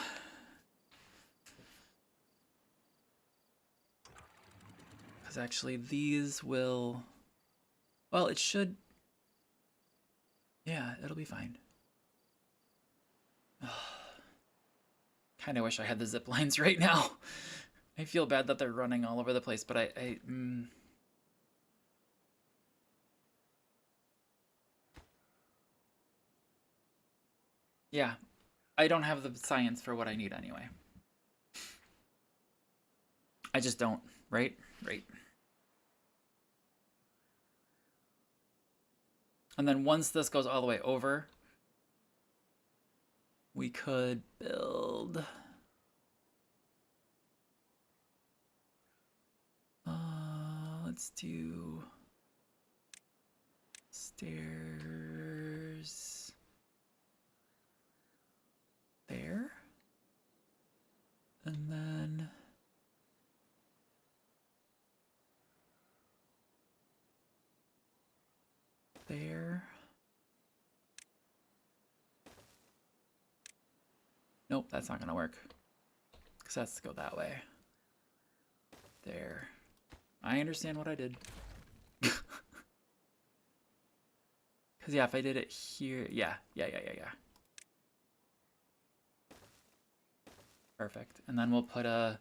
Because actually these will... Well, it should... Yeah, it'll be fine. Kind of wish I had the zip lines right now. I feel bad that they're running all over the place, but yeah, I don't have the science for what I need anyway. I just don't, right? Right. And then once this goes all the way over, we could build... let's do stairs there, and then there. Nope, that's not gonna work because that's to go that way. There. I understand what I did. Because, yeah, if I did it here... Yeah. Perfect. And then we'll put a...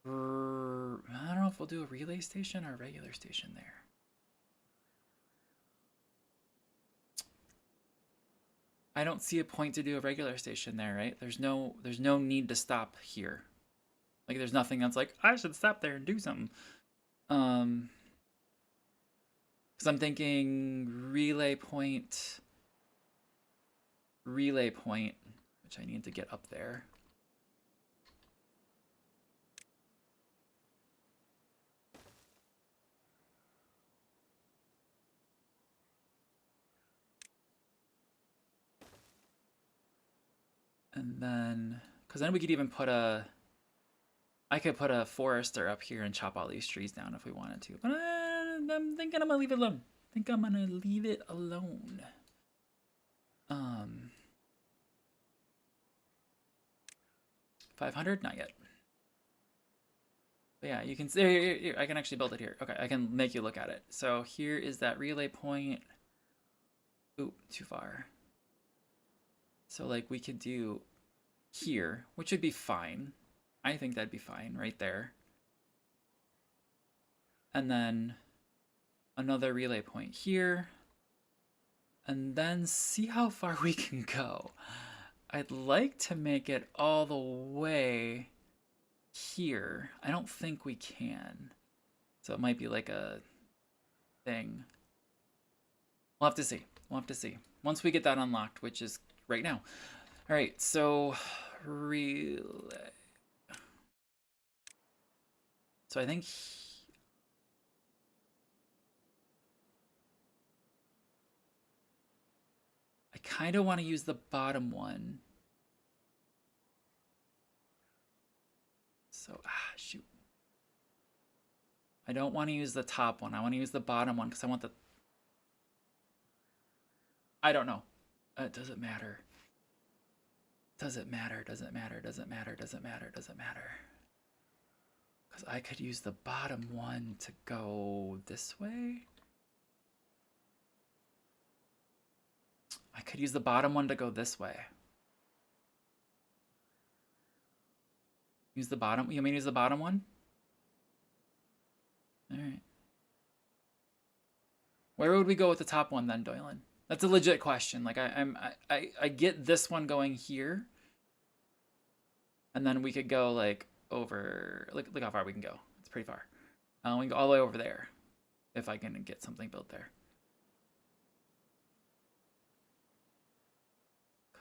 I don't know if we'll do a relay station or a regular station there. I don't see a point to do a regular station there, right? There's no need to stop here. Like, there's nothing that's like, I should stop there and do something. Because I'm thinking relay point, which I need to get up there. And then, because then we could even put a, I could put a forester up here and chop all these trees down if we wanted to. But I'm thinking I'm gonna leave it alone. I think I'm gonna leave it alone. 500? Not yet. But yeah, you can see, here, I can actually build it here. Okay, I can make you look at it. So here is that relay point. Oop, too far. So like we could do here, which would be fine. I think that'd be fine right there. And then another relay point here. And then see how far we can go. I'd like to make it all the way here. I don't think we can. So it might be like a thing. We'll have to see. We'll have to see. Once we get that unlocked, which is right now. All right, so relay. So I think I kind of want to use the bottom one. So, shoot. I don't want to use the top one. I want to use the bottom one because I want the... I don't know. Does it matter? Does it matter? Does it matter? Does it matter? Does it matter? Does it matter? Because I could use the bottom one to go this way. I could use the bottom one to go this way. Use the bottom. You mean use the bottom one? All right. Where would we go with the top one then, Doylan? That's a legit question. Like I get this one going here, and then we could go like over. Look how far we can go. It's pretty far. We can go all the way over there, if I can get something built there.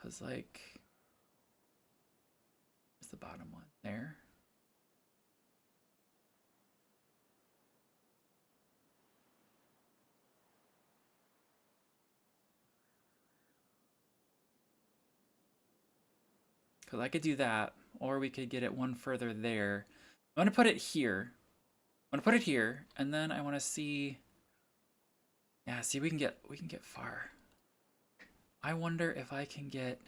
Cause like, where's the bottom one? There. Cause I could do that, or we could get it one further there. I'm gonna put it here. I'm gonna put it here, and then I want to see. Yeah, see, we can get far. I wonder if I can get.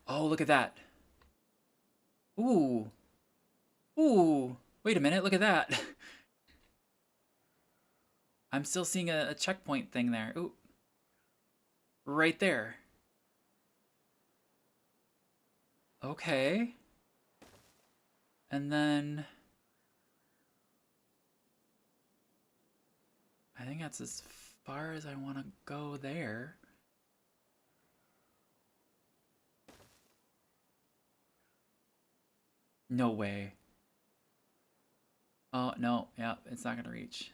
Oh, look at that. Ooh. Ooh. Wait a minute, look at that. I'm still seeing a checkpoint thing there. Ooh. Right there. Okay. And then I think that's as far as I want to go there. No way. Oh, no. Yeah, it's not going to reach.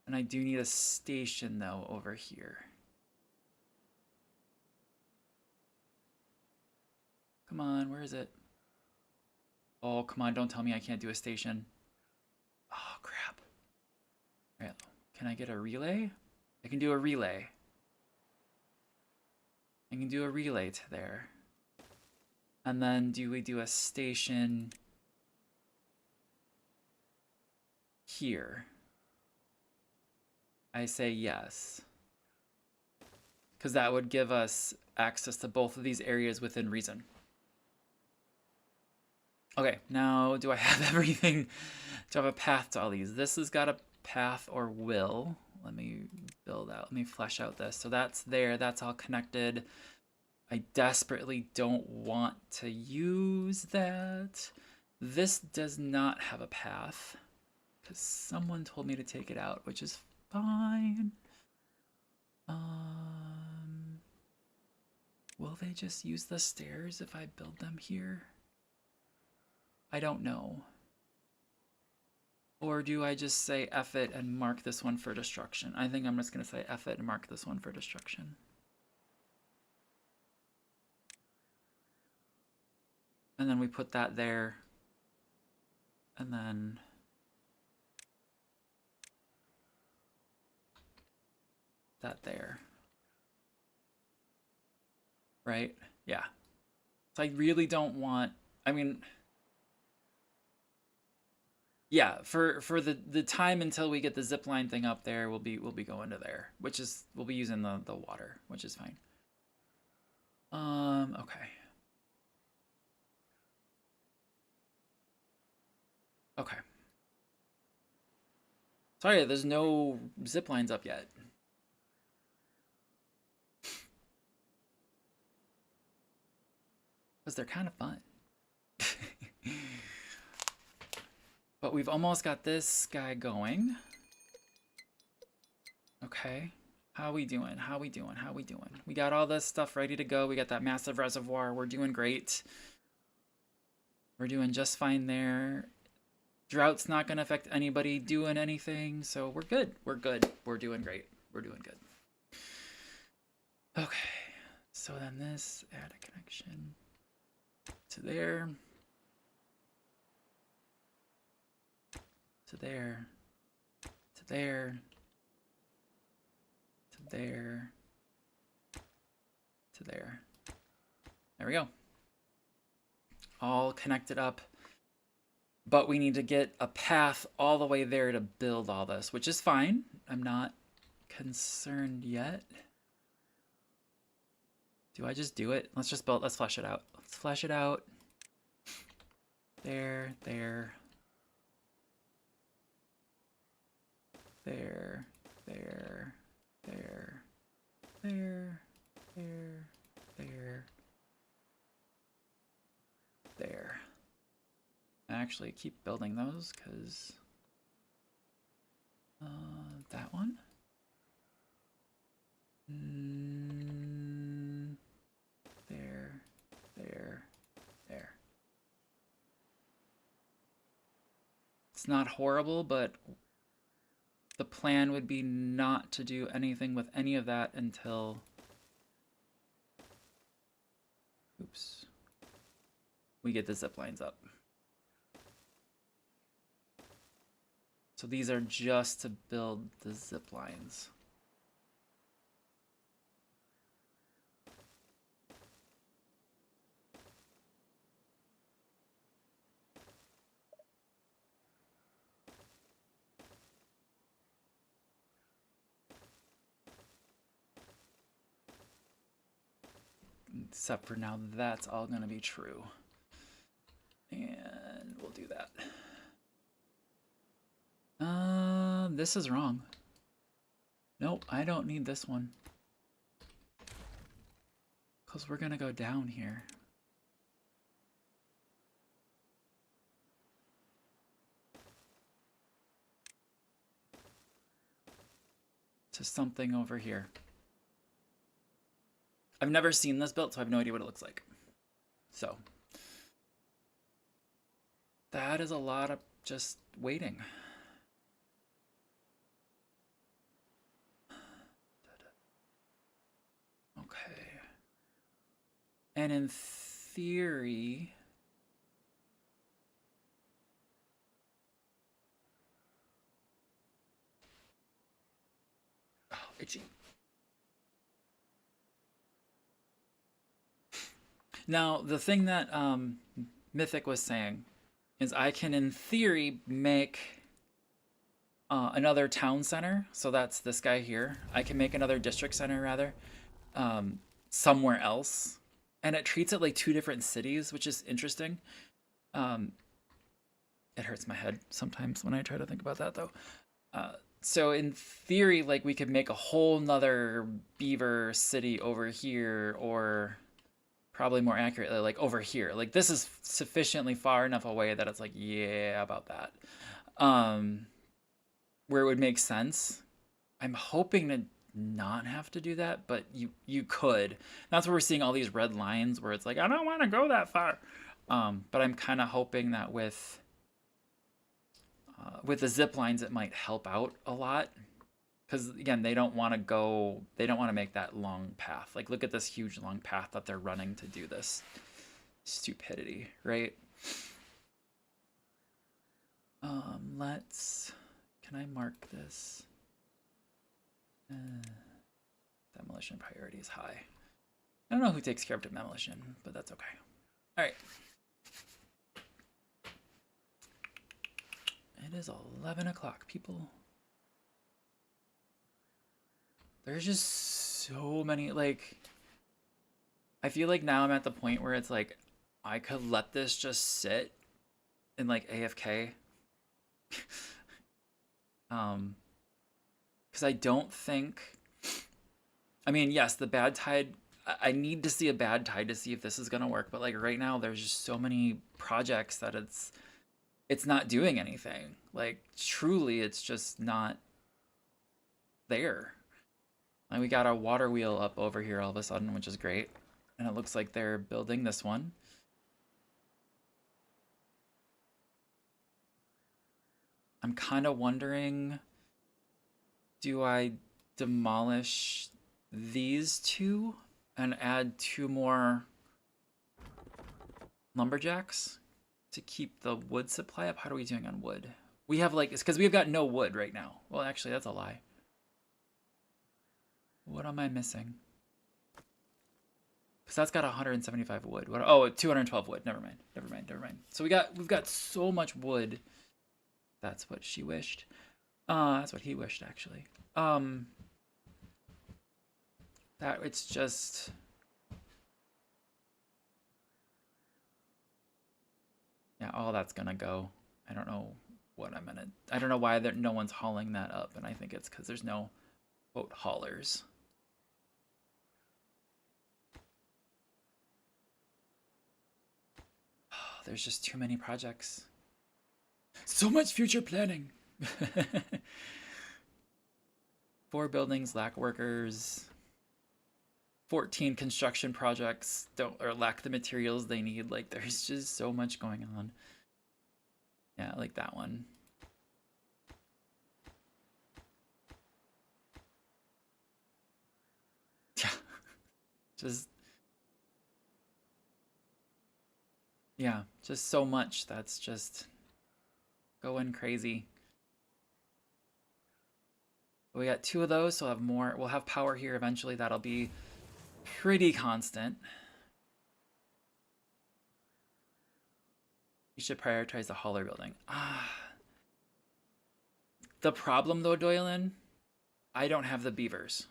And I do need a station, though, over here. Come on, where is it? Oh, come on, don't tell me I can't do a station. Oh, crap. All right, can I get a relay? I can do a relay. I can do a relay to there. And then do we do a station here? I say yes. Because that would give us access to both of these areas within reason. Okay, now do I have everything? Do I have a path to all these? This has got a path or will. Let me build out, let me flesh out this. So that's there, that's all connected. I desperately don't want to use that. This does not have a path because someone told me to take it out, which is fine. Will they just use the stairs if I build them here? I don't know. Or do I just say F it and mark this one for destruction? I think I'm just gonna say F it and mark this one for destruction. And then we put that there. And then that there. right? Yeah. So I really don't want, I mean, yeah, for the time until we get the zip line thing up there, we'll be going to there, which is we'll be using the water, which is fine. Okay. Okay. Sorry, there's no zip lines up yet. Because they're kind of fun. But we've almost got this guy going. Okay. How we doing? How we doing? How we doing? We got all this stuff ready to go. We got that massive reservoir. We're doing great. We're doing just fine there. Drought's not going to affect anybody doing anything, so we're good. We're good. We're doing great. We're doing good. Okay. So then this, add a connection to there. To there. To there. To there. To there. There we go. All connected up. But we need to get a path all the way there to build all this, which is fine. I'm not concerned yet. Do I just do it? Let's just build, let's flesh it out. Let's flesh it out. There, there. There, there, there, there, there, there, there. Actually keep building those because that one. There, there, there. It's not horrible, but the plan would be not to do anything with any of that until, oops, we get the zip lines up. So these are just to build the zip lines. Except for now, that's all going to be true. And we'll do that. This is wrong. Nope, I don't need this one. Because we're going to go down here. To something over here. I've never seen this built, so I have no idea what it looks like. So. That is a lot of just waiting. Okay. And in theory... Oh, itchy. Now, the thing that Mythic was saying is I can, in theory, make another town center. So that's this guy here. I can make another district center, rather, somewhere else. And it treats it like two different cities, which is interesting. It hurts my head sometimes when I try to think about that, though. So in theory, like, we could make a whole nother beaver city over here, or probably more accurately, like, over here. Like, this is sufficiently far enough away that it's like, yeah, about that. Where it would make sense. I'm hoping to not have to do that, but you could. That's where we're seeing all these red lines where it's like, I don't want to go that far. But I'm kind of hoping that with the zip lines, it might help out a lot. Because, again, they don't want to make that long path. Like, look at this huge long path that they're running to do this. Stupidity, right? Can I mark this? Demolition priority is high. I don't know who takes care of demolition, but that's okay. All right. It is 11 o'clock, people. There's just so many, like, I feel like now I'm at the point where it's like, I could let this just sit in like AFK. Because I don't think, I mean, yes, the bad tide, I need to see a bad tide to see if this is going to work. But like right now, there's just so many projects that it's not doing anything. Like truly, it's just not there. And we got a water wheel up over here all of a sudden, which is great. And it looks like they're building this one. I'm kind of wondering, do I demolish these two and add 2 more lumberjacks to keep the wood supply up? How are we doing on wood? We have like, it's because we've got no wood right now. Well, actually, that's a lie. What am I missing? Because that's got 175 wood. What? Oh, 212 wood. Never mind. Never mind. Never mind. So we've got so much wood. That's what she wished. That's what he wished actually. That it's just. Yeah, all that's gonna go. I don't know what I'm gonna. I don't know why no one's hauling that up, and I think it's because there's no quote haulers. There's just too many projects. So much future planning. 4 buildings lack workers. 14 construction projects lack the materials they need. Like there's just so much going on. Yeah, like that one. Yeah. Just yeah, just so much that's just going crazy. We got 2 of those, so we'll have more. We'll have power here eventually. That'll be pretty constant. You should prioritize the hauler building. The problem though, Doylan, I don't have the beavers.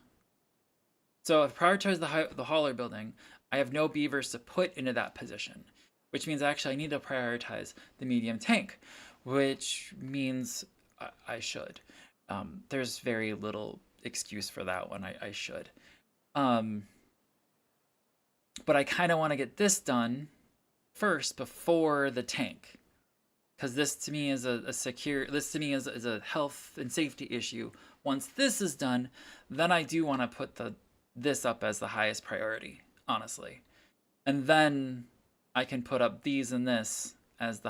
So if I prioritize the hauler building, I have no beavers to put into that position, which means actually I need to prioritize the medium tank, which means I should. There's very little excuse for that one. I should. But I kind of want to get this done first before the tank, because this to me is this to me is a health and safety issue. Once this is done, then I do want to put this up as the highest priority, honestly, and then I can put up these and this as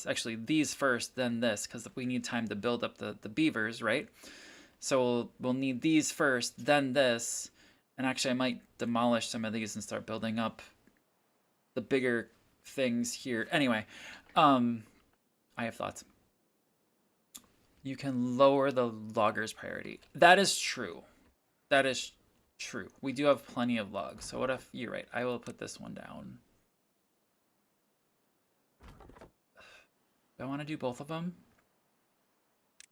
actually these first, then this, because we need time to build up the beavers, right? So we'll need these first, then this, and actually I might demolish some of these and start building up the bigger things here. Anyway, I have thoughts. You can lower the loggers' priority. That is true. That is true. We do have plenty of logs. So what if you're right? I will put this one down. Do I want to do both of them?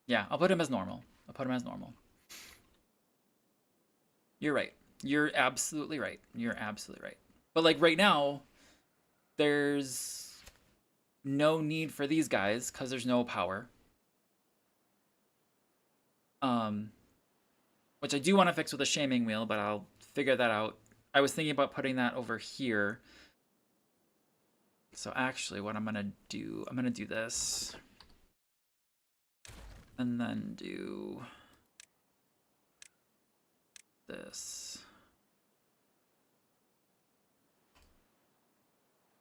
Yeah, I'll put him as normal. I'll put him as normal. You're right. You're absolutely right. You're absolutely right. But like right now, there's no need for these guys because there's no power. Which I do want to fix with a shaming wheel, but I'll figure that out. I was thinking about putting that over here. So actually what I'm gonna do this. And then do this.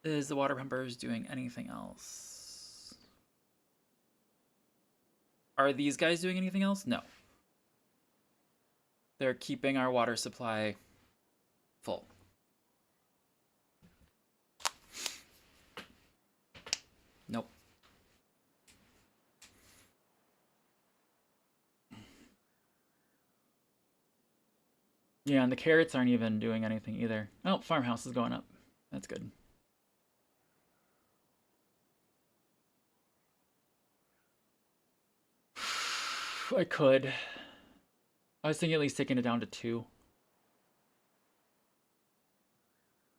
Is the water pumpers doing anything else? Are these guys doing anything else? No. They're keeping our water supply full. Nope. Yeah, and the carrots aren't even doing anything either. Oh, farmhouse is going up. That's good. I could. I was thinking at least taking it down to 2.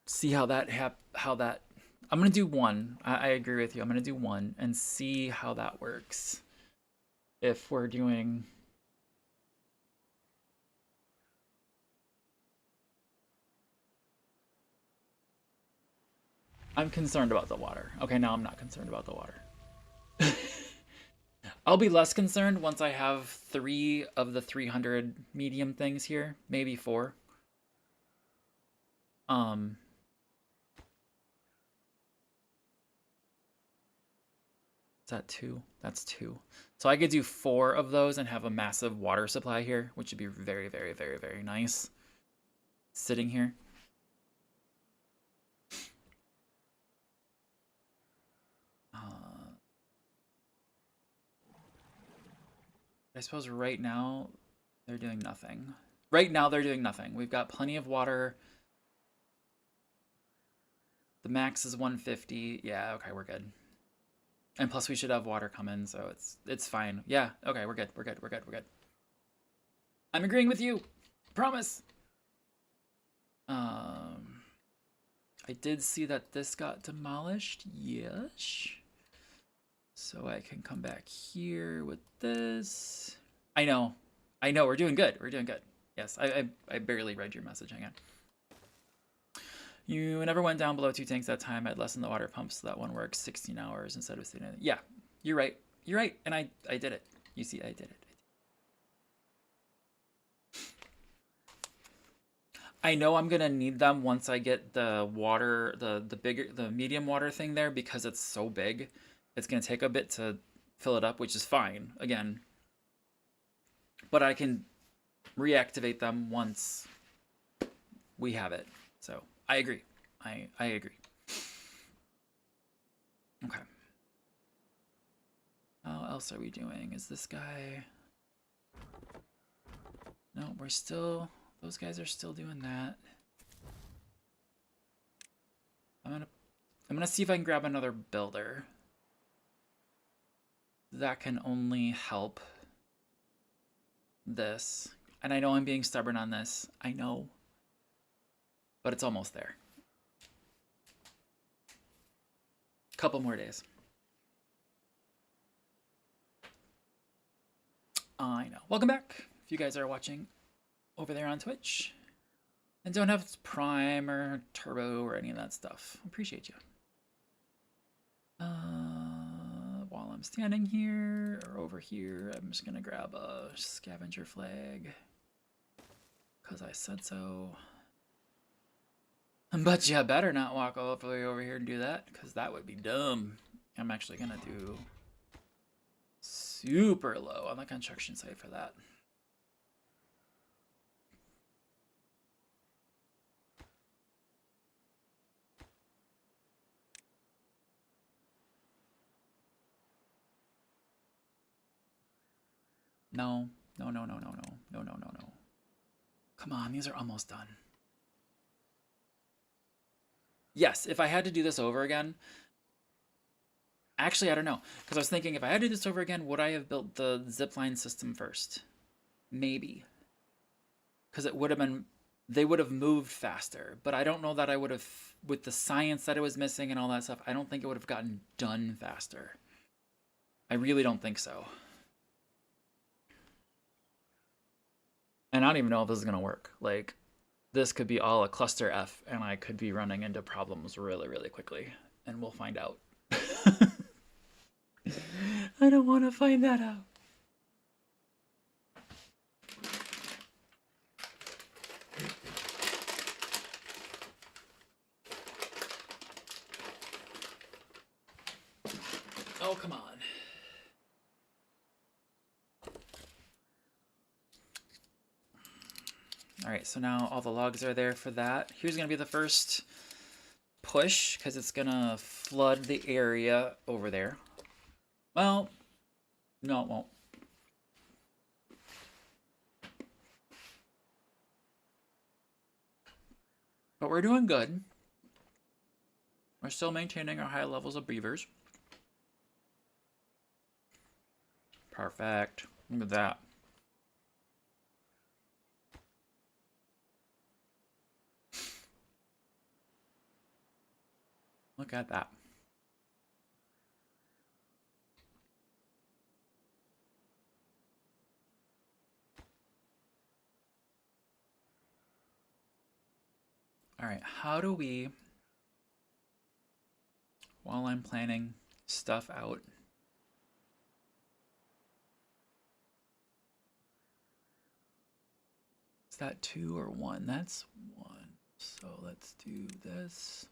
See how that I'm gonna do 1. I agree with you. I'm gonna do 1 and see how that works. If we're doing I'm concerned about the water. Okay, now I'm not concerned about the water. I'll be less concerned once I have 3 of the 300 medium things here, maybe 4. Is that 2? That's 2. So I could do 4 of those and have a massive water supply here, which would be very, very, very, very nice. Sitting here. I suppose right now they're doing nothing. Right now they're doing nothing. We've got plenty of water. The max is 150. Yeah, okay, we're good. And plus we should have water come in, so it's fine. Yeah, okay, we're good. We're good. We're good. We're good. I'm agreeing with you. Promise. I did see that this got demolished. Yes. So I can come back here with this. I know. I know. We're doing good. We're doing good. Yes, I barely read your message. Hang on. You never went down below 2 tanks that time. I'd lessen the water pump so that one works 16 hours instead of sitting. Yeah, you're right. You're right. And I did it. You see, I did it. I know I'm gonna need them once I get the water, the medium water thing there, because it's so big. It's gonna take a bit to fill it up, which is fine, again. But I can reactivate them once we have it. So I agree. I agree. Okay. How else are we doing? Is this guy... No, we're still... Those guys are still doing that. I'm gonna see if I can grab another builder. That can only help this. And I know I'm being stubborn on this. I know. But it's almost there. Couple more days. I know. Welcome back. If you guys are watching over there on Twitch and don't have Prime or Turbo or any of that stuff, appreciate you. While I'm standing here or over here, I'm just gonna grab a scavenger flag because I said so. But you better not walk all the way over here and do that, because that would be dumb. I'm actually gonna do super low on the construction site for that. No, no, no, no, no, no, no, no, no, no. Come on, these are almost done. Yes, if I had to do this over again, actually, I don't know, because I was thinking if I had to do this over again, would I have built the zipline system first? Maybe. Because it would have been, they would have moved faster, but I don't know that I would have, with the science that it was missing and all that stuff, I don't think it would have gotten done faster. I really don't think so. And I don't even know if this is going to work. Like, this could be all a cluster F, and I could be running into problems really, really quickly. And we'll find out. I don't want to find that out. Oh, come on. All right, so now all the logs are there for that. Here's gonna be the first push, because it's gonna flood the area over there. Well, no, it won't. But we're doing good. We're still maintaining our high levels of beavers. Perfect. Look at that. Look at that. All right, how do we, while I'm planning stuff out, is that 2 or 1? That's 1. So let's do this.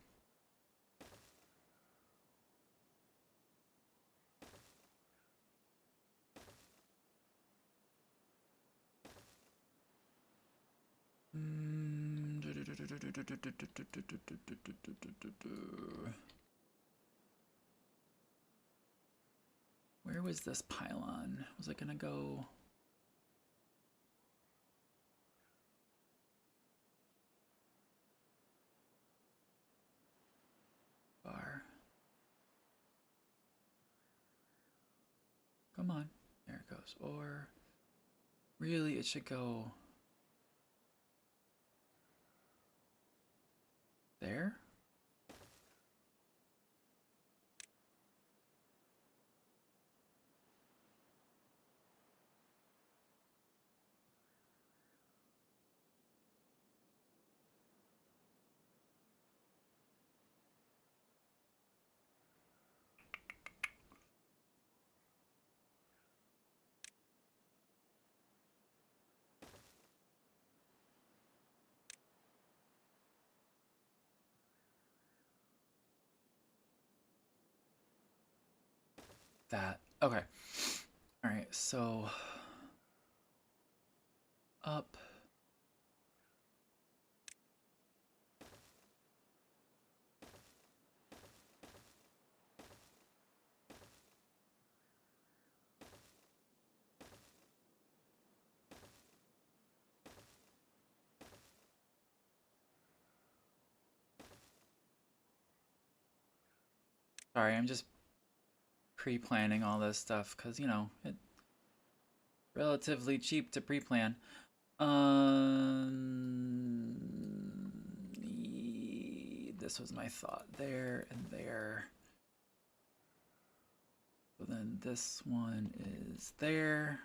Where was this pylon? Was it gonna go? Bar. Come on. There it goes. Or really, it should go there? That. Okay. All right, so up. Sorry, I'm just pre-planning all this stuff because, you know, it's relatively cheap to pre-plan. This was my thought there and there. So then this one is there.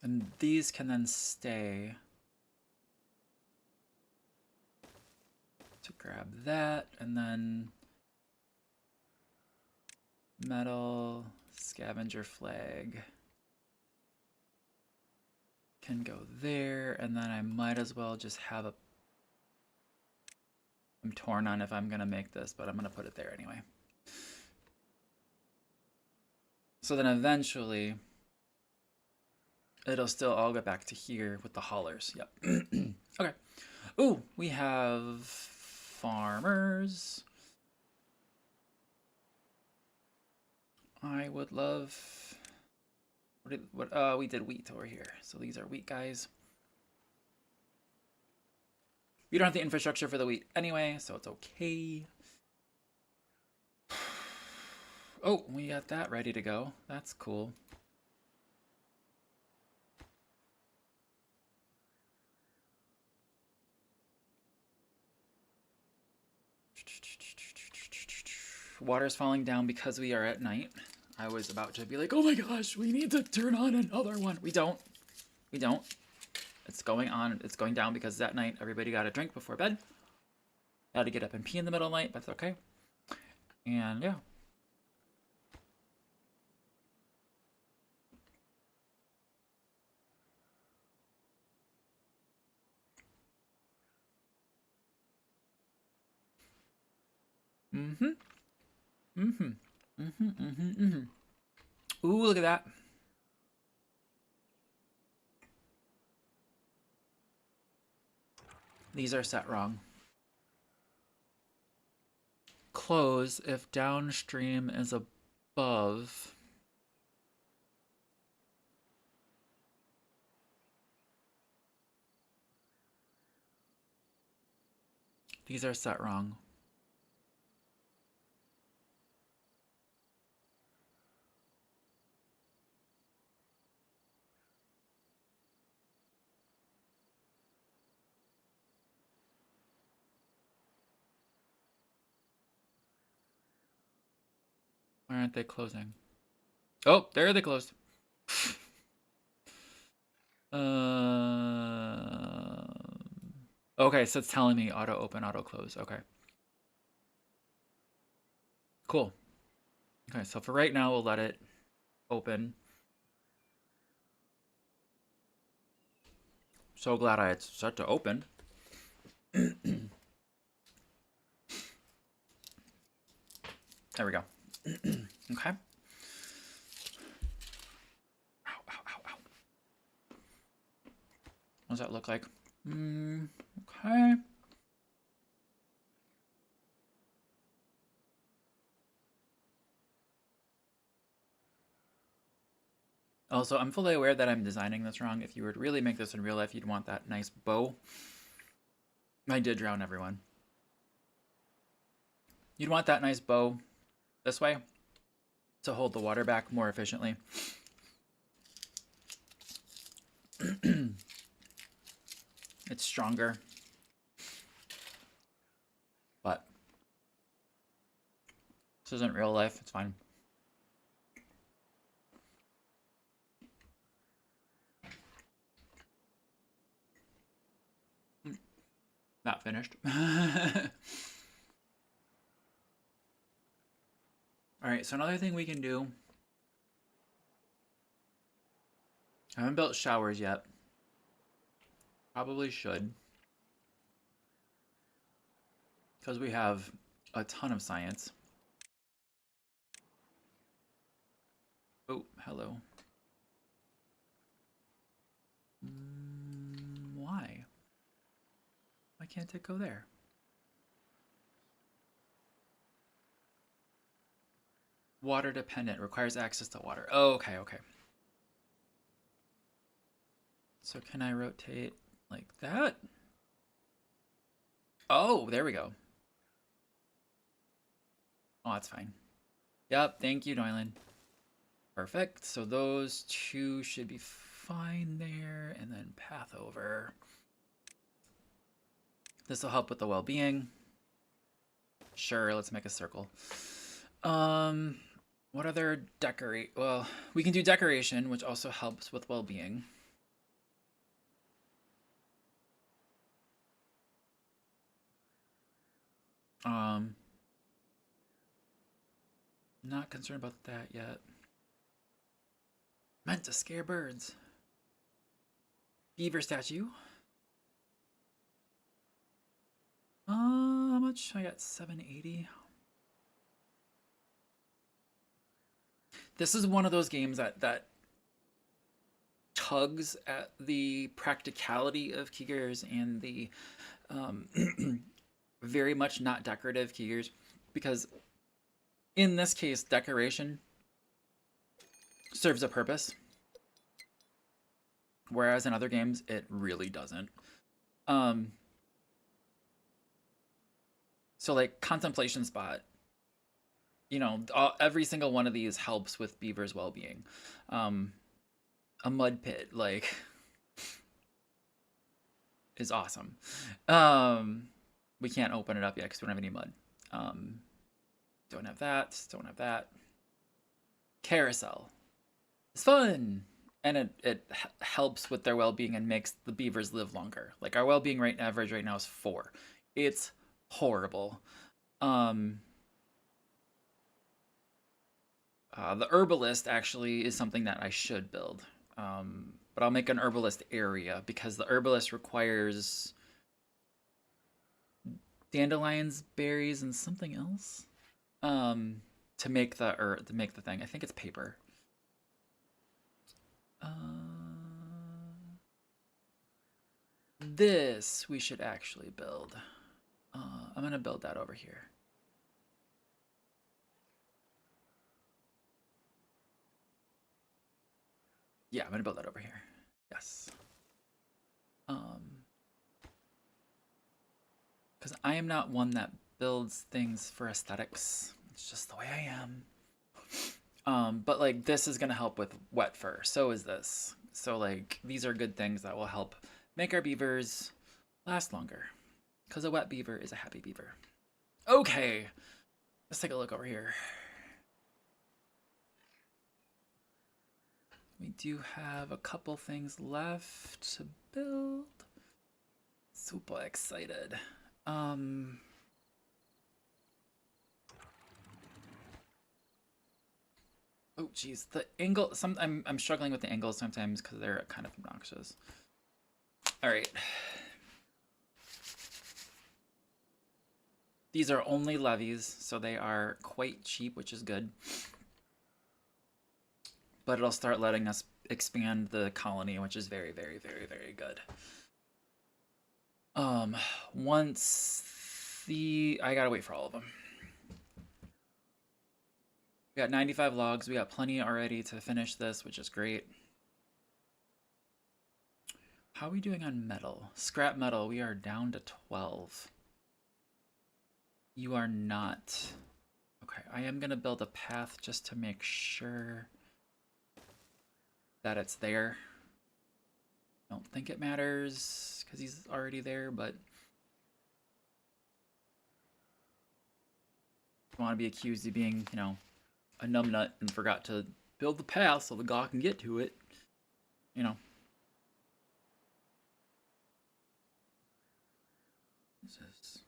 And these can then stay. To grab that, and then metal scavenger flag can go there, and then I might as well just have a, I'm torn on if I'm gonna make this, but I'm gonna put it there anyway. So then eventually it'll still all go back to here with the haulers. Yep. Okay. Ooh, we have farmers. I would love, we did wheat over here. So these are wheat guys. We don't have the infrastructure for the wheat anyway, so it's okay. Oh, we got that ready to go. That's cool. Water's falling down because we are at night. I was about to be like, oh my gosh, we need to turn on another one. We don't. We don't. It's going on. It's going down because that night everybody got a drink before bed. Had to get up and pee in the middle of the night, but it's okay. And yeah. Mm-hmm. Mm-hmm. Mm-hmm. Mm-hmm. Mm-hmm. Ooh, look at that. These are set wrong. Close if downstream is above. These are set wrong. Why aren't they closing? Oh, there they closed. Okay, so it's telling me auto open, auto close. Okay. Cool. Okay, so for right now, we'll let it open. So glad I had set to open. There we go. Okay. Ow, ow, ow, ow. What does that look like? Okay. Also, I'm fully aware that I'm designing this wrong. If you were to really make this in real life, you'd want that nice bow. I did drown everyone. You'd want that nice bow this way to hold the water back more efficiently. It's stronger. But this isn't real life. It's fine. Not finished. Alright, so another thing we can do. I haven't built showers yet. Probably should. Because we have a ton of science. Oh, hello. Why? Why can't it go there? Water dependent, requires access to water. Oh, okay, okay. So can I rotate like that? Oh, there we go. Oh, that's fine. Yep, thank you, Doylan. Perfect. So those two should be fine there, and then path over. This will help with the well-being. Sure, let's make a circle. What other decorate? Well, we can do decoration, which also helps with well-being. Not concerned about that yet. Meant to scare birds. Beaver statue. How much? I got 780. This is one of those games that tugs at the practicality of Keegers and the very much not decorative Keegers, because in this case, decoration serves a purpose, whereas in other games, it really doesn't. So like contemplation spot, you know, every single one of these helps with beaver's well-being. A mud pit, like, is awesome. We can't open it up yet because we don't have any mud. Don't have that, don't have that. Carousel. It's fun! And it helps with their well-being and makes the beavers live longer. Like, our well-being rate average right now is 4. It's horrible. The herbalist actually is something that I should build. But I'll make an herbalist area because the herbalist requires dandelions, berries, and something else to make the thing. I think it's paper. This we should actually build. I'm gonna build that over here. Yeah, I'm gonna build that over here. Yes. Because I am not one that builds things for aesthetics. It's just the way I am. But like this is gonna help with wet fur. So is this. So like these are good things that will help make our beavers last longer. Because a wet beaver is a happy beaver. Okay, let's take a look over here. We do have a couple things left to build. Super excited. Oh geez, the angle. I'm struggling with the angles sometimes because they're kind of obnoxious. All right. These are only levies, so they are quite cheap, which is good. But it'll start letting us expand the colony, which is very, very, very, very good. Once I gotta wait for all of them. We got 95 logs. We got plenty already to finish this, which is great. How are we doing on metal? Scrap metal, we are down to 12. You are not. Okay, I am gonna build a path just to make sure that it's there. Don't think it matters because he's already there, but I want to be accused of being, you know, a numbnut and forgot to build the path so the guy can get to it. You know. What's this?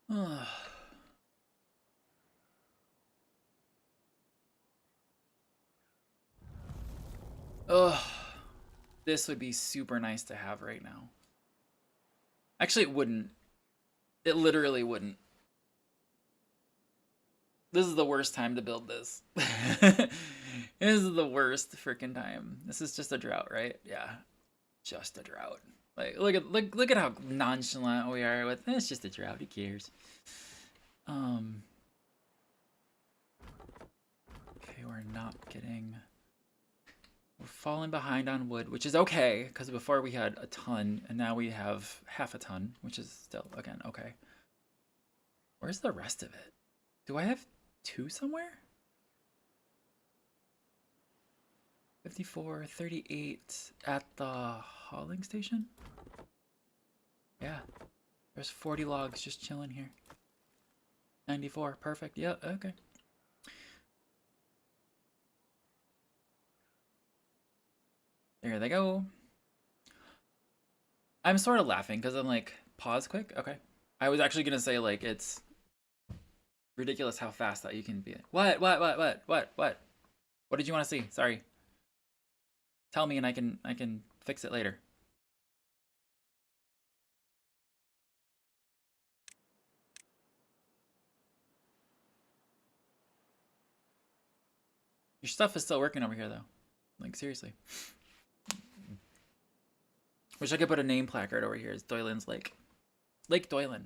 Ugh. This would be super nice to have right now. Actually, it wouldn't. It literally wouldn't. This is the worst time to build this. This is the worst freaking time. This is just a drought, right? Yeah. Just a drought. Like look at how nonchalant we are with it's just a drought, who cares? Okay, we're falling behind on wood, which is okay, because before we had a ton, and now we have half a ton, which is still, again, okay. Where's the rest of it? Do I have 2 somewhere? 54, 38 at the hauling station? Yeah. There's 40 logs just chilling here. 94, perfect. Yeah, okay. There they go. I'm sort of laughing because I'm like, pause quick? Okay. I was actually going to say, like, it's ridiculous how fast that you can be. What? What did you want to see? Sorry. Tell me and I can fix it later. Your stuff is still working over here, though. Like, seriously. Wish I could put a name placard over here. It's Doylan's Lake. Lake Doylan.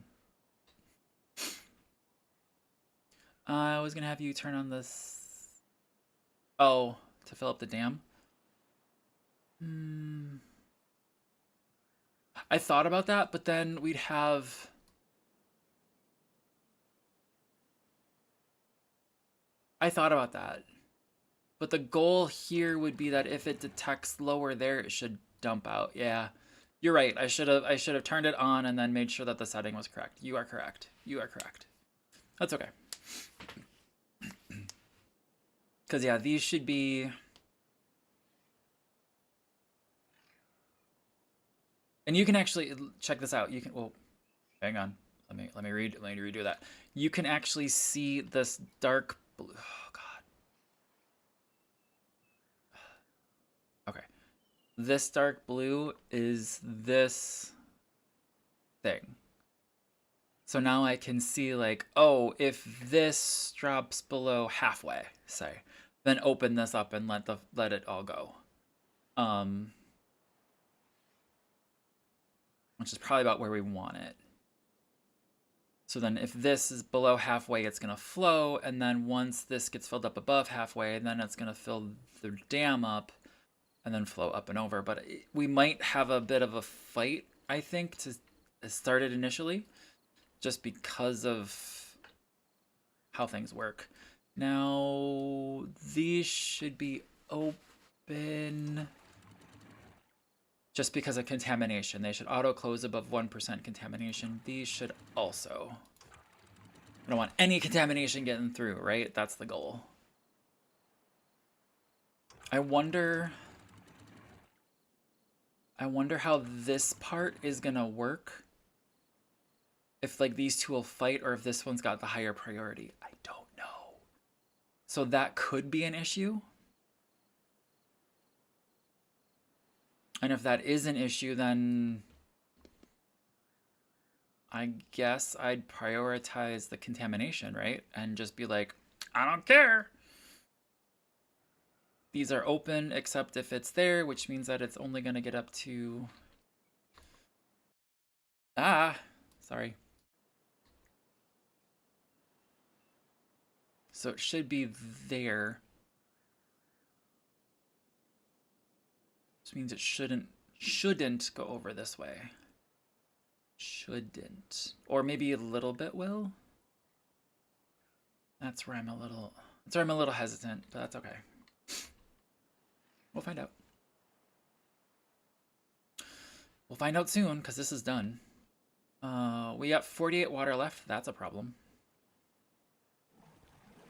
I was going to have you turn on this... Oh, to fill up the dam? I thought about that, but then we'd have... I thought about that. But the goal here would be that if it detects lower there, it should dump out. Yeah. You're right. I should have turned it on and then made sure that the setting was correct. You are correct. You are correct. That's okay. Cuz yeah, these should be and you can actually check this out. You can well hang on. Let me redo that. You can actually see this dark blue. Oh god. Okay. This dark blue is this thing. So now I can see like, oh, if this drops below halfway, say, then open this up and let it all go. Which is probably about where we want it. So then if this is below halfway, it's going to flow. And then once this gets filled up above halfway, then it's going to fill the dam up. and then flow up and over. But we might have a bit of a fight, I think, to start it initially, just because of how things work. Now, these should be open just because of contamination. They should auto-close above 1% contamination. These should also. I don't want any contamination getting through, right? That's the goal. I wonder how this part is gonna work. If like these two will fight or if this one's got the higher priority. I don't know. So that could be an issue. And if that is an issue, then I guess I'd prioritize the contamination, right? And just be like, I don't care. These are open except if it's there, which means that it's only going to get up to... Sorry. So it should be there. Which means it shouldn't go over this way. Shouldn't. Or maybe a little bit will. That's where I'm a little hesitant, but that's okay. We'll find out. We'll find out soon, because this is done. We got 48 water left. That's a problem.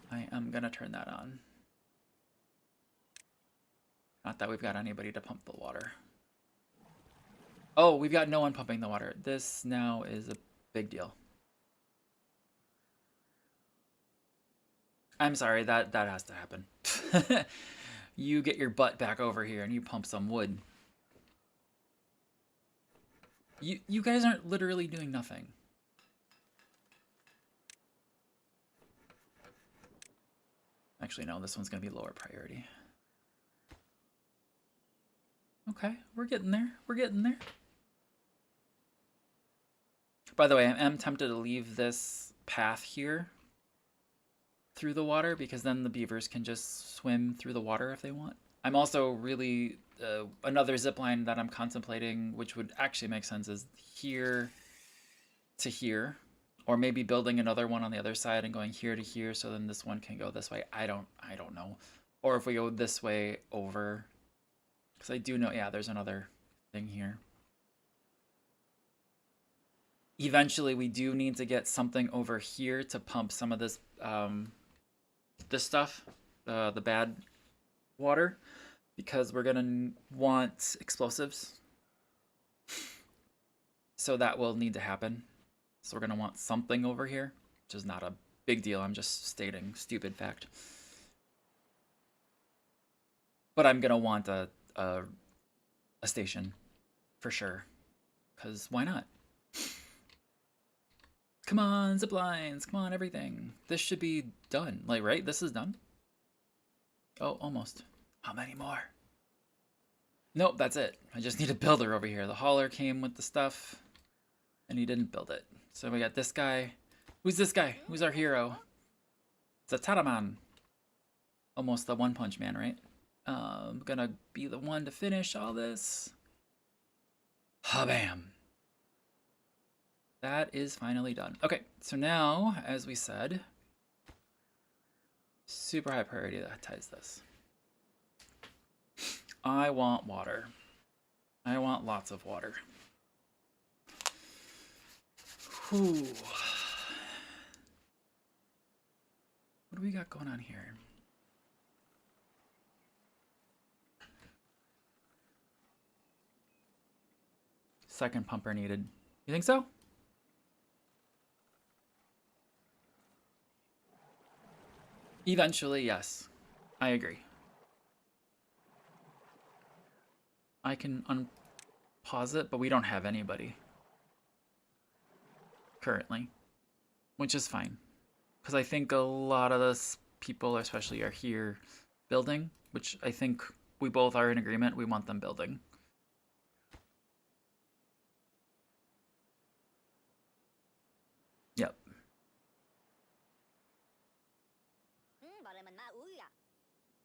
I am gonna turn that on. Not that we've got anybody to pump the water. Oh, we've got no one pumping the water. This now is a big deal. I'm sorry, that has to happen. You get your butt back over here and you pump some wood. You guys aren't literally doing nothing. Actually, no, this one's gonna be lower priority. Okay, we're getting there. We're getting there. By the way, I am tempted to leave this path here through the water because then the beavers can just swim through the water if they want. I'm also really, another zip line that I'm contemplating, which would actually make sense, is here to here. Or maybe building another one on the other side and going here to here so then this one can go this way. I don't know. Or if we go this way over. Because I do know, yeah, there's another thing here. Eventually, we do need to get something over here to pump some of this, this stuff, the bad water, because we're gonna want explosives. So that will need to happen. So we're gonna want something over here, which is not a big deal. I'm just stating stupid fact. But I'm gonna want a station for sure, because why not? Come on, zip lines, come on, everything. This should be done, like, right? This is done? Oh, almost. How many more? Nope, that's it. I just need a builder over here. The hauler came with the stuff, and he didn't build it. So we got this guy. Who's this guy? Who's our hero? It's a Taraman. Almost the One Punch Man, right? I'm gonna be the one to finish all this. Ha-bam. That is finally done. Okay, so now, as we said, super high priority that ties this. I want water. I want lots of water. Whew. What do we got going on here? Second pumper needed. You think so? Eventually, yes. I agree. I can unpause it, but we don't have anybody currently, which is fine. Because I think a lot of us people especially are here building, which I think we both are in agreement. We want them building. Yep.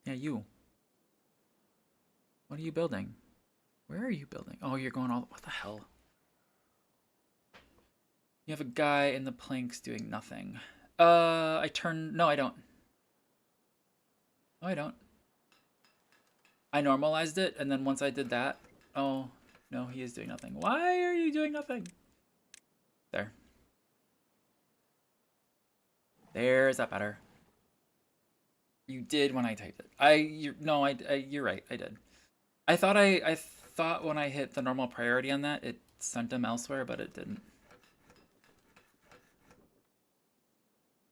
Yeah, you. What are you building? Where are you building? Oh, you're going all... What the hell? You have a guy in the planks doing nothing. I turn... No, I don't. No, I don't. I normalized it, and then once I did that... Oh, no, he is doing nothing. Why are you doing nothing? There. There's that better. You did when I typed it. You're right. I did. I thought when I hit the normal priority on that, it sent him elsewhere, but it didn't.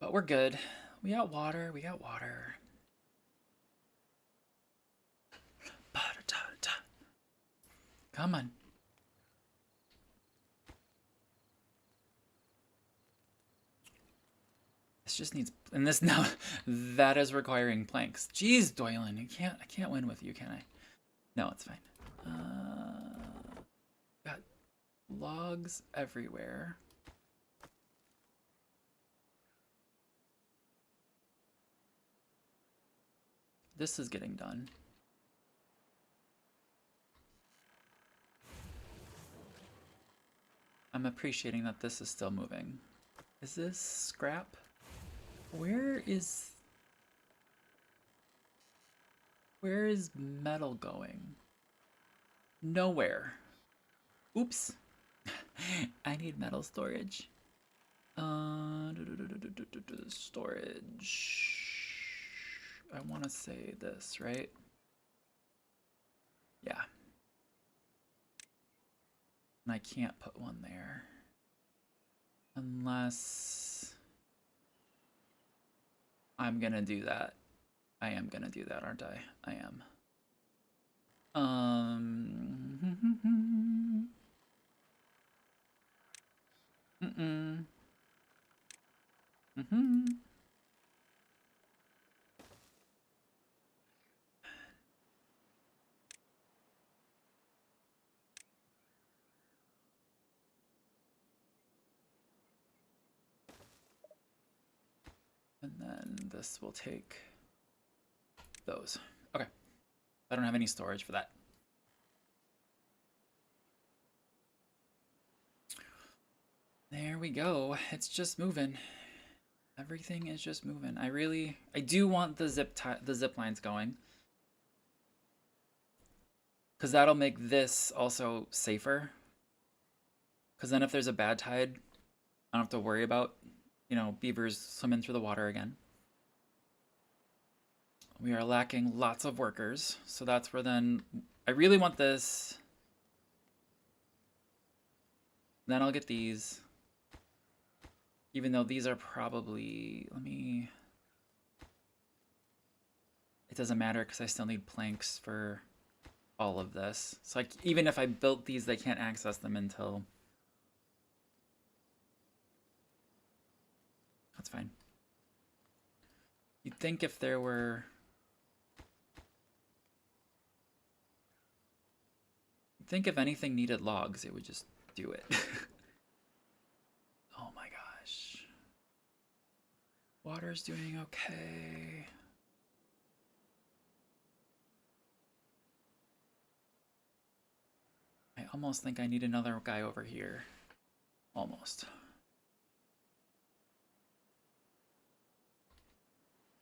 But we're good. We got water. We got water. Come on. This just needs, and this now, that is requiring planks. Jeez, Doylan, I can't win with you, can I? No, it's fine. Got logs everywhere. This is getting done. I'm appreciating that this is still moving. Is this scrap? Where is metal going? Nowhere. Oops. I need metal storage. Storage. I want to say this, right? Yeah. And I can't put one there. Unless I'm gonna do that. I am gonna do that, aren't I? I am. And then this will take those. Okay. I don't have any storage for that. There we go. It's just moving. Everything is just moving. I do want the zip lines going. Because that'll make this also safer. Because then if there's a bad tide, I don't have to worry about, you know, beavers swimming through the water again. We are lacking lots of workers. So that's where then, I really want this. Then I'll get these. Even though these are probably, it doesn't matter because I still need planks for all of this. So like, even if I built these, they can't access them until... That's fine. You'd think if there were... You'd think if anything needed logs, it would just do it. Oh my gosh. Water's doing okay. I almost think I need another guy over here. Almost.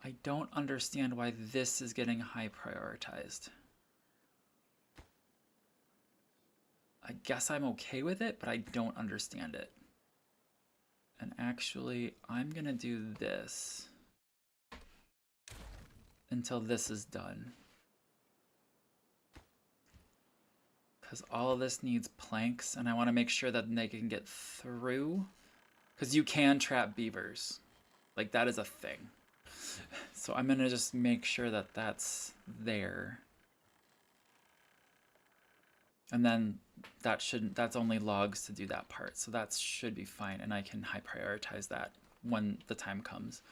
I don't understand why this is getting high prioritized. I guess I'm okay with it, but I don't understand it. And actually, I'm gonna do this until this is done. Because all of this needs planks, and I want to make sure that they can get through. Because you can trap beavers. Like, that is a thing. So I'm gonna just make sure that that's there. And then that's only logs to do that part. So that should be fine, and I can high prioritize that when the time comes.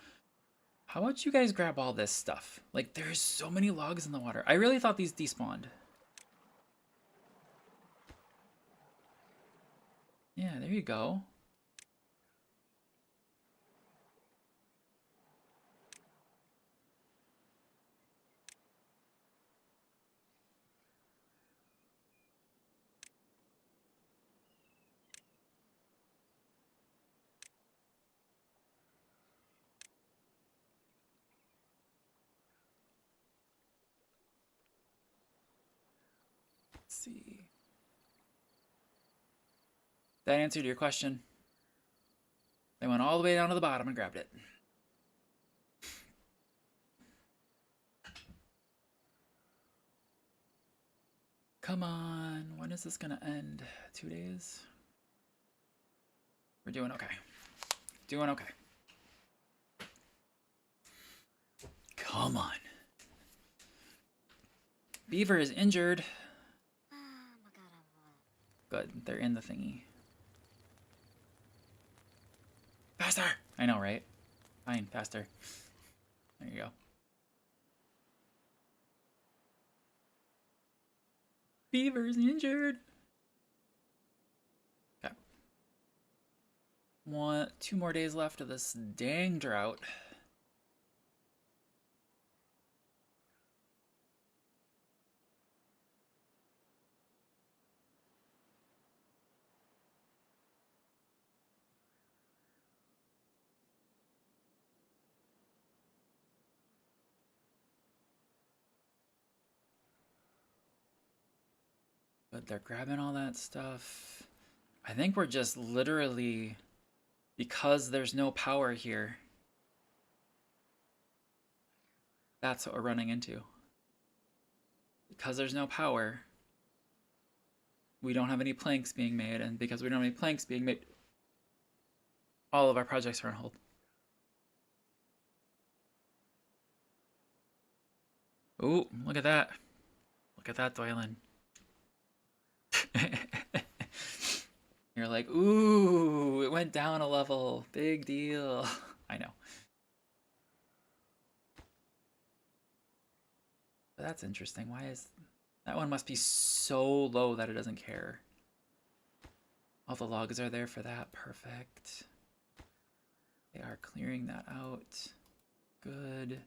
How about you guys grab all this stuff? Like, there's so many logs in the water. I really thought these despawned. Yeah, there you go. Let's see. That answered your question. They went all the way down to the bottom and grabbed it. Come on, when is this gonna end? 2 days? We're doing okay. Doing okay. Come on. Beaver is injured. Good, they're in the thingy. Faster! I know, right? Fine, faster. There you go. Beaver's injured. Okay. 2 more days left of this dang drought. But they're grabbing all that stuff. I think we're just literally, because there's no power here, that's what we're running into. Because there's no power, we don't have any planks being made, and because we don't have any planks being made, all of our projects are on hold. Ooh, look at that. Look at that, Doylan. You're like, ooh, it went down a level. Big deal. I know. But that's interesting. Why is... That one must be so low that it doesn't care. All the logs are there for that. Perfect. They are clearing that out. Good.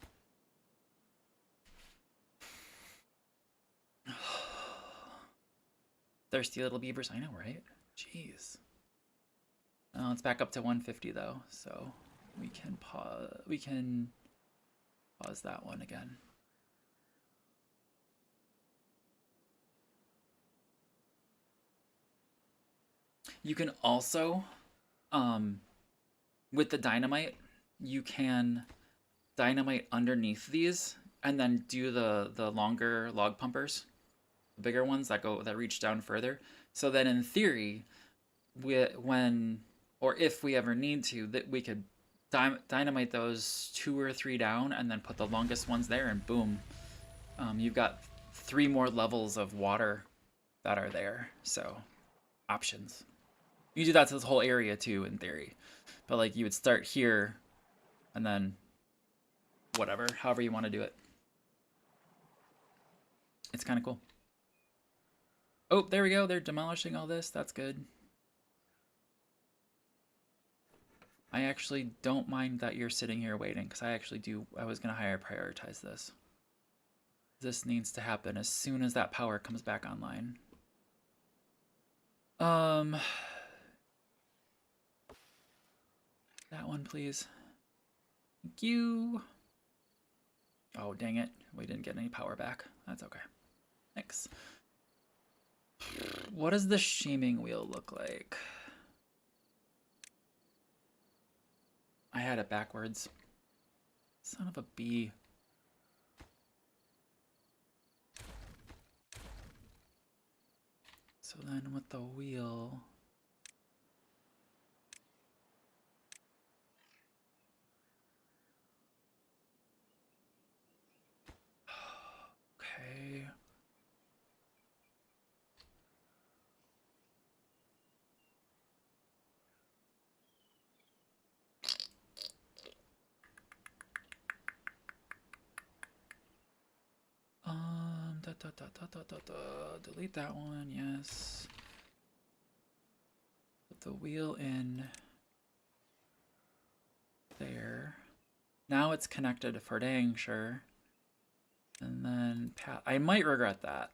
Thirsty little beavers. I know, right? Jeez. Oh, it's back up to 150 though, so we can pause. We can pause that one again. You can also, with the dynamite, you can dynamite underneath these and then do the longer log pumpers, the bigger ones that reach down further. So then in theory, if we ever need to, that we could dynamite those 2 or 3 down and then put the longest ones there, and boom, you've got 3 more levels of water that are there. So options. You do that to this whole area too, in theory, but like you would start here and then whatever, however you want to do it. It's kind of cool. Oh, there we go. They're demolishing all this. That's good. I actually don't mind that you're sitting here waiting, because I was going to prioritize this. This needs to happen as soon as that power comes back online. That one, please. Thank you. Oh, dang it. We didn't get any power back. That's okay. Thanks. What does the shaming wheel look like? I had it backwards. Son of a bee. So then with the wheel... Okay. Delete that one, yes. Put the wheel in there. Now it's connected for dang sure. And then I might regret that.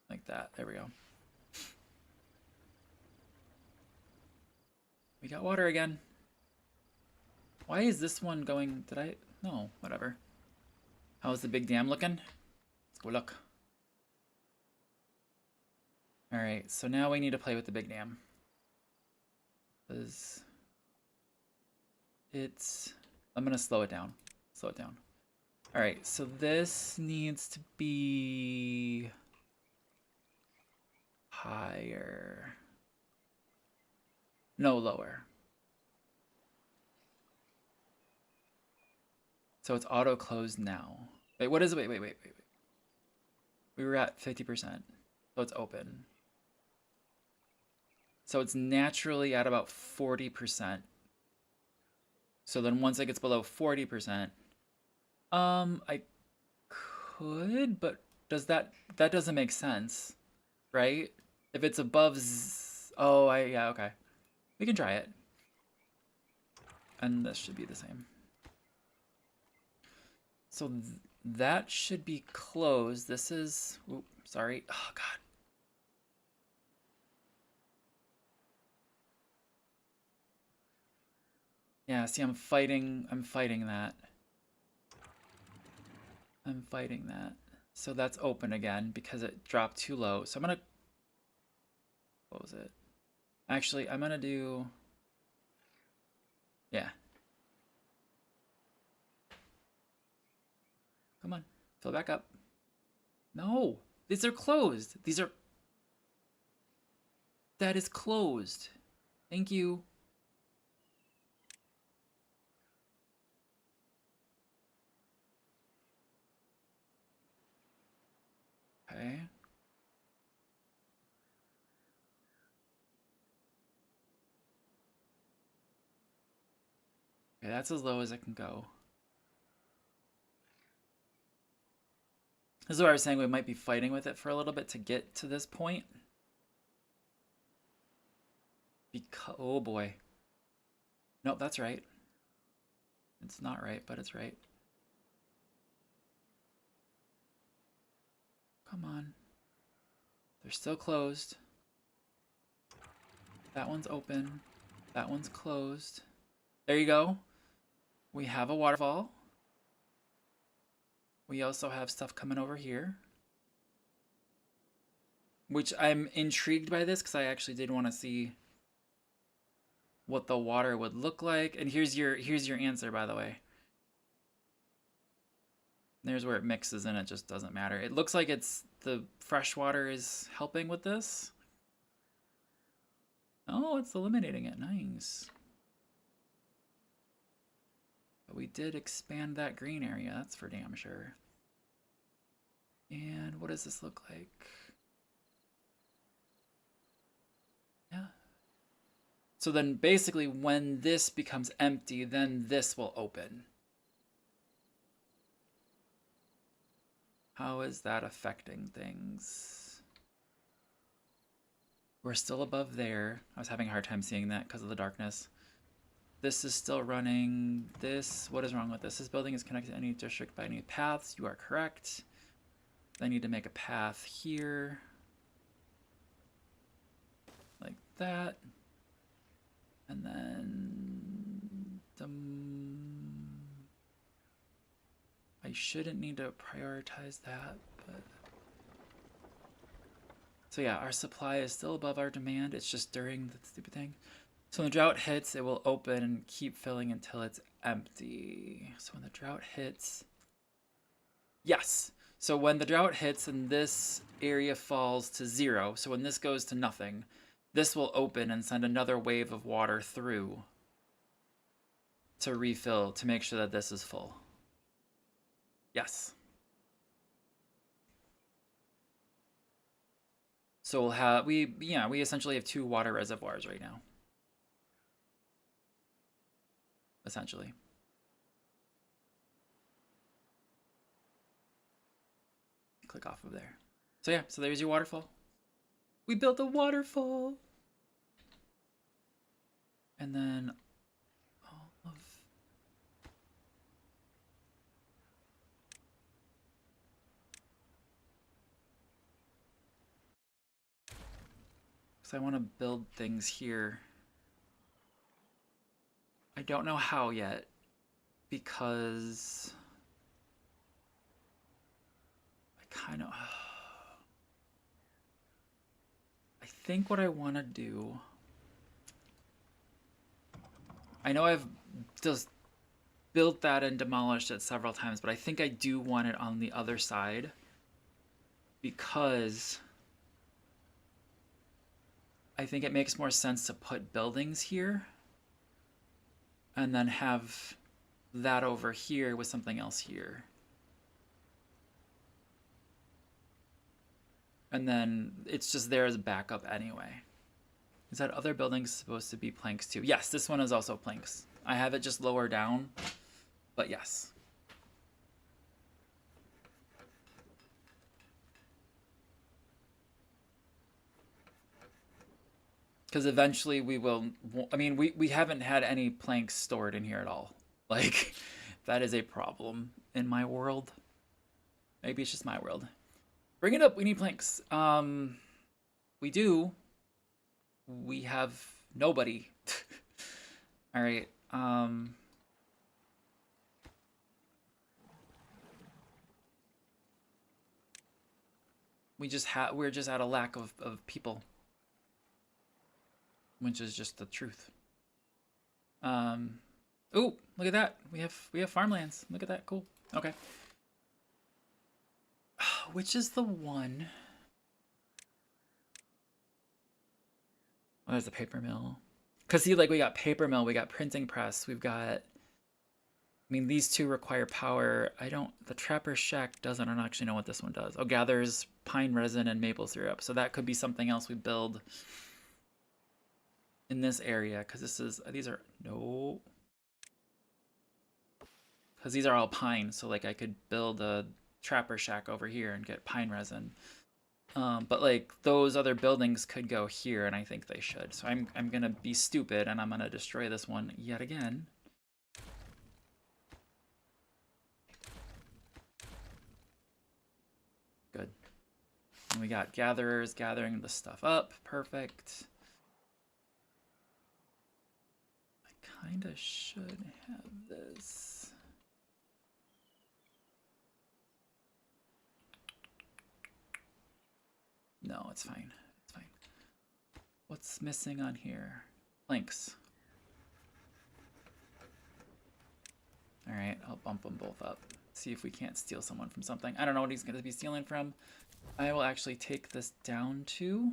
Like that. There we go. We got water again. Why is this one going... No, whatever. How's the big dam looking? Let's go look. Alright, so now we need to play with the big dam. Because it's... I'm going to slow it down. Slow it down. Alright, so this needs to be... higher. No, lower. So it's auto closed now. Wait, what is it? Wait. We were at 50%. So it's open. So it's naturally at about 40%. So then once it gets below 40%, I could, but that doesn't make sense, right? If it's above yeah, okay. We can try it. And this should be the same. So that should be closed. This is, oops, sorry. Oh God. Yeah, see, I'm fighting that. I'm fighting that. So that's open again because it dropped too low. So I'm gonna close it. Actually, I'm gonna do, yeah. Come on, fill back up. No, these are closed. That is closed. Thank you. Okay. Okay, that's as low as it can go. This is what I was saying, we might be fighting with it for a little bit to get to this point. Because, oh boy. Nope, that's right. It's not right, but it's right. Come on. They're still closed. That one's open. That one's closed. There you go. We have a waterfall. We also have stuff coming over here. Which I'm intrigued by this because I actually did want to see what the water would look like. And here's your answer, by the way. There's where it mixes and it just doesn't matter. It looks like it's the fresh water is helping with this. Oh, it's eliminating it. Nice. But we did expand that green area, that's for damn sure. And what does this look like? Yeah. So then basically when this becomes empty, then this will open. How is that affecting things? We're still above there. I was having a hard time seeing that because of the darkness. This is still running. This, what is wrong with this? This building is connected to any district by any paths. You are correct. I need to make a path here. Like that. And then I shouldn't need to prioritize that, but so yeah, our supply is still above our demand. It's just during the stupid thing. So when the drought hits, it will open and keep filling until it's empty. So when the drought hits, yes. So when the drought hits and this area falls to 0, so when this goes to nothing, this will open and send another wave of water through to refill, to make sure that this is full. Yes. So we'll have, we essentially have 2 water reservoirs right now. Essentially. Click off of there. So yeah, so there's your waterfall. We built a waterfall. And then all of... because I want to build things here. I don't know how yet, because kind of... I think what I want to do... I know I've just built that and demolished it several times, but I think I do want it on the other side because I think it makes more sense to put buildings here and then have that over here with something else here. And then it's just there as a backup anyway. Is that other buildings supposed to be planks too? Yes, this one is also planks. I have it just lower down, but yes. Because eventually we will, I mean, we haven't had any planks stored in here at all. Like, that is a problem in my world. Maybe it's just my world. Bring it up, we need planks. We do. We have nobody. All right. We're just at a lack of people. Which is just the truth. Ooh, look at that. We have farmlands. Look at that. Cool. Okay. Which is the one? Oh, there's the paper mill. Cause see, like we got paper mill, we got printing press, we've got. I mean, these two require power. The Trapper Shack doesn't. I don't actually know what this one does. Oh, gathers pine resin and maple syrup. So that could be something else we build in this area, because these are no, because these are all pine, so like I could build a Trapper Shack over here and get pine resin, but like those other buildings could go here, and I think they should. So I'm gonna be stupid and I'm gonna destroy this one yet again. Good. And we got gatherers gathering the stuff up. Perfect. Kinda should have this. No, it's fine. It's fine. What's missing on here? Planks. Alright, I'll bump them both up. See if we can't steal someone from something. I don't know what he's gonna be stealing from. I will actually take this down to...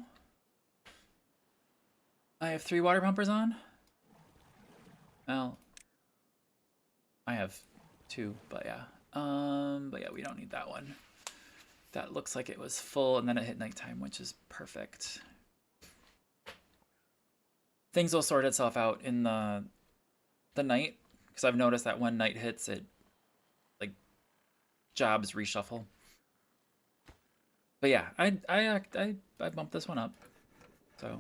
I have 3 water pumpers on. Well, I have 2, but yeah. But yeah, we don't need that one. That looks like it was full, and then it hit nighttime, which is perfect. Things will sort itself out in the night, because I've noticed that when night hits, it like jobs reshuffle. But yeah, I bumped this one up, so.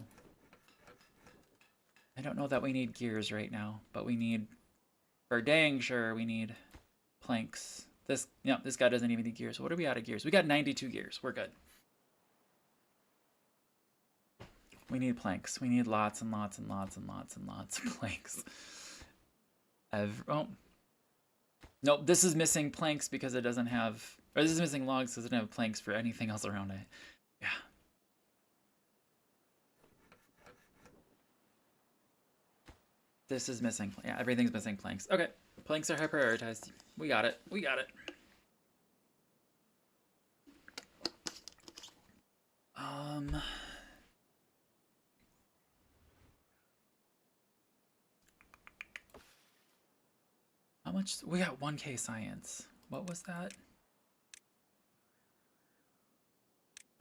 I don't know that we need gears right now, but we need, for dang sure, we need planks. This guy doesn't even need gears. What are we out of gears? We got 92 gears. We're good. We need planks. We need lots and lots and lots and lots and lots of planks. Oh. Nope, this is missing planks because it doesn't have, or this is missing logs because it doesn't have planks for anything else around it. Yeah. This is missing. Yeah, everything's missing planks. Okay, planks are high prioritized. We got it. We got it. How much? We got 1K science. What was that?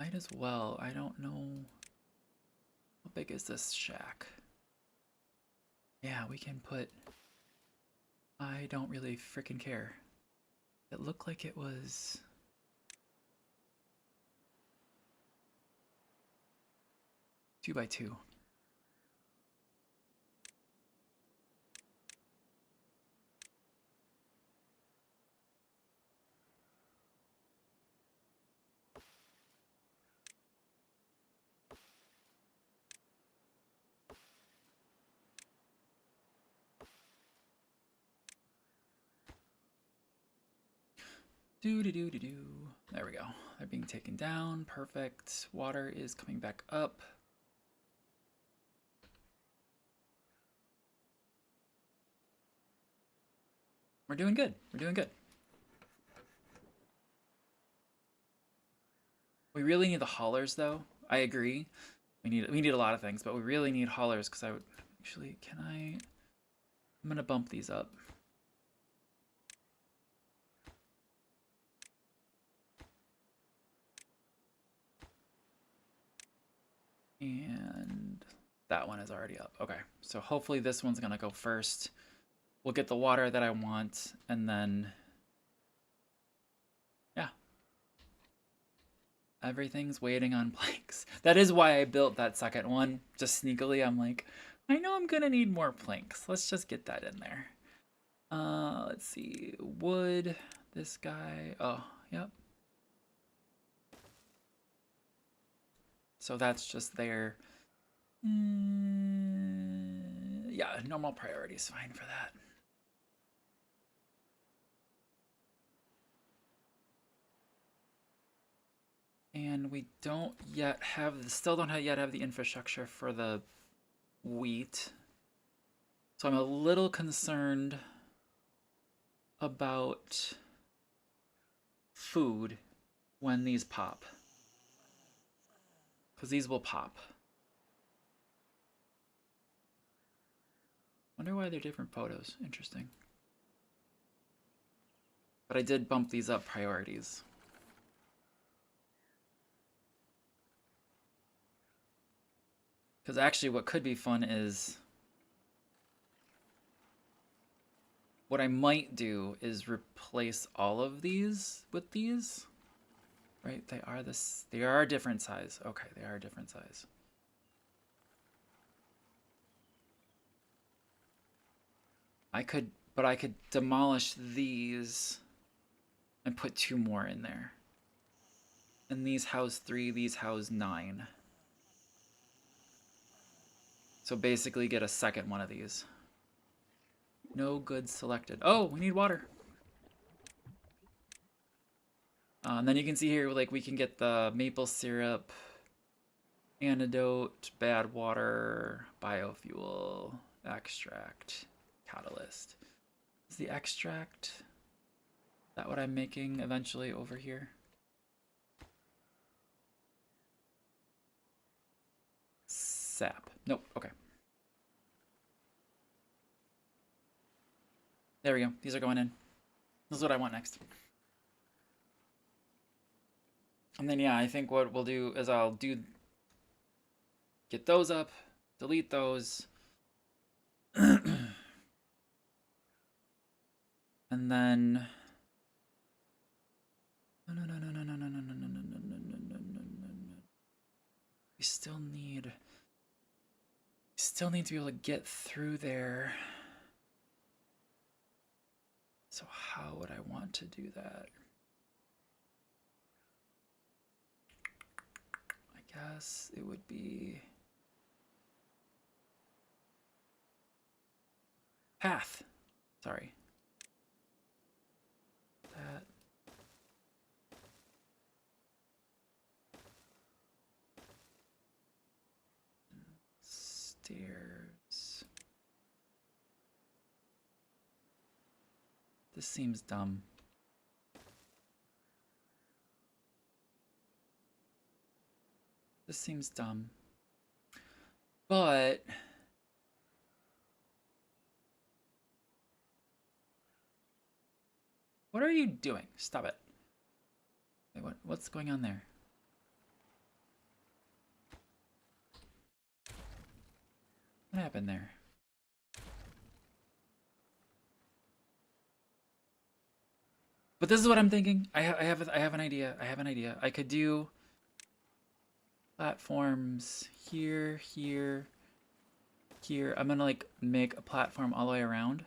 Might as well. I don't know. How big is this shack? Yeah, we can put... I don't really freaking care. It looked like it was... 2 by 2. Do. There we go. They're being taken down. Perfect. Water is coming back up. We're doing good. We're doing good. We really need the haulers, though. I agree. We need a lot of things, but we really need haulers because I would actually. I'm gonna bump these up. And that one is already up. Okay, so hopefully this one's gonna go first. We'll get the water that I want, and then yeah. Everything's waiting on planks. That is why I built that second one. Just sneakily, I'm like, I know I'm gonna need more planks. Let's just get that in there. Let's see. Wood, this guy. Oh, yep. So that's just there. Yeah, normal priority is fine for that. And we don't yet have, still don't yet have the infrastructure for the wheat. So I'm a little concerned about food when these pop. Because these will pop. Wonder why they're different photos. Interesting. But I did bump these up priorities. Because actually what could be fun is... What I might do is replace all of these with these. Right? They are a different size. Okay, they are a different size. I could demolish these and put 2 more in there. And these house 3, these house 9. So basically get a second one of these. No goods selected. Oh, we need water. And then you can see here, like, we can get the maple syrup, antidote, bad water, biofuel, extract, catalyst. Is the extract, is that what I'm making eventually over here? Sap. Nope, okay. There we go. These are going in. This is what I want next. And then, yeah, I think what we'll do is get those up, delete those. And then... No. We still need to be able to get through there. So how would I want to do that? I guess it would be path. Sorry. That. Stairs. This seems dumb. This seems dumb. But what are you doing? Stop it. Wait, what's going on there? What happened there? But this is what I'm thinking. I have an idea. I could do platforms here, here, here. I'm gonna like make a platform all the way around.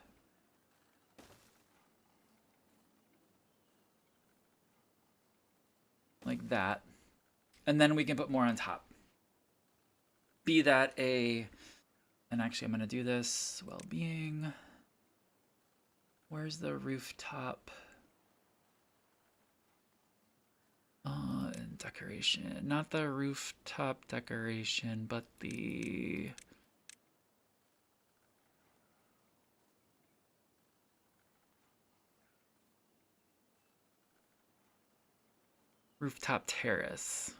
Like that. And then we can put more on top. Be that a... And actually I'm gonna do this. Well-being. Where's the rooftop? And decoration. Not the rooftop decoration, but the... rooftop terrace.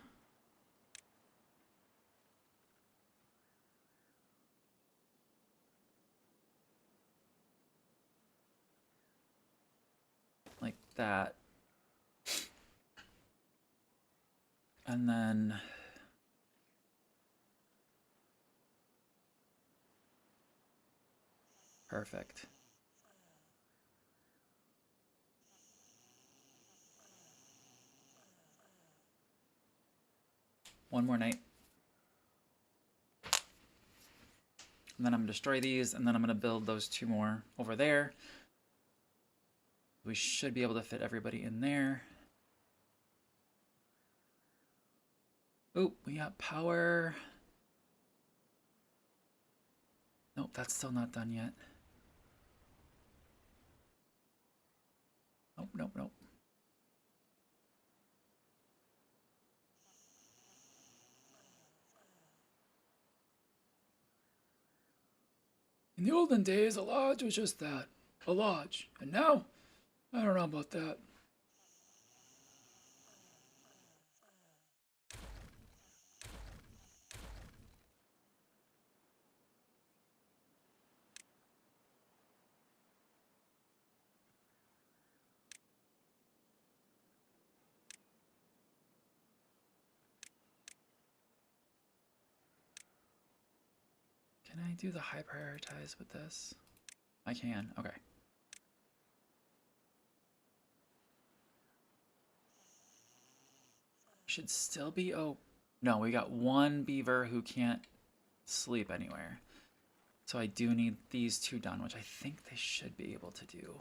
Like that. And then perfect. One more night. And then I'm gonna destroy these, and then I'm gonna build those two more over there. We should be able to fit everybody in there. Oh, we got power. Nope, that's still not done yet. Nope, nope, nope. In the olden days, a lodge was just that, a lodge. And now, I don't know about that. Can I do the high prioritize with this? I can, okay. Should still be, oh, no, we got one beaver who can't sleep anywhere. So I do need these two done, which I think they should be able to do.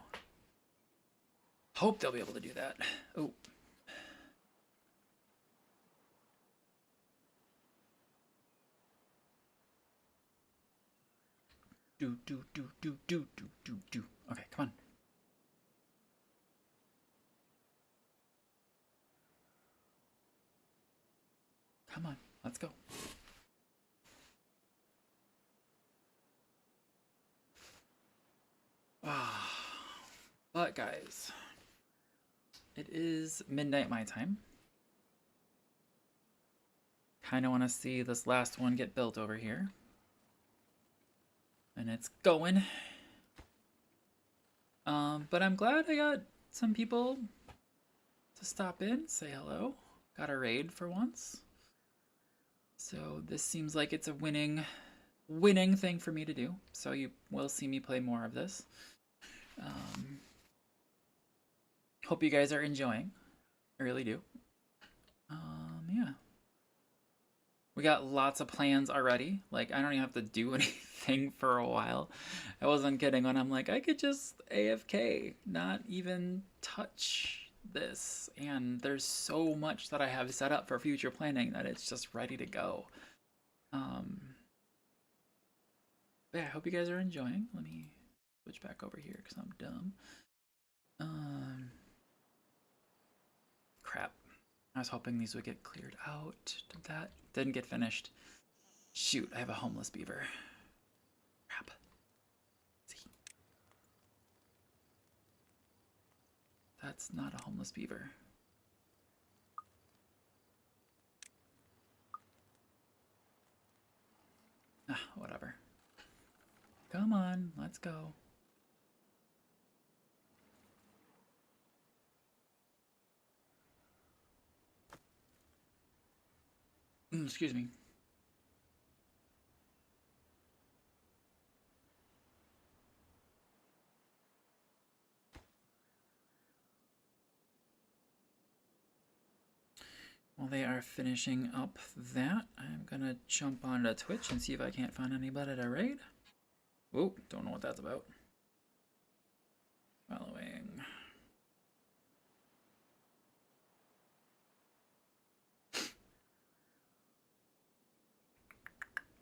Hope they'll be able to do that. Oh. Do. Okay, come on. Come on, let's go. But guys, it is midnight my time. Kind of want to see this last one get built over here. And it's going. But I'm glad I got some people to stop in, say hello. Got a raid for once. So this seems like it's a winning thing for me to do. So you will see me play more of this. Hope you guys are enjoying. I really do. Yeah. We got lots of plans already. Like, I don't even have to do anything for a while. I wasn't kidding when I'm like, I could just AFK, not even touch this. And there's so much that I have set up for future planning that it's just ready to go. But yeah, I hope you guys are enjoying. Let me switch back over here because I'm dumb. Crap. I was hoping these would get cleared out. Did that? Didn't get finished. Shoot, I have a homeless beaver. Crap. See. That's not a homeless beaver. Ah, whatever. Come on, let's go. Excuse me. While they are finishing up that, I'm gonna jump onto Twitch and see if I can't find anybody to raid. Whoa, don't know what that's about. Following.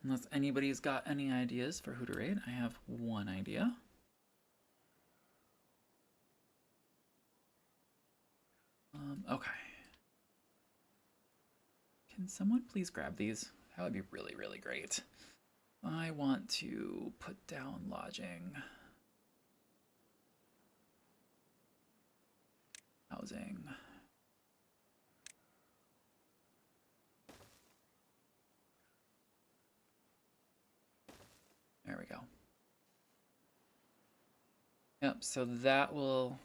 Unless anybody's got any ideas for who to raid, I have one idea. Okay. Can someone please grab these? That would be really, really great. I want to put down lodging. Housing. There we go. Yep, so that will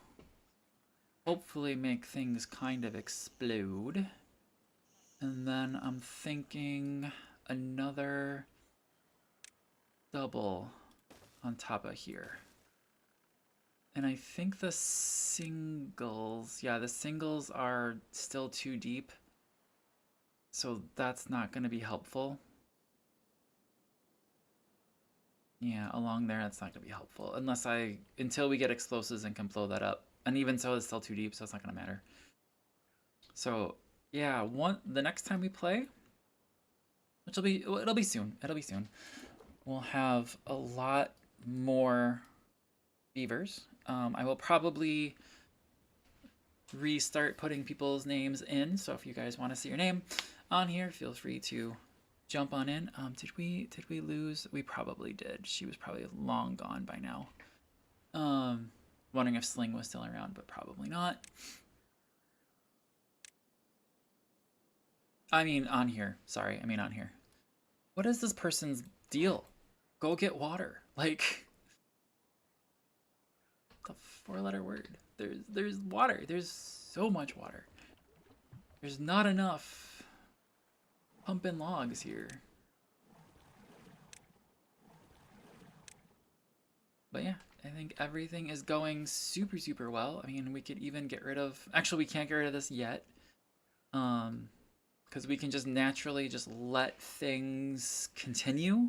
hopefully make things kind of explode. And then I'm thinking another double on top of here. And I think the singles, yeah, the singles are still too deep. So that's not going to be helpful. Yeah, along there, that's not going to be helpful. Until we get explosives and can blow that up. And even so, it's still too deep, so it's not going to matter. So, yeah, the next time we play, which it'll be soon. It'll be soon. We'll have a lot more beavers. I will probably restart putting people's names in. So if you guys want to see your name on here, feel free to jump on in. Did we lose? We probably did. She was probably long gone by now. Wondering if Sling was still around, but probably not. I mean on here. Sorry, I mean on here. What is this person's deal? Go get water. Like, the 4-letter word. There's water. There's so much water. There's not enough pumping logs here. But yeah, I think everything is going super, super well. I mean, we could even get rid of... Actually, we can't get rid of this yet. Because we can just naturally just let things continue.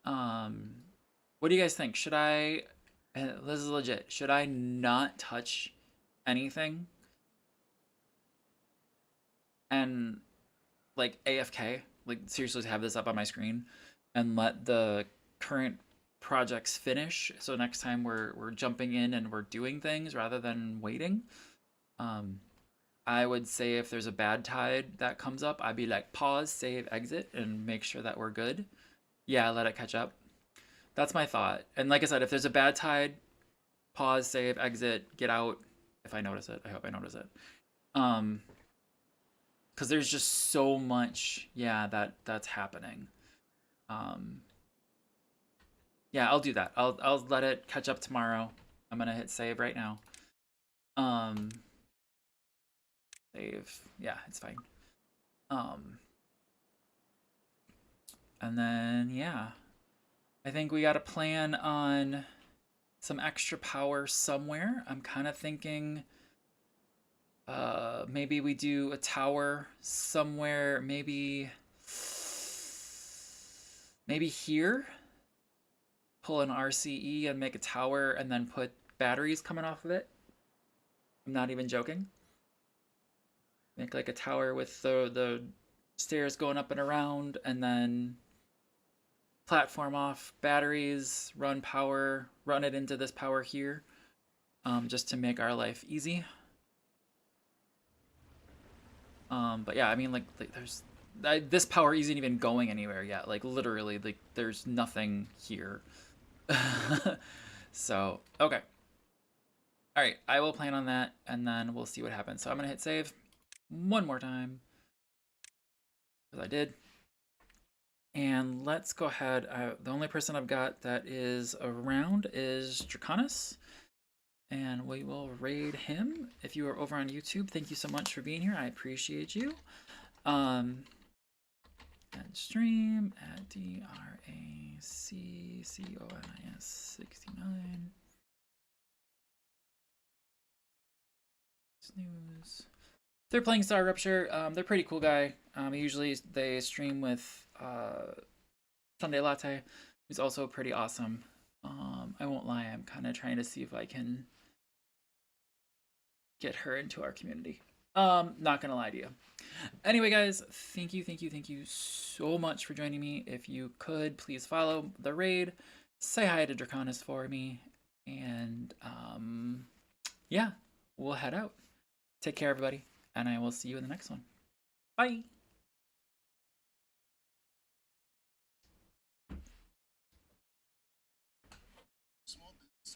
What do you guys think? Should I... This is legit. Should I not touch anything? And, like, AFK? Like, seriously have this up on my screen? And let the current projects finish, so next time we're jumping in and we're doing things rather than waiting. I would say if there's a bad tide that comes up, I'd be like, pause, save, exit, and make sure that we're good. Yeah, let it catch up. That's my thought. And like I said, if there's a bad tide, pause, save, exit, get out. If I notice it, I hope I notice it. Because there's just so much, yeah, that's happening. Yeah, I'll do that. I'll let it catch up tomorrow. I'm gonna hit save right now. Save. Yeah, it's fine. And then yeah, I think we got a plan on some extra power somewhere. I'm kind of thinking maybe we do a tower somewhere, maybe here. Pull an RCE and make a tower and then put batteries coming off of it. I'm not even joking. Make like a tower with the stairs going up and around, and then platform off batteries, run power, run it into this power here, just to make our life easy. But yeah, I mean, like there's this power isn't even going anywhere yet. Like literally, like there's nothing here. So, okay. All right, I will plan on that, and then we'll see what happens. So I'm gonna hit save one more time, because I did. And let's go ahead. The only person I've got that is around is Draconis, and we will raid him. If you are over on YouTube, thank you so much for being here. I appreciate you. And stream at DRACCONIS69. Snooze. They're playing Star Rupture. They're pretty cool guy. Usually they stream with Sunday Latte, who's also pretty awesome. I won't lie, I'm kind of trying to see if I can get her into our community. Not gonna lie to you. Anyway, guys, thank you so much for joining me. If you could, please follow the raid, say hi to Draconis for me, and yeah, we'll head out. Take care, everybody, and I will see you in the next one. Bye!